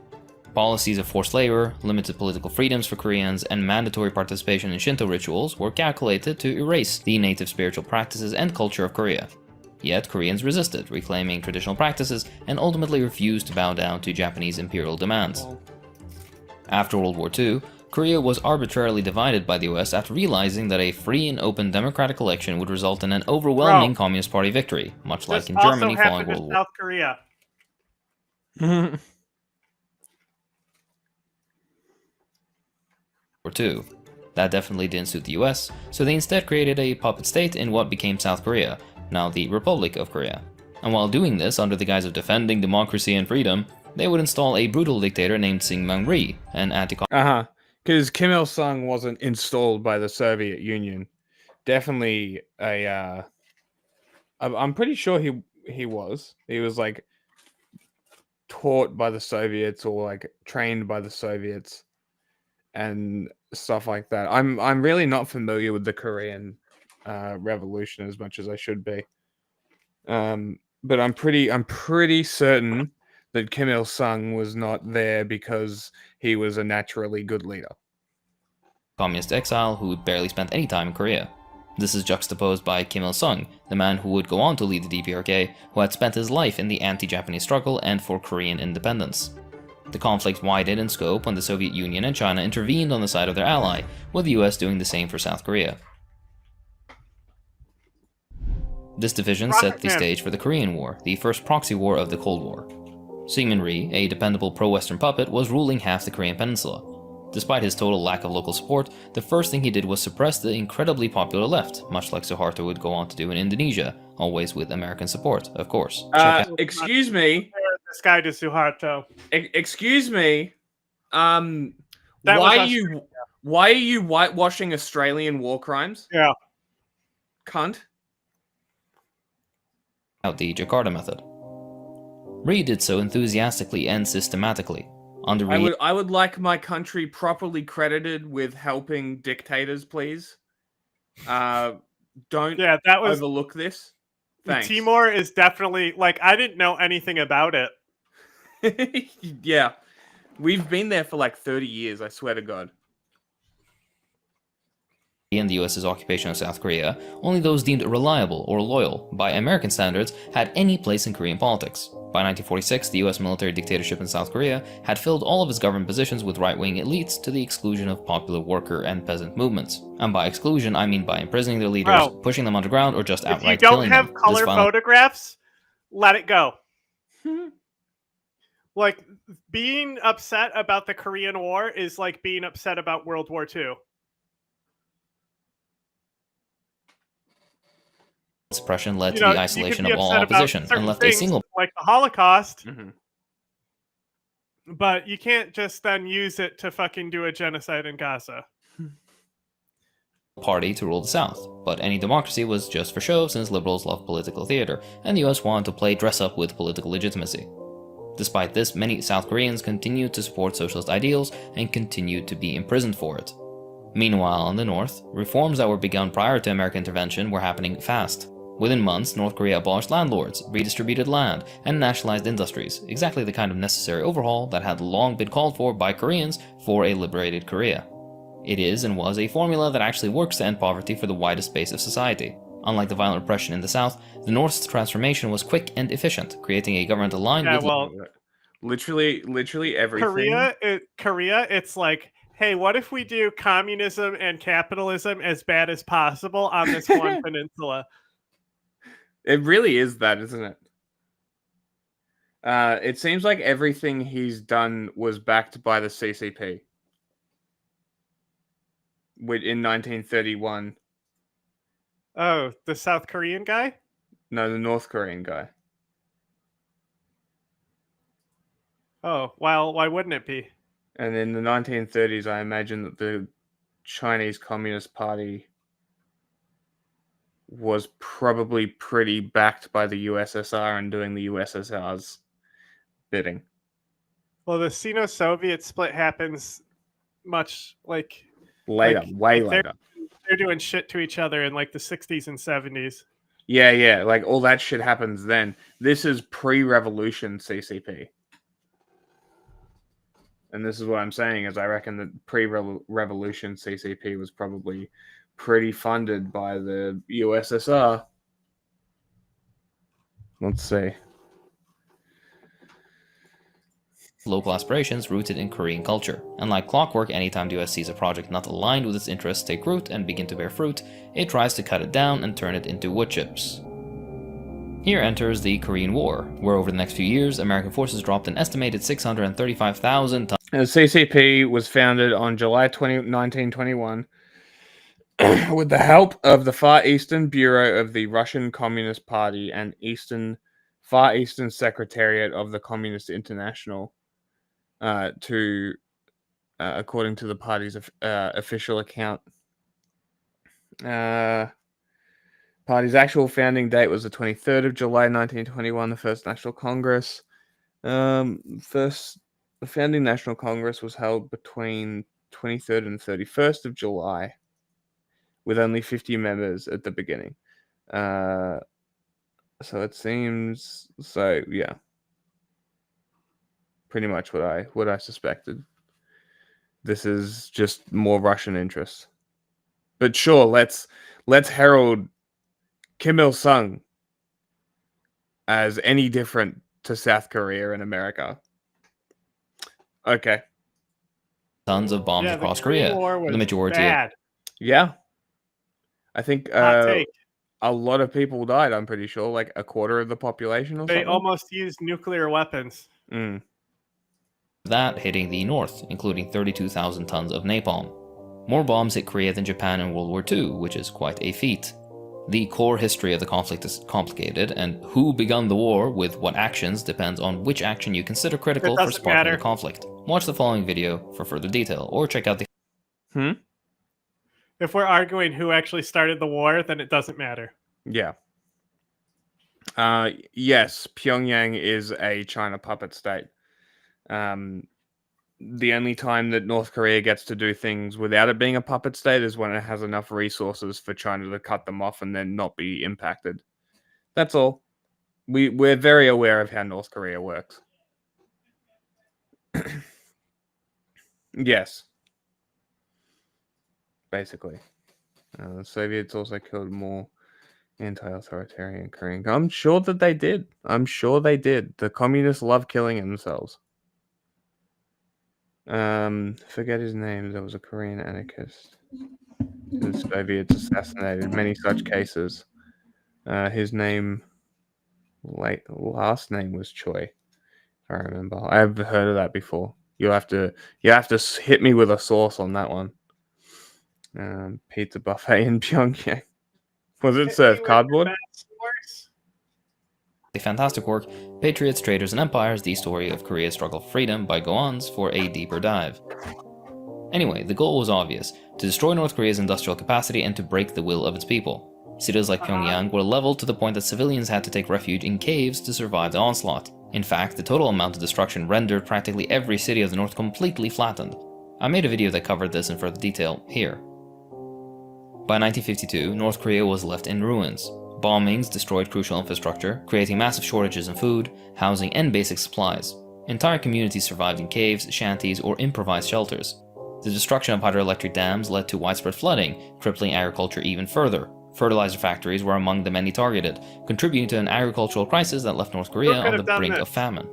Policies of forced labor, limited political freedoms for Koreans, and mandatory participation in Shinto rituals were calculated to erase the native spiritual practices and culture of Korea. Yet Koreans resisted, reclaiming traditional practices, and ultimately refused to bow down to Japanese imperial demands. After World War II, Korea was arbitrarily divided by the US after realizing that a free and open democratic election would result in an overwhelming Communist Party victory, much like in Germany following World War II. South Korea. That definitely didn't suit the US, so they instead created a puppet state in what became South Korea, now the Republic of Korea. And while doing this under the guise of defending democracy and freedom, they would install a brutal dictator named Syngman Rhee, an anti-communist. Because Kim Il-sung wasn't installed by the Soviet Union. Definitely a... I'm pretty sure he was. He was like taught by the Soviets or like trained by the Soviets and stuff like that. I'm really not familiar with the Korean Revolution as much as I should be. But I'm pretty certain that Kim Il-sung was not there because he was a naturally good leader. Communist exile who barely spent any time in Korea. This is juxtaposed by Kim Il-sung, the man who would go on to lead the DPRK, who had spent his life in the anti-Japanese struggle and for Korean independence. The conflict widened in scope when the Soviet Union and China intervened on the side of their ally, with the US doing the same for South Korea. This division set the stage for the Korean War, the first proxy war of the Cold War. Syngman Rhee, a dependable pro-Western puppet, was ruling half the Korean peninsula. Despite his total lack of local support, the first thing he did was suppress the incredibly popular left, much like Suharto would go on to do in Indonesia, always with American support, of course. Excuse me. This guy to Suharto. Excuse me. Why are you whitewashing Australian war crimes? Yeah. Cunt. Out the Jakarta method. Reid did so enthusiastically and systematically. Under Reid, I would like my country properly credited with helping dictators, please. Don't overlook this. Thanks. Timor is definitely, like, I didn't know anything about it. Yeah. We've been there for like 30 years, I swear to God. in the US's occupation of South Korea, only those deemed reliable or loyal by American standards had any place in Korean politics. By 1946, the US military dictatorship in South Korea had filled all of its government positions with right-wing elites to the exclusion of popular worker and peasant movements. And by exclusion, I mean by imprisoning their leaders, pushing them underground, or just outright killing them. If you don't have color photographs, let it go. Like, being upset about the Korean War is like being upset about World War II. Suppression led to the isolation of all opposition and left a single... like the Holocaust, but you can't just then use it to fucking do a genocide in Gaza. Party to rule the South, but any democracy was just for show since liberals love political theater, and the US wanted to play dress-up with political legitimacy. Despite this, many South Koreans continued to support socialist ideals and continued to be imprisoned for it. Meanwhile, in the North, reforms that were begun prior to American intervention were happening fast. Within months, North Korea abolished landlords, redistributed land, and nationalized industries, exactly the kind of necessary overhaul that had long been called for by Koreans for a liberated Korea. It is and was a formula that actually works to end poverty for the widest base of society. Unlike the violent repression in the South, the North's transformation was quick and efficient, creating a government aligned with... Literally everything. Korea, it's like, hey, what if we do communism and capitalism as bad as possible on this one peninsula? It really is that, isn't it? It seems like everything he's done was backed by the CCP. In 1931. Oh, the South Korean guy? No, the North Korean guy. Oh, well, why wouldn't it be? And in the 1930s, I imagine that the Chinese Communist Party was probably pretty backed by the USSR and doing the USSR's bidding. Well, the Sino-Soviet split happens much like... Later, way later. They're doing shit to each other in like the 60s and 70s. Yeah, like all that shit happens then. This is pre-revolution CCP. And this is what I'm saying, is I reckon that pre-revolution CCP was probably pretty funded by the USSR. Let's see. Local aspirations rooted in Korean culture. And like clockwork, anytime the US sees a project not aligned with its interests take root and begin to bear fruit, it tries to cut it down and turn it into wood chips. Here enters the Korean War, where over the next few years, American forces dropped an estimated 635,000 tons. The CCP was founded on July 20, 1921 with the help of the Far Eastern Bureau of the Russian Communist Party and Far Eastern Secretariat of the Communist International, according to the party's official account. Party's actual founding date was the 23rd of July 1921, the first National Congress. The founding National Congress was held between 23rd and 31st of July, with only 50 members at the beginning. So it seems, yeah. Pretty much what I suspected. This is just more Russian interests. But sure, let's herald Kim Il-sung as any different to South Korea and America. Okay. Tons of bombs across Korea. The majority. Bad. Yeah. I think a lot of people died, I'm pretty sure. Like a quarter of the population or something. They almost used nuclear weapons. that hitting the north, including 32,000 tons of napalm. More bombs hit Korea than Japan in World War II, which is quite a feat. The core history of the conflict is complicated, and who begun the war with what actions depends on which action you consider critical for sparking the conflict. Watch the following video for further detail, or check out the... If we're arguing who actually started the war, then it doesn't matter. Yeah. Yes, Pyongyang is a China puppet state. The only time that North Korea gets to do things without it being a puppet state is when it has enough resources for China to cut them off and then not be impacted. That's all. We're very aware of how North Korea works. Yes. Basically. The Soviets also killed more anti-authoritarian Korean. I'm sure that they did. I'm sure they did. The communists love killing themselves. Forget his name. There was a Korean anarchist who the Soviets assassinated. Many such cases. His name, last name was Choi. If I remember, I've heard of that before. You have to hit me with a source on that one. Pizza buffet in Pyongyang. Was it served cardboard? A fantastic work, Patriots, Traitors, and Empires, the story of Korea's struggle for freedom by Goans for a deeper dive. Anyway, the goal was obvious, to destroy North Korea's industrial capacity and to break the will of its people. Cities like Pyongyang were leveled to the point that civilians had to take refuge in caves to survive the onslaught. In fact, the total amount of destruction rendered practically every city of the north completely flattened. I made a video that covered this in further detail here. By 1952, North Korea was left in ruins. Bombings destroyed crucial infrastructure, creating massive shortages in food, housing, and basic supplies. Entire communities survived in caves, shanties, or improvised shelters. The destruction of hydroelectric dams led to widespread flooding, crippling agriculture even further. Fertilizer factories were among the many targeted, contributing to an agricultural crisis that left North Korea on the brink of famine.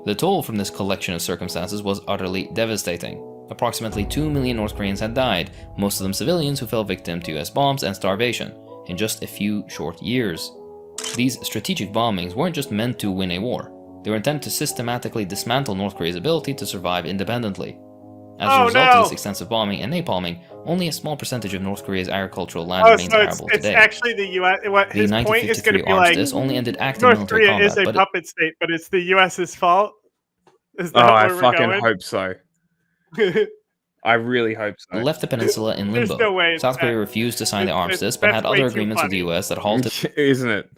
The toll from this collection of circumstances was utterly devastating. Approximately 2 million North Koreans had died, most of them civilians who fell victim to US bombs and starvation, in just a few short years. These strategic bombings weren't just meant to win a war, they were intended to systematically dismantle North Korea's ability to survive independently. As a result of this extensive bombing and napalming, only a small percentage of North Korea's agricultural land remains arable today. It's actually the U.S. His point is going to be like, only ended active North military Korea combat, is a puppet state, but it's the U.S.'s fault? Is that I where fucking we're going? hope so. I really hope so. Left the peninsula in limbo. No way South Korea refused to sign the armistice, but had other agreements with the US that halted Isn't it?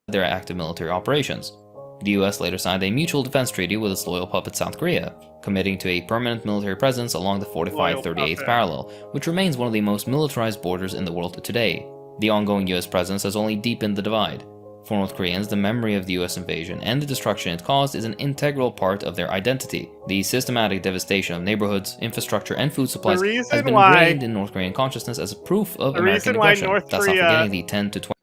their active military operations. The US later signed a mutual defense treaty with its loyal puppet South Korea, committing to a permanent military presence along the fortified 38th parallel, which remains one of the most militarized borders in the world today. The ongoing US presence has only deepened the divide. For North Koreans, the memory of the US invasion and the destruction it caused is an integral part of their identity. The systematic devastation of neighborhoods, infrastructure, and food supplies has been ingrained in North Korean consciousness as a proof of American aggression. That's not forgetting the 10 to 20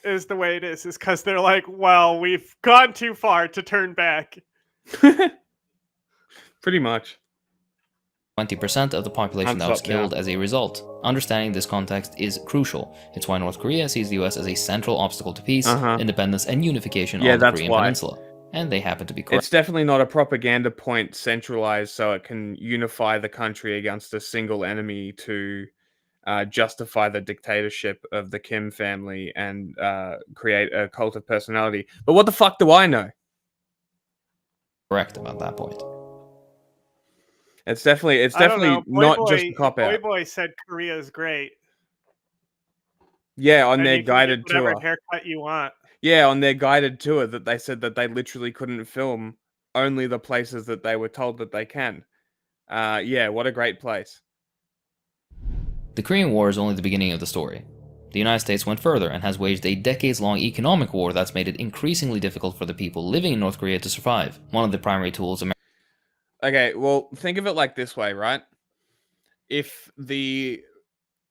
is the way it is because they're like, well, we've gone too far to turn back. Pretty much. 20% of the population that was killed as a result. Understanding this context is crucial. It's why North Korea sees the US as a central obstacle to peace, independence, and unification on the Korean Peninsula. And they happen to be correct. It's definitely not a propaganda point centralized so it can unify the country against a single enemy to justify the dictatorship of the Kim family and create a cult of personality. But what the fuck do I know? Correct about that point. It's definitely not just a cop out. Boy said Korea is great. Yeah, on their guided tour. Whatever haircut you want. Yeah, on their guided tour that they said that they literally couldn't film only the places that they were told that they can. Yeah, what a great place. The Korean War is only the beginning of the story. The United States went further and has waged a decades-long economic war that's made it increasingly difficult for the people living in North Korea to survive. One of the primary tools Okay, well, think of it like this way, right? If the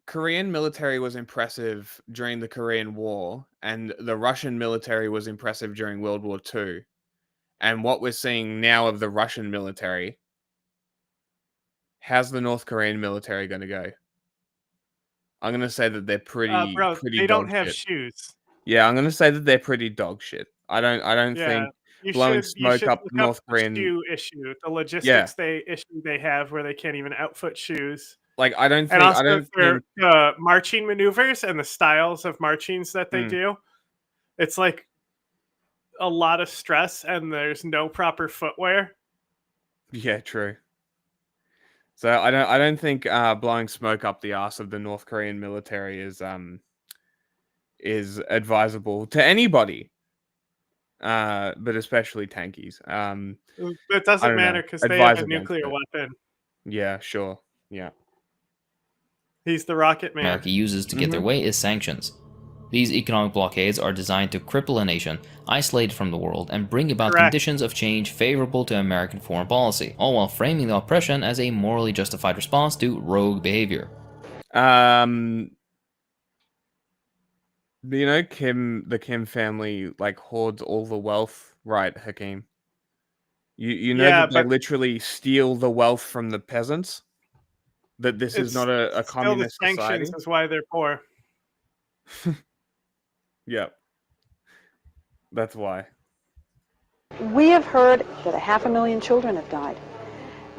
Korean military was impressive during the Korean War, and the Russian military was impressive during World War II, and what we're seeing now of the Russian military, how's the North Korean military going to go? I'm going to say that they're pretty they don't have shoes. Yeah, I'm going to say that they're pretty dog shit. I don't think blowing smoke up North Korean shoe issue, the logistics they have where they can't even outfoot shoes. Like I don't think the marching maneuvers and the styles of marchings that they do. It's like a lot of stress and there's no proper footwear. Yeah, true. So I don't think blowing smoke up the arse of the North Korean military is advisable to anybody. But especially tankies. It doesn't matter because they have a nuclear weapon. Yeah, sure. Yeah. He's the rocket man. America uses to get their way is sanctions. These economic blockades are designed to cripple a nation, isolate it from the world, and bring about conditions of change favorable to American foreign policy, all while framing the oppression as a morally justified response to rogue behavior. You know, the Kim family like hoards all the wealth, right, Hakeem? You know that they literally steal the wealth from the peasants? That this is not a communist society? Sanctions is why they're poor. Yep. That's why. We have heard that 500,000 children have died.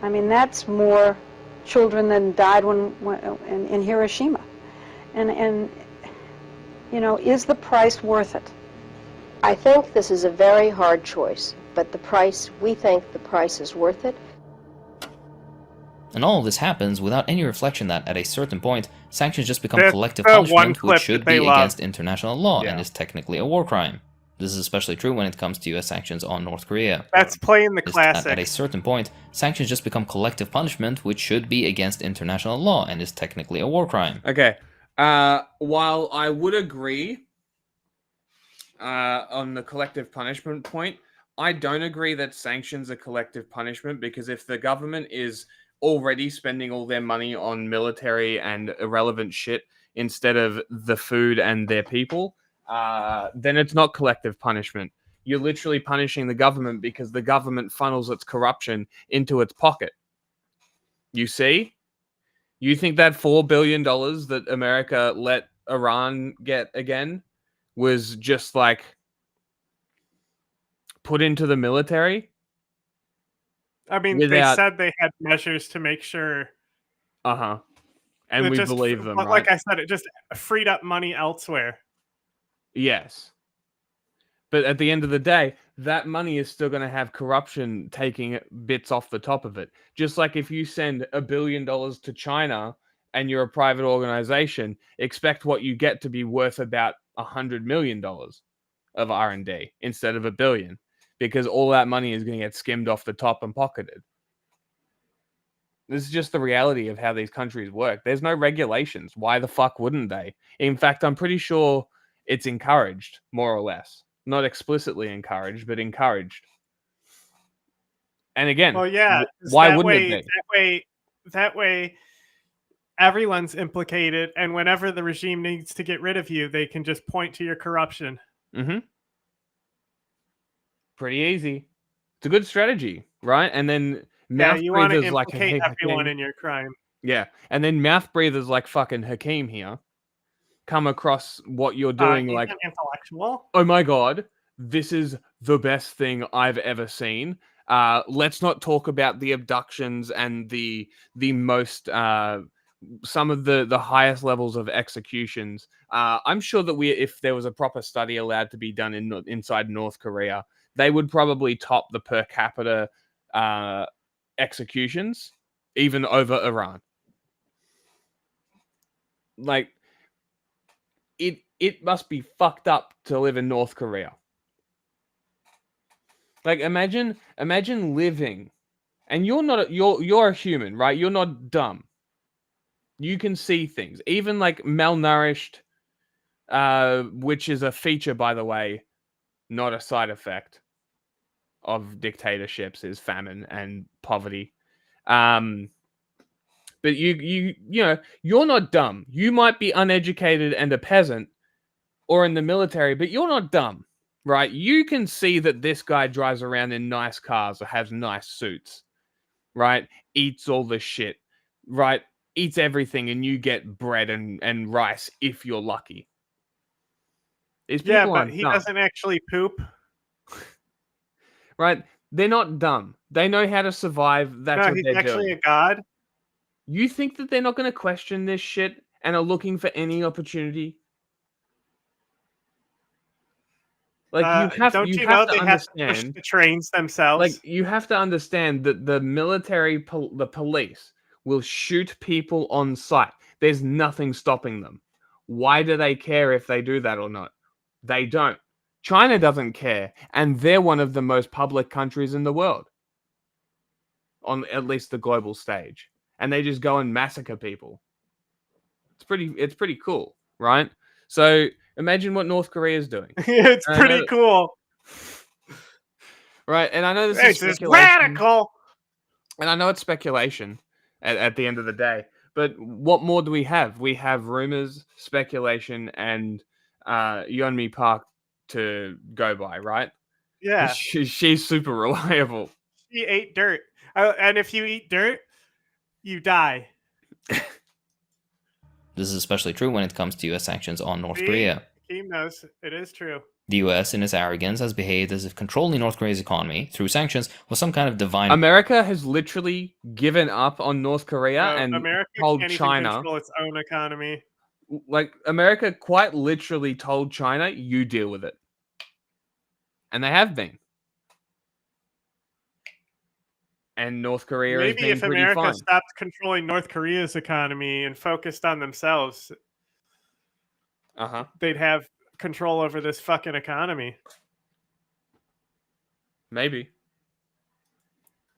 I mean, that's more children than died in Hiroshima. And you know, is the price worth it? I think this is a very hard choice, but we think the price is worth it. And all of this happens without any reflection that, at a certain point, sanctions just become collective punishment which should be against international law and is technically a war crime. This is especially true when it comes to US sanctions on North Korea. That's playing the classic. At a certain point, sanctions just become collective punishment which should be against international law and is technically a war crime. Okay. While I would agree on the collective punishment point, I don't agree that sanctions are collective punishment, because if the government is already spending all their money on military and irrelevant shit instead of the food and their people, then it's not collective punishment. You're literally punishing the government because the government funnels its corruption into its pocket. You see? You think that $4 billion that America let Iran get again was just like put into the military? I mean, they said they had measures to make sure. And we believe them, right? Like I said, it just freed up money elsewhere. Yes. But at the end of the day, that money is still going to have corruption taking bits off the top of it. Just like if you send $1 billion to China and you're a private organization, expect what you get to be worth about $100 million of R&D instead of $1 billion. Because all that money is going to get skimmed off the top and pocketed. This is just the reality of how these countries work. There's no regulations. Why the fuck wouldn't they? In fact, I'm pretty sure it's encouraged, more or less. Not explicitly encouraged, but encouraged. And again, why wouldn't it be? That way, everyone's implicated, and whenever the regime needs to get rid of you, they can just point to your corruption. Mm-hmm. Pretty easy. It's a good strategy, right? And then mouth you want to breathers like everyone in your crime. Yeah, and then mouth breathers like fucking Hakeem here come across what you're doing like an intellectual. Oh my god, this is the best thing I've ever seen. Let's not talk about the abductions and the most some of the highest levels of executions. I'm sure that if there was a proper study allowed to be done inside North Korea, they would probably top the per capita executions, even over Iran. Like, it must be fucked up to live in North Korea. Like, imagine living, and you're a human, right? You're not dumb. You can see things, even like malnourished, which is a feature, by the way, not a side effect of dictatorships, is famine and poverty. But you know, you're not dumb. You might be uneducated and a peasant or in the military, but you're not dumb, right? You can see that this guy drives around in nice cars or has nice suits, right? Eats all the shit, right? Eats everything, and you get bread and rice if you're lucky. Yeah, but he doesn't actually poop. right? They're not dumb. They know how to survive. That's No, what he's they're actually doing. a god. You think that they're not going to question this shit and are looking for any opportunity? Like you have don't you you have know to they have to push understand. the trains themselves? Like you have to understand that the military, the police will shoot people on sight. There's nothing stopping them. Why do they care if they do that or not? They don't. China doesn't care, and they're one of the most public countries in the world, on at least the global stage. And they just go and massacre people. It's pretty cool, right? So imagine what North Korea is doing. It's pretty cool. Right, and I know this is This is radical. And I know it's speculation at the end of the day, but what more do we have? We have rumors, speculation, and Yeonmi Park to go by, right? Yeah. She's super reliable. She ate dirt. And if you eat dirt, you die. This is especially true when it comes to US sanctions on North Korea. Kim knows it is true. The US, in its arrogance, has behaved as if controlling North Korea's economy through sanctions was some kind of divine. America has literally given up on North Korea and America told can't China. even control its own economy. Like, America quite literally told China, you deal with it. And they have been. And North Korea has been Maybe if pretty America fine. stopped controlling North Korea's economy and focused on themselves, they'd have control over this fucking economy. Maybe.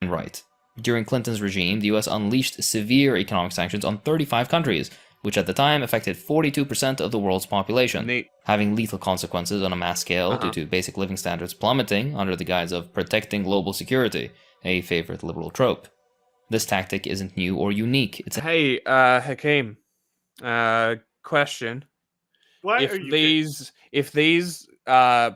Right. During Clinton's regime, the US unleashed severe economic sanctions on 35 countries, which at the time affected 42% of the world's population, having lethal consequences on a mass scale due to basic living standards plummeting under the guise of protecting global security, a favorite liberal trope. This tactic isn't new or unique. It's Hey, Hakeem, question. What if these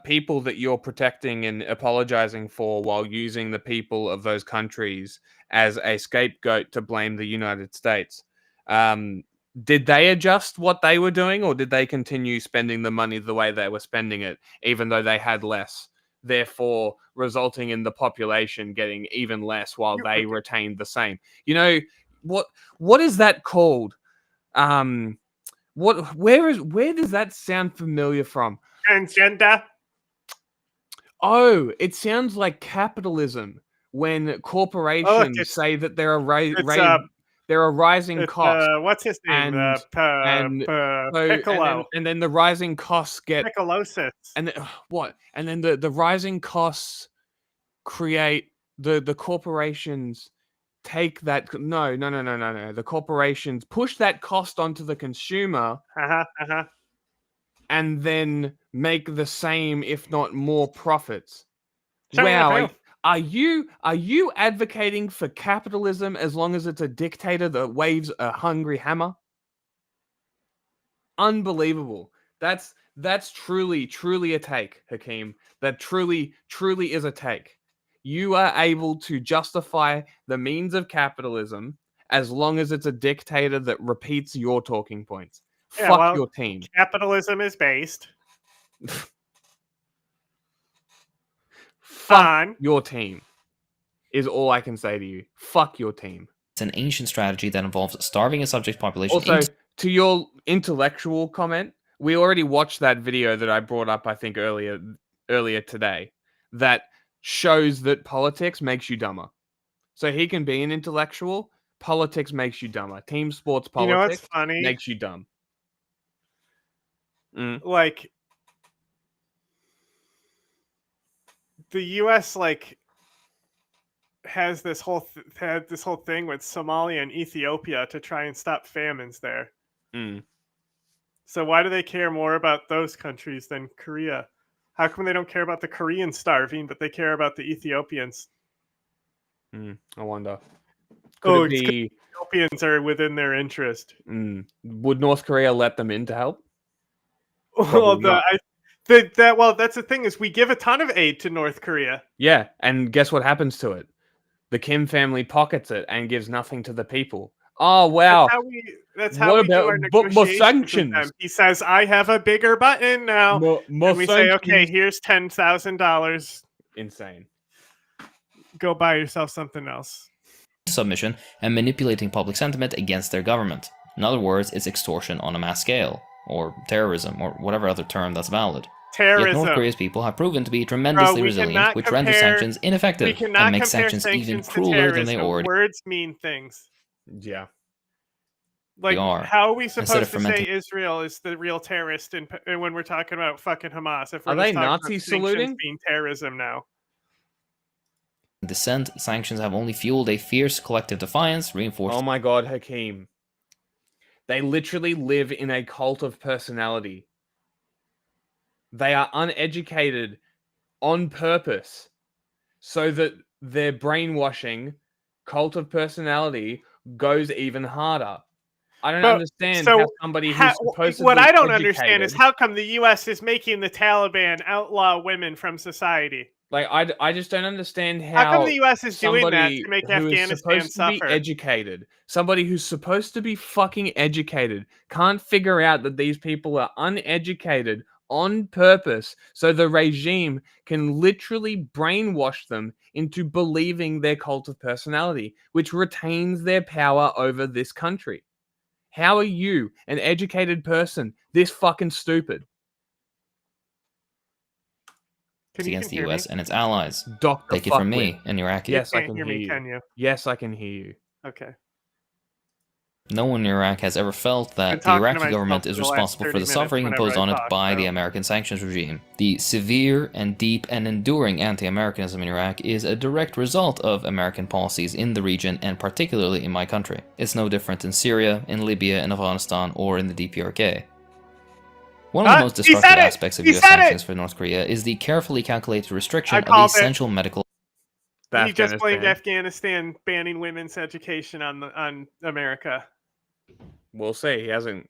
people that you're protecting and apologizing for while using the people of those countries as a scapegoat to blame the United States, did they adjust what they were doing, or did they continue spending the money the way they were spending it, even though they had less, therefore resulting in the population getting even less while they retained the same? You know, what is that called? Where does that sound familiar from? Transgender. Oh, it sounds like capitalism when corporations say that there are rising costs. What's his name? Piccolo. And then the rising costs get Piccolosis. And what? And then the rising costs create the corporations. Take that. No. The corporations push that cost onto the consumer and then make the same, if not more, profits. Wow. Are you advocating for capitalism as long as it's a dictator that waves a hungry hammer? Unbelievable. That's truly a take, Hakeem. That truly is a take. You are able to justify the means of capitalism as long as it's a dictator that repeats your talking points. Yeah, Fuck your team. Capitalism is based. Fuck your team is all I can say to you. Fuck your team. It's an ancient strategy that involves starving a subject population. Also, to your intellectual comment, we already watched that video that I brought up, I think, earlier today, that shows that politics makes you dumber. So he can be an intellectual. Politics makes you dumber. Team sports politics, you know what's funny? Makes you dumb. Like, the U.S. has this whole thing with Somalia and Ethiopia to try and stop famines there. So why do they care more about those countries than Korea? How come they don't care about the Koreans starving, but they care about the Ethiopians? I wonder. It's Ethiopians are within their interest. Would North Korea let them in to help? Well, that's the thing is we give a ton of aid to North Korea. Yeah, and guess what happens to it? The Kim family pockets it and gives nothing to the people. Oh wow! That's how we do our negotiations more sanctions? With them. He says, "I have a bigger button now," more and we sanctions. say, "Okay, here's $10,000." Insane. go buy yourself something else. Submission and manipulating public sentiment against their government. In other words, it's extortion on a mass scale, or terrorism, or whatever other term that's valid. Terrorism. Yet North Korea's people have proven to be tremendously resilient, which renders sanctions ineffective and makes sanctions even crueler than they already Words mean things. Yeah. Like, are. how are we supposed to say Israel is the real terrorist when we're talking about fucking Hamas? If we're Are they Nazi saluting? Being terrorism now. Dissent, sanctions have only fueled a fierce collective defiance, reinforced. Oh my god, Hakeem. They literally live in a cult of personality. They are uneducated on purpose so that their brainwashing cult of personality goes even harder. I don't understand how somebody who's supposed to be What I don't understand is how come the U.S. is making the Taliban outlaw women from society. Like, I just don't understand how come the U.S. is doing that to make Afghanistan suffer? Educated, somebody who's supposed to be fucking educated, can't figure out that these people are uneducated on purpose, so the regime can literally brainwash them into believing their cult of personality, which retains their power over this country. How are you, an educated person, this fucking stupid? Against the US and its allies. Dr. Take it from me, an Iraqi. Yes, I can hear you. Can you? Yes, I can hear you. Okay. No one in Iraq has ever felt that the Iraqi government is responsible for the suffering imposed on it by the American sanctions regime. The severe and deep and enduring anti-Americanism in Iraq is a direct result of American policies in the region and particularly in my country. It's no different in Syria, in Libya, in Afghanistan, or in the DPRK. One of the most destructive aspects of US sanctions for North Korea is the carefully calculated restriction of essential medical. He just blamed Afghanistan banning women's education on America. We'll see. He hasn't.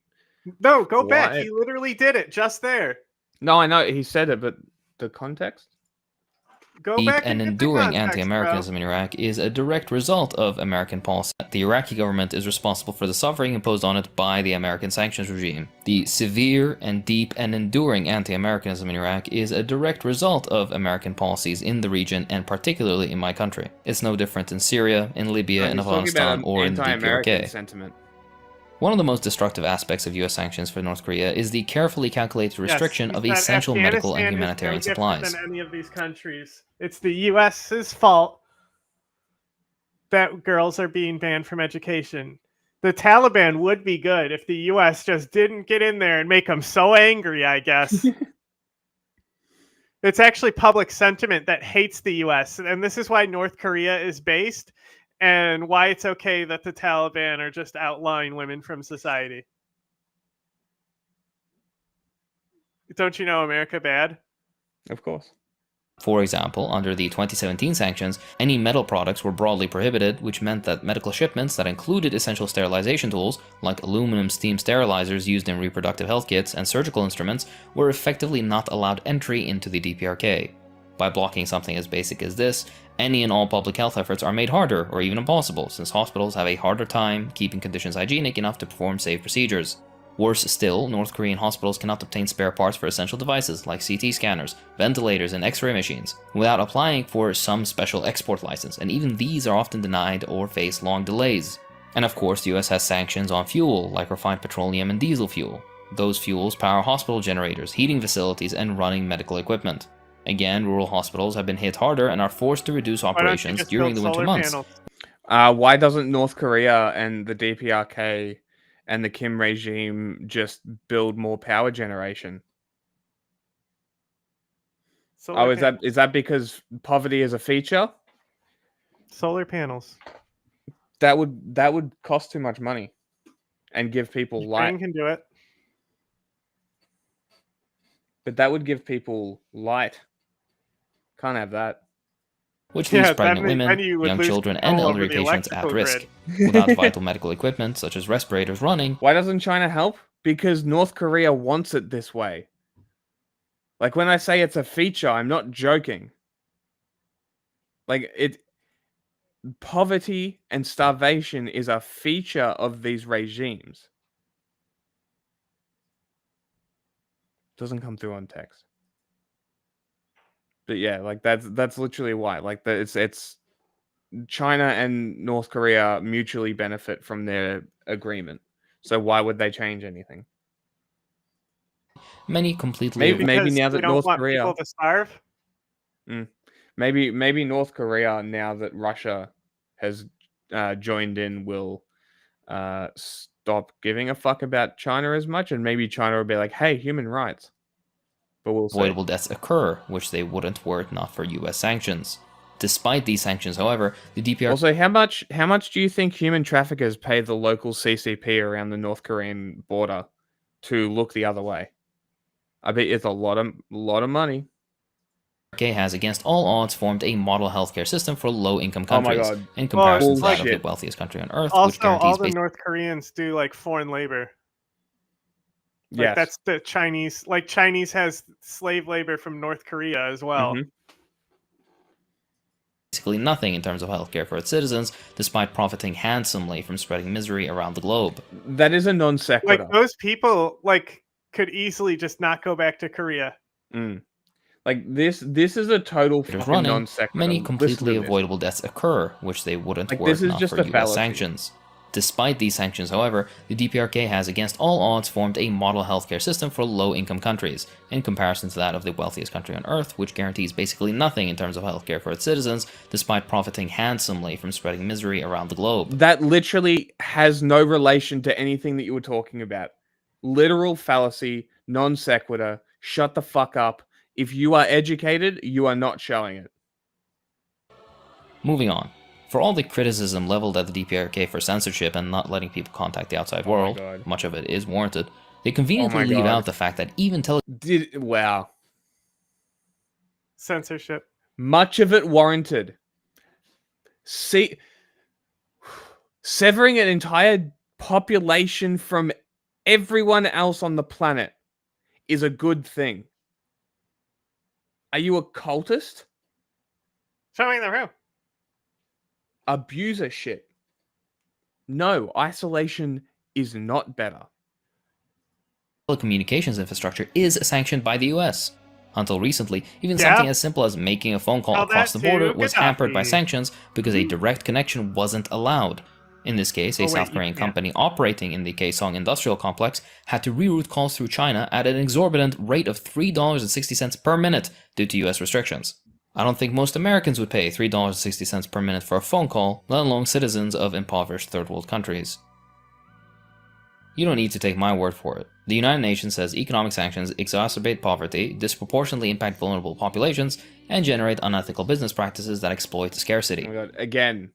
No, go back. He literally did it just there. No, I know he said it, but the context? Go Deep back and enduring anti-Americanism in Iraq is a direct result of American policy. The Iraqi government is responsible for the suffering imposed on it by the American sanctions regime. The severe and deep and enduring anti-Americanism in Iraq is a direct result of American policies in the region and particularly in my country. It's no different in Syria, in Libya, in Afghanistan, or in the DPRK. Sentiment. One of the most destructive aspects of US sanctions for North Korea is the carefully calculated restriction of essential medical and humanitarian supplies. Than any of these countries. It's the US's fault that girls are being banned from education. The Taliban would be good if the US just didn't get in there and make them so angry, I guess. It's actually public sentiment that hates the US, and this is why North Korea is based. And why it's okay that the Taliban are just outlawing women from society. Don't you know America bad? Of course. For example, under the 2017 sanctions, any metal products were broadly prohibited, which meant that medical shipments that included essential sterilization tools, like aluminum steam sterilizers used in reproductive health kits and surgical instruments, were effectively not allowed entry into the DPRK. By blocking something as basic as this, any and all public health efforts are made harder or even impossible, since hospitals have a harder time keeping conditions hygienic enough to perform safe procedures. Worse still, North Korean hospitals cannot obtain spare parts for essential devices like CT scanners, ventilators, and X-ray machines without applying for some special export license, and even these are often denied or face long delays. And of course, the US has sanctions on fuel, like refined petroleum and diesel fuel. Those fuels power hospital generators, heating facilities, and running medical equipment. Again, rural hospitals have been hit harder and are forced to reduce operations during the winter months. Why doesn't North Korea and the DPRK and the Kim regime just build more power generation? Is that because poverty is a feature? Solar panels. That would cost too much money and give people light. Ukraine can do it. But that would give people light. Can't have that. Which leaves pregnant women, young children, and elderly patients at risk. Without vital medical equipment, such as respirators running. Why doesn't China help? Because North Korea wants it this way. Like, when I say it's a feature, I'm not joking. Like, poverty and starvation is a feature of these regimes. Doesn't come through on text. But yeah, like that's literally why. Like it's China and North Korea mutually benefit from their agreement. So why would they change anything? Many completely maybe now that North Korea people to starve. Maybe North Korea, now that Russia has joined in, will stop giving a fuck about China as much, and maybe China will be like, "Hey, human rights." But we'll see. avoidable deaths occur, which they wouldn't were it not for U.S. sanctions. Despite these sanctions, however, the DPRK... Also, how much do you think human traffickers pay the local CCP around the North Korean border to look the other way? I bet it's a lot of money. has, against all odds, formed a model healthcare system for low-income countries, Oh my God. in comparison to that of the wealthiest country on earth, Also, which guarantees all the North Koreans do like foreign labor. Like Yes. that's the Chinese. Like Chinese has slave labor from North Korea as well. basically nothing in terms of healthcare for its citizens, despite profiting handsomely from spreading misery around the globe. That is a non sequitur. Like those people, like, could easily just not go back to Korea. Like this is a total fucking non sequitur. Many completely avoidable deaths occur, which they wouldn't Like, were this it is not just for a US fallacy. sanctions. Despite these sanctions, however, the DPRK has, against all odds, formed a model healthcare system for low-income countries, in comparison to that of the wealthiest country on earth, which guarantees basically nothing in terms of healthcare for its citizens, despite profiting handsomely from spreading misery around the globe. That literally has no relation to anything that you were talking about. Literal fallacy, non sequitur, shut the fuck up. If you are educated, you are not showing it. Moving on. For all the criticism leveled at the DPRK for censorship and not letting people contact the outside world, much of it is warranted, they conveniently leave out the fact that even wow. Censorship. Much of it warranted. See, severing an entire population from everyone else on the planet is a good thing. Are you a cultist? Show me the room. Abuser shit. No, isolation is not better. telecommunications infrastructure is sanctioned by the US. Until recently, even something as simple as making a phone call across the border was hampered by sanctions because a direct connection wasn't allowed. In this case, a South Korean company operating in the Kaesong industrial complex had to reroute calls through China at an exorbitant rate of $3.60 per minute due to US restrictions. I don't think most Americans would pay $3.60 per minute for a phone call, let alone citizens of impoverished third world countries. You don't need to take my word for it. The United Nations says economic sanctions exacerbate poverty, disproportionately impact vulnerable populations, and generate unethical business practices that exploit scarcity. Oh my God. Again,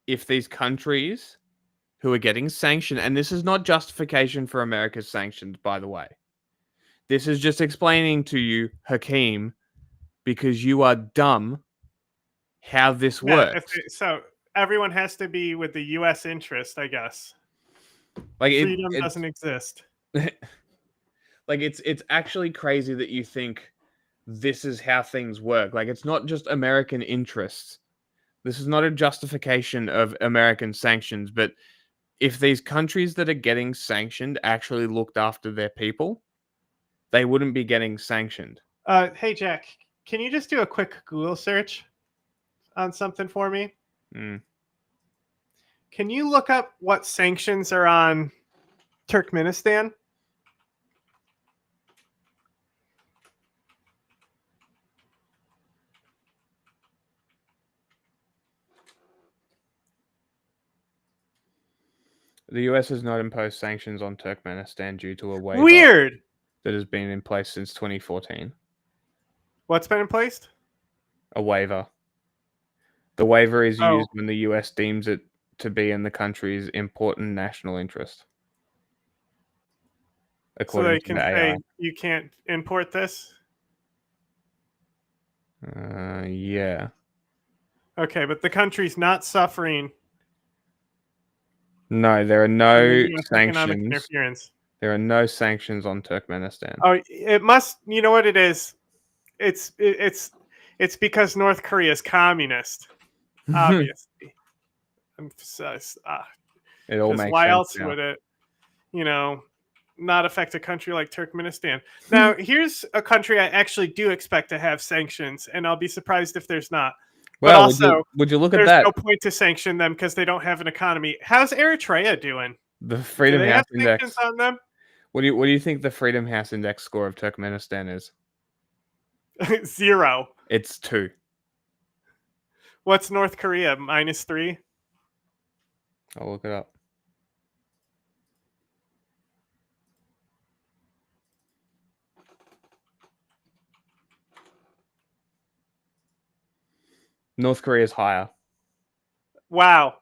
if these countries who are getting sanctioned, and this is not justification for America's sanctions, by the way. This is just explaining to you, Hakeem, because you are dumb, how this works. So everyone has to be with the U.S. interest, I guess. Like freedom doesn't exist. Like it's actually crazy that you think this is how things work. Like it's not just American interests. This is not a justification of American sanctions, but if these countries that are getting sanctioned actually looked after their people, they wouldn't be getting sanctioned. Hey, Jack, can you just do a quick Google search on something for me? Can you look up what sanctions are on Turkmenistan? The US has not imposed sanctions on Turkmenistan due to a waiver Weird. that has been in place since 2014. What's been in place? A waiver. The waiver is used when the US deems it to be in the country's important national interest. So they can say you can't import this? Yeah. Okay, but the country's not suffering. No, there are no economic sanctions. Interference. There are no sanctions on Turkmenistan. Oh, it must. You know what it is? It's because North Korea is communist. Obviously. It all makes why sense else now. would it, not affect a country like Turkmenistan? Now, here's a country I actually do expect to have sanctions, and I'll be surprised if there's not. Well, also, would you look at there's that? no point to sanction them because they don't have an economy. How's Eritrea doing? The Freedom Do they House have Index. sanctions on them? What do you think the Freedom House Index score of Turkmenistan is? 0. It's 2. What's North Korea? -3? I'll look it up. North Korea is higher. Wow.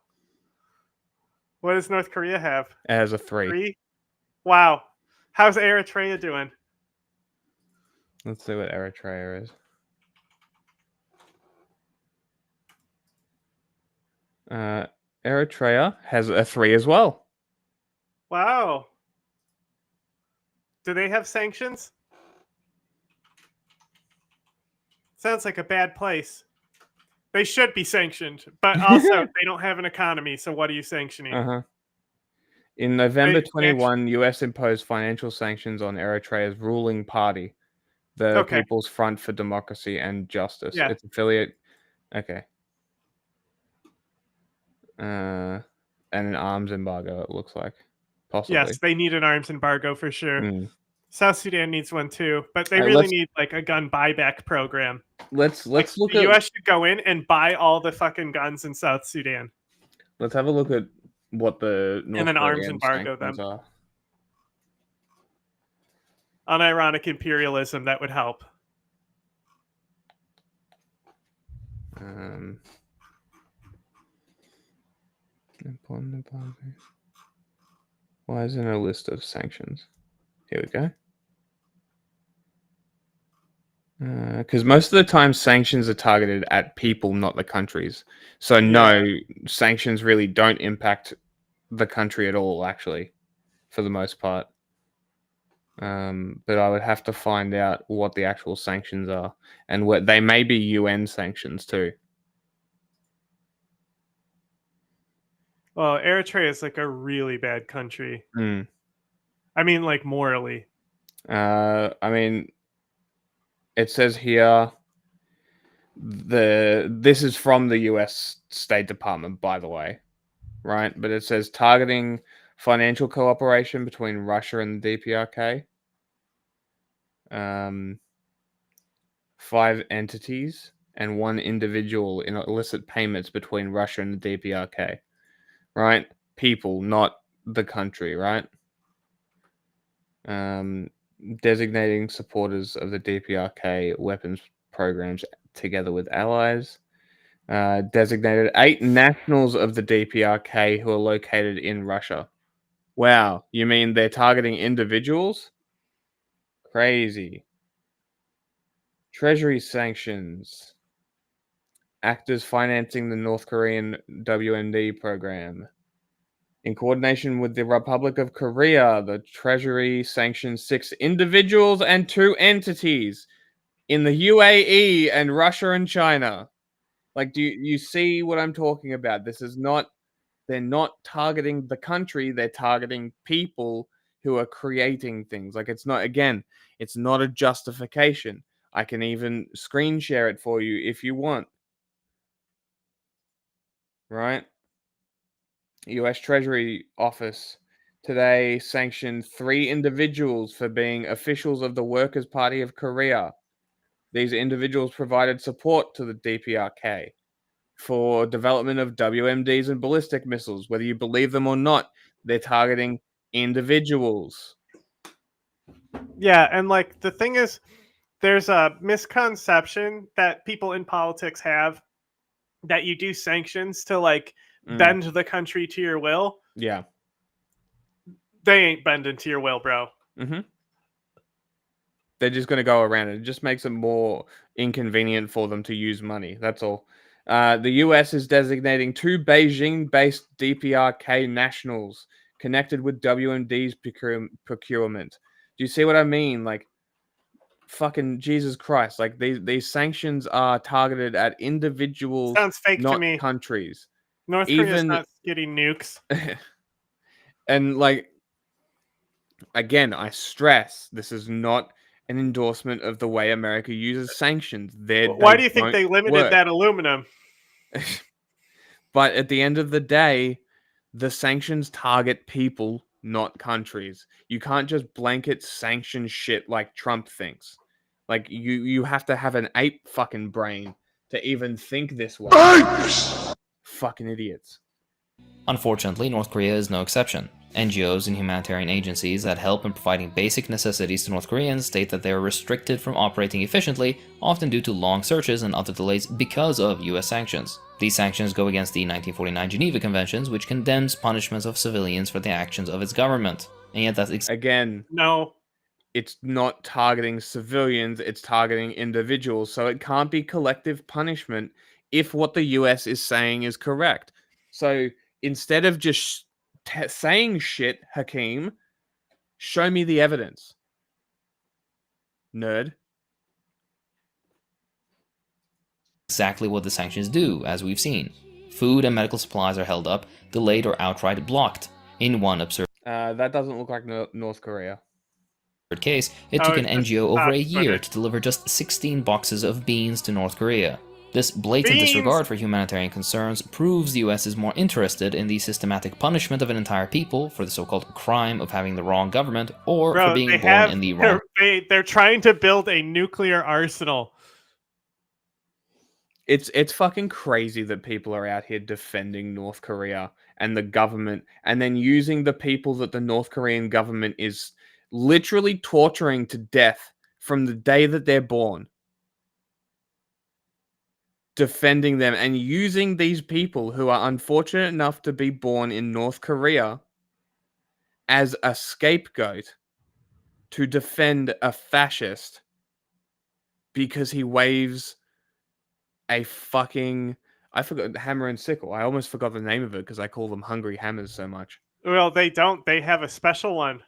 What does North Korea have? It has a 3. 3? Wow. How's Eritrea doing? Let's see what Eritrea is. Eritrea has a 3 as well. Wow. Do they have sanctions? Sounds like a bad place. They should be sanctioned, but also they don't have an economy, so what are you sanctioning? In November 21, US imposed financial sanctions on Eritrea's ruling party, the People's Front for Democracy and Justice. Yeah. Its affiliate. Okay. And an arms embargo, it looks like. Possibly. Yes, they need an arms embargo for sure. South Sudan needs one too, but they Alright, really need like a gun buyback program. Let's look the at. US should go in and buy all the fucking guns in South Sudan. Let's have a look at what the North And then arms Korean embargo sanctions them. are. Unironic imperialism, that would help. Why isn't a list of sanctions? Here we go. Because most of the time sanctions are targeted at people, not the countries. So no, sanctions really don't impact the country at all, actually, for the most part. But I would have to find out what the actual sanctions are, and what they may be UN sanctions too. Well, Eritrea is like a really bad country. I mean, like morally. I mean, it says here this is from the US State Department, by the way, right? But it says targeting financial cooperation between Russia and the DPRK. 5 entities and 1 individual in illicit payments between Russia and the DPRK. Right? People, not the country, right? Designating supporters of the DPRK weapons programs together with allies. Designated 8 nationals of the DPRK who are located in Russia. Wow, you mean they're targeting individuals? Crazy. Treasury sanctions. Actors financing the North Korean WMD program. In coordination with the Republic of Korea, the Treasury sanctioned 6 individuals and 2 entities in the UAE and Russia and China. Like, do you see what I'm talking about? This is not, they're not targeting the country, they're targeting people who are creating things. Like, it's not, again, it's not a justification. I can even screen share it for you if you want. Right? US Treasury Office today sanctioned 3 individuals for being officials of the Workers' Party of Korea. These individuals provided support to the DPRK for development of WMDs and ballistic missiles. Whether you believe them or not, they're targeting individuals. Yeah, and like the thing is, there's a misconception that people in politics have that you do sanctions to like bend the country to your will. Yeah. They ain't bending to your will, bro. They're just going to go around it. It just makes it more inconvenient for them to use money. That's all. The US is designating 2 Beijing-based DPRK nationals connected with WMD's procurement. Do you see what I mean? Like, fucking Jesus Christ. Like, these sanctions are targeted at individuals, Sounds fake not to me. countries. North Korea's not getting nukes. And, like, again, I stress, this is not an endorsement of the way America uses sanctions. Why do you think they limited that aluminum? But at the end of the day, the sanctions target people, not countries. You can't just blanket sanction shit like Trump thinks. Like you have to have an ape fucking brain to even think this way. Fucking idiots. Unfortunately, North Korea is no exception. NGOs and humanitarian agencies that help in providing basic necessities to North Koreans state that they are restricted from operating efficiently, often due to long searches and other delays because of US sanctions. These sanctions go against the 1949 Geneva Conventions, which condemns punishments of civilians for the actions of its government. And yet that's again, no. It's not targeting civilians, it's targeting individuals, so it can't be collective punishment if what the US is saying is correct. So instead of just saying shit, Hakeem, show me the evidence. Nerd. Exactly what the sanctions do, as we've seen. Food and medical supplies are held up, delayed, or outright blocked. In one absurd that doesn't look like North Korea. Case, it took an NGO over a year to deliver just 16 boxes of beans to North Korea. This blatant disregard for humanitarian concerns proves the US is more interested in the systematic punishment of an entire people for the so-called crime of having the wrong government or for being born in the wrong... They're trying to build a nuclear arsenal. It's fucking crazy that people are out here defending North Korea and the government, and then using the people that the North Korean government is literally torturing to death from the day that they're born. Defending them and using these people who are unfortunate enough to be born in North Korea as a scapegoat to defend a fascist because he waves a fucking... I forgot, hammer and sickle. I almost forgot the name of it because I call them hungry hammers so much. Well, they don't. They have a special one.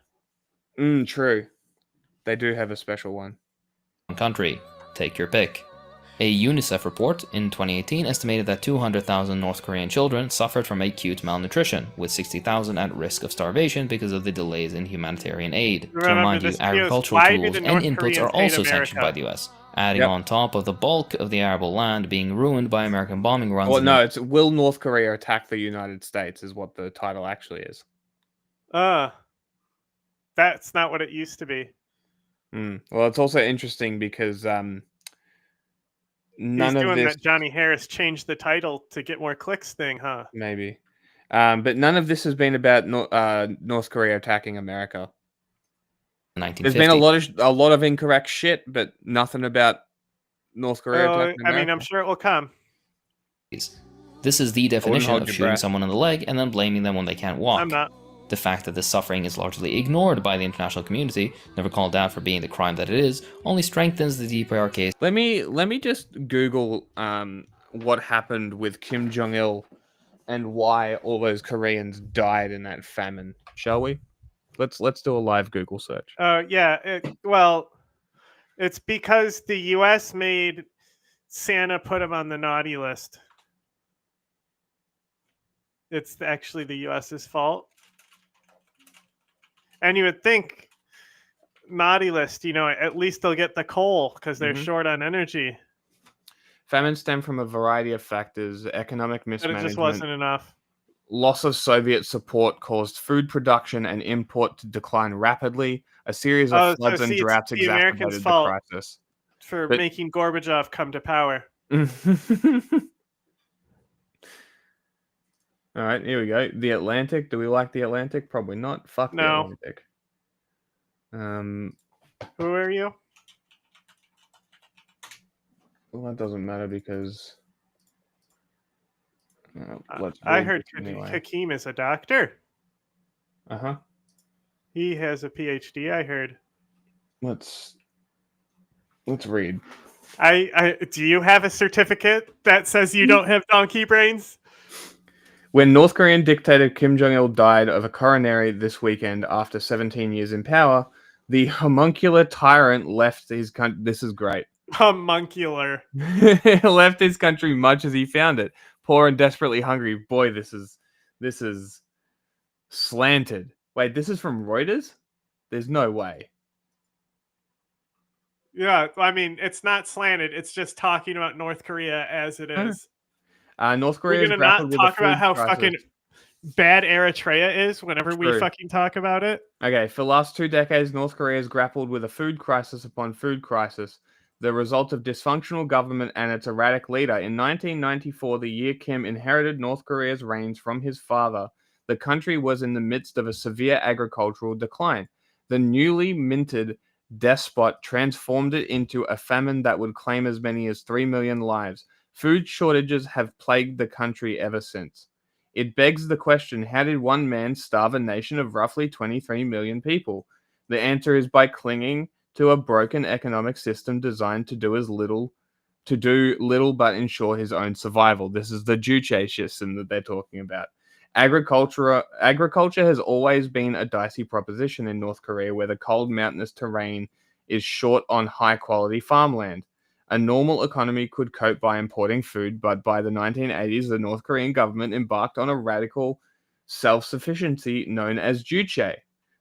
True. They do have a special one. Country. Take your pick. A UNICEF report in 2018 estimated that 200,000 North Korean children suffered from acute malnutrition, with 60,000 at risk of starvation because of the delays in humanitarian aid. To remind you, agricultural tools and inputs are also sanctioned by the US, adding on top of the bulk of the arable land being ruined by American bombing runs. Well, no, it's Will North Korea attack the United States is what the title actually is. That's not what it used to be. Well, it's also interesting because none of this... that Johnny Harris changed the title to get more clicks thing, huh? Maybe. But none of this has been about North Korea attacking America. There's been a lot of incorrect shit, but nothing about North Korea attacking America. I mean, I'm sure it will come. This is the definition of shooting someone in the leg and then blaming them when they can't walk. I'm not. The fact that this suffering is largely ignored by the international community, never called out for being the crime that it is, only strengthens the DPR case. Let me just Google what happened with Kim Jong-il and why all those Koreans died in that famine, shall we? Let's do a live Google search. Yeah. It's because the U.S. made Santa put him on the naughty list. It's actually the U.S.'s fault. And you would think naughty list, at least they'll get the coal because they're short on energy. Famine stemmed from a variety of factors: economic mismanagement. But it just wasn't enough. Loss of Soviet support caused food production and import to decline rapidly. A series of floods and droughts exacerbated the crisis. For making Gorbachev come to power. All right, here we go. The Atlantic. Do we like the Atlantic? Probably not. Fuck the Atlantic. Who are you? Well, that doesn't matter because... I heard Hakeem is a doctor. Uh-huh. He has a PhD, I heard. Let's read. Do you have a certificate that says you don't have donkey brains? When North Korean dictator Kim Jong-il died of a coronary this weekend after 17 years in power, the homuncular tyrant left his country. This is great. Homuncular. Left his country much as he found it, poor and desperately hungry. Boy, this is slanted. Wait, this is from Reuters? There's no way. Yeah, I mean, it's not slanted. It's just talking about North Korea as it is. North Korea We're has gonna not grappled with a talk about food how crisis. fucking bad Eritrea is whenever we True. fucking talk about it. Okay, for the last 2 decades, North Korea has grappled with a food crisis upon food crisis, the result of dysfunctional government and its erratic leader. In 1994, the year Kim inherited North Korea's reins from his father, the country was in the midst of a severe agricultural decline. The newly minted despot transformed it into a famine that would claim as many as 3 million lives. Food shortages have plagued the country ever since. It begs the question, how did one man starve a nation of roughly 23 million people? The answer is by clinging to a broken economic system designed to do little but ensure his own survival. This is the Juche system that they're talking about. Agriculture has always been a dicey proposition in North Korea, where the cold mountainous terrain is short on high-quality farmland. A normal economy could cope by importing food, but by the 1980s, the North Korean government embarked on a radical self-sufficiency known as Juche.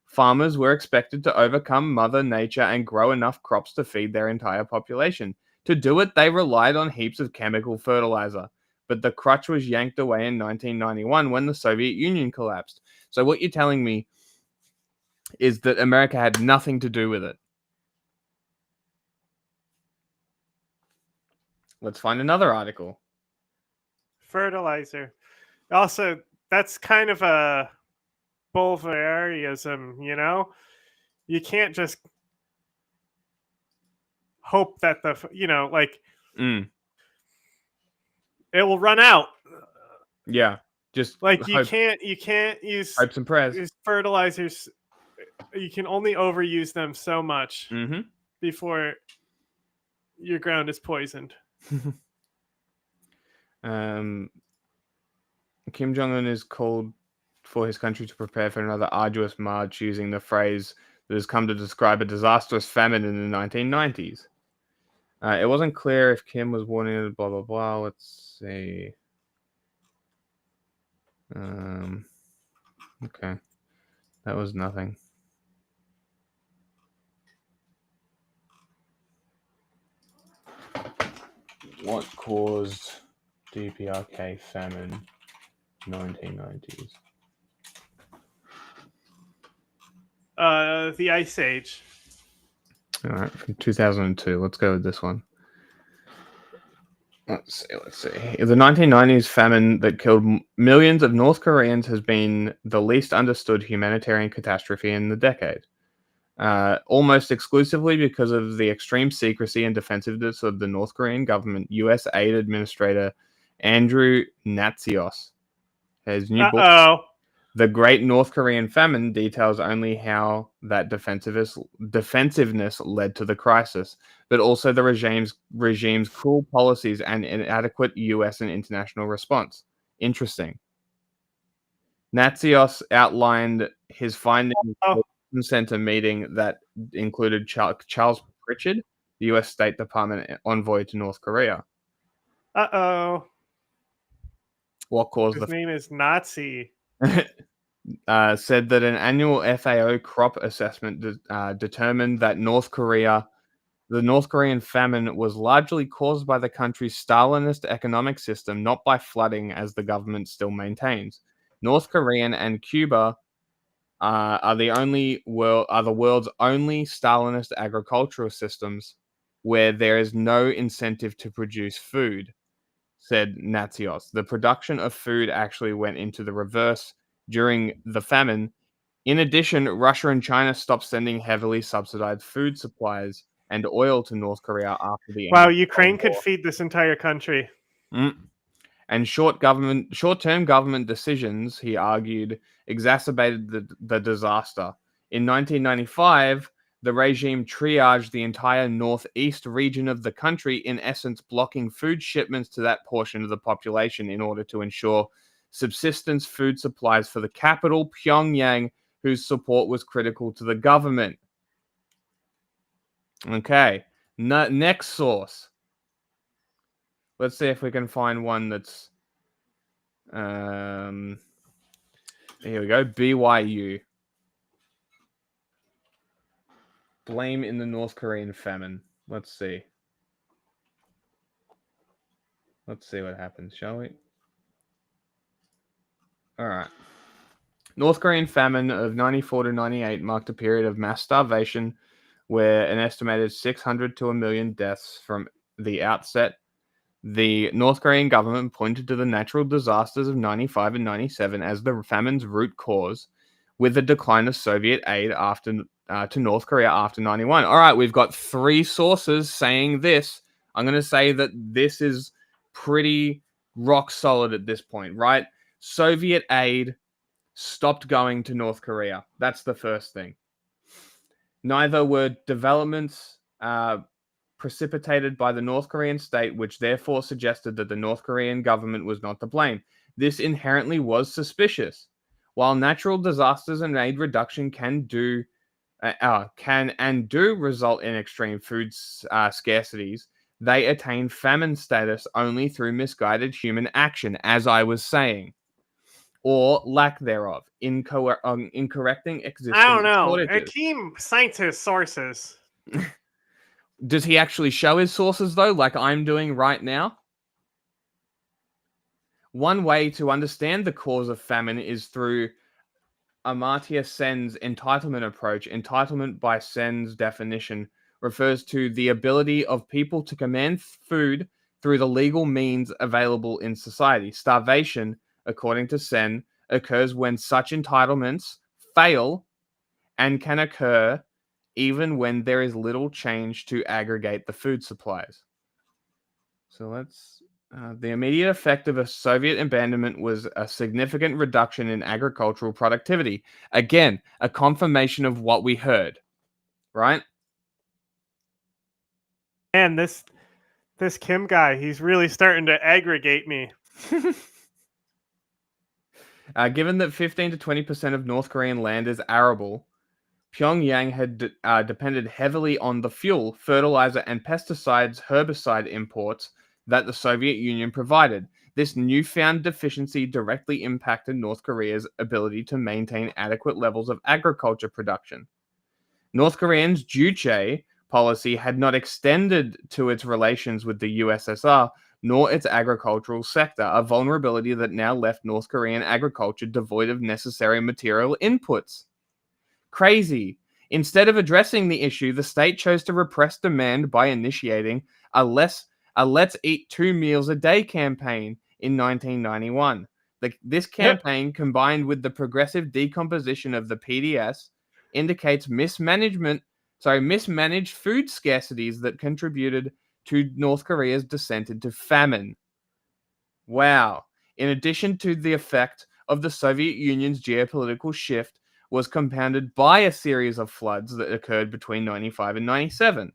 Farmers were expected to overcome Mother Nature and grow enough crops to feed their entire population. To do it, they relied on heaps of chemical fertilizer. But the crutch was yanked away in 1991 when the Soviet Union collapsed. So what you're telling me is that America had nothing to do with it. Let's find another article. Fertilizer. Also, that's kind of a Bolivarianism, you know? You can't just hope that Mm. it will run out. Yeah, just like you hope. can't use Hopes and prayers. use fertilizers. You can only overuse them so much before your ground is poisoned. Kim Jong-un is called for his country to prepare for another arduous march, using the phrase that has come to describe a disastrous famine in the 1990s. It wasn't clear if Kim was warning blah blah blah. Let's see. Okay, that was nothing. What caused DPRK famine 1990s? The Ice Age. All right, from 2002. Let's go with this one. Let's see. The 1990s famine that killed millions of North Koreans has been the least understood humanitarian catastrophe in the decade. Almost exclusively because of the extreme secrecy and defensiveness of the North Korean government, U.S. Aid Administrator Andrew Natsios his new book, The Great North Korean Famine, details only how that defensiveness led to the crisis, but also the regime's cruel policies and inadequate U.S. and international response. Interesting. Natsios outlined his findings at the Center meeting that included Charles Pritchard, the U.S. State Department envoy to North Korea. What caused his name is Nazi. Said that an annual FAO crop assessment determined that the North Korean famine was largely caused by the country's Stalinist economic system, not by flooding, as the government still maintains. North Korean and Cuba are the world's only Stalinist agricultural systems where there is no incentive to produce food, said Natsios. The production of food actually went into the reverse during the famine. In addition, Russia and China stopped sending heavily subsidized food supplies and oil to North Korea after the end of the Ukraine Cold War. could feed this entire country. And short-term government decisions, he argued, exacerbated the disaster. In 1995, the regime triaged the entire northeast region of the country, in essence blocking food shipments to that portion of the population in order to ensure subsistence food supplies for the capital, Pyongyang, whose support was critical to the government. Okay, next source. Let's see if we can find one that's... here we go. BYU. Blame in the North Korean famine. Let's see. Let's see what happens, shall we? All right. North Korean famine of 94 to 98 marked a period of mass starvation where an estimated 600 to a million deaths from the outset. The North Korean government pointed to the natural disasters of 95 and 97 as the famine's root cause, with the decline of Soviet aid to North Korea after 91. All right, we've got 3 sources saying this. I'm going to say that this is pretty rock solid at this point, right? Soviet aid stopped going to North Korea. That's the first thing. Neither were developments precipitated by the North Korean state, which therefore suggested that the North Korean government was not to blame. This inherently was suspicious. While natural disasters and aid reduction can do result in extreme food scarcities, they attain famine status only through misguided human action, as I was saying, or lack thereof, in correcting existing I don't know. shortages. Akeem cites his sources. Does he actually show his sources, though, like I'm doing right now? One way to understand the cause of famine is through Amartya Sen's entitlement approach. Entitlement, by Sen's definition, refers to the ability of people to command food through the legal means available in society. Starvation, according to Sen, occurs when such entitlements fail and can occur even when there is little change to aggregate the food supplies. So let's... the immediate effect of a Soviet abandonment was a significant reduction in agricultural productivity. Again, a confirmation of what we heard, right? And this Kim guy, he's really starting to aggregate me. Given that 15 to 20% of North Korean land is arable, Pyongyang had depended heavily on the fuel, fertilizer, and pesticides, herbicide imports that the Soviet Union provided. This newfound deficiency directly impacted North Korea's ability to maintain adequate levels of agriculture production. North Koreans' Juche policy had not extended to its relations with the USSR, nor its agricultural sector, a vulnerability that now left North Korean agriculture devoid of necessary material inputs. Crazy. Instead of addressing the issue, the state chose to repress demand by initiating a Let's Eat 2 Meals a Day campaign in 1991. This campaign, combined with the progressive decomposition of the PDS, indicates mismanaged food scarcities that contributed to North Korea's descent into famine. Wow. In addition to the effect of the Soviet Union's geopolitical shift, was compounded by a series of floods that occurred between 95 and 97.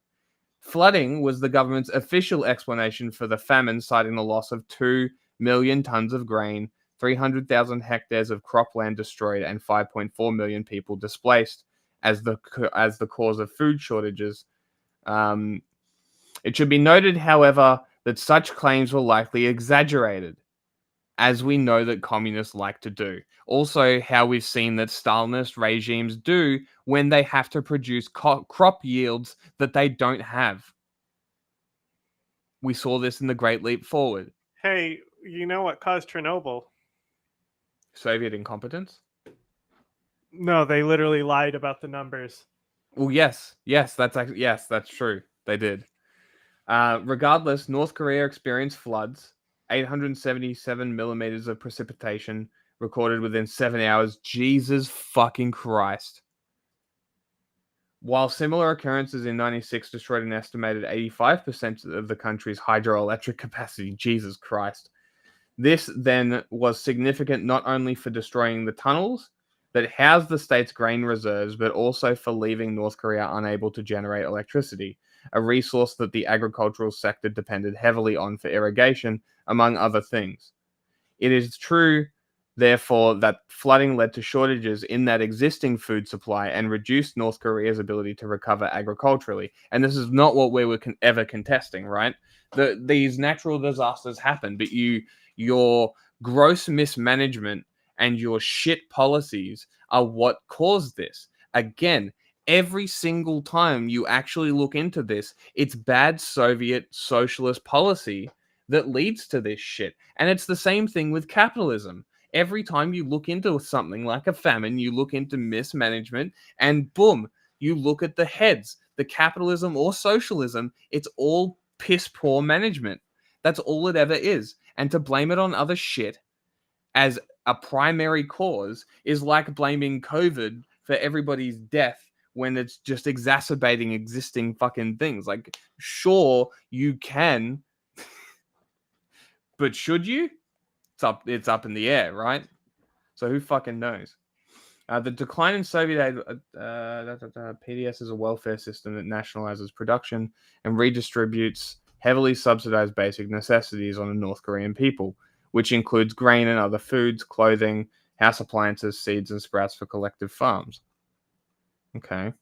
Flooding was the government's official explanation for the famine, citing the loss of 2 million tons of grain, 300,000 hectares of cropland destroyed, and 5.4 million people displaced as the cause of food shortages. It should be noted, however, that such claims were likely exaggerated, as we know that communists like to do. Also, how we've seen that Stalinist regimes do when they have to produce crop yields that they don't have. We saw this in the Great Leap Forward. Hey, you know what caused Chernobyl? Soviet incompetence? No, they literally lied about the numbers. Well, yes, that's true. They did. Regardless, North Korea experienced floods, 877 millimeters of precipitation recorded within 7 hours. Jesus fucking Christ. While similar occurrences in 96 destroyed an estimated 85% of the country's hydroelectric capacity. Jesus Christ. This then was significant not only for destroying the tunnels that housed the state's grain reserves, but also for leaving North Korea unable to generate electricity, a resource that the agricultural sector depended heavily on for irrigation, among other things. It is true, therefore, that flooding led to shortages in that existing food supply and reduced North Korea's ability to recover agriculturally. And this is not what we were ever contesting, right? These natural disasters happen, but your gross mismanagement and your shit policies are what caused this. Again, every single time you actually look into this, it's bad Soviet socialist policy that leads to this shit. And it's the same thing with capitalism. Every time you look into something like a famine, you look into mismanagement, and boom, you look at the heads, the capitalism or socialism, it's all piss poor management. That's all it ever is. And to blame it on other shit as a primary cause is like blaming COVID for everybody's death when it's just exacerbating existing fucking things. Like, sure, you can, but should you? It's up in the air, right? So who fucking knows? The decline in Soviet aid, PDS is a welfare system that nationalizes production and redistributes heavily subsidized basic necessities on the North Korean people, which includes grain and other foods, clothing, house appliances, seeds, and sprouts for collective farms. Okay.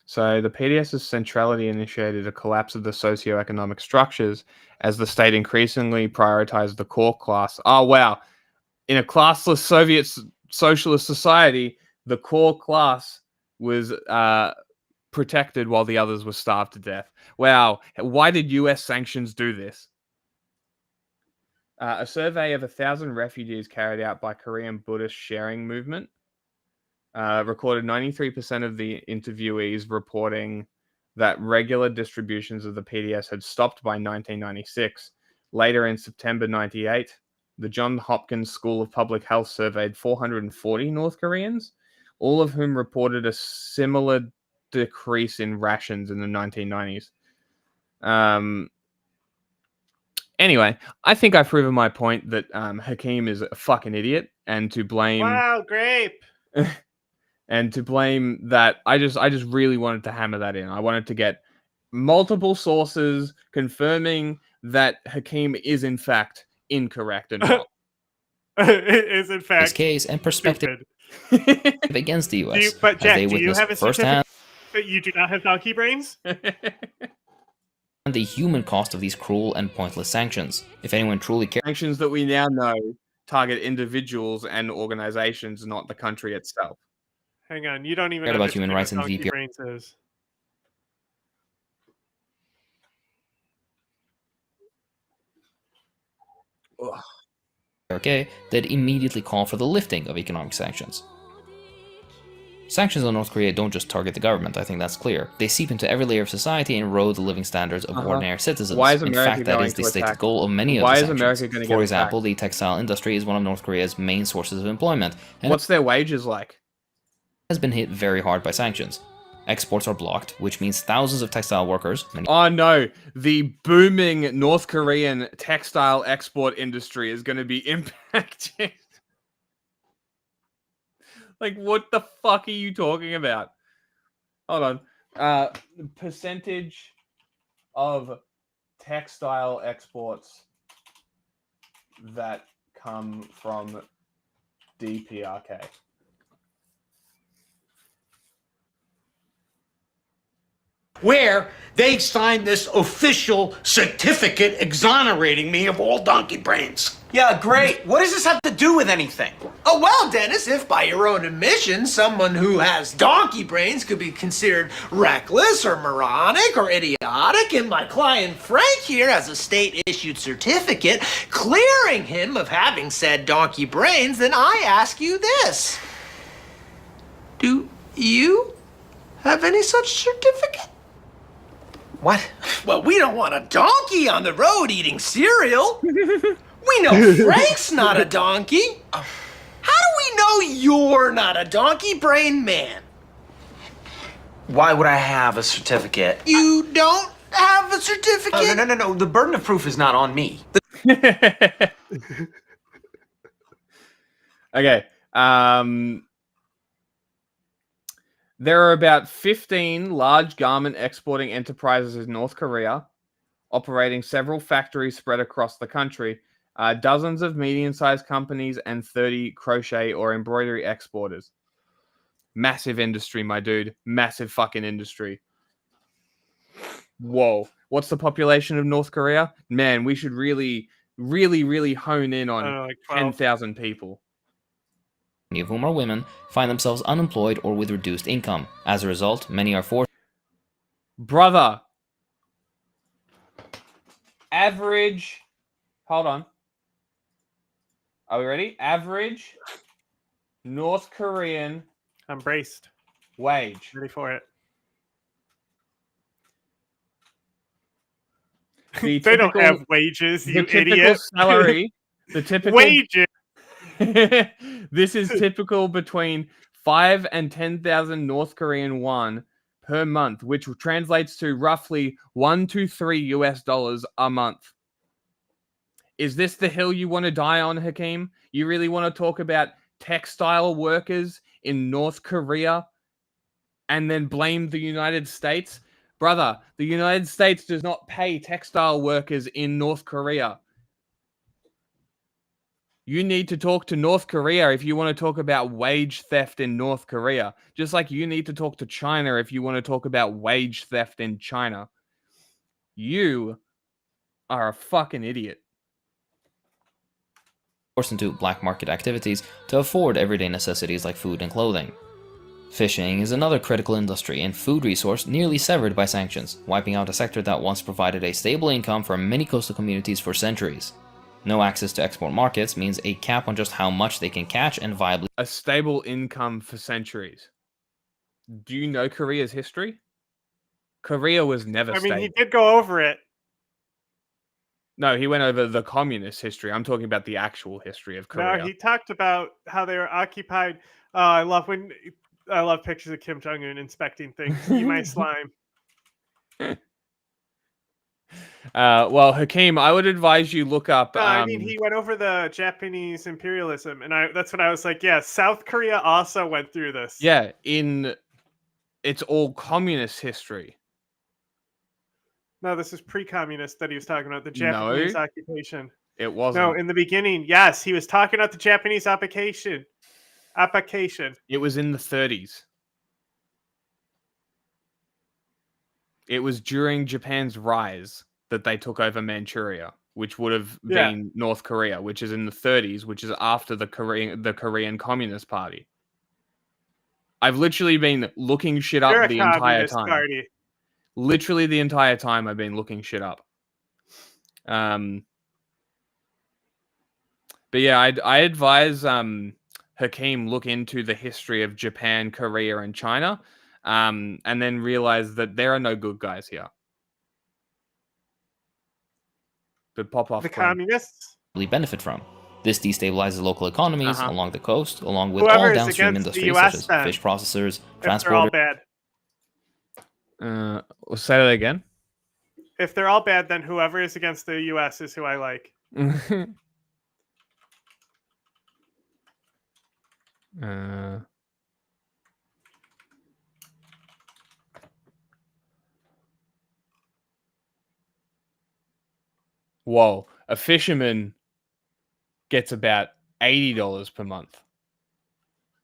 So the PDS's centrality initiated a collapse of the socioeconomic structures as the state increasingly prioritized the core class. Oh, wow. In a classless Soviet socialist society, the core class was protected while the others were starved to death. Wow. Why did US sanctions do this? A survey of 1,000 refugees carried out by Korean Buddhist sharing movement recorded 93% of the interviewees reporting that regular distributions of the PDS had stopped by 1996. Later in September 98, the Johns Hopkins School of Public Health surveyed 440 North Koreans, all of whom reported a similar decrease in rations in the 1990s. Anyway, I think I've proven my point that Hakeem is a fucking idiot, and to blame... Wow, grape! And to blame that, I just really wanted to hammer that in. I wanted to get multiple sources confirming that Hakeem is in fact incorrect and wrong. It is in fact this case and perspective against the U.S. But Jack, as they do you have a witnessed firsthand that you do not have donkey brains? the human cost of these cruel and pointless sanctions. If anyone truly cares, sanctions that we now know target individuals and organizations, not the country itself. Hang on, you don't even know about human rights what and donkey brains is. okay, that immediately call for the lifting of economic sanctions. Sanctions on North Korea don't just target the government, I think that's clear. They seep into every layer of society and erode the living standards of ordinary citizens. Why is in America fact, that is the stated goal of many of the sanctions. For example, the textile industry is one of North Korea's main sources of employment. And what's their wages like? Has been hit very hard by sanctions. Exports are blocked, which means thousands of textile workers... Oh no, the booming North Korean textile export industry is going to be impacted. Like, what the fuck are you talking about? Hold on. Percentage of textile exports that come from DPRK. Where they signed this official certificate exonerating me of all donkey brains. Yeah, great. What does this have to do with anything? Oh, well, Dennis, if by your own admission, someone who has donkey brains could be considered reckless or moronic or idiotic, and my client Frank here has a state-issued certificate clearing him of having said donkey brains, then I ask you this. Do you have any such certificate? What? Well, we don't want a donkey on the road eating cereal. We know Frank's not a donkey. How do we know you're not a donkey brain man? Why would I have a certificate? You don't have a certificate? Oh, no. The burden of proof is not on me. Okay. There are about 15 large garment exporting enterprises in North Korea, operating several factories spread across the country, dozens of medium-sized companies, and 30 crochet or embroidery exporters. Massive industry, my dude. Massive fucking industry. Whoa. What's the population of North Korea? Man, we should really hone in on like 10,000 people. Many of whom are women, find themselves unemployed or with reduced income. As a result, many are forced... Brother. Average... Hold on. Are we ready? Average North Korean. I'm braced. Wage. Ready for it. The they don't have wages, you typical idiot. Salary. The typical wages. This is typical between 5 and 10,000 North Korean won per month, which translates to roughly $1 to $3 a month. Is this the hill you want to die on, Hakeem? You really want to talk about textile workers in North Korea and then blame the United States? Brother, the United States does not pay textile workers in North Korea. You need to talk to North Korea if you want to talk about wage theft in North Korea. Just like you need to talk to China if you want to talk about wage theft in China. You are a fucking idiot. Forced into black market activities to afford everyday necessities like food and clothing. Fishing is another critical industry and food resource nearly severed by sanctions, wiping out a sector that once provided a stable income for many coastal communities for centuries. No access to export markets means a cap on just how much they can catch and viably. A stable income for centuries. Do you know Korea's history? Korea was never stable. He did go over it. No, he went over the communist history. I'm talking about the actual history of Korea. No, he talked about how they were occupied. I love pictures of Kim Jong-un inspecting things. Eat my slime. Well, Hakeem, I would advise you look up. He went over the Japanese imperialism, and that's what I was like. Yeah, South Korea also went through this. Yeah, it's all communist history. No, this is pre-communist that he was talking about, the Japanese occupation. It wasn't. No, in the beginning, yes, he was talking about the Japanese occupation. It was in the 30s. It was during Japan's rise that they took over Manchuria, which would have been North Korea, which is in the 30s, which is after the Korean Communist Party. I've literally been looking shit up the entire time. Party. Literally the entire time I've been looking shit up. But yeah, I advise Hakeem look into the history of Japan, Korea, and China, and then realize that there are no good guys here. But pop off. The communists benefit from. This destabilizes local economies along the coast, along with Whoever all downstream industries such as fish processors, transporters. They're all bad. We'll say that again. If they're all bad, then whoever is against the U.S. is who I like. Whoa, a fisherman gets about $80 per month.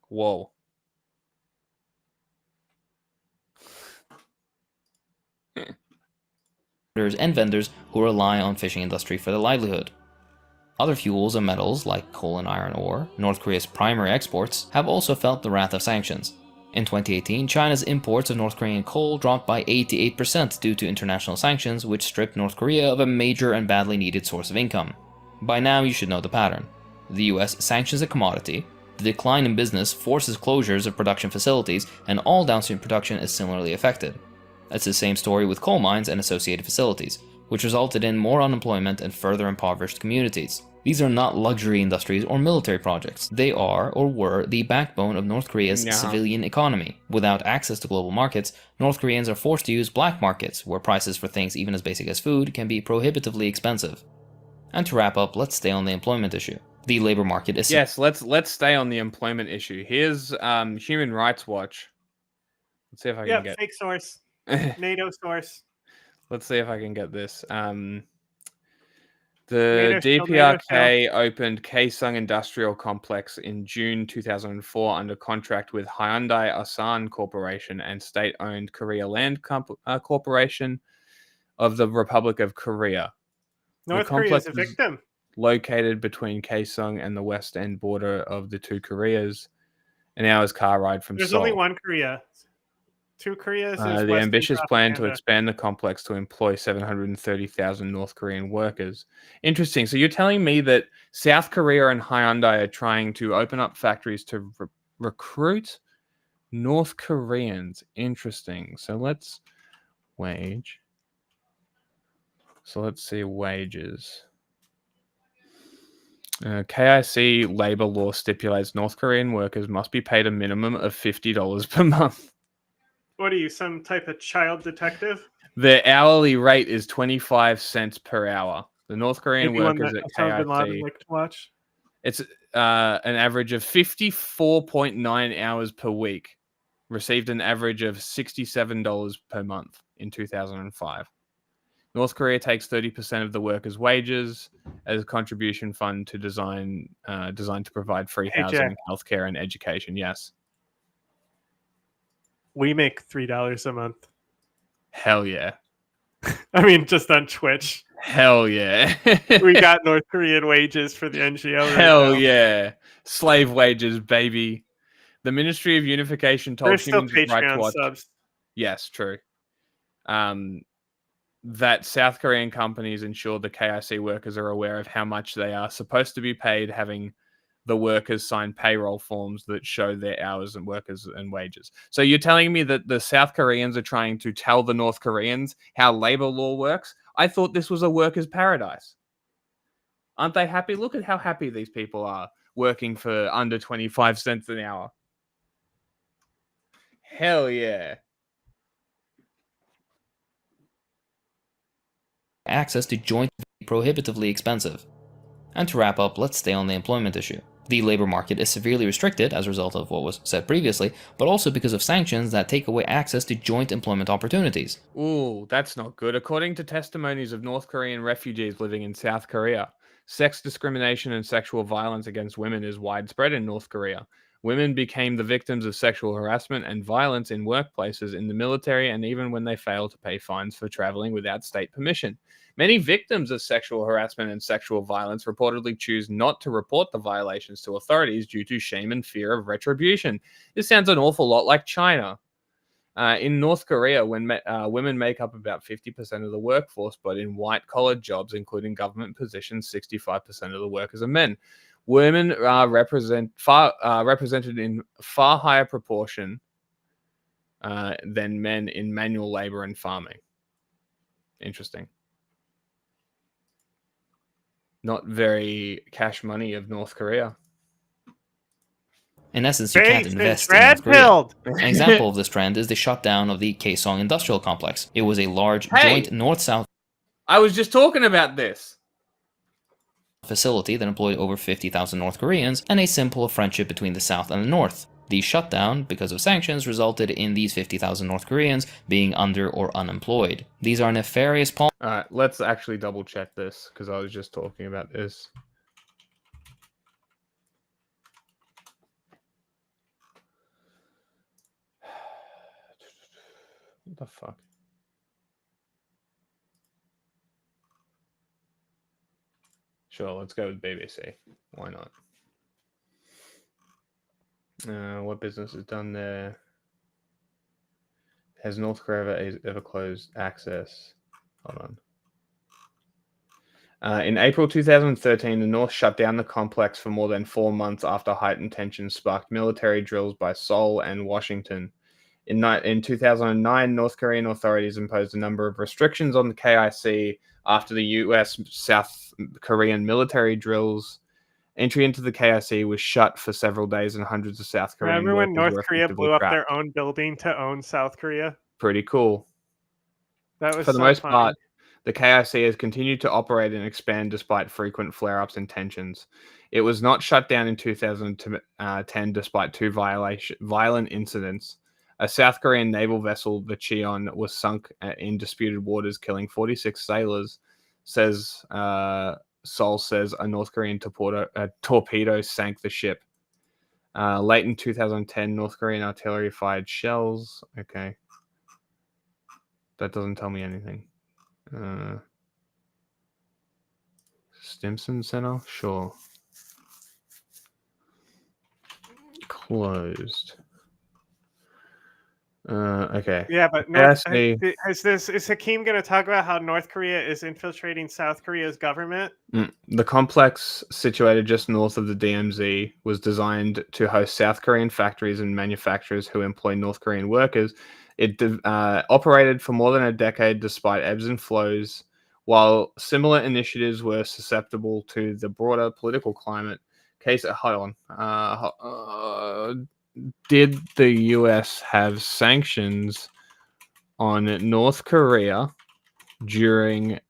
Whoa. And vendors who rely on fishing industry for their livelihood. Other fuels and metals like coal and iron ore, North Korea's primary exports, have also felt the wrath of sanctions. In 2018, China's imports of North Korean coal dropped by 88% due to international sanctions, which stripped North Korea of a major and badly needed source of income. By now, you should know the pattern. The US sanctions a commodity, the decline in business forces closures of production facilities, and all downstream production is similarly affected. It's the same story with coal mines and associated facilities, which resulted in more unemployment and further impoverished communities. These are not luxury industries or military projects. They are, or were, the backbone of North Korea's civilian economy. Without access to global markets, North Koreans are forced to use black markets, where prices for things even as basic as food can be prohibitively expensive. And to wrap up, let's stay on the employment issue. The labor market is... Yes, let's stay on the employment issue. Here's Human Rights Watch. Let's see if I can get... fake source. NATO source. Let's see if I can get this. The DPRK opened Kaesong Industrial Complex in June 2004 under contract with Hyundai Asan Corporation and state-owned Korea Land Corporation of the Republic of Korea. North Korea is a victim. Located between Kaesong and the west end border of the two Koreas, an hour's car ride from There's Seoul. only one Korea. to Koreas? The ambitious plan to expand the complex to employ 730,000 North Korean workers. Interesting. So you're telling me that South Korea and Hyundai are trying to open up factories to recruit North Koreans. Interesting. So let's see wages. KIC labor law stipulates North Korean workers must be paid a minimum of $50 per month. What are you, some type of child detective? The hourly rate is 25 cents per hour. The North Korean Maybe workers one at that Bin Laden KIC, like to watch. it's an average of 54.9 hours per week, received an average of $67 per month in 2005. North Korea takes 30% of the workers' wages as a contribution fund to designed to provide free housing, Jack. healthcare, and education. Yes. We make $3 a month. Hell yeah. I mean, just on Twitch. Hell yeah. We got North Korean wages for the NGO right Hell now. yeah. Slave wages, baby. The Ministry of Unification told There's still Human Rights Patreon Watch. subs. Yes, true. That South Korean companies ensure the KIC workers are aware of how much they are supposed to be paid, having the workers sign payroll forms that show their hours and workers and wages. So you're telling me that the South Koreans are trying to tell the North Koreans how labor law works? I thought this was a workers' paradise. Aren't they happy? Look at how happy these people are working for under 25 cents an hour. Hell yeah. Access to joint prohibitively expensive. And to wrap up, let's stay on the employment issue. The labor market is severely restricted as a result of what was said previously, but also because of sanctions that take away access to joint employment opportunities. Ooh, that's not good. According to testimonies of North Korean refugees living in South Korea, sex discrimination and sexual violence against women is widespread in North Korea. Women became the victims of sexual harassment and violence in workplaces, in the military, and even when they failed to pay fines for traveling without state permission. Many victims of sexual harassment and sexual violence reportedly choose not to report the violations to authorities due to shame and fear of retribution. This sounds an awful lot like China. In North Korea, when women make up about 50% of the workforce, but in white-collar jobs, including government positions, 65% of the workers are men. Women are represented in far higher proportion than men in manual labor and farming. Interesting. Not very cash money of North Korea. In essence, you can't invest in North Korea. An example of this trend is the shutdown of the Kaesong industrial complex. It was a large joint north-south I was just talking about this facility that employed over 50,000 North Koreans and a simple friendship between the South and the North. The shutdown, because of sanctions, resulted in these 50,000 North Koreans being under or unemployed. These are nefarious policies. Alright, let's actually double check this, because I was just talking about this. What the fuck? Sure, let's go with BBC. Why not? What business is done there? Has North Korea ever closed access? Hold on. In April 2013, the North shut down the complex for more than 4 months after heightened tensions sparked military drills by Seoul and Washington. In 2009, North Korean authorities imposed a number of restrictions on the KIC after the US South Korean military drills. Entry into the KIC was shut for several days, and hundreds of South Korean Remember when workers North were Korea blew effectively up trapped. their own building to own South Korea? Pretty cool. That was For the so most funny. part, the KIC has continued to operate and expand despite frequent flare-ups and tensions. It was not shut down in 2010 despite two violent incidents. A South Korean naval vessel, the Cheon, was sunk in disputed waters, killing 46 sailors, says Seoul says a North Korean torpedo sank the ship. Late in 2010, North Korean artillery fired shells. Okay. That doesn't tell me anything. Stimson Center? Sure. Closed. Okay. Yeah, but is Hakeem going to talk about how North Korea is infiltrating South Korea's government? The complex, situated just north of the DMZ, was designed to host South Korean factories and manufacturers who employ North Korean workers. It operated for more than a decade despite ebbs and flows, while similar initiatives were susceptible to the broader political climate. Hold on. Did the US have sanctions on North Korea during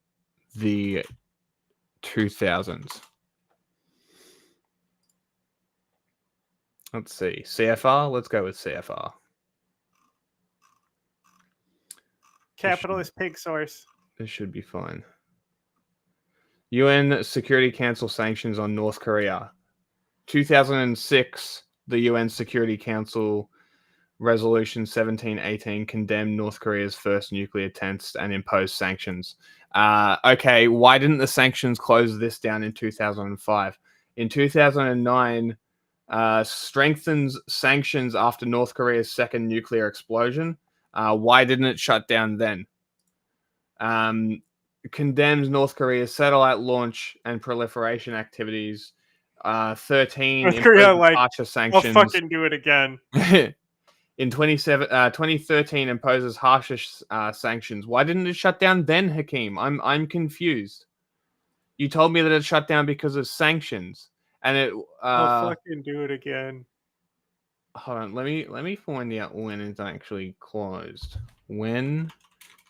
the 2000s? Let's see. CFR? Let's go with CFR. Capitalist pig source. This should be fine. UN Security Council sanctions on North Korea. 2006, the UN Security Council Resolution 1718 condemned North Korea's first nuclear test and imposed sanctions. Okay, why didn't the sanctions close this down in 2005? In 2009, strengthens sanctions after North Korea's second nuclear explosion. Why didn't it shut down then? Condemns North Korea's satellite launch and proliferation activities. 13 North Korea, harsher sanctions. I'll fucking do it again. In 2013, imposes harsher sanctions. Why didn't it shut down then, Hakeem? I'm confused. You told me that it shut down because of sanctions, and it. I'll fucking do it again. Hold on, let me find out when it's actually closed. When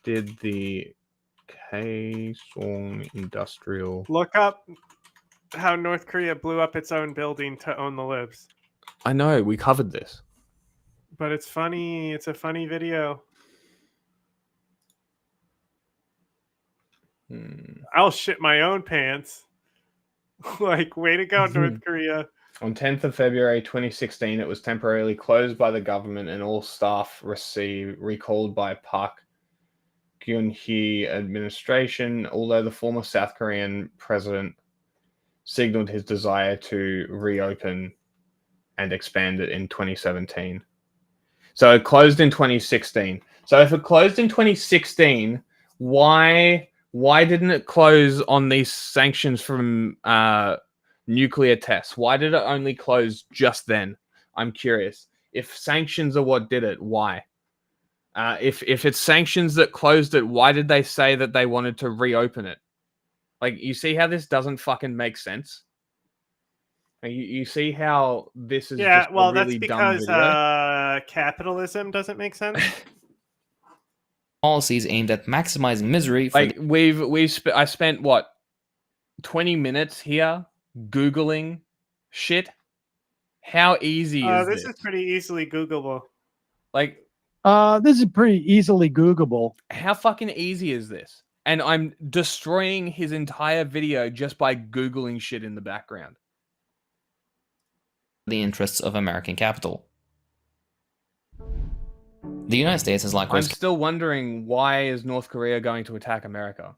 did the Kaesong Industrial look up how North Korea blew up its own building to own the libs? I know, we covered this. But it's funny. It's a funny video. I'll shit my own pants. Like, way to go, North Korea. On 10th of February 2016, it was temporarily closed by the government and all staff recalled by Park Geun-hye administration, although the former South Korean president signaled his desire to reopen and expand it in 2017. So it closed in 2016. So if it closed in 2016, why didn't it close on these sanctions from nuclear tests? Why did it only close just then? I'm curious. If sanctions are what did it, why? If it's sanctions that closed it, why did they say that they wanted to reopen it? Like, you see how this doesn't fucking make sense? You see how this is just a really dumb video? Capitalism doesn't make sense. Policies aimed at maximizing misery. I spent what 20 minutes here Googling shit. How easy is this? This is pretty easily Googleable. Like, this is pretty easily Googleable. How fucking easy is this? And I'm destroying his entire video just by Googling shit in the background. The interests of American capital. The United States has likewise I'm still wondering, why is North Korea going to attack America?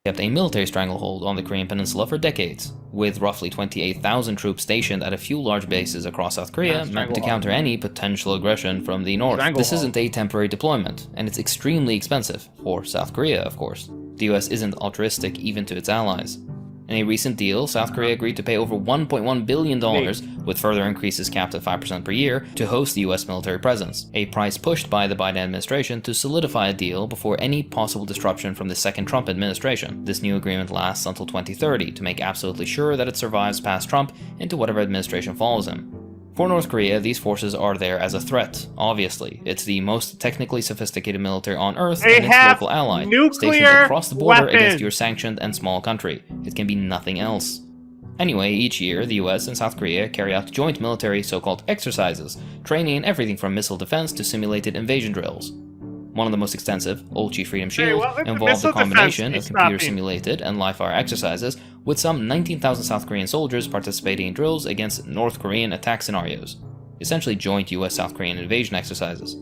Kept a military stranglehold on the Korean Peninsula for decades, with roughly 28,000 troops stationed at a few large bases across South Korea meant to counter any potential aggression from the north. This isn't a temporary deployment, and it's extremely expensive, for South Korea, of course. The US isn't altruistic even to its allies. In a recent deal, South Korea agreed to pay over $1.1 billion, with further increases capped at 5% per year, to host the US military presence, a price pushed by the Biden administration to solidify a deal before any possible disruption from the second Trump administration. This new agreement lasts until 2030 to make absolutely sure that it survives past Trump into whatever administration follows him. For North Korea, these forces are there as a threat, obviously. It's the most technically sophisticated military on Earth and its local ally, stationed across the border against your sanctioned and small country. It can be nothing else. Anyway, each year, the US and South Korea carry out joint military so-called exercises, training in everything from missile defense to simulated invasion drills. One of the most extensive, Old Chief Freedom Shield, involved a combination of computer-simulated and live-fire exercises, with some 19,000 South Korean soldiers participating in drills against North Korean attack scenarios, essentially joint US-South Korean invasion exercises.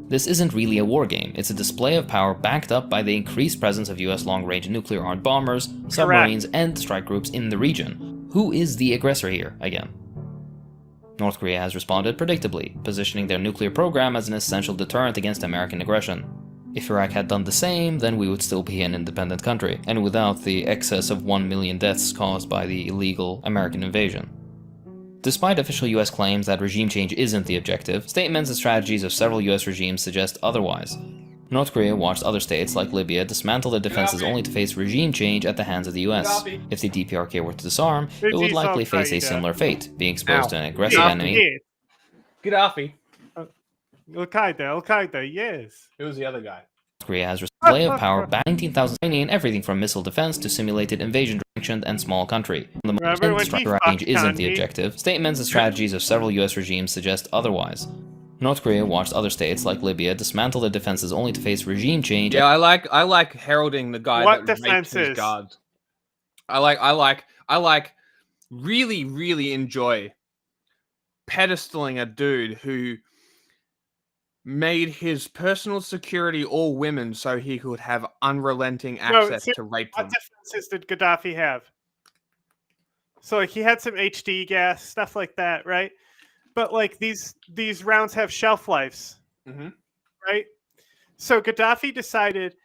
This isn't really a war game, it's a display of power backed up by the increased presence of US long-range nuclear-armed bombers, submarines, and strike groups in the region. Who is the aggressor here, again? North Korea has responded predictably, positioning their nuclear program as an essential deterrent against American aggression. If Iraq had done the same, then we would still be an independent country, and without the excess of 1 million deaths caused by the illegal American invasion. Despite official US claims that regime change isn't the objective, statements and strategies of several US regimes suggest otherwise. North Korea watched other states like Libya dismantle their defenses only to face regime change at the hands of the US. If the DPRK were to disarm, it would likely face a similar fate, being exposed to an aggressive enemy. Gaddafi. Al-Qaeda, yes. Who was the other guy? North Korea has display of power by 19,000 in everything from missile defense to simulated invasion direction and small country. The most range isn't the objective. Statements and strategies of several US regimes suggest otherwise. North Korea watched other states like Libya dismantle their defenses only to face regime change. Yeah, I like heralding the guy that raped his guards. I like really enjoy pedestaling a dude who made his personal security all women so he could have unrelenting access to rape them. What defenses did Gaddafi have? So like he had some HD gas, stuff like that, right? But like these rounds have shelf lives, right? So Gaddafi decided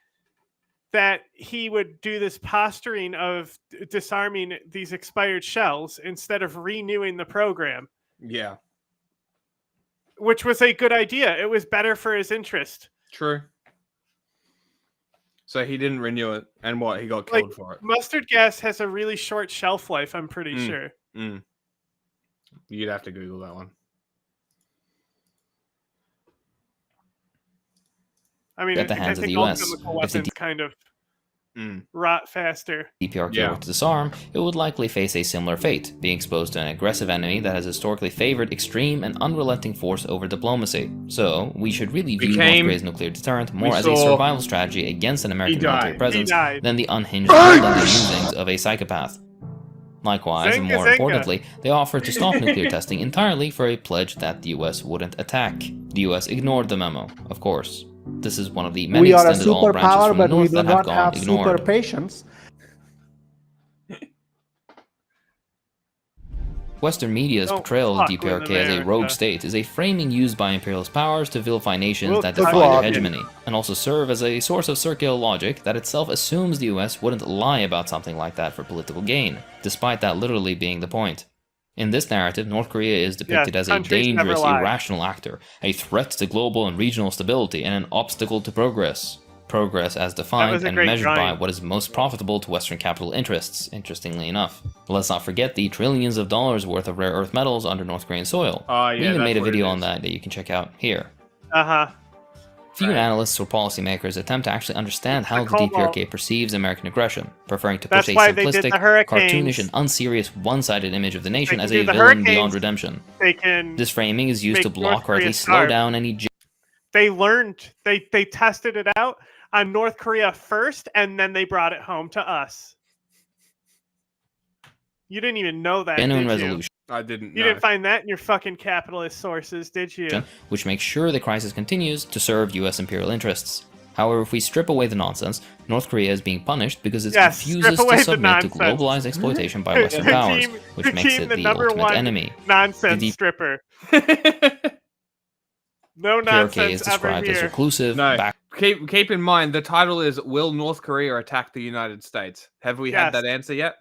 that he would do this posturing of disarming these expired shells instead of renewing the program. Yeah. Which was a good idea. It was better for his interest. True. So he didn't renew it, and what? He got killed for it. Mustard gas has a really short shelf life, I'm pretty sure. You'd have to Google that one. I mean, at the hands of the US. If the kind of rot faster. DPRK were to disarm, it would likely face a similar fate, being exposed to an aggressive enemy that has historically favored extreme and unrelenting force over diplomacy. So, we should really view North Korea's nuclear deterrent more as a survival strategy against an American military presence than the unhinged musings of a psychopath. Likewise, and more importantly, they offered to stop nuclear testing entirely for a pledge that the US wouldn't attack. The US ignored the memo, of course. This is one of the many extended olive branches from the north that have gone ignored. Super patience. Western media's portrayal of DPRK as a rogue state is a framing used by imperialist powers to vilify nations that defy their hegemony, and also serve as a source of circular logic that itself assumes the US wouldn't lie about something like that for political gain, despite that literally being the point. In this narrative, North Korea is depicted as a dangerous, irrational actor, a threat to global and regional stability, and an obstacle to progress. Progress as defined and measured by what is most profitable to Western capital interests, interestingly enough. Let's not forget the trillions of dollars worth of rare earth metals under North Korean soil. We even made a video on that you can check out here. Few analysts or policymakers attempt to actually understand how the DPRK perceives American aggression, preferring to push a simplistic, cartoonish, and unserious one-sided image of the nation as a villain beyond redemption. This framing is used to block or at least slow down any... They learned, they tested it out on North Korea first, and then they brought it home to us. You didn't even know that, genuine did resolution. I didn't know. You didn't find that in your fucking capitalist sources, did you? Which makes sure the crisis continues to serve US imperial interests. However, if we strip away the nonsense, North Korea is being punished because it refuses to submit to globalized exploitation by Western powers, which makes it the ultimate enemy. Nonsense stripper. No nonsense is described ever as here. reclusive. Keep in mind, the title is "Will North Korea attack the United States?" Have we had that answer yet?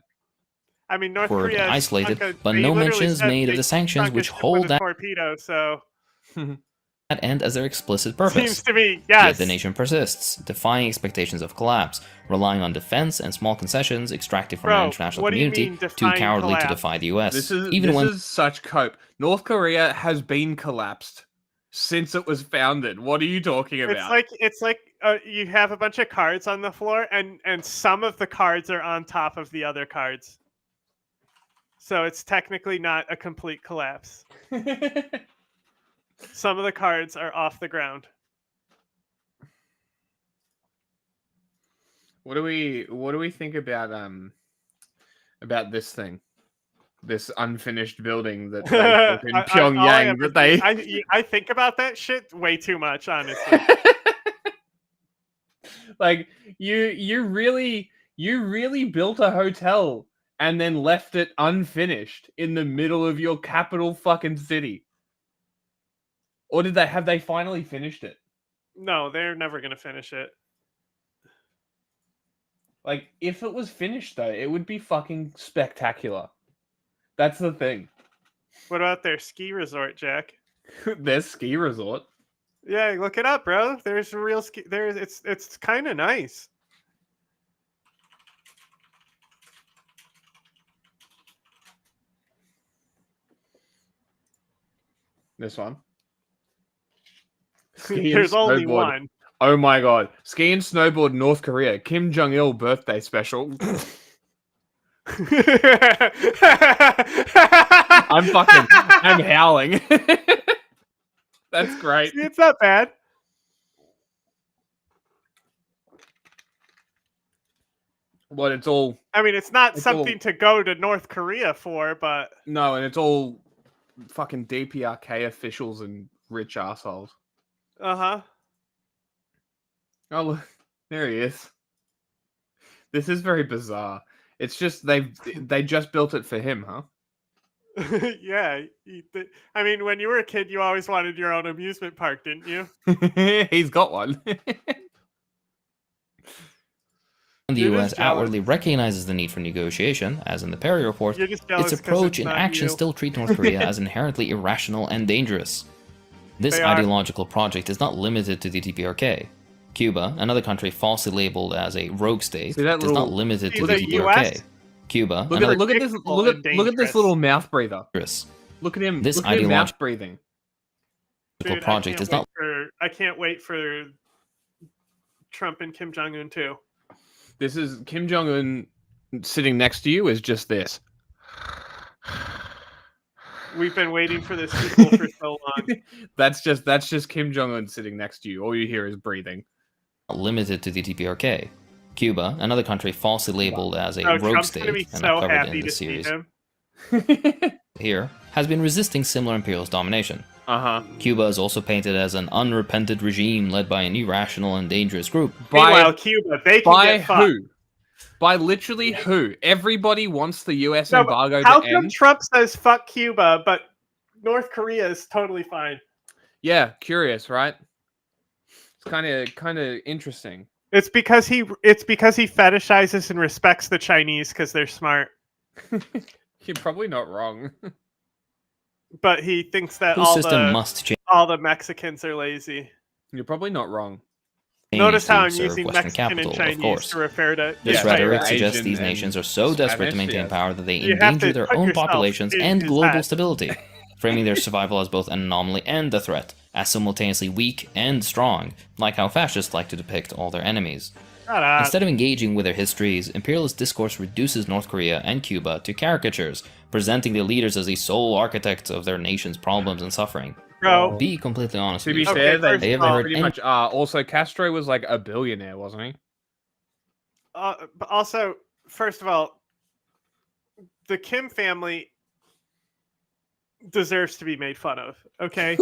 I mean, North Korea isolated, but no mention is made of the sanctions which hold that torpedo. So that end as their explicit purpose. Seems to me, yes. Yet the nation persists, defying expectations of collapse, relying on defense and small concessions extracted from the international community, too cowardly to defy the US. This is such cope. North Korea has been collapsed since it was founded. What are you talking about? It's like you have a bunch of cards on the floor, and some of the cards are on top of the other cards. So it's technically not a complete collapse. Some of the cards are off the ground. What do we think about this thing? This unfinished building that they built in Pyongyang. I think about that shit way too much, honestly. Like you really built a hotel and then left it unfinished in the middle of your capital fucking city? Or have they finally finished it? No, they're never going to finish it. Like, if it was finished, though, it would be fucking spectacular. That's the thing. What about their ski resort, Jack? Their ski resort? Yeah, look it up, bro. There's a real ski. It's kind of nice. This one? There's only one. Oh my god. Ski and snowboard North Korea. Kim Jong-il birthday special. I'm howling. That's great. See, it's not bad. What, it's all... I mean, it's not something to go to North Korea for, but... No, and it's all fucking DPRK officials and rich assholes. Uh-huh. Oh, look, there he is. This is very bizarre. It's just they just built it for him, huh? Yeah. I mean, when you were a kid, you always wanted your own amusement park, didn't you? He's got one. The U.S. outwardly recognizes the need for negotiation, as in the Perry Report, its approach and action still treat North Korea as inherently irrational and dangerous. This ideological project is not limited to the DPRK. Cuba, another country falsely labeled as a rogue state, is not limited to the DPRK. Cuba, look at this little mouth breather. Look at him. Look at him mouth breathing. Dude, project is not. I can't wait for Trump and Kim Jong-un too. This is Kim Jong-un sitting next to you is just this. We've been waiting for this sequel for so long. That's just Kim Jong-un sitting next to you. All you hear is breathing. Limited to the DPRK. Cuba, another country falsely labeled as a rogue Trump's state, gonna be and so I've covered happy in the to see series him. here, has been resisting similar imperialist domination. Cuba is also painted as an unrepentant regime led by an irrational and dangerous group. Meanwhile, Cuba, they can get fucked. Who? By literally who? Everybody wants the U.S. embargo to end. How come Trump says fuck Cuba, but North Korea is totally fine? Yeah, curious, right? It's kind of interesting. It's because he fetishizes and respects the Chinese because they're smart. You're probably not wrong. But he thinks that all the Mexicans are lazy. You're probably not wrong. Notice how I'm using Mexican and Chinese to refer to this rhetoric suggests these nations are so desperate to maintain power that they endanger their own populations and global stability, framing their survival as both an anomaly and a threat, as simultaneously weak and strong, like how fascists like to depict all their enemies. Instead of engaging with their histories, imperialist discourse reduces North Korea and Cuba to caricatures, presenting their leaders as the sole architects of their nation's problems and suffering. Bro, be completely honest to with be you. fair, they ever heard pretty much. Also, Castro was like a billionaire, wasn't he? But also, first of all, the Kim family deserves to be made fun of. Okay.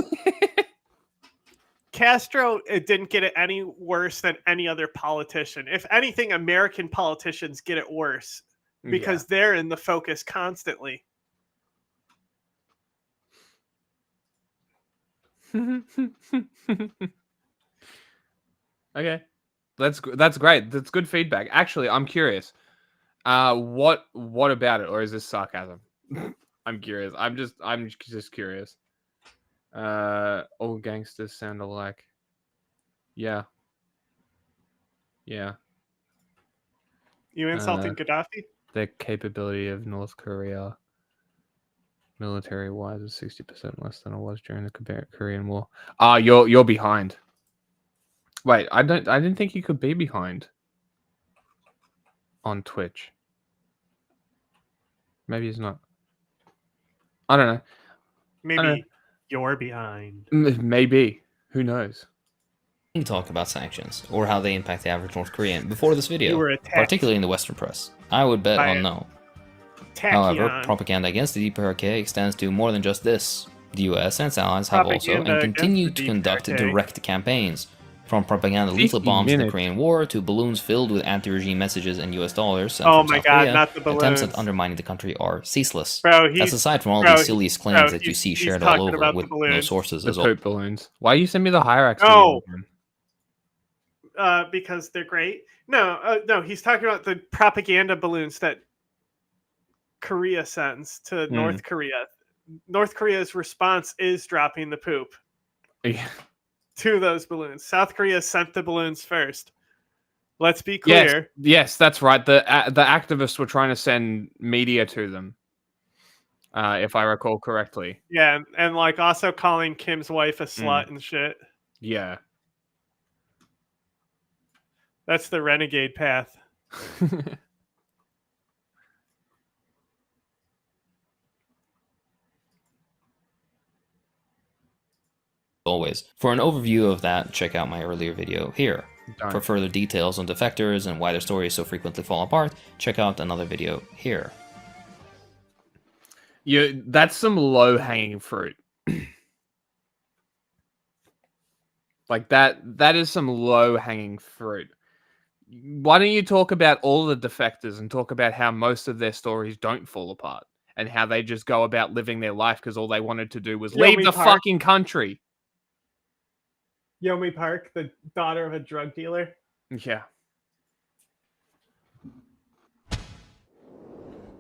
Castro didn't get it any worse than any other politician. If anything, American politicians get it worse because they're in the focus constantly. Okay, that's great. That's good feedback. Actually, I'm curious. What about it, or is this sarcasm? I'm curious. I'm just curious. All gangsters sound alike. Yeah. You insulting Gaddafi? The capability of North Korea, military-wise, is 60% less than it was during the Korean War. You're behind. Wait, I didn't think you could be behind on Twitch. Maybe it's not. I don't know. Maybe you're behind. Maybe. Who knows? We talk about sanctions, or how they impact the average North Korean before this video, particularly in the Western press. I would bet on no. However, propaganda against the DPRK extends to more than just this. The US and its allies have also and continue to conduct direct campaigns, From propaganda leaflet bombs in the Korean War to balloons filled with anti-regime messages and US dollars sent from South Korea, not the balloons. attempts at undermining the country are ceaseless. Bro, That's aside from all these silliest claims that you see shared all over with no sources The as well. poop balloons. Why you send me the Hyrax? Oh, because they're great. No, he's talking about the propaganda balloons that Korea sends to North Korea. North Korea's response is dropping the poop to those balloons. South Korea sent the balloons first. Let's be clear. Yes, that's right. The activists were trying to send media to them, if I recall correctly. Yeah, and like also calling Kim's wife a slut and shit. Yeah. That's the renegade path. Always. For an overview of that, check out my earlier video here. Done. For further details on defectors and why their stories so frequently fall apart, check out another video here. That's some low-hanging fruit. Like that is some low-hanging fruit. Why don't you talk about all the defectors and talk about how most of their stories don't fall apart and how they just go about living their life because all they wanted to do was leave the fucking country. Yomi Park, the daughter of a drug dealer. Yeah.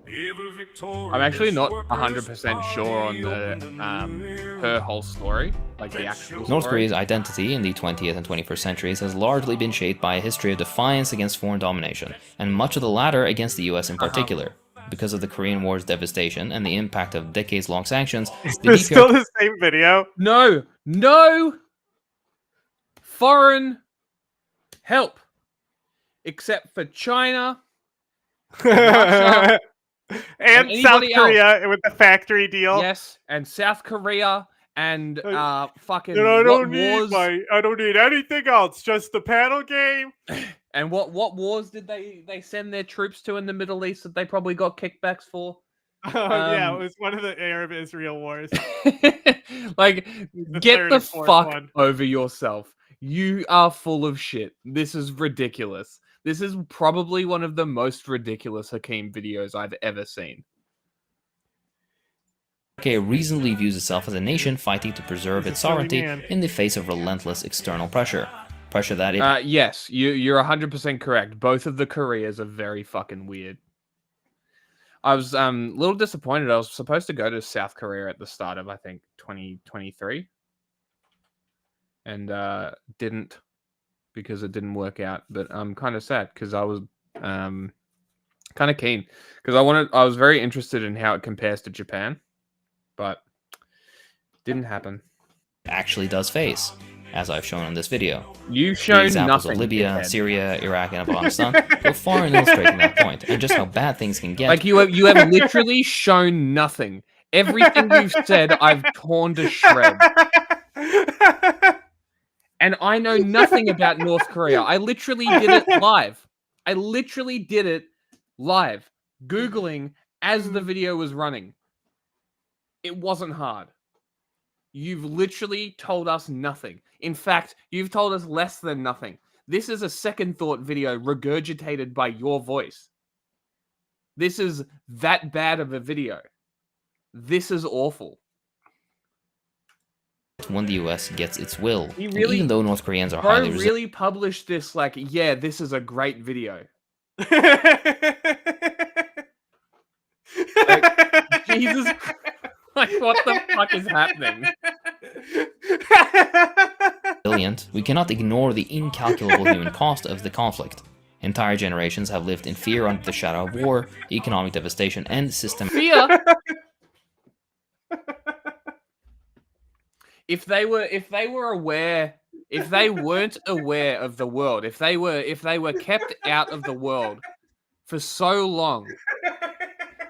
I'm actually not 100% sure on the her whole story, like the actual story. North Korea's identity in the 20th and 21st centuries has largely been shaped by a history of defiance against foreign domination, and much of the latter against the US in particular. Because of the Korean War's devastation and the impact of decades-long sanctions, It's still the same video. No foreign help, except for China, Russia, and South Korea with the factory deal. Yes, and South Korea and fucking. I don't need anything else, just the paddle game. And what wars did they send their troops to in the Middle East that they probably got kickbacks for? Yeah, it was one of the Arab-Israel wars. Like, get the fuck over yourself. You are full of shit. This is ridiculous. This is probably one of the most ridiculous Hakeem videos I've ever seen. Okay, reasonably views itself as a nation fighting to preserve its sovereignty in the face of relentless external pressure. Pressure that it... Yes, you're 100% correct. Both of the Koreas are very fucking weird. I was a little disappointed. I was supposed to go to South Korea at the start of, I think, 2023. And didn't, because it didn't work out. But I'm kind of sad because I was kind of keen because I was very interested in how it compares to Japan, but didn't happen. Actually does face, as I've shown in this video. You've shown the examples nothing. Of Libya, Syria, Iraq, and Afghanistan go far in illustrating that point and just how bad things can get. Like you have literally shown nothing. Everything you've said, I've torn to shreds. And I know nothing about North Korea. I literally did it live. Googling as the video was running. It wasn't hard. You've literally told us nothing. In fact, you've told us less than nothing. This is a second thought video regurgitated by your voice. This is that bad of a video. This is awful. When the US gets its will, even though North Koreans are highly resistant. Really published this like, yeah, this is a great video. Like, Jesus, like what the fuck is happening? Brilliant. We cannot ignore the incalculable human cost of the conflict. Entire generations have lived in fear under the shadow of war, economic devastation, and systemic fear. If they were aware, if they weren't aware of the world, if they were kept out of the world for so long,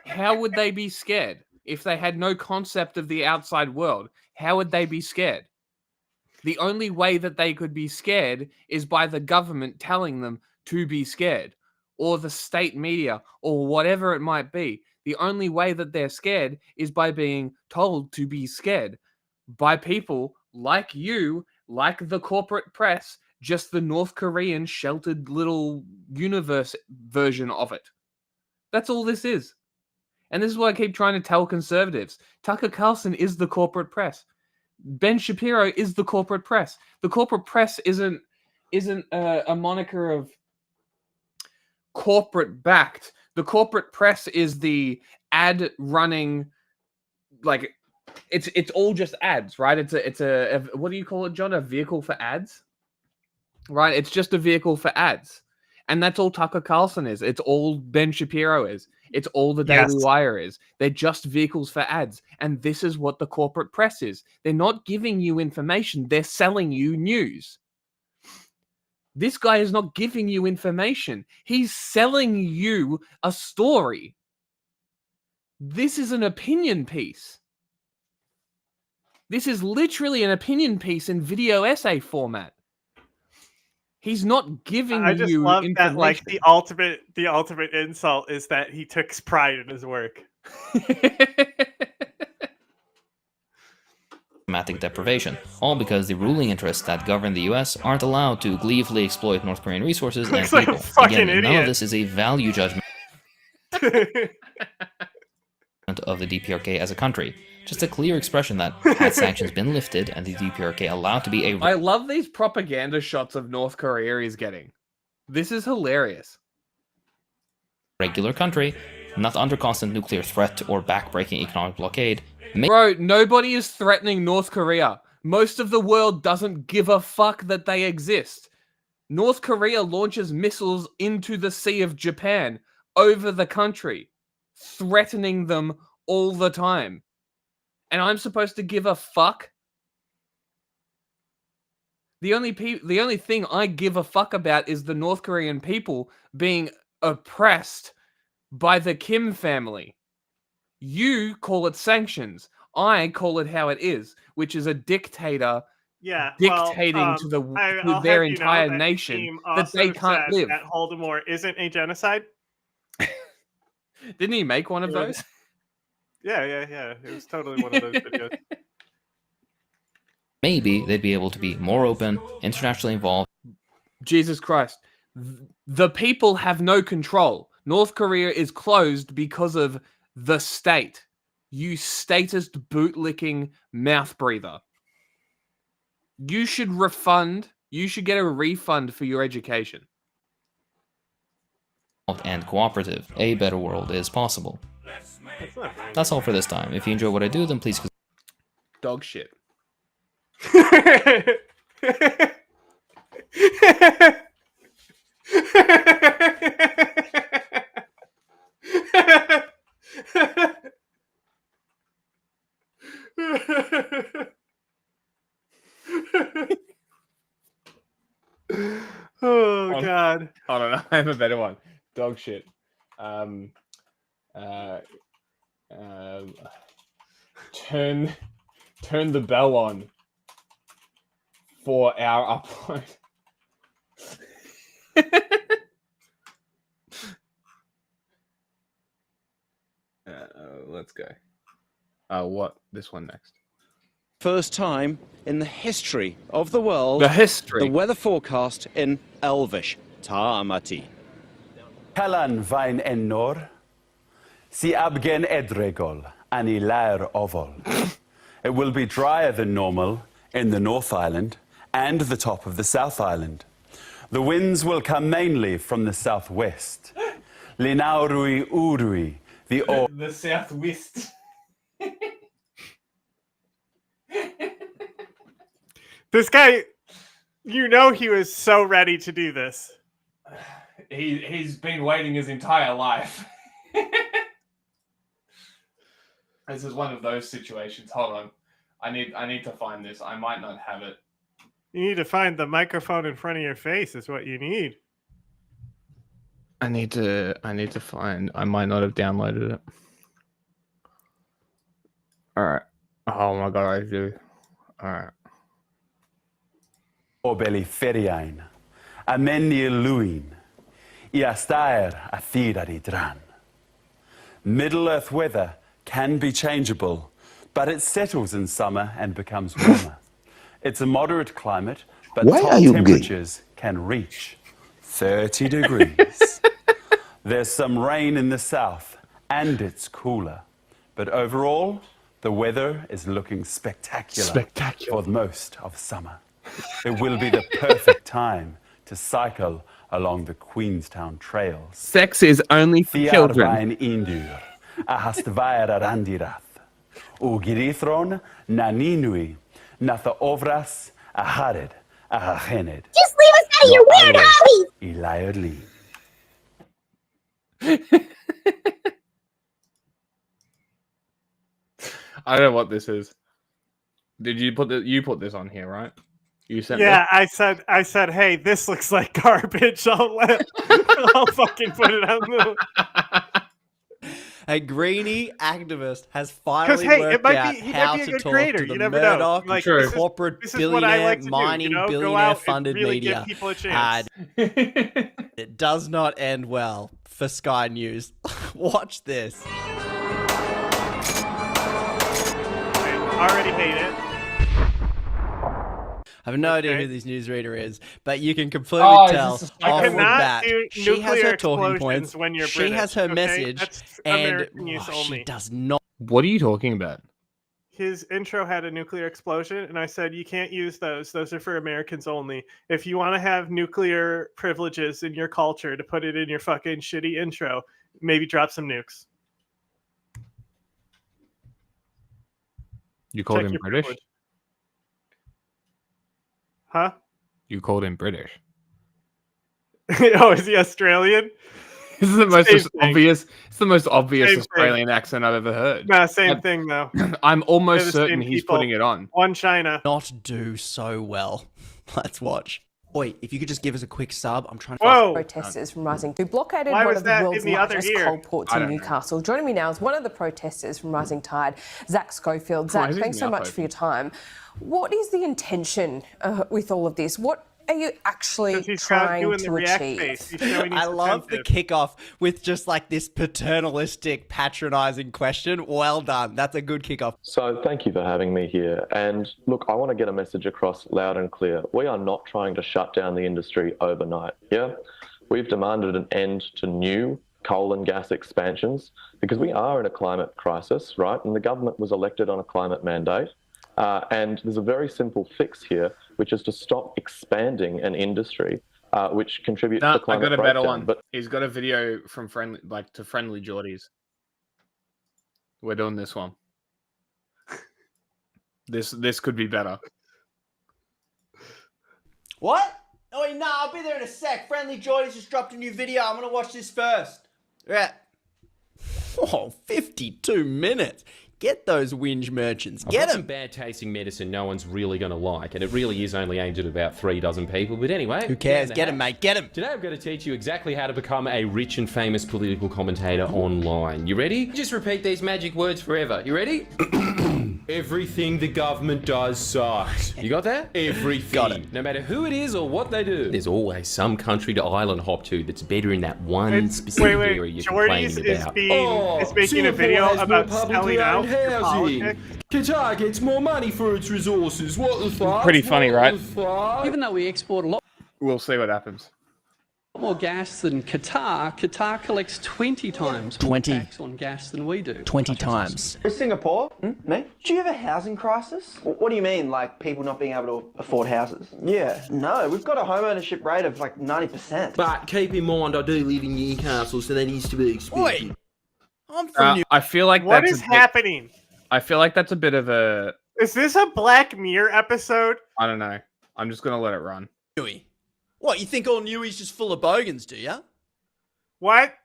how would they be scared? If they had no concept of the outside world, how would they be scared? The only way that they could be scared is by the government telling them to be scared, or the state media, or whatever it might be. The only way that they're scared is by being told to be scared by people like you, like the corporate press, just the North Korean sheltered little universe version of it. That's all this is. And this is what I keep trying to tell conservatives. Tucker Carlson is the corporate press. Ben Shapiro is the corporate press. The corporate press isn't a moniker of corporate backed. The corporate press is the ad running, like it's all just ads, right? It's a what do you call it, John? A vehicle for ads, right? It's just a vehicle for ads, and that's all Tucker Carlson is. It's all Ben Shapiro is. It's all the Daily Wire is. They're just vehicles for ads, and this is what the corporate press is. They're not giving you information. They're selling you news. This guy is not giving you information. He's selling you a story. This is an opinion piece. This is literally an opinion piece in video essay format. He's not giving you information. I just love that, like, the ultimate insult is that he took pride in his work. Systematic deprivation, all because the ruling interests that govern the US aren't allowed to gleefully exploit North Korean resources and people. Again, none of this is a value judgment of the DPRK as a country. Just a clear expression that had sanctions been lifted and the DPRK allowed to be a... I love these propaganda shots of North Korea he's getting. This is hilarious. ...regular country, not under constant nuclear threat or backbreaking economic blockade. Bro, nobody is threatening North Korea. Most of the world doesn't give a fuck that they exist. North Korea launches missiles into the Sea of Japan over the country, threatening them all the time. And I'm supposed to give a fuck? The only thing I give a fuck about is the North Korean people being oppressed by the Kim family. You call it sanctions. I call it how it is, which is a dictator dictating to their entire nation that they can't live. That Holodomor isn't a genocide. Didn't he make one of those? Yeah. It was totally one of those videos. Maybe they'd be able to be more open, internationally involved. Jesus Christ. The people have no control. North Korea is closed because of the state. You statist bootlicking mouth breather. You should get a refund for your education. And cooperative. A better world is possible. That's all for this time. If you enjoy what I do, then please... Dog shit. Oh God! Hold on, I have a better one. Dog shit. Turn the bell on for our upload. Let's go. What? This one next. First time in the history of the world, the weather forecast in Elvish, Taamati. Kalan vain ennor, si abgen edregol, ani lair ovol. It will be drier than normal in the North Island and the top of the South Island. The winds will come mainly from the southwest. Linaurui urui, the southwest. This guy, you know, he was so ready to do this. He's been waiting his entire life. This is one of those situations. Hold on. I need to find this. I might not have it. You need to find the microphone in front of your face is what you need. I need to find. I might not have downloaded it. All right. Oh my God, I do. All right. Obeli feriain, ameni luin, iastair athirari dran. Middle Earth weather can be changeable, but it settles in summer and becomes warmer. It's a moderate climate, but Why top are you gay? temperatures can reach 30 degrees. There's some rain in the south, and it's cooler. But overall, the weather is looking spectacular for most of summer. It will be the perfect time to cycle along the Queenstown trails. Sex is only for children. Fiarvain indur, ahastvaira randirath. Ugirithron naninui, natha ovras ahared, ahahened. Just leave us out of your weird hobbies! Eliodli. I don't know what this is. Did you put you put this on here, right? You sent Yeah, this? I said, hey, this looks like garbage. I'll fucking put it on the. A greenie activist has finally hey, worked out how to talk creator. to the You never know. Murdoch Like, corporate this is what I billionaire, like to do, mining Go billionaire out and funded really media. give people a chance. It does not end well for Sky News. Watch this. I already hate it. I have no idea who this newsreader is, but you can completely tell off the bat. She has her talking points. When you're she has her message, That's and only. she does not. What are you talking about? His intro had a nuclear explosion, and I said, you can't use those. Those are for Americans only. If you want to have nuclear privileges in your culture to put it in your fucking shitty intro, maybe drop some nukes. You called Check him your British? privilege. Huh? You called him British. Oh, is he Australian? This is the most obvious. It's the most obvious Same Australian accent I've ever heard. Nah, same thing though. I'm They're almost the certain same he's people. putting it on. One China. Not do so well. Let's watch. Oi, if you could just give us a quick sub, I'm trying to... Whoa! Protesters from Rising, who blockaded Why one was of the that world's in the other largest ear? coal ports I in don't know. Newcastle. Joining me now is one of the protesters from Rising Tide, Zach Schofield. Why Zach, is his thanks so mouth much for open? your time. What is the intention with all of this? What are you actually trying doing to the react achieve? face. He's showing I he's love the attentive. kickoff with just like this paternalistic, patronizing question. Well done. That's a good kickoff. So thank you for having me here. And look, I want to get a message across loud and clear. We are not trying to shut down the industry overnight. Yeah, we've demanded an end to new coal and gas expansions because we are in a climate crisis, right? And the government was elected on a climate mandate. And there's a very simple fix here, which is to stop expanding an industry which contributes No, to I climate got a better breakdown. one. But He's got a video from friendly Geordies. We're doing this one. This could be better. What? Oh, no, I'll be there in a sec. Friendly Jordy's just dropped a new video. I'm going to watch this first. Right. Oh, 52 minutes. Get those whinge merchants. I've Get got some them. bad tasting medicine no one's really going to like, and it really is only aimed at about 3 dozen people. But anyway, Who cares? Get them, mate. Get them. Today I'm going to teach you exactly how to become a rich and famous political commentator online. You ready? Just repeat these magic words forever. You ready? Everything the government does sucks. You got that? Everything. Got it. No matter who it is or what they do. There's always some country to island hop to that's better in that one specific area you're Geordies complaining about. is making a video about selling out your politics. Qatar gets more money for its resources. What the fuck? Pretty funny, right? Even though we export a lot We'll see what happens. more gas than Qatar collects 20 times more 20. tax on gas than we do. 20 times. Singapore, mate, do you have a housing crisis? What do you mean, like people not being able to afford houses? Yeah, no, we've got a home ownership rate of like 90%. But keep in mind, I do live in Newcastle, so that needs to be expensive. I'm from I feel like What that's is a bit- happening? I feel like that's a bit of a. Is this a Black Mirror episode? I don't know. I'm just gonna let it run. What, you think all Newies just full of bogans, do ya? What?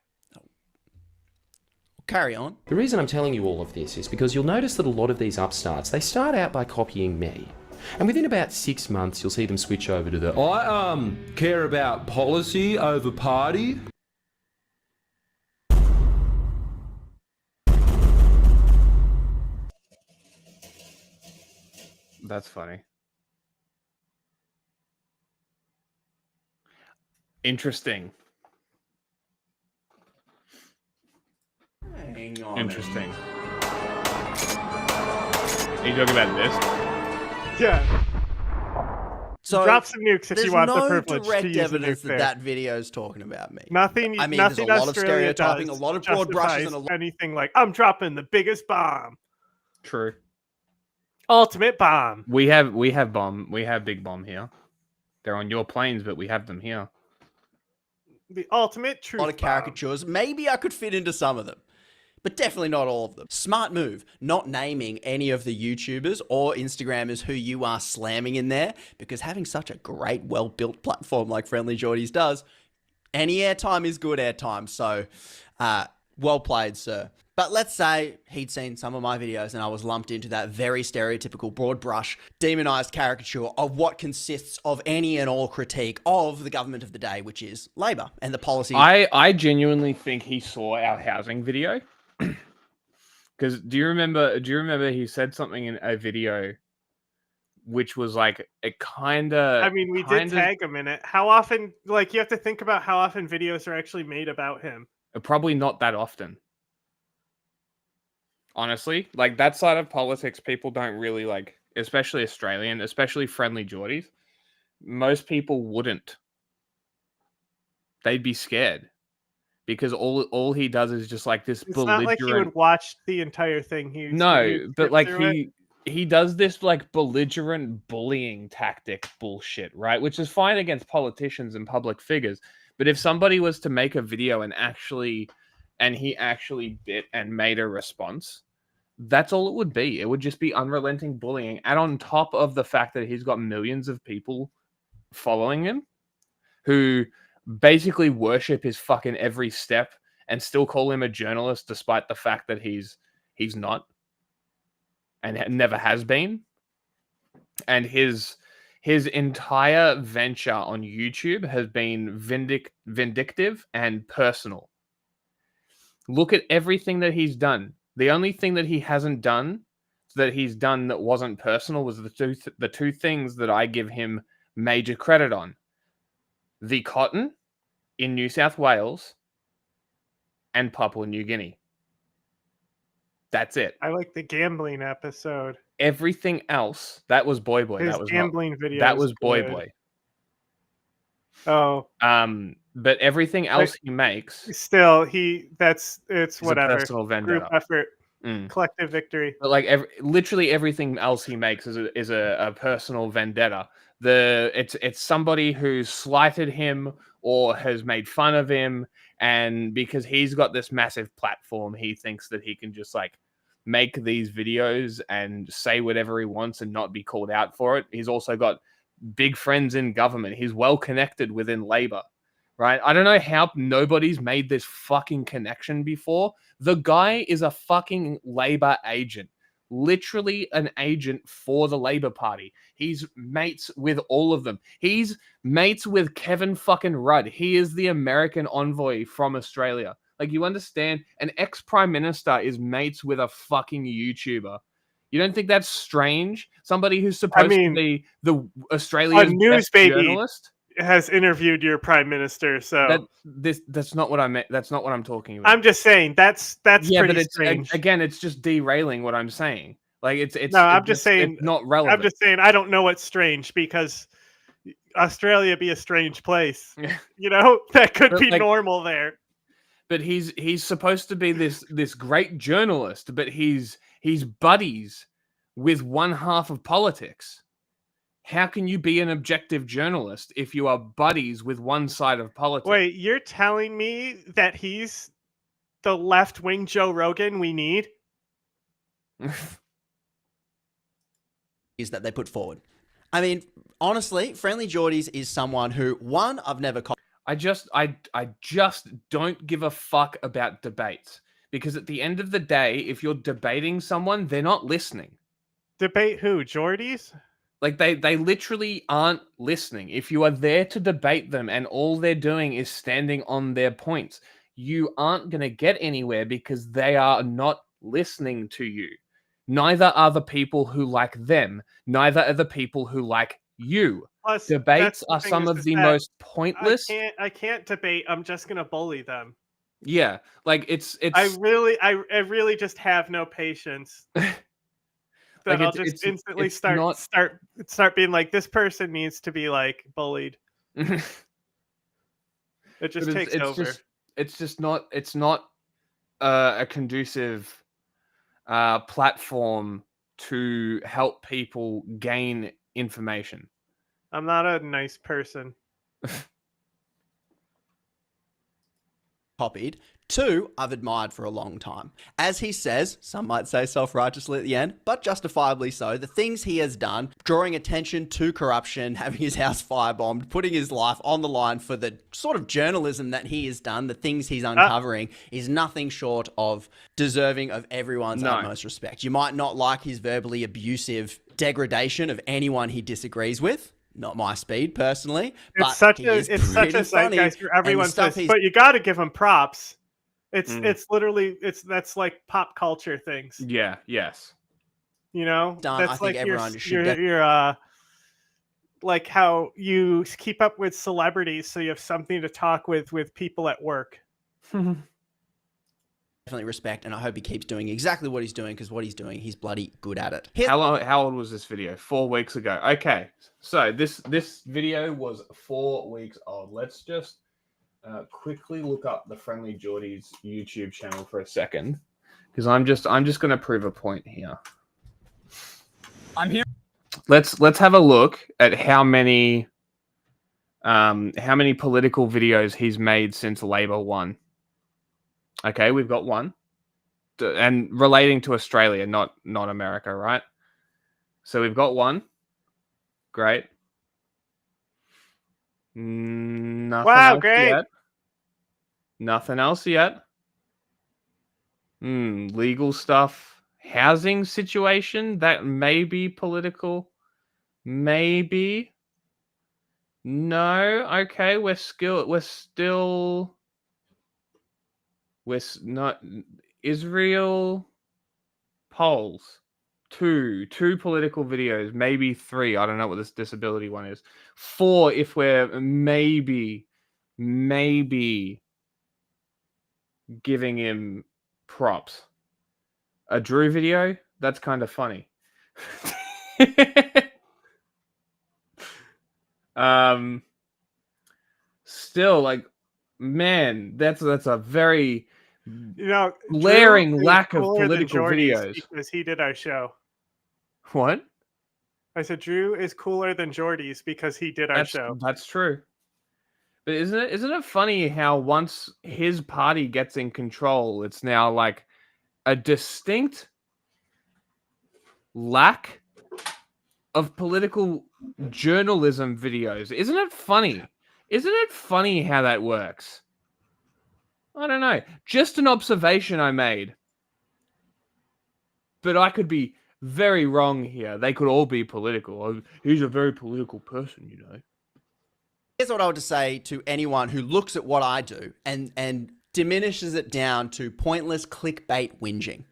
Carry on. The reason I'm telling you all of this is because you'll notice that a lot of these upstarts, they start out by copying me. And within about 6 months, you'll see them switch over to the I care about policy over party. That's funny. Interesting. Hang on. Interesting. Are you talking about this? Yeah. So drop some nukes if there's you want no the privilege direct to use a evidence nuke that there. that video is talking about me. Nothing. I mean, nothing there's a lot of Australia stereotyping, a does lot of broad brushes, and a justifies lot. anything like I'm dropping the biggest bomb, True. ultimate bomb. We have big bomb here. They're on your planes, but we have them here. The ultimate truth. A lot of caricatures. Maybe I could fit into some of them, but definitely not all of them. Smart move, not naming any of the YouTubers or Instagrammers who you are slamming in there, because having such a great, well-built platform like Friendly Jordies does, any airtime is good airtime. So, well played, sir. But let's say he'd seen some of my videos and I was lumped into that very stereotypical broad brush, demonized caricature of what consists of any and all critique of the government of the day, which is Labor and the policy. I genuinely think he saw our housing video. Because do you remember he said something in a video which was like a kind of... I mean, we did tag him in it. How often, like, you have to think about how often videos are actually made about him. Probably not that often. Honestly, like that side of politics, people don't really like, especially Australian, especially Friendly Jordies. Most people wouldn't. They'd be scared because all he does is just like this It's belligerent... not like he would watch the entire thing. But like he does this like belligerent bullying tactic bullshit, right? Which is fine against politicians and public figures. But if somebody was to make a video and he actually bit and made a response, that's all it would be. It would just be unrelenting bullying. And on top of the fact that he's got millions of people following him who basically worship his fucking every step and still call him a journalist despite the fact that he's not and never has been. And his entire venture on YouTube has been vindictive and personal. Look at everything that he's done. The only thing that he hasn't done that wasn't personal was the two things that I give him major credit on. The cotton in New South Wales and Papua New Guinea. That's it. I like the gambling episode. Everything else, that was Boy. His gambling video. That was Boy. Oh. But everything else he makes, still it's whatever. A personal vendetta. Group effort, collective victory. But like literally everything else he makes is a personal vendetta. It's somebody who slighted him or has made fun of him, and because he's got this massive platform, he thinks that he can just like make these videos and say whatever he wants and not be called out for it. He's also got big friends in government. He's well connected within Labor, right? I don't know how nobody's made this fucking connection before. The guy is a fucking Labor agent. Literally an agent for the Labor Party. He's mates with all of them. He's mates with Kevin fucking Rudd. He is the American envoy from Australia. Like, you understand? An ex-prime minister is mates with a fucking YouTuber. You don't think that's strange? Somebody who's supposed to be the Australian news baby journalist has interviewed your prime minister. So that's not what I meant. That's not what I'm talking about. I'm just saying that's pretty strange. Again, it's just derailing what I'm saying. Like it's saying it's not relevant. I'm just saying I don't know what's strange because Australia be a strange place. You know, that could be normal there. But he's supposed to be this great journalist, but he's buddies with one half of politics. How can you be an objective journalist if you are buddies with one side of politics? Wait, you're telling me that he's the left-wing Joe Rogan we need? Is that they put forward. I mean, honestly, Friendly Jordies is someone who, one, I've never... I just don't give a fuck about debates. Because at the end of the day, if you're debating someone, they're not listening. Debate who? Jordies? Like, they literally aren't listening. If you are there to debate them and all they're doing is standing on their points, you aren't going to get anywhere because they are not listening to you. Neither are the people who like them. Neither are the people who like you. Plus, debates are some of the most pointless. I can't debate. I'm just going to bully them. Yeah, like it's. I really just have no patience. then Like, I'll just instantly start being like, this person needs to be like bullied. It just takes over. It's not a conducive platform to help people gain information. I'm not a nice person. Copied. 2, I've admired for a long time. As he says, some might say self-righteously at the end, but justifiably so, the things he has done, drawing attention to corruption, having his house firebombed, putting his life on the line for the sort of journalism that he has done, the things he's uncovering, is nothing short of deserving of everyone's utmost respect. You might not like his verbally abusive degradation of anyone he disagrees with. Not my speed, personally. It's such a zeitgeist for everyone's face, but you got to give him props. It's literally that's like pop culture things. Yeah. Yes. You know, done. That's I think like everyone should. You're like how you keep up with celebrities, so you have something to talk with people at work. Definitely respect, and I hope he keeps doing exactly what he's doing, because what he's doing, he's bloody good at it. How old was this video? 4 weeks ago. Okay, so this video was 4 weeks old. Let's just quickly look up the Friendly Geordies YouTube channel for a second, because I'm just going to prove a point here. I'm here. Let's have a look at how many political videos he's made since Labour won. Okay, we've got one, and relating to Australia, not America, right? So we've got one. Great. Nothing else great. yet. Nothing else yet. Legal stuff. Housing situation, that may be political. Maybe. No. Okay, we're not Israel polls. Two political videos, maybe 3. I don't know what this disability one is. 4 if we're maybe giving him props. A Drew video? That's kind of funny. Still, like, man, that's a very glaring lack of political videos. Because he did our show. What? I said Drew is cooler than Geordie's because he did our show. That's true. But isn't it funny how once his party gets in control, it's now like a distinct lack of political journalism videos? Isn't it funny? Isn't it funny how that works? I don't know. Just an observation I made. But I could be very wrong here. They could all be political. He's a very political person, you know. Here's what I would say to anyone who looks at what I do and diminishes it down to pointless clickbait whinging.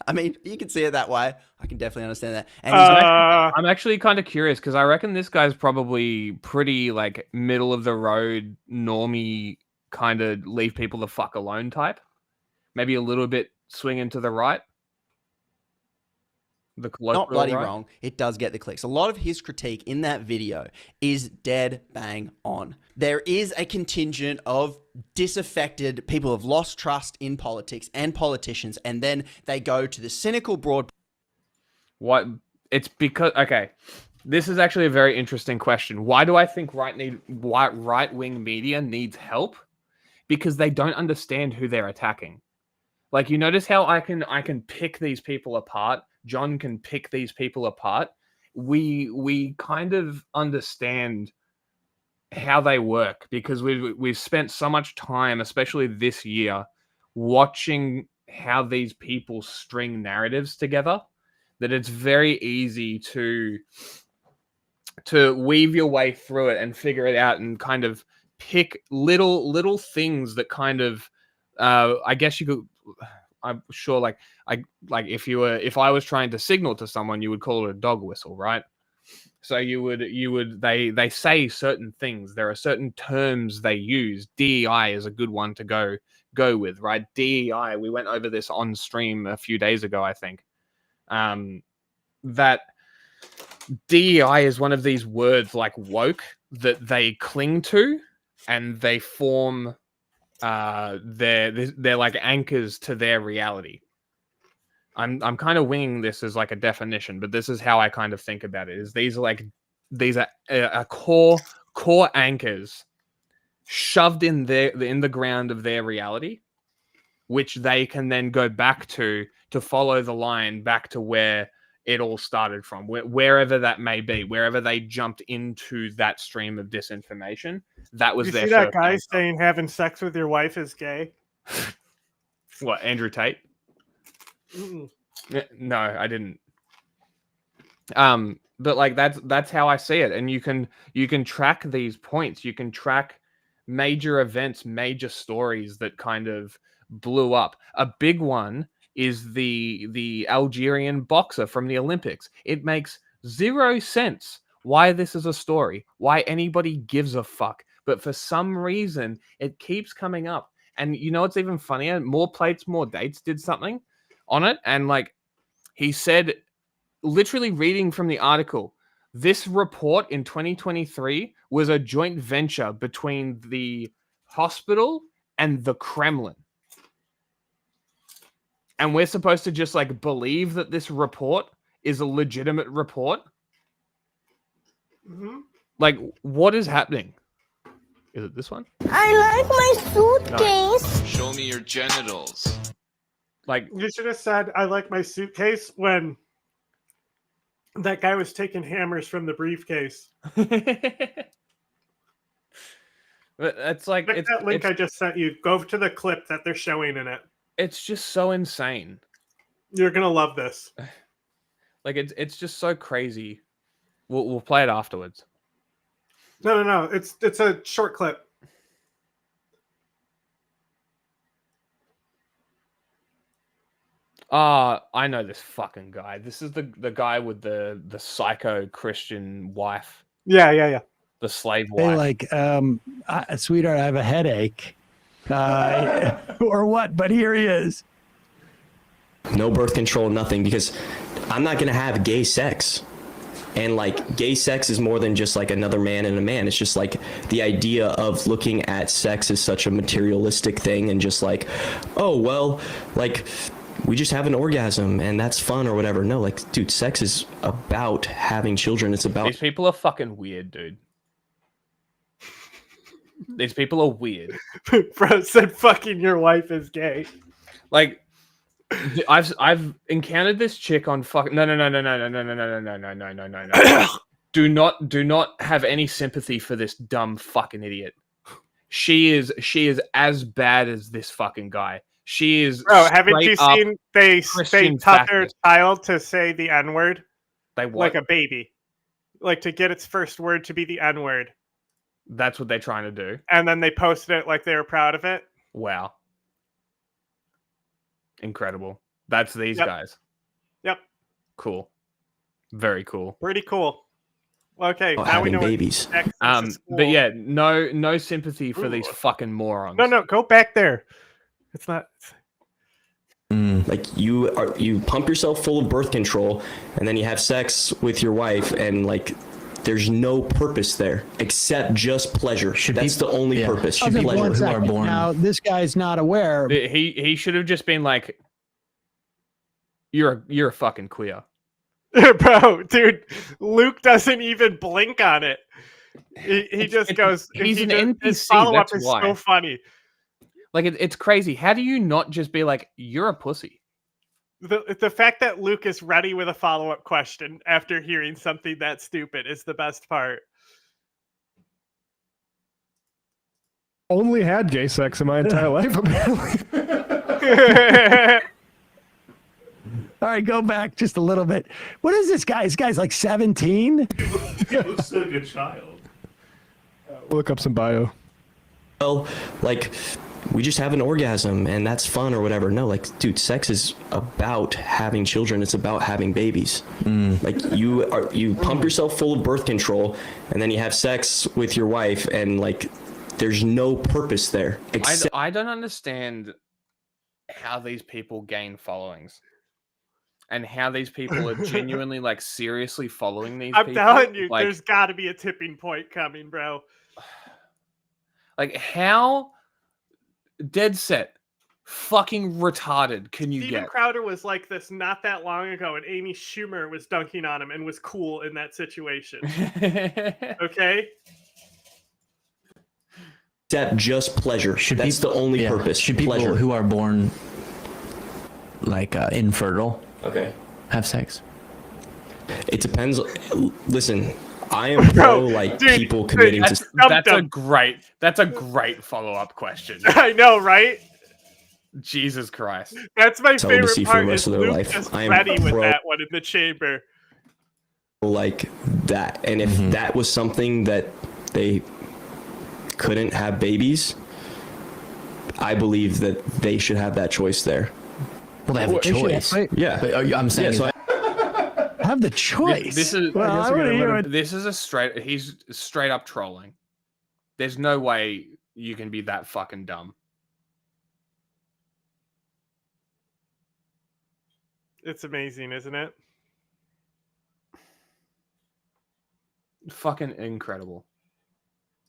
I mean, you can see it that way. I can definitely understand that. And I'm actually kind of curious, because I reckon this guy's probably pretty like middle of the road, normie, kind of leave people the fuck alone type. Maybe a little bit swinging to the right. Not bloody wrong. It does get the clicks. A lot of his critique in that video is dead bang on. There is a contingent of disaffected people who have lost trust in politics and politicians, and then they go to the cynical broad. What? It's because, okay, this is actually a very interesting question. Why do I think right-wing media needs help? Because they don't understand who they're attacking. Like, you notice how I can pick these people apart. John can pick these people apart. We kind of understand how they work because we've spent so much time, especially this year, watching how these people string narratives together, that it's very easy to weave your way through it and figure it out and kind of pick little things that kind of I guess you could. I'm sure, like if I was trying to signal to someone, you would call it a dog whistle, right? So they say certain things. There are certain terms they use. DEI is a good one to go with, right? DEI. We went over this on stream a few days ago, I think. that DEI is one of these words like woke that they cling to, and they form they're like anchors to their reality. I'm kind of winging this as like a definition, but this is how I kind of think about it. Is these are core anchors shoved in the ground of their reality, which they can then go back to follow the line back to where it all started from, wherever that may be, wherever they jumped into that stream of disinformation. That was you their see that first guy anchor. saying having sex with your wife is gay? What, Andrew Tate? Mm-mm. No, I didn't. But like that's how I see it, and you can track these points. You can track major events, major stories that kind of blew up. A big one is the Algerian boxer from the Olympics. It makes zero sense why this is a story, why anybody gives a fuck. But for some reason, it keeps coming up. And you know what's even funnier? More Plates, More Dates did something on it. And like he said, literally reading from the article, this report in 2023 was a joint venture between the hospital and the Kremlin. And we're supposed to just like believe that this report is a legitimate report. Mm-hmm. Like, what is happening? Is it this one? I like my suitcase. No. Show me your genitals. Like, you should have said, "I like my suitcase" when that guy was taking hammers from the briefcase. But it's like Click that link I just sent you. Go to the clip that they're showing in it. It's just so insane. You're gonna love this. Like it's just so crazy. We'll play it afterwards. No. It's a short clip. I know this fucking guy. This is the guy with the psycho Christian wife. Yeah. The slave wife. Hey, like, sweetheart, I have a headache. Or what? But here he is. No birth control, nothing, because I'm not going to have gay sex. And like gay sex is more than just like another man and a man. It's just like the idea of looking at sex as such a materialistic thing and just like, oh, well, like we just have an orgasm and that's fun or whatever. No, like, dude, sex is about having children. It's about... These people are fucking weird, dude. These people are weird. Bro said fucking your wife is gay. Like, I've encountered this chick on fucking no. Do not have any sympathy for this dumb fucking idiot. She is as bad as this fucking guy. She is. Bro, haven't you seen they taught their child to say the N-word? They what? Like a baby. Like to get its first word to be the N-word. That's what they're trying to do. And then they posted it like they were proud of it. Wow. Incredible. That's these guys. Yep. Cool. Very cool. Pretty cool. Okay, now having we know babies. But yeah, no sympathy for these fucking morons. No, go back there. It's not. Like you pump yourself full of birth control, and then you have sex with your wife, and like there's no purpose there except just pleasure. That's the only purpose. Should pleasure. Who are born. Now this guy's not aware. He should have just been like, "You're a fucking queer." Bro, dude, Luke doesn't even blink on it. He just goes. He's an NPC. His follow-up That's is why. so funny. Like it's crazy. How do you not just be like, "You're a pussy"? The fact that Luke is ready with a follow-up question after hearing something that stupid is the best part. Only had gay sex in my entire life, apparently. All right, go back just a little bit. What is this guy? This guy's like 17? He looks like a child. Look up some bio. Well, like, we just have an orgasm and that's fun or whatever. No, like, dude, sex is about having children. It's about having babies. Like, you pump yourself full of birth control, and then you have sex with your wife, and like, there's no purpose there. I don't understand how these people gain followings. and how these people are genuinely like seriously following these I'm people. telling you, like, there's got to be a tipping point coming, bro. Like, how dead set fucking retarded can you Steven get? Crowder was like this not that long ago, and Amy Schumer was dunking on him and was cool in that situation. Okay? Except just pleasure. That's the only purpose. Should people pleasure. who are born like infertile have sex? It depends. Listen, I am pro like people committing to. That's a great follow-up question. I know, right? Jesus Christ. That's my favorite Celibacy for part. the rest Is of their Luke life. just I am ready with pro- that one in the chamber. Like that, and if that was something that they couldn't have babies, I believe that they should have that choice there. Well, they have a choice. Yeah, I'm saying Yeah, so have the choice. This is Well, I wanna hear it. this is he's straight up trolling. There's no way you can be that fucking dumb. It's amazing, isn't it? Fucking incredible.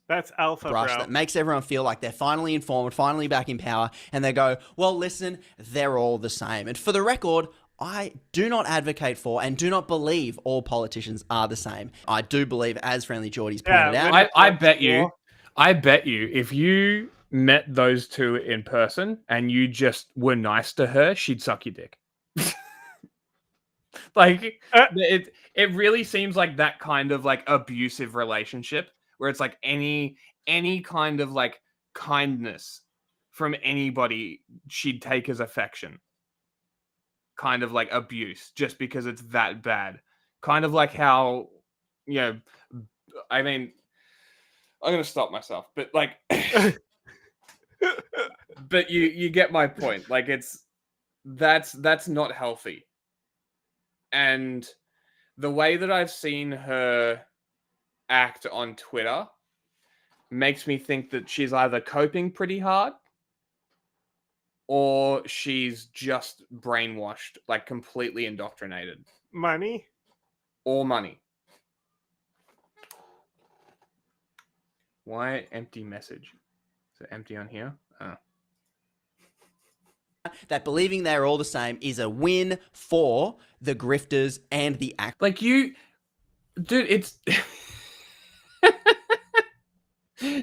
That's alpha, brush bro. that makes everyone feel like they're finally informed, finally back in power, and they go, well, listen, they're all the same. And for the record, I do not advocate for and do not believe all politicians are the same. I do believe, as Friendly Geordie's pointed out, I bet you if you met those two in person and you just were nice to her, she'd suck your dick. Like it really seems like that kind of like abusive relationship where it's like any kind of like kindness from anybody she'd take as affection. Kind of like abuse just because it's that bad. Kind of like how, you know, I mean, I'm going to stop myself, but like but you get my point. Like that's not healthy. And the way that I've seen her act on Twitter makes me think that she's either coping pretty hard or she's just brainwashed, like completely indoctrinated. Money? Or money. Why empty message? Is it empty on here? Oh. that believing they're all the same is a win for the grifters and the act. Like you, dude, it's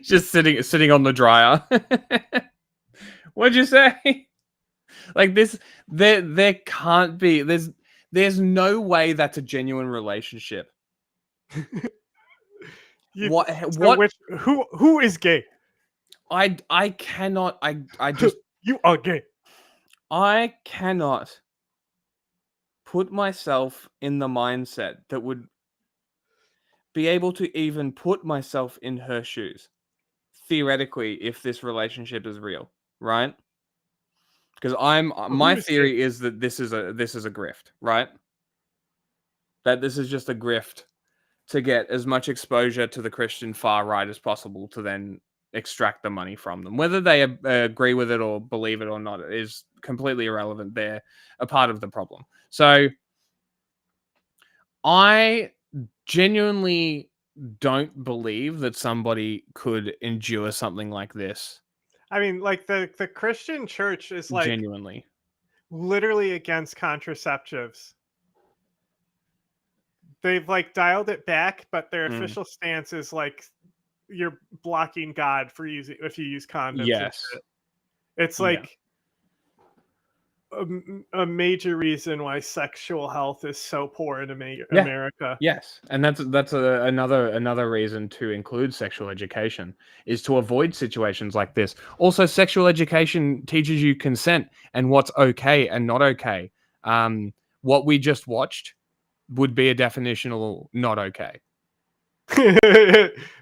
just sitting on the dryer. What'd you say? Like this, there can't be. There's no way that's a genuine relationship. Who is gay? I cannot. I just you are gay. I cannot put myself in the mindset that would be able to even put myself in her shoes. Theoretically, if this relationship is real, right? Because my theory is that this is a grift, right? That this is just a grift to get as much exposure to the Christian far right as possible to then extract the money from them. Whether they agree with it or believe it or not is completely irrelevant. They're a part of the problem. So I genuinely don't believe that somebody could endure something like this. I mean, like the Christian church is like genuinely literally against contraceptives. They've like dialed it back, but their official stance is like you're blocking God for using if you use condoms. Yes, it's like a major reason why sexual health is so poor in America. Yes, and that's another reason to include sexual education is to avoid situations like this. Also, sexual education teaches you consent and what's okay and not okay. What we just watched would be a definitional not okay.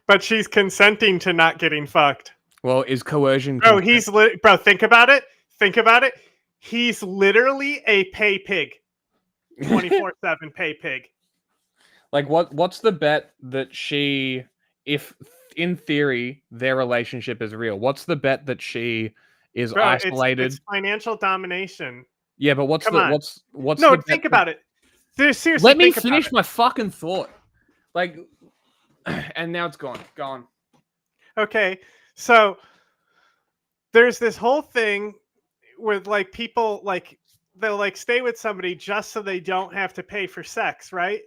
But she's consenting to not getting fucked. Well, is coercion? Bro, bro. Think about it. Think about it. He's literally a pay pig. 24/7 pay pig. Like what's the bet that she, if in theory their relationship is real, what's the bet that she is isolated? It's financial domination. Yeah, but what's Come the on. what's No, the think about it. Seriously, Let me think about finish it. my fucking thought. Like, and now it's gone. Gone. Okay, so there's this whole thing with like people like they'll like stay with somebody just so they don't have to pay for sex, right?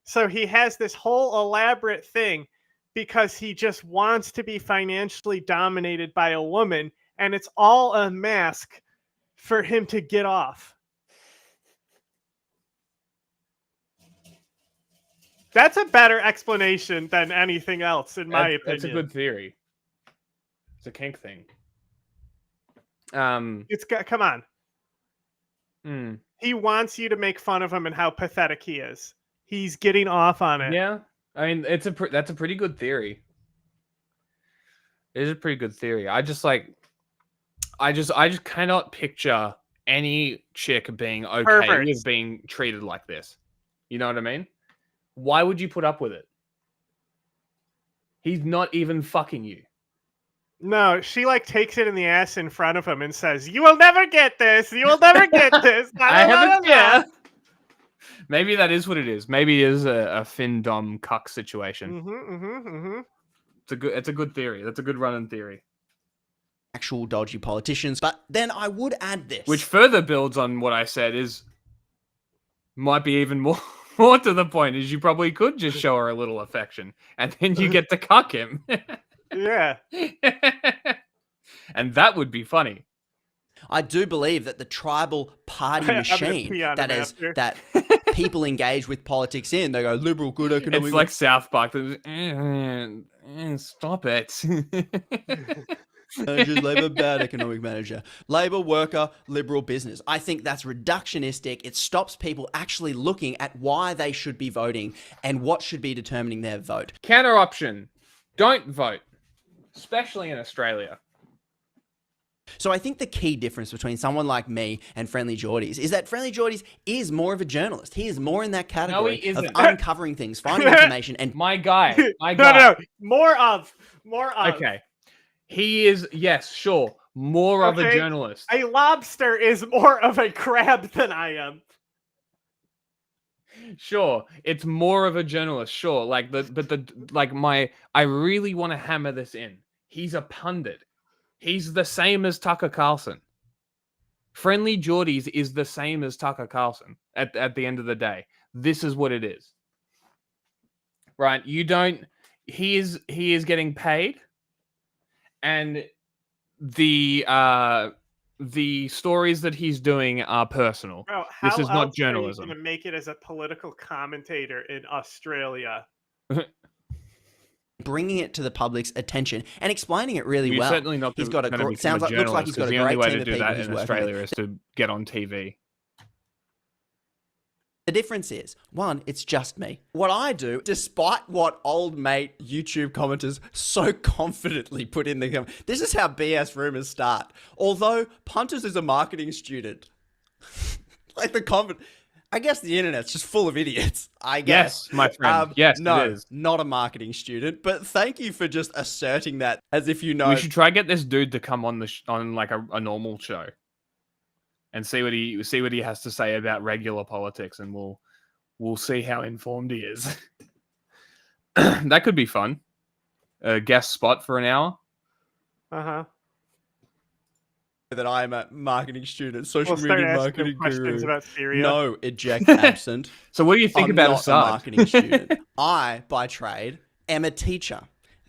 So he has this whole elaborate thing because he just wants to be financially dominated by a woman, and it's all a mask for him to get off. That's a better explanation than anything else, in my opinion. That's a good theory. It's a kink thing. It's got, come on. He wants you to make fun of him and how pathetic he is. He's getting off on it. Yeah, I mean, that's a pretty good theory. It is a pretty good theory. I just cannot picture any chick being okay Perverts. with being treated like this. You know what I mean? Why would you put up with it? He's not even fucking you. No, she like takes it in the ass in front of him and says, "You will never get this. You will never get this." I haven't. Yeah. Maybe that is what it is. Maybe it is a fin dom cuck situation. It's a good theory. That's a good running theory. Actual dodgy politicians. But then I would add this. Which further builds on what I said might be even more to the point is you probably could just show her a little affection and then you get to cuck him. Yeah. And that would be funny. I do believe that the tribal party machine that people engage with politics in, they go liberal, good economic. It's like South Park. Stop it. Managers, Labour, bad economic manager. Labour, worker, liberal, business. I think that's reductionistic. It stops people actually looking at why they should be voting and what should be determining their vote. Counter option. Don't vote. Especially in Australia. So I think the key difference between someone like me and Friendly Jordies is that Friendly Jordies is more of a journalist. He is more in that category of uncovering things, finding information, and my guy. No, more of. Okay. He is, yes, sure, more of a journalist. A lobster is more of a crab than I am. Sure, it's more of a journalist. Sure, I really want to hammer this in. He's a pundit. He's the same as Tucker Carlson. Friendly Jordies is the same as Tucker Carlson at the end of the day. This is what it is. Right? He is getting paid, and the stories that he's doing are personal. Bro, this is not journalism. How else are you gonna make it as a political commentator in Australia? Bringing it to the public's attention and explaining it really well. Certainly not. He's got looks like he's got a great team of people he's working with. The only way to do that in Australia is to get on TV. The difference is, one, it's just me. What I do, despite what old mate YouTube commenters so confidently put in the comment, this is how BS rumors start. Although Punters is a marketing student, like the comment. I guess the internet's just full of idiots, I guess. Yes, my friend. Yes, no, it is. Not a marketing student, but thank you for just asserting that as if you know. We should try get this dude to come on on like a normal show and see what he has to say about regular politics, and we'll see how informed he is. That could be fun. A guest spot for an hour. That I'm a marketing student, social media marketing guru. About Syria. No, eject absent. So what do you think about not a marketing student? I, by trade, am a teacher.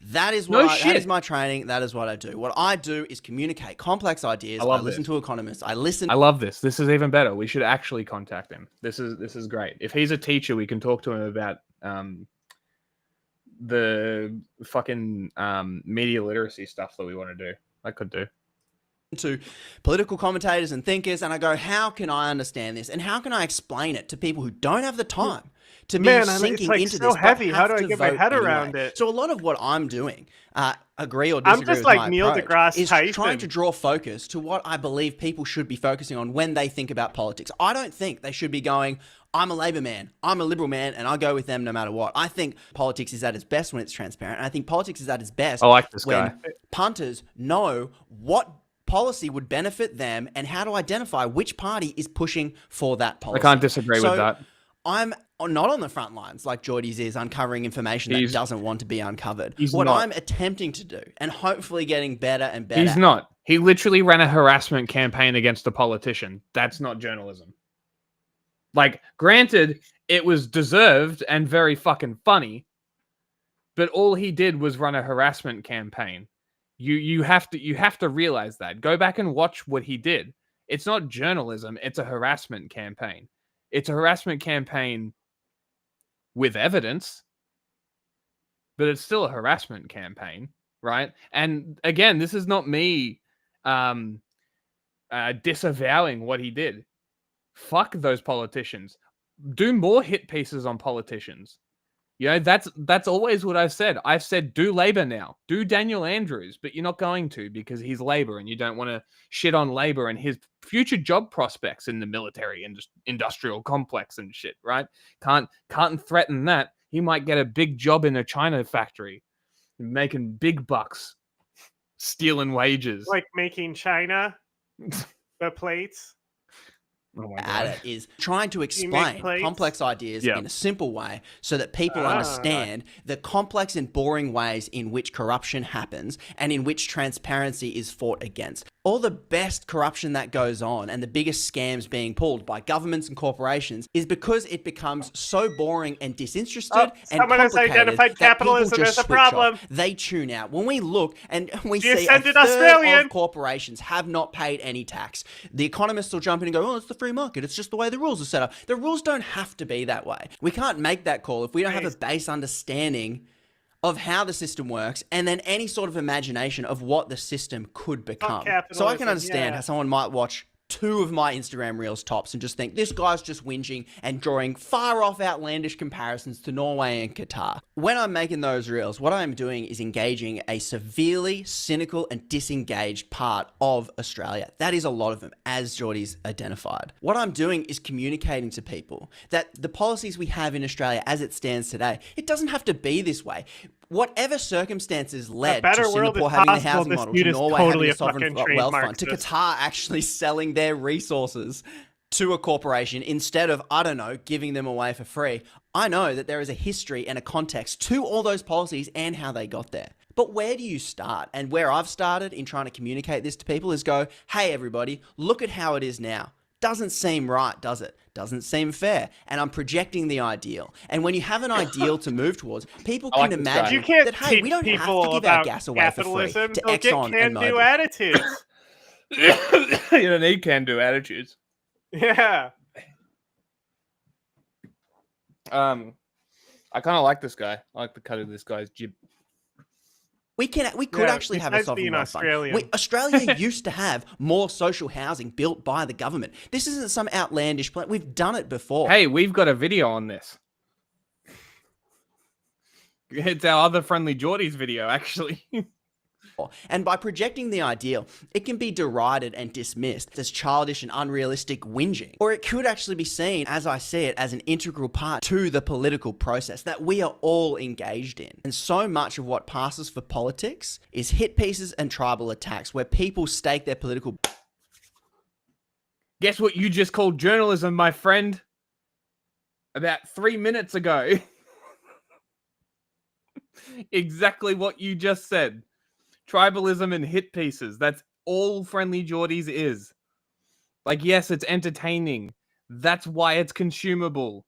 That is what that is my training. That is what I do. What I do is communicate complex ideas. I listen to economists. I love this. This is even better. We should actually contact him. This is great. If he's a teacher, we can talk to him about the fucking media literacy stuff that we want to do. I could do. To political commentators and thinkers, and I go, how can I understand this, and how can I explain it to people who don't have the time to be sinking into so this? Heavy. How do I get my head around it? So a lot of what I'm doing, agree or disagree I'm just with like my Neil approach, deGrasse is Tyson. trying to draw focus to what I believe people should be focusing on when they think about politics. I don't think they should be going, I'm a Labour man, I'm a Liberal man, and I go with them no matter what. I think politics is at its best when it's transparent, and I think politics is at its best I like this when guy. punters know what policy would benefit them and how to identify which party is pushing for that policy. I can't disagree with that. I'm not on the front lines like Geordie's is, uncovering information that doesn't want to be uncovered. What I'm attempting to do, and hopefully getting better and better. He's not. He literally ran a harassment campaign against a politician. That's not journalism. Like, granted, it was deserved and very fucking funny, but all he did was run a harassment campaign. You have to realize that. Go back and watch what he did. It's not journalism, it's a harassment campaign. It's a harassment campaign with evidence, but it's still a harassment campaign, right? And again, this is not me disavowing what he did. Fuck those politicians. Do more hit pieces on politicians. You know, that's always what I've said. I've said do Labour now. Do Daniel Andrews, but you're not going to because he's Labour and you don't want to shit on Labour and his future job prospects in the military and industrial complex and shit, right? Can't threaten that. He might get a big job in a China factory, making big bucks, stealing wages. Like making China the plates. At it is trying to explain complex ideas in a simple way so that people understand the complex and boring ways in which corruption happens and in which transparency is fought against. All the best corruption that goes on and the biggest scams being pulled by governments and corporations is because it becomes so boring and disinterested and someone has identified capitalism as a problem. They tune out. When we look and we The see ascendant a third Australian of corporations have not paid any tax, the economists will jump in and go, oh, it's the free market. It's just the way the rules are set up. The rules don't have to be that way. We can't make that call if we don't have a base understanding of how the system works and then any sort of imagination of what the system could become. So I can understand how someone might watch 2 of my Instagram Reels tops and just think, this guy's just whinging and drawing far off outlandish comparisons to Norway and Qatar. When I'm making those Reels, what I'm doing is engaging a severely cynical and disengaged part of Australia. That is a lot of them, as Geordie's identified. What I'm doing is communicating to people that the policies we have in Australia as it stands today, it doesn't have to be this way. Whatever circumstances led to Singapore having the housing model, to Norway having a sovereign wealth fund, to Qatar actually selling their resources to a corporation instead of, I don't know, giving them away for free. I know that there is a history and a context to all those policies and how they got there. But where do you start? And where I've started in trying to communicate this to people is go, hey, everybody, look at how it is now. Doesn't seem right, does it? Doesn't seem fair. And I'm projecting the ideal. And when you have an ideal to move towards, people can imagine that, hey, we don't have to give our gas away for free to Exxon and Mobil. Attitudes. You don't need can-do attitudes. Yeah. I kind of like this guy. I like the cut of this guy's jib. We could actually have a sovereign wealth fund. Australia used to have more social housing built by the government. This isn't some outlandish plan. We've done it before. Hey, we've got a video on this. It's our other Friendly Geordies video, actually. And by projecting the ideal, it can be derided and dismissed as childish and unrealistic whinging. Or it could actually be seen, as I see it, as an integral part to the political process that we are all engaged in. And so much of what passes for politics is hit pieces and tribal attacks where people stake their political... Guess what you just called journalism, my friend? About 3 minutes ago. Exactly what you just said. Tribalism and hit pieces. That's all Friendly Geordies is. Like, yes, it's entertaining. That's why it's consumable.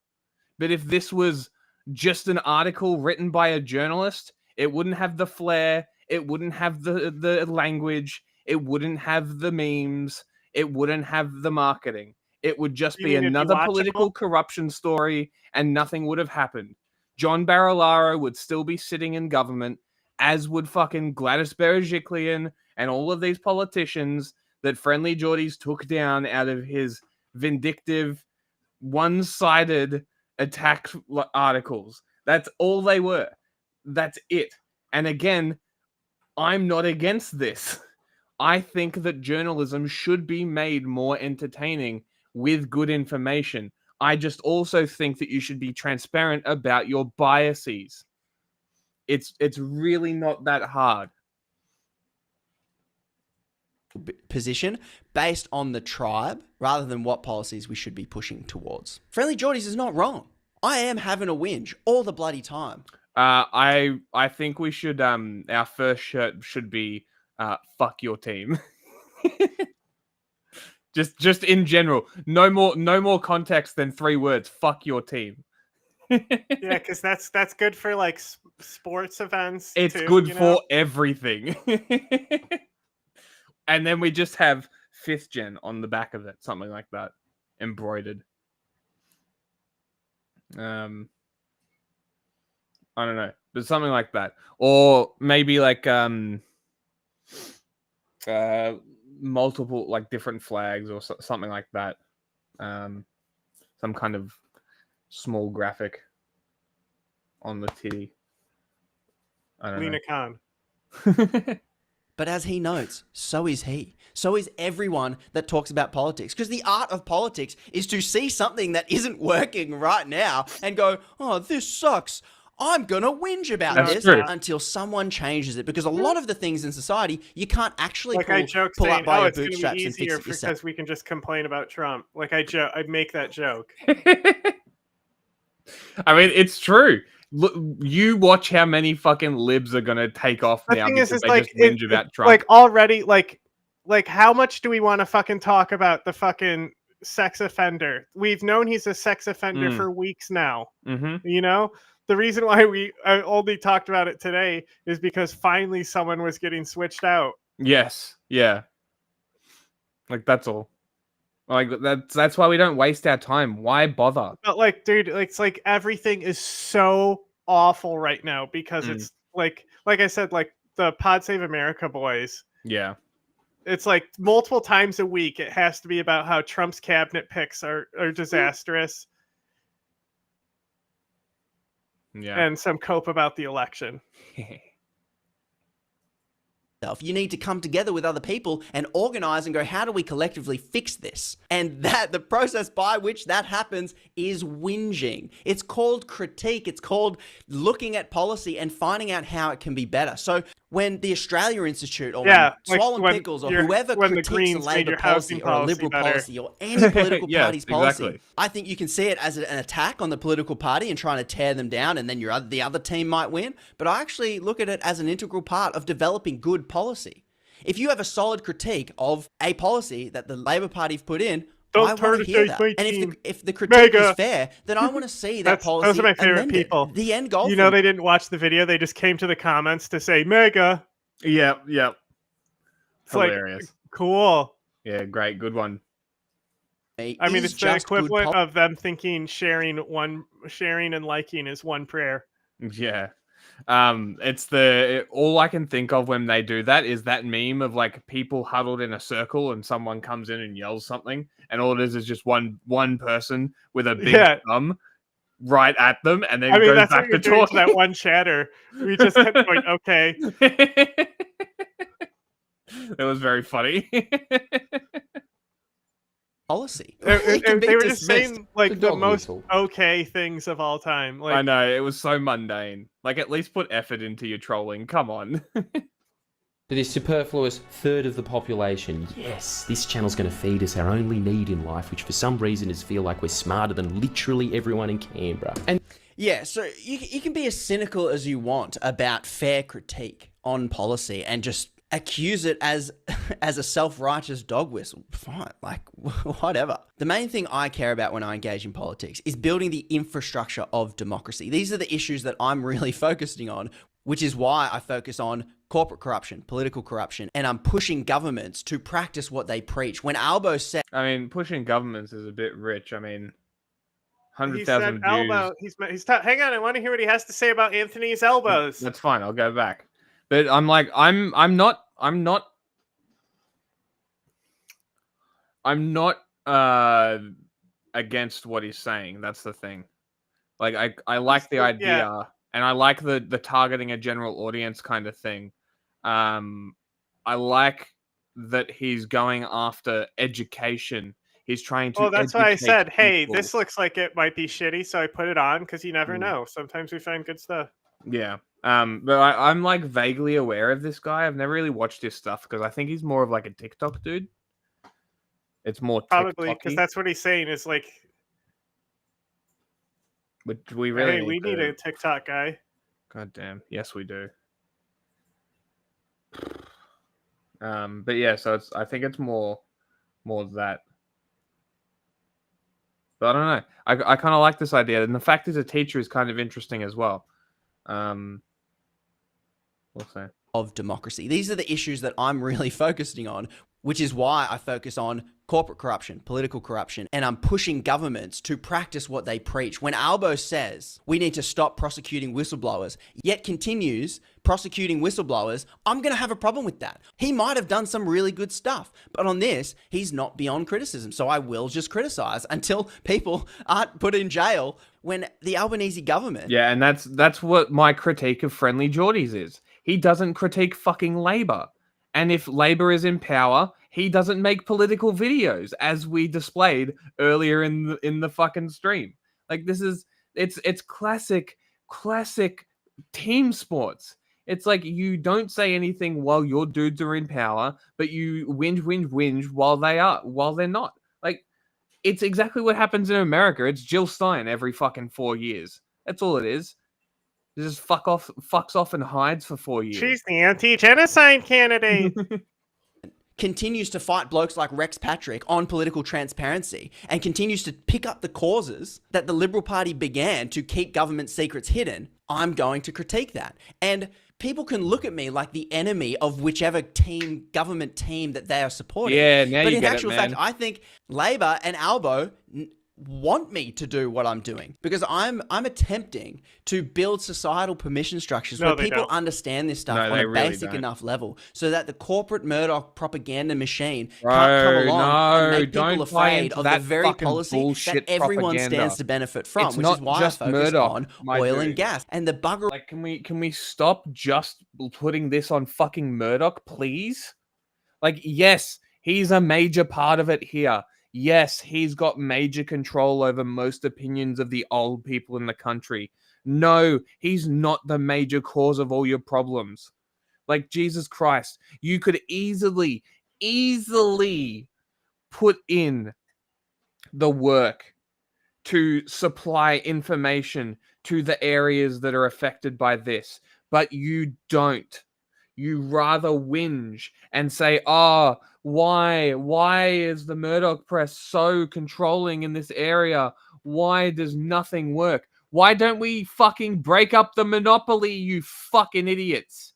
But if this was just an article written by a journalist, it wouldn't have the flair. It wouldn't have the language. It wouldn't have the memes. It wouldn't have the marketing. It would just be another political corruption story and nothing would have happened. John Barilaro would still be sitting in government, as would fucking Gladys Berejiklian and all of these politicians that Friendly Geordies took down out of his vindictive, one-sided attack articles. That's all they were. That's it. And again, I'm not against this. I think that journalism should be made more entertaining with good information. I just also think that you should be transparent about your biases. It's really not that hard. position based on the tribe rather than what policies we should be pushing towards. Friendly Geordies is not wrong. I am having a whinge all the bloody time. I think we should our first shirt should be fuck your team. just in general. No more context than 3 words. Fuck your team. Yeah, because that's good for like sports events. It's too, good you for know? everything. And then we just have 5th gen on the back of it, something like that, embroidered. I don't know, but something like that, or maybe like multiple like different flags or something like that. Some kind of small graphic on the titty. I don't Lena know. Khan. But as he notes, so is he. So is everyone that talks about politics. Because the art of politics is to see something that isn't working right now and go, oh, this sucks. I'm going to whinge about this until someone changes it. Because a lot of the things in society, you can't actually Like I joke pull saying, up by your it's going to bootstraps be and fix easier it yourself. because we can just complain about Trump. Like I make that joke. I mean, it's true. Look, you watch how many fucking libs are gonna take off The now thing because is they like just whinge about Trump. like already like how much do we want to fucking talk about the fucking sex offender? We've known he's a sex offender for weeks now. Mm-hmm. You know, the reason why I only talked about it today is because finally someone was getting switched out. Yes, yeah. Like that's all. Like that's why we don't waste our time. Why bother? But like, dude, it's like everything is so awful right now because it's like I said, like the Pod Save America boys. Yeah. It's like multiple times a week it has to be about how Trump's cabinet picks are disastrous. Yeah. And some cope about the election. You need to come together with other people and organize and go, how do we collectively fix this? And that the process by which that happens is whinging. It's called critique. It's called looking at policy and finding out how it can be better. So when the Australia Institute or when Swollen Pickles or whoever critiques a Labour policy or a Liberal policy or any political party's policy, I think you can see it as an attack on the political party and trying to tear them down, and then the other team might win. But I actually look at it as an integral part of developing good policy. If you have a solid critique of a policy that the Labour Party have put in, I want to hear that. And if the critique is fair, then I want to see that policy. Those are my favorite amended. people. The end goal. You know, they didn't watch the video. They just came to the comments to say mega. Yeah. It's hilarious. Like, cool. Yeah, great, good one. I mean, it's the equivalent of them thinking sharing and liking is one prayer. Yeah. It's all I can think of when they do that is that meme of like people huddled in a circle and someone comes in and yells something, and all it is just one person with a big thumb right at them, and then goes that's back what you're to doing talking. To that one chatter. We just kept going, okay. That was very funny. Policy. They were just saying like the most okay things of all time. Like, I know, it was so mundane. Like, at least put effort into your trolling. Come on. For this superfluous third of the population, yes, this channel's going to feed us our only need in life, which for some reason is feel like we're smarter than literally everyone in Canberra. And yeah, so you can be as cynical as you want about fair critique on policy and just accuse it as a self-righteous dog whistle. Fine, like whatever. The main thing I care about when I engage in politics is building the infrastructure of democracy. These are the issues that I'm really focusing on, which is why I focus on corporate corruption, political corruption, and I'm pushing governments to practice what they preach. When Albo said... I mean, pushing governments is a bit rich. I mean, 100,000 views. Hang on, I want to hear what he has to say about Anthony's elbows. That's fine, I'll go back. But I'm like, I'm not against what he's saying. That's the thing. Like, I like the idea, and I like the targeting a general audience kind of thing. I like that he's going after education. He's trying to. Well, that's why I said, hey, people. this looks like it might be shitty, so I put it on because you never know. Sometimes we find good stuff. Yeah. But I'm like vaguely aware of this guy. I've never really watched his stuff because I think he's more of like a TikTok dude. It's more Probably because TikTok-y. that's what he's saying is like, Which we really hey, we need a TikTok guy. God damn. Yes, we do. But yeah, so I think it's more that. But I don't know. I kind of like this idea, and the fact he's a teacher is kind of interesting as well. We'll see. Of democracy. These are the issues that I'm really focusing on, which is why I focus on corporate corruption, political corruption, and I'm pushing governments to practice what they preach. When Albo says we need to stop prosecuting whistleblowers, yet continues prosecuting whistleblowers, I'm going to have a problem with that. He might have done some really good stuff, but on this, he's not beyond criticism. So I will just criticize until people aren't put in jail when the Albanese government... Yeah, and that's what my critique of Friendly Geordies is. He doesn't critique fucking Labour. And if Labour is in power, he doesn't make political videos, as we displayed earlier in the fucking stream. Like it's classic team sports. It's like you don't say anything while your dudes are in power, but you whinge while they're not. Like it's exactly what happens in America. It's Jill Stein every fucking 4 years. That's all it is. It just fucks off and hides for 4 years. She's the anti-genocide candidate. Continues to fight blokes like Rex Patrick on political transparency and continues to pick up the causes that the Liberal Party began to keep government secrets hidden, I'm going to critique that. And people can look at me like the enemy of whichever government team that they are supporting. Yeah, now but you in get actual it, fact, man. I think Labor and Albo want me to do what I'm doing because I'm attempting to build societal permission structures where people understand this stuff on a basic enough level so that the corporate Murdoch propaganda machine can't come along and make people afraid of the very policy that everyone stands to benefit from, which is why I focus on oil and gas. And the bugger... Like, can we stop just putting this on fucking Murdoch, please? Like, yes, he's a major part of it here. Yes, he's got major control over most opinions of the old people in the country. No, he's not the major cause of all your problems. Like, Jesus Christ, you could easily put in the work to supply information to the areas that are affected by this, but you don't. You rather whinge and say, oh, why is the Murdoch press so controlling in this area? Why does nothing work? Why don't we fucking break up the monopoly, you fucking idiots?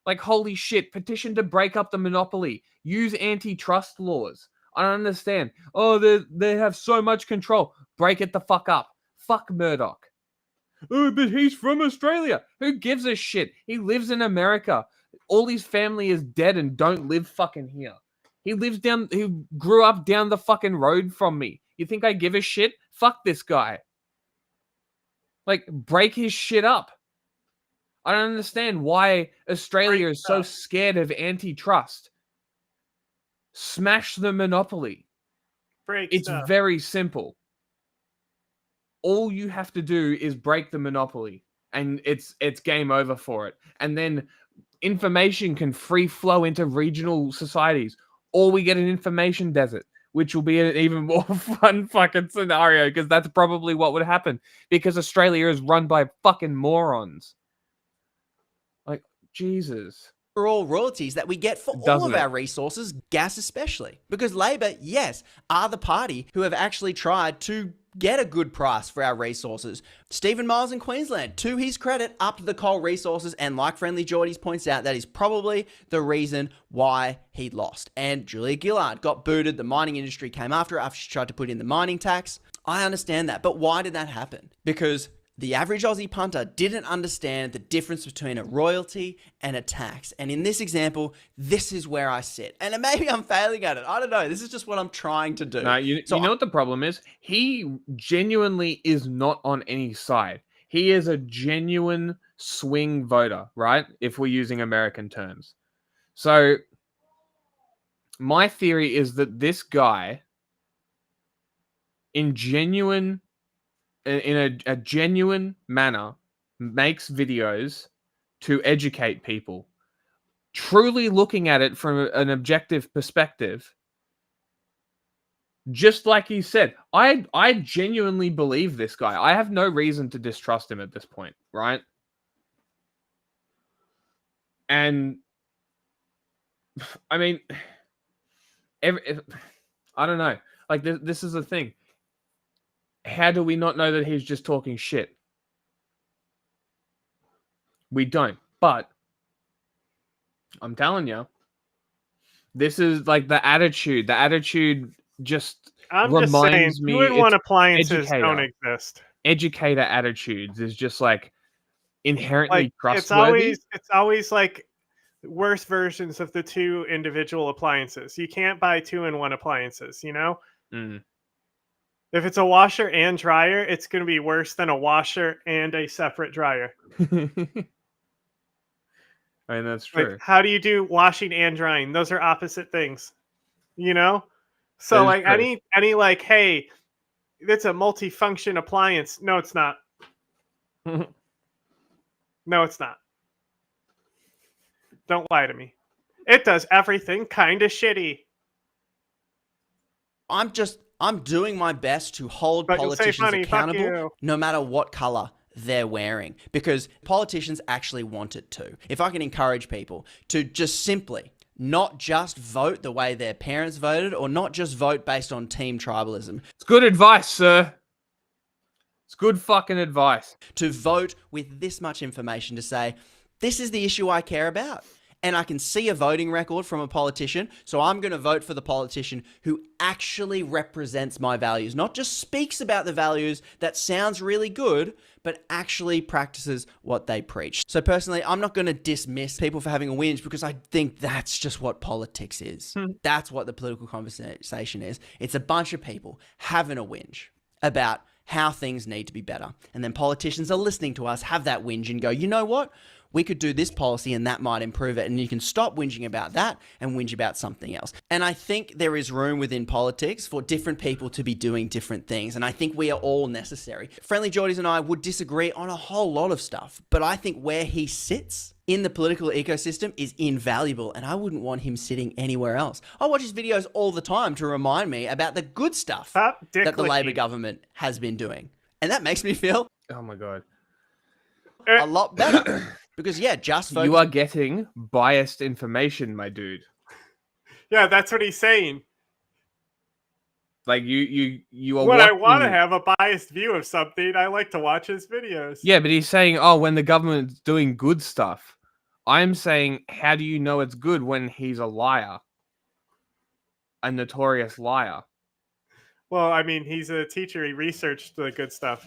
Like, holy shit, petition to break up the monopoly. Use antitrust laws. I don't understand. Oh, they have so much control. Break it the fuck up. Fuck Murdoch. Oh, but he's from Australia. Who gives a shit? He lives in America. All his family is dead and don't live fucking here. He grew up down the fucking road from me. You think I give a shit? Fuck this guy. Like, break his shit up. I don't understand why Australia is so scared of antitrust. Smash the monopoly. It's very simple. All you have to do is break the monopoly, and it's game over for it. And then information can free flow into regional societies, or we get an information desert, which will be an even more fun fucking scenario, because that's probably what would happen, because Australia is run by fucking morons. Like, Jesus. All royalties that we get for all of our resources, gas especially. Because Labor, yes, are the party who have actually tried to get a good price for our resources. Stephen Miles in Queensland, to his credit, upped the coal resources, and like Friendly Geordies points out, that is probably the reason why he lost. And Julia Gillard got booted. The mining industry came after her after she tried to put in the mining tax. I understand that, but why did that happen? Because the average Aussie punter didn't understand the difference between a royalty and a tax. And in this example, this is where I sit. And maybe I'm failing at it. I don't know. This is just what I'm trying to do. No, you know what the problem is? He genuinely is not on any side. He is a genuine swing voter, right? If we're using American terms. So my theory is that this guy, in a genuine manner, makes videos to educate people, truly looking at it from an objective perspective. Just like he said, I genuinely believe this guy. I have no reason to distrust him at this point, right? And I mean, I don't know. Like this is the thing. How do we not know that he's just talking shit? We don't. But I'm telling you, this is like the attitude. The attitude just reminds me. 2-in-1 it's appliances don't exist. Educator attitudes is just like inherently Like trustworthy. it's always like worse versions of the two individual appliances. You can't buy 2-in-1 appliances, you know? Mm. If it's a washer and dryer, it's going to be worse than a washer and a separate dryer. I mean, that's true. Like, how do you do washing and drying? Those are opposite things, you know? So like true. any like, hey, it's a multi-function appliance. No, it's not. No, it's not. Don't lie to me. It does everything kind of shitty. I'm doing my best to hold But you'll say politicians funny, fuck accountable you. no matter what color they're wearing, because politicians actually want it to. If I can encourage people to just simply not just vote the way their parents voted, or not just vote based on team tribalism. It's good advice, sir. It's good fucking advice. To vote with this much information to say, this is the issue I care about. And I can see a voting record from a politician, so I'm going to vote for the politician who actually represents my values. Not just speaks about the values that sounds really good, but actually practices what they preach. So personally, I'm not going to dismiss people for having a whinge, because I think that's just what politics is. That's what the political conversation is. It's a bunch of people having a whinge about how things need to be better. And then politicians are listening to us have that whinge and go, you know what? We could do this policy and that might improve it. And you can stop whinging about that and whinge about something else. And I think there is room within politics for different people to be doing different things. And I think we are all necessary. Friendly Jordies and I would disagree on a whole lot of stuff, but I think where he sits in the political ecosystem is invaluable, and I wouldn't want him sitting anywhere else. I watch his videos all the time to remind me about the good stuff that the Labor government has been doing. And that makes me feel Oh my god. a lot better. Because yeah, just vote. You are getting biased information, my dude. Yeah, that's what he's saying. Like you are when watching... I want to have a biased view of something, I like to watch his videos. Yeah, but he's saying, oh, when the government's doing good stuff. I'm saying, how do you know it's good when he's a liar? A notorious liar. Well, I mean, he's a teacher. He researched the good stuff.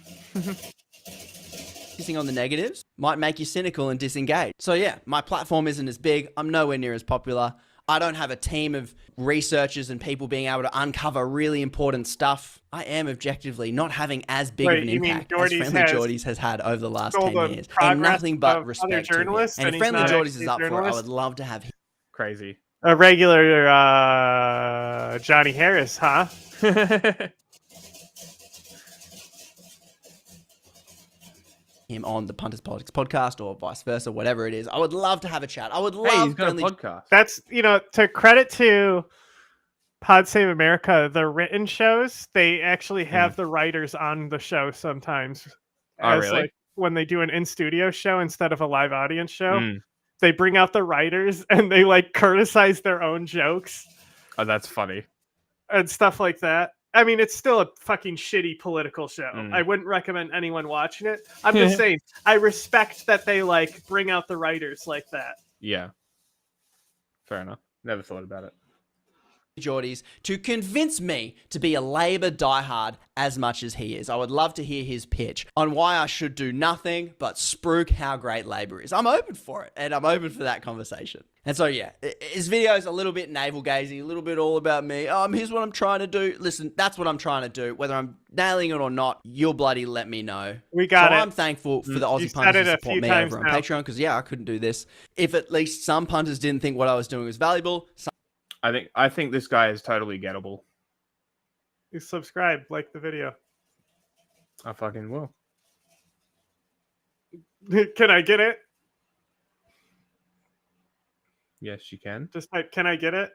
Focusing on the negatives might make you cynical and disengaged. So yeah, my platform isn't as big. I'm nowhere near as popular. I don't have a team of researchers and people being able to uncover really important stuff. I am objectively not having as big of an impact as Friendly Jordies has had over the last 10 years. And nothing but respect to him. And if Friendly Jordies is up for it, I would love to have him. Crazy. A regular Johnny Harris, huh? Him on the Punters Politics podcast or vice versa, whatever it is. I would love to have a chat. I would love he's got a podcast. That's, to credit to Pod Save America, the written shows, they actually have the writers on the show sometimes. Oh, really? Like, when they do an in-studio show instead of a live audience show, they bring out the writers and they like criticize their own jokes. Oh, that's funny. And stuff like that. I mean, it's still a fucking shitty political show. I wouldn't recommend anyone watching it. I'm just saying, I respect that they like bring out the writers like that. Yeah. Fair enough. Never thought about it. Jordies to convince me to be a Labor diehard as much as he is. I would love to hear his pitch on why I should do nothing but spruik how great Labor is. I'm open for it, and I'm open for that conversation. And so, yeah, his video is a little bit navel-gazing, a little bit all about me. Here's what I'm trying to do. Listen, that's what I'm trying to do. Whether I'm nailing it or not, you'll bloody let me know. We got it. I'm thankful for the Aussie punters who support me over on Patreon, because, yeah, I couldn't do this. If at least some punters didn't think what I was doing was valuable, I think this guy is totally gettable. You subscribe, like the video. I fucking will. Can I get it? Yes, you can. Just type, can I get it?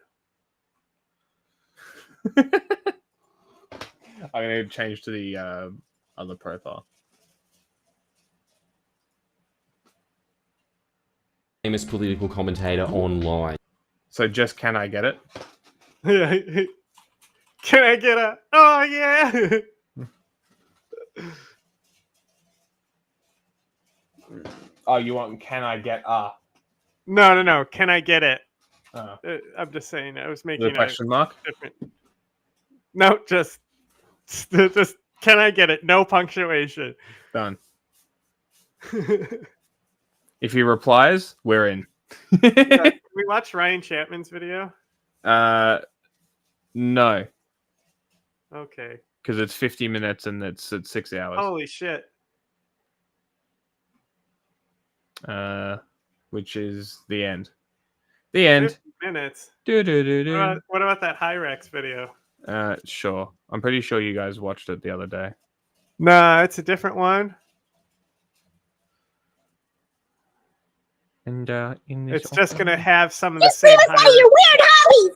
I'm going to change to the other profile. Famous political commentator online. So just can I get it? Can I get a? Oh yeah. Oh, you want can I get a? No. Can I get it? Oh. I'm just saying. I was The making question mark? different. No, just can I get it? No punctuation. Done. If he replies, we're in. Can we watch Ryan Chapman's video? No, Okay. because it's 50 minutes and it's at 6 hours. Holy shit. Which is the end. The end. 50 minutes. Do. What about that Hyrax video? Sure. I'm pretty sure you guys watched it the other day. Nah, it's a different one. And in this It's just gonna have some of the same. Your weird hobbies.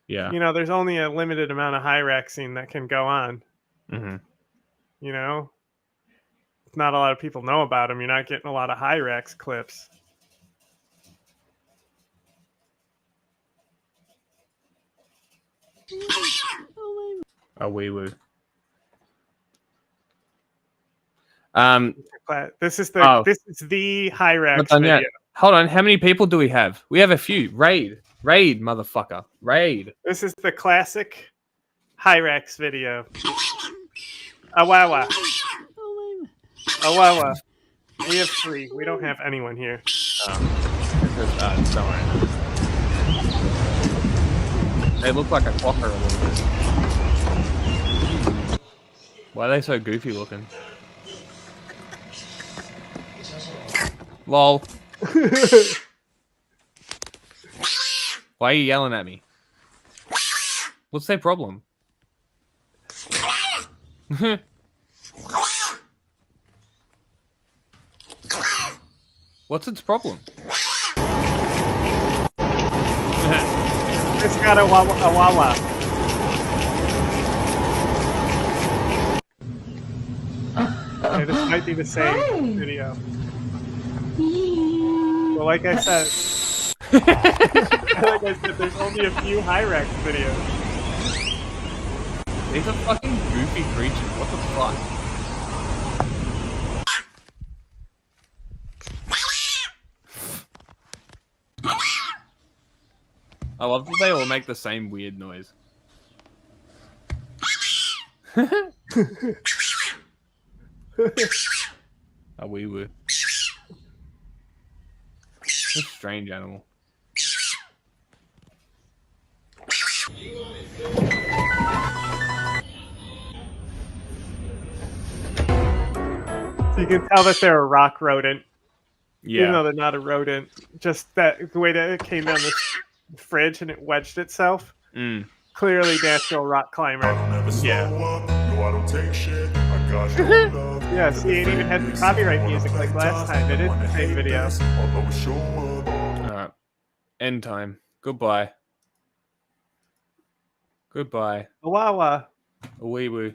Yeah. You know, there's only a limited amount of Hyraxing that can go on. Mm-hmm. You know, not a lot of people know about them. You're not getting a lot of Hyrax clips. A wee woo. This is the Oh. Hyrax Not done video. yet. Hold on. How many people do we have? We have a few. Raid, motherfucker. Raid. This is the classic Hyrax video. Awawa. Awawa. We have 3. We don't have anyone here. Don't worry. They look like a clocker a little bit. Why are they so goofy looking? Lol. Why are you yelling at me? What's their problem? What's its problem? It's got a wawa. Okay, this might be the same video. Well, like I said, there's only a few Hyrax videos. These are fucking goofy creatures. What the fuck? I love that they all make the same weird noise. A wee woo. A strange animal. So you can tell that they're a rock rodent. Yeah. Even though they're not a rodent. Just that the way that it came down the fridge and it wedged itself. Mm. Clearly natural rock climber. Yeah. Yeah, see, it even had copyright music like last time. It is the same video. Alright. End time. Goodbye. Goodbye. Wawa. A wee woo.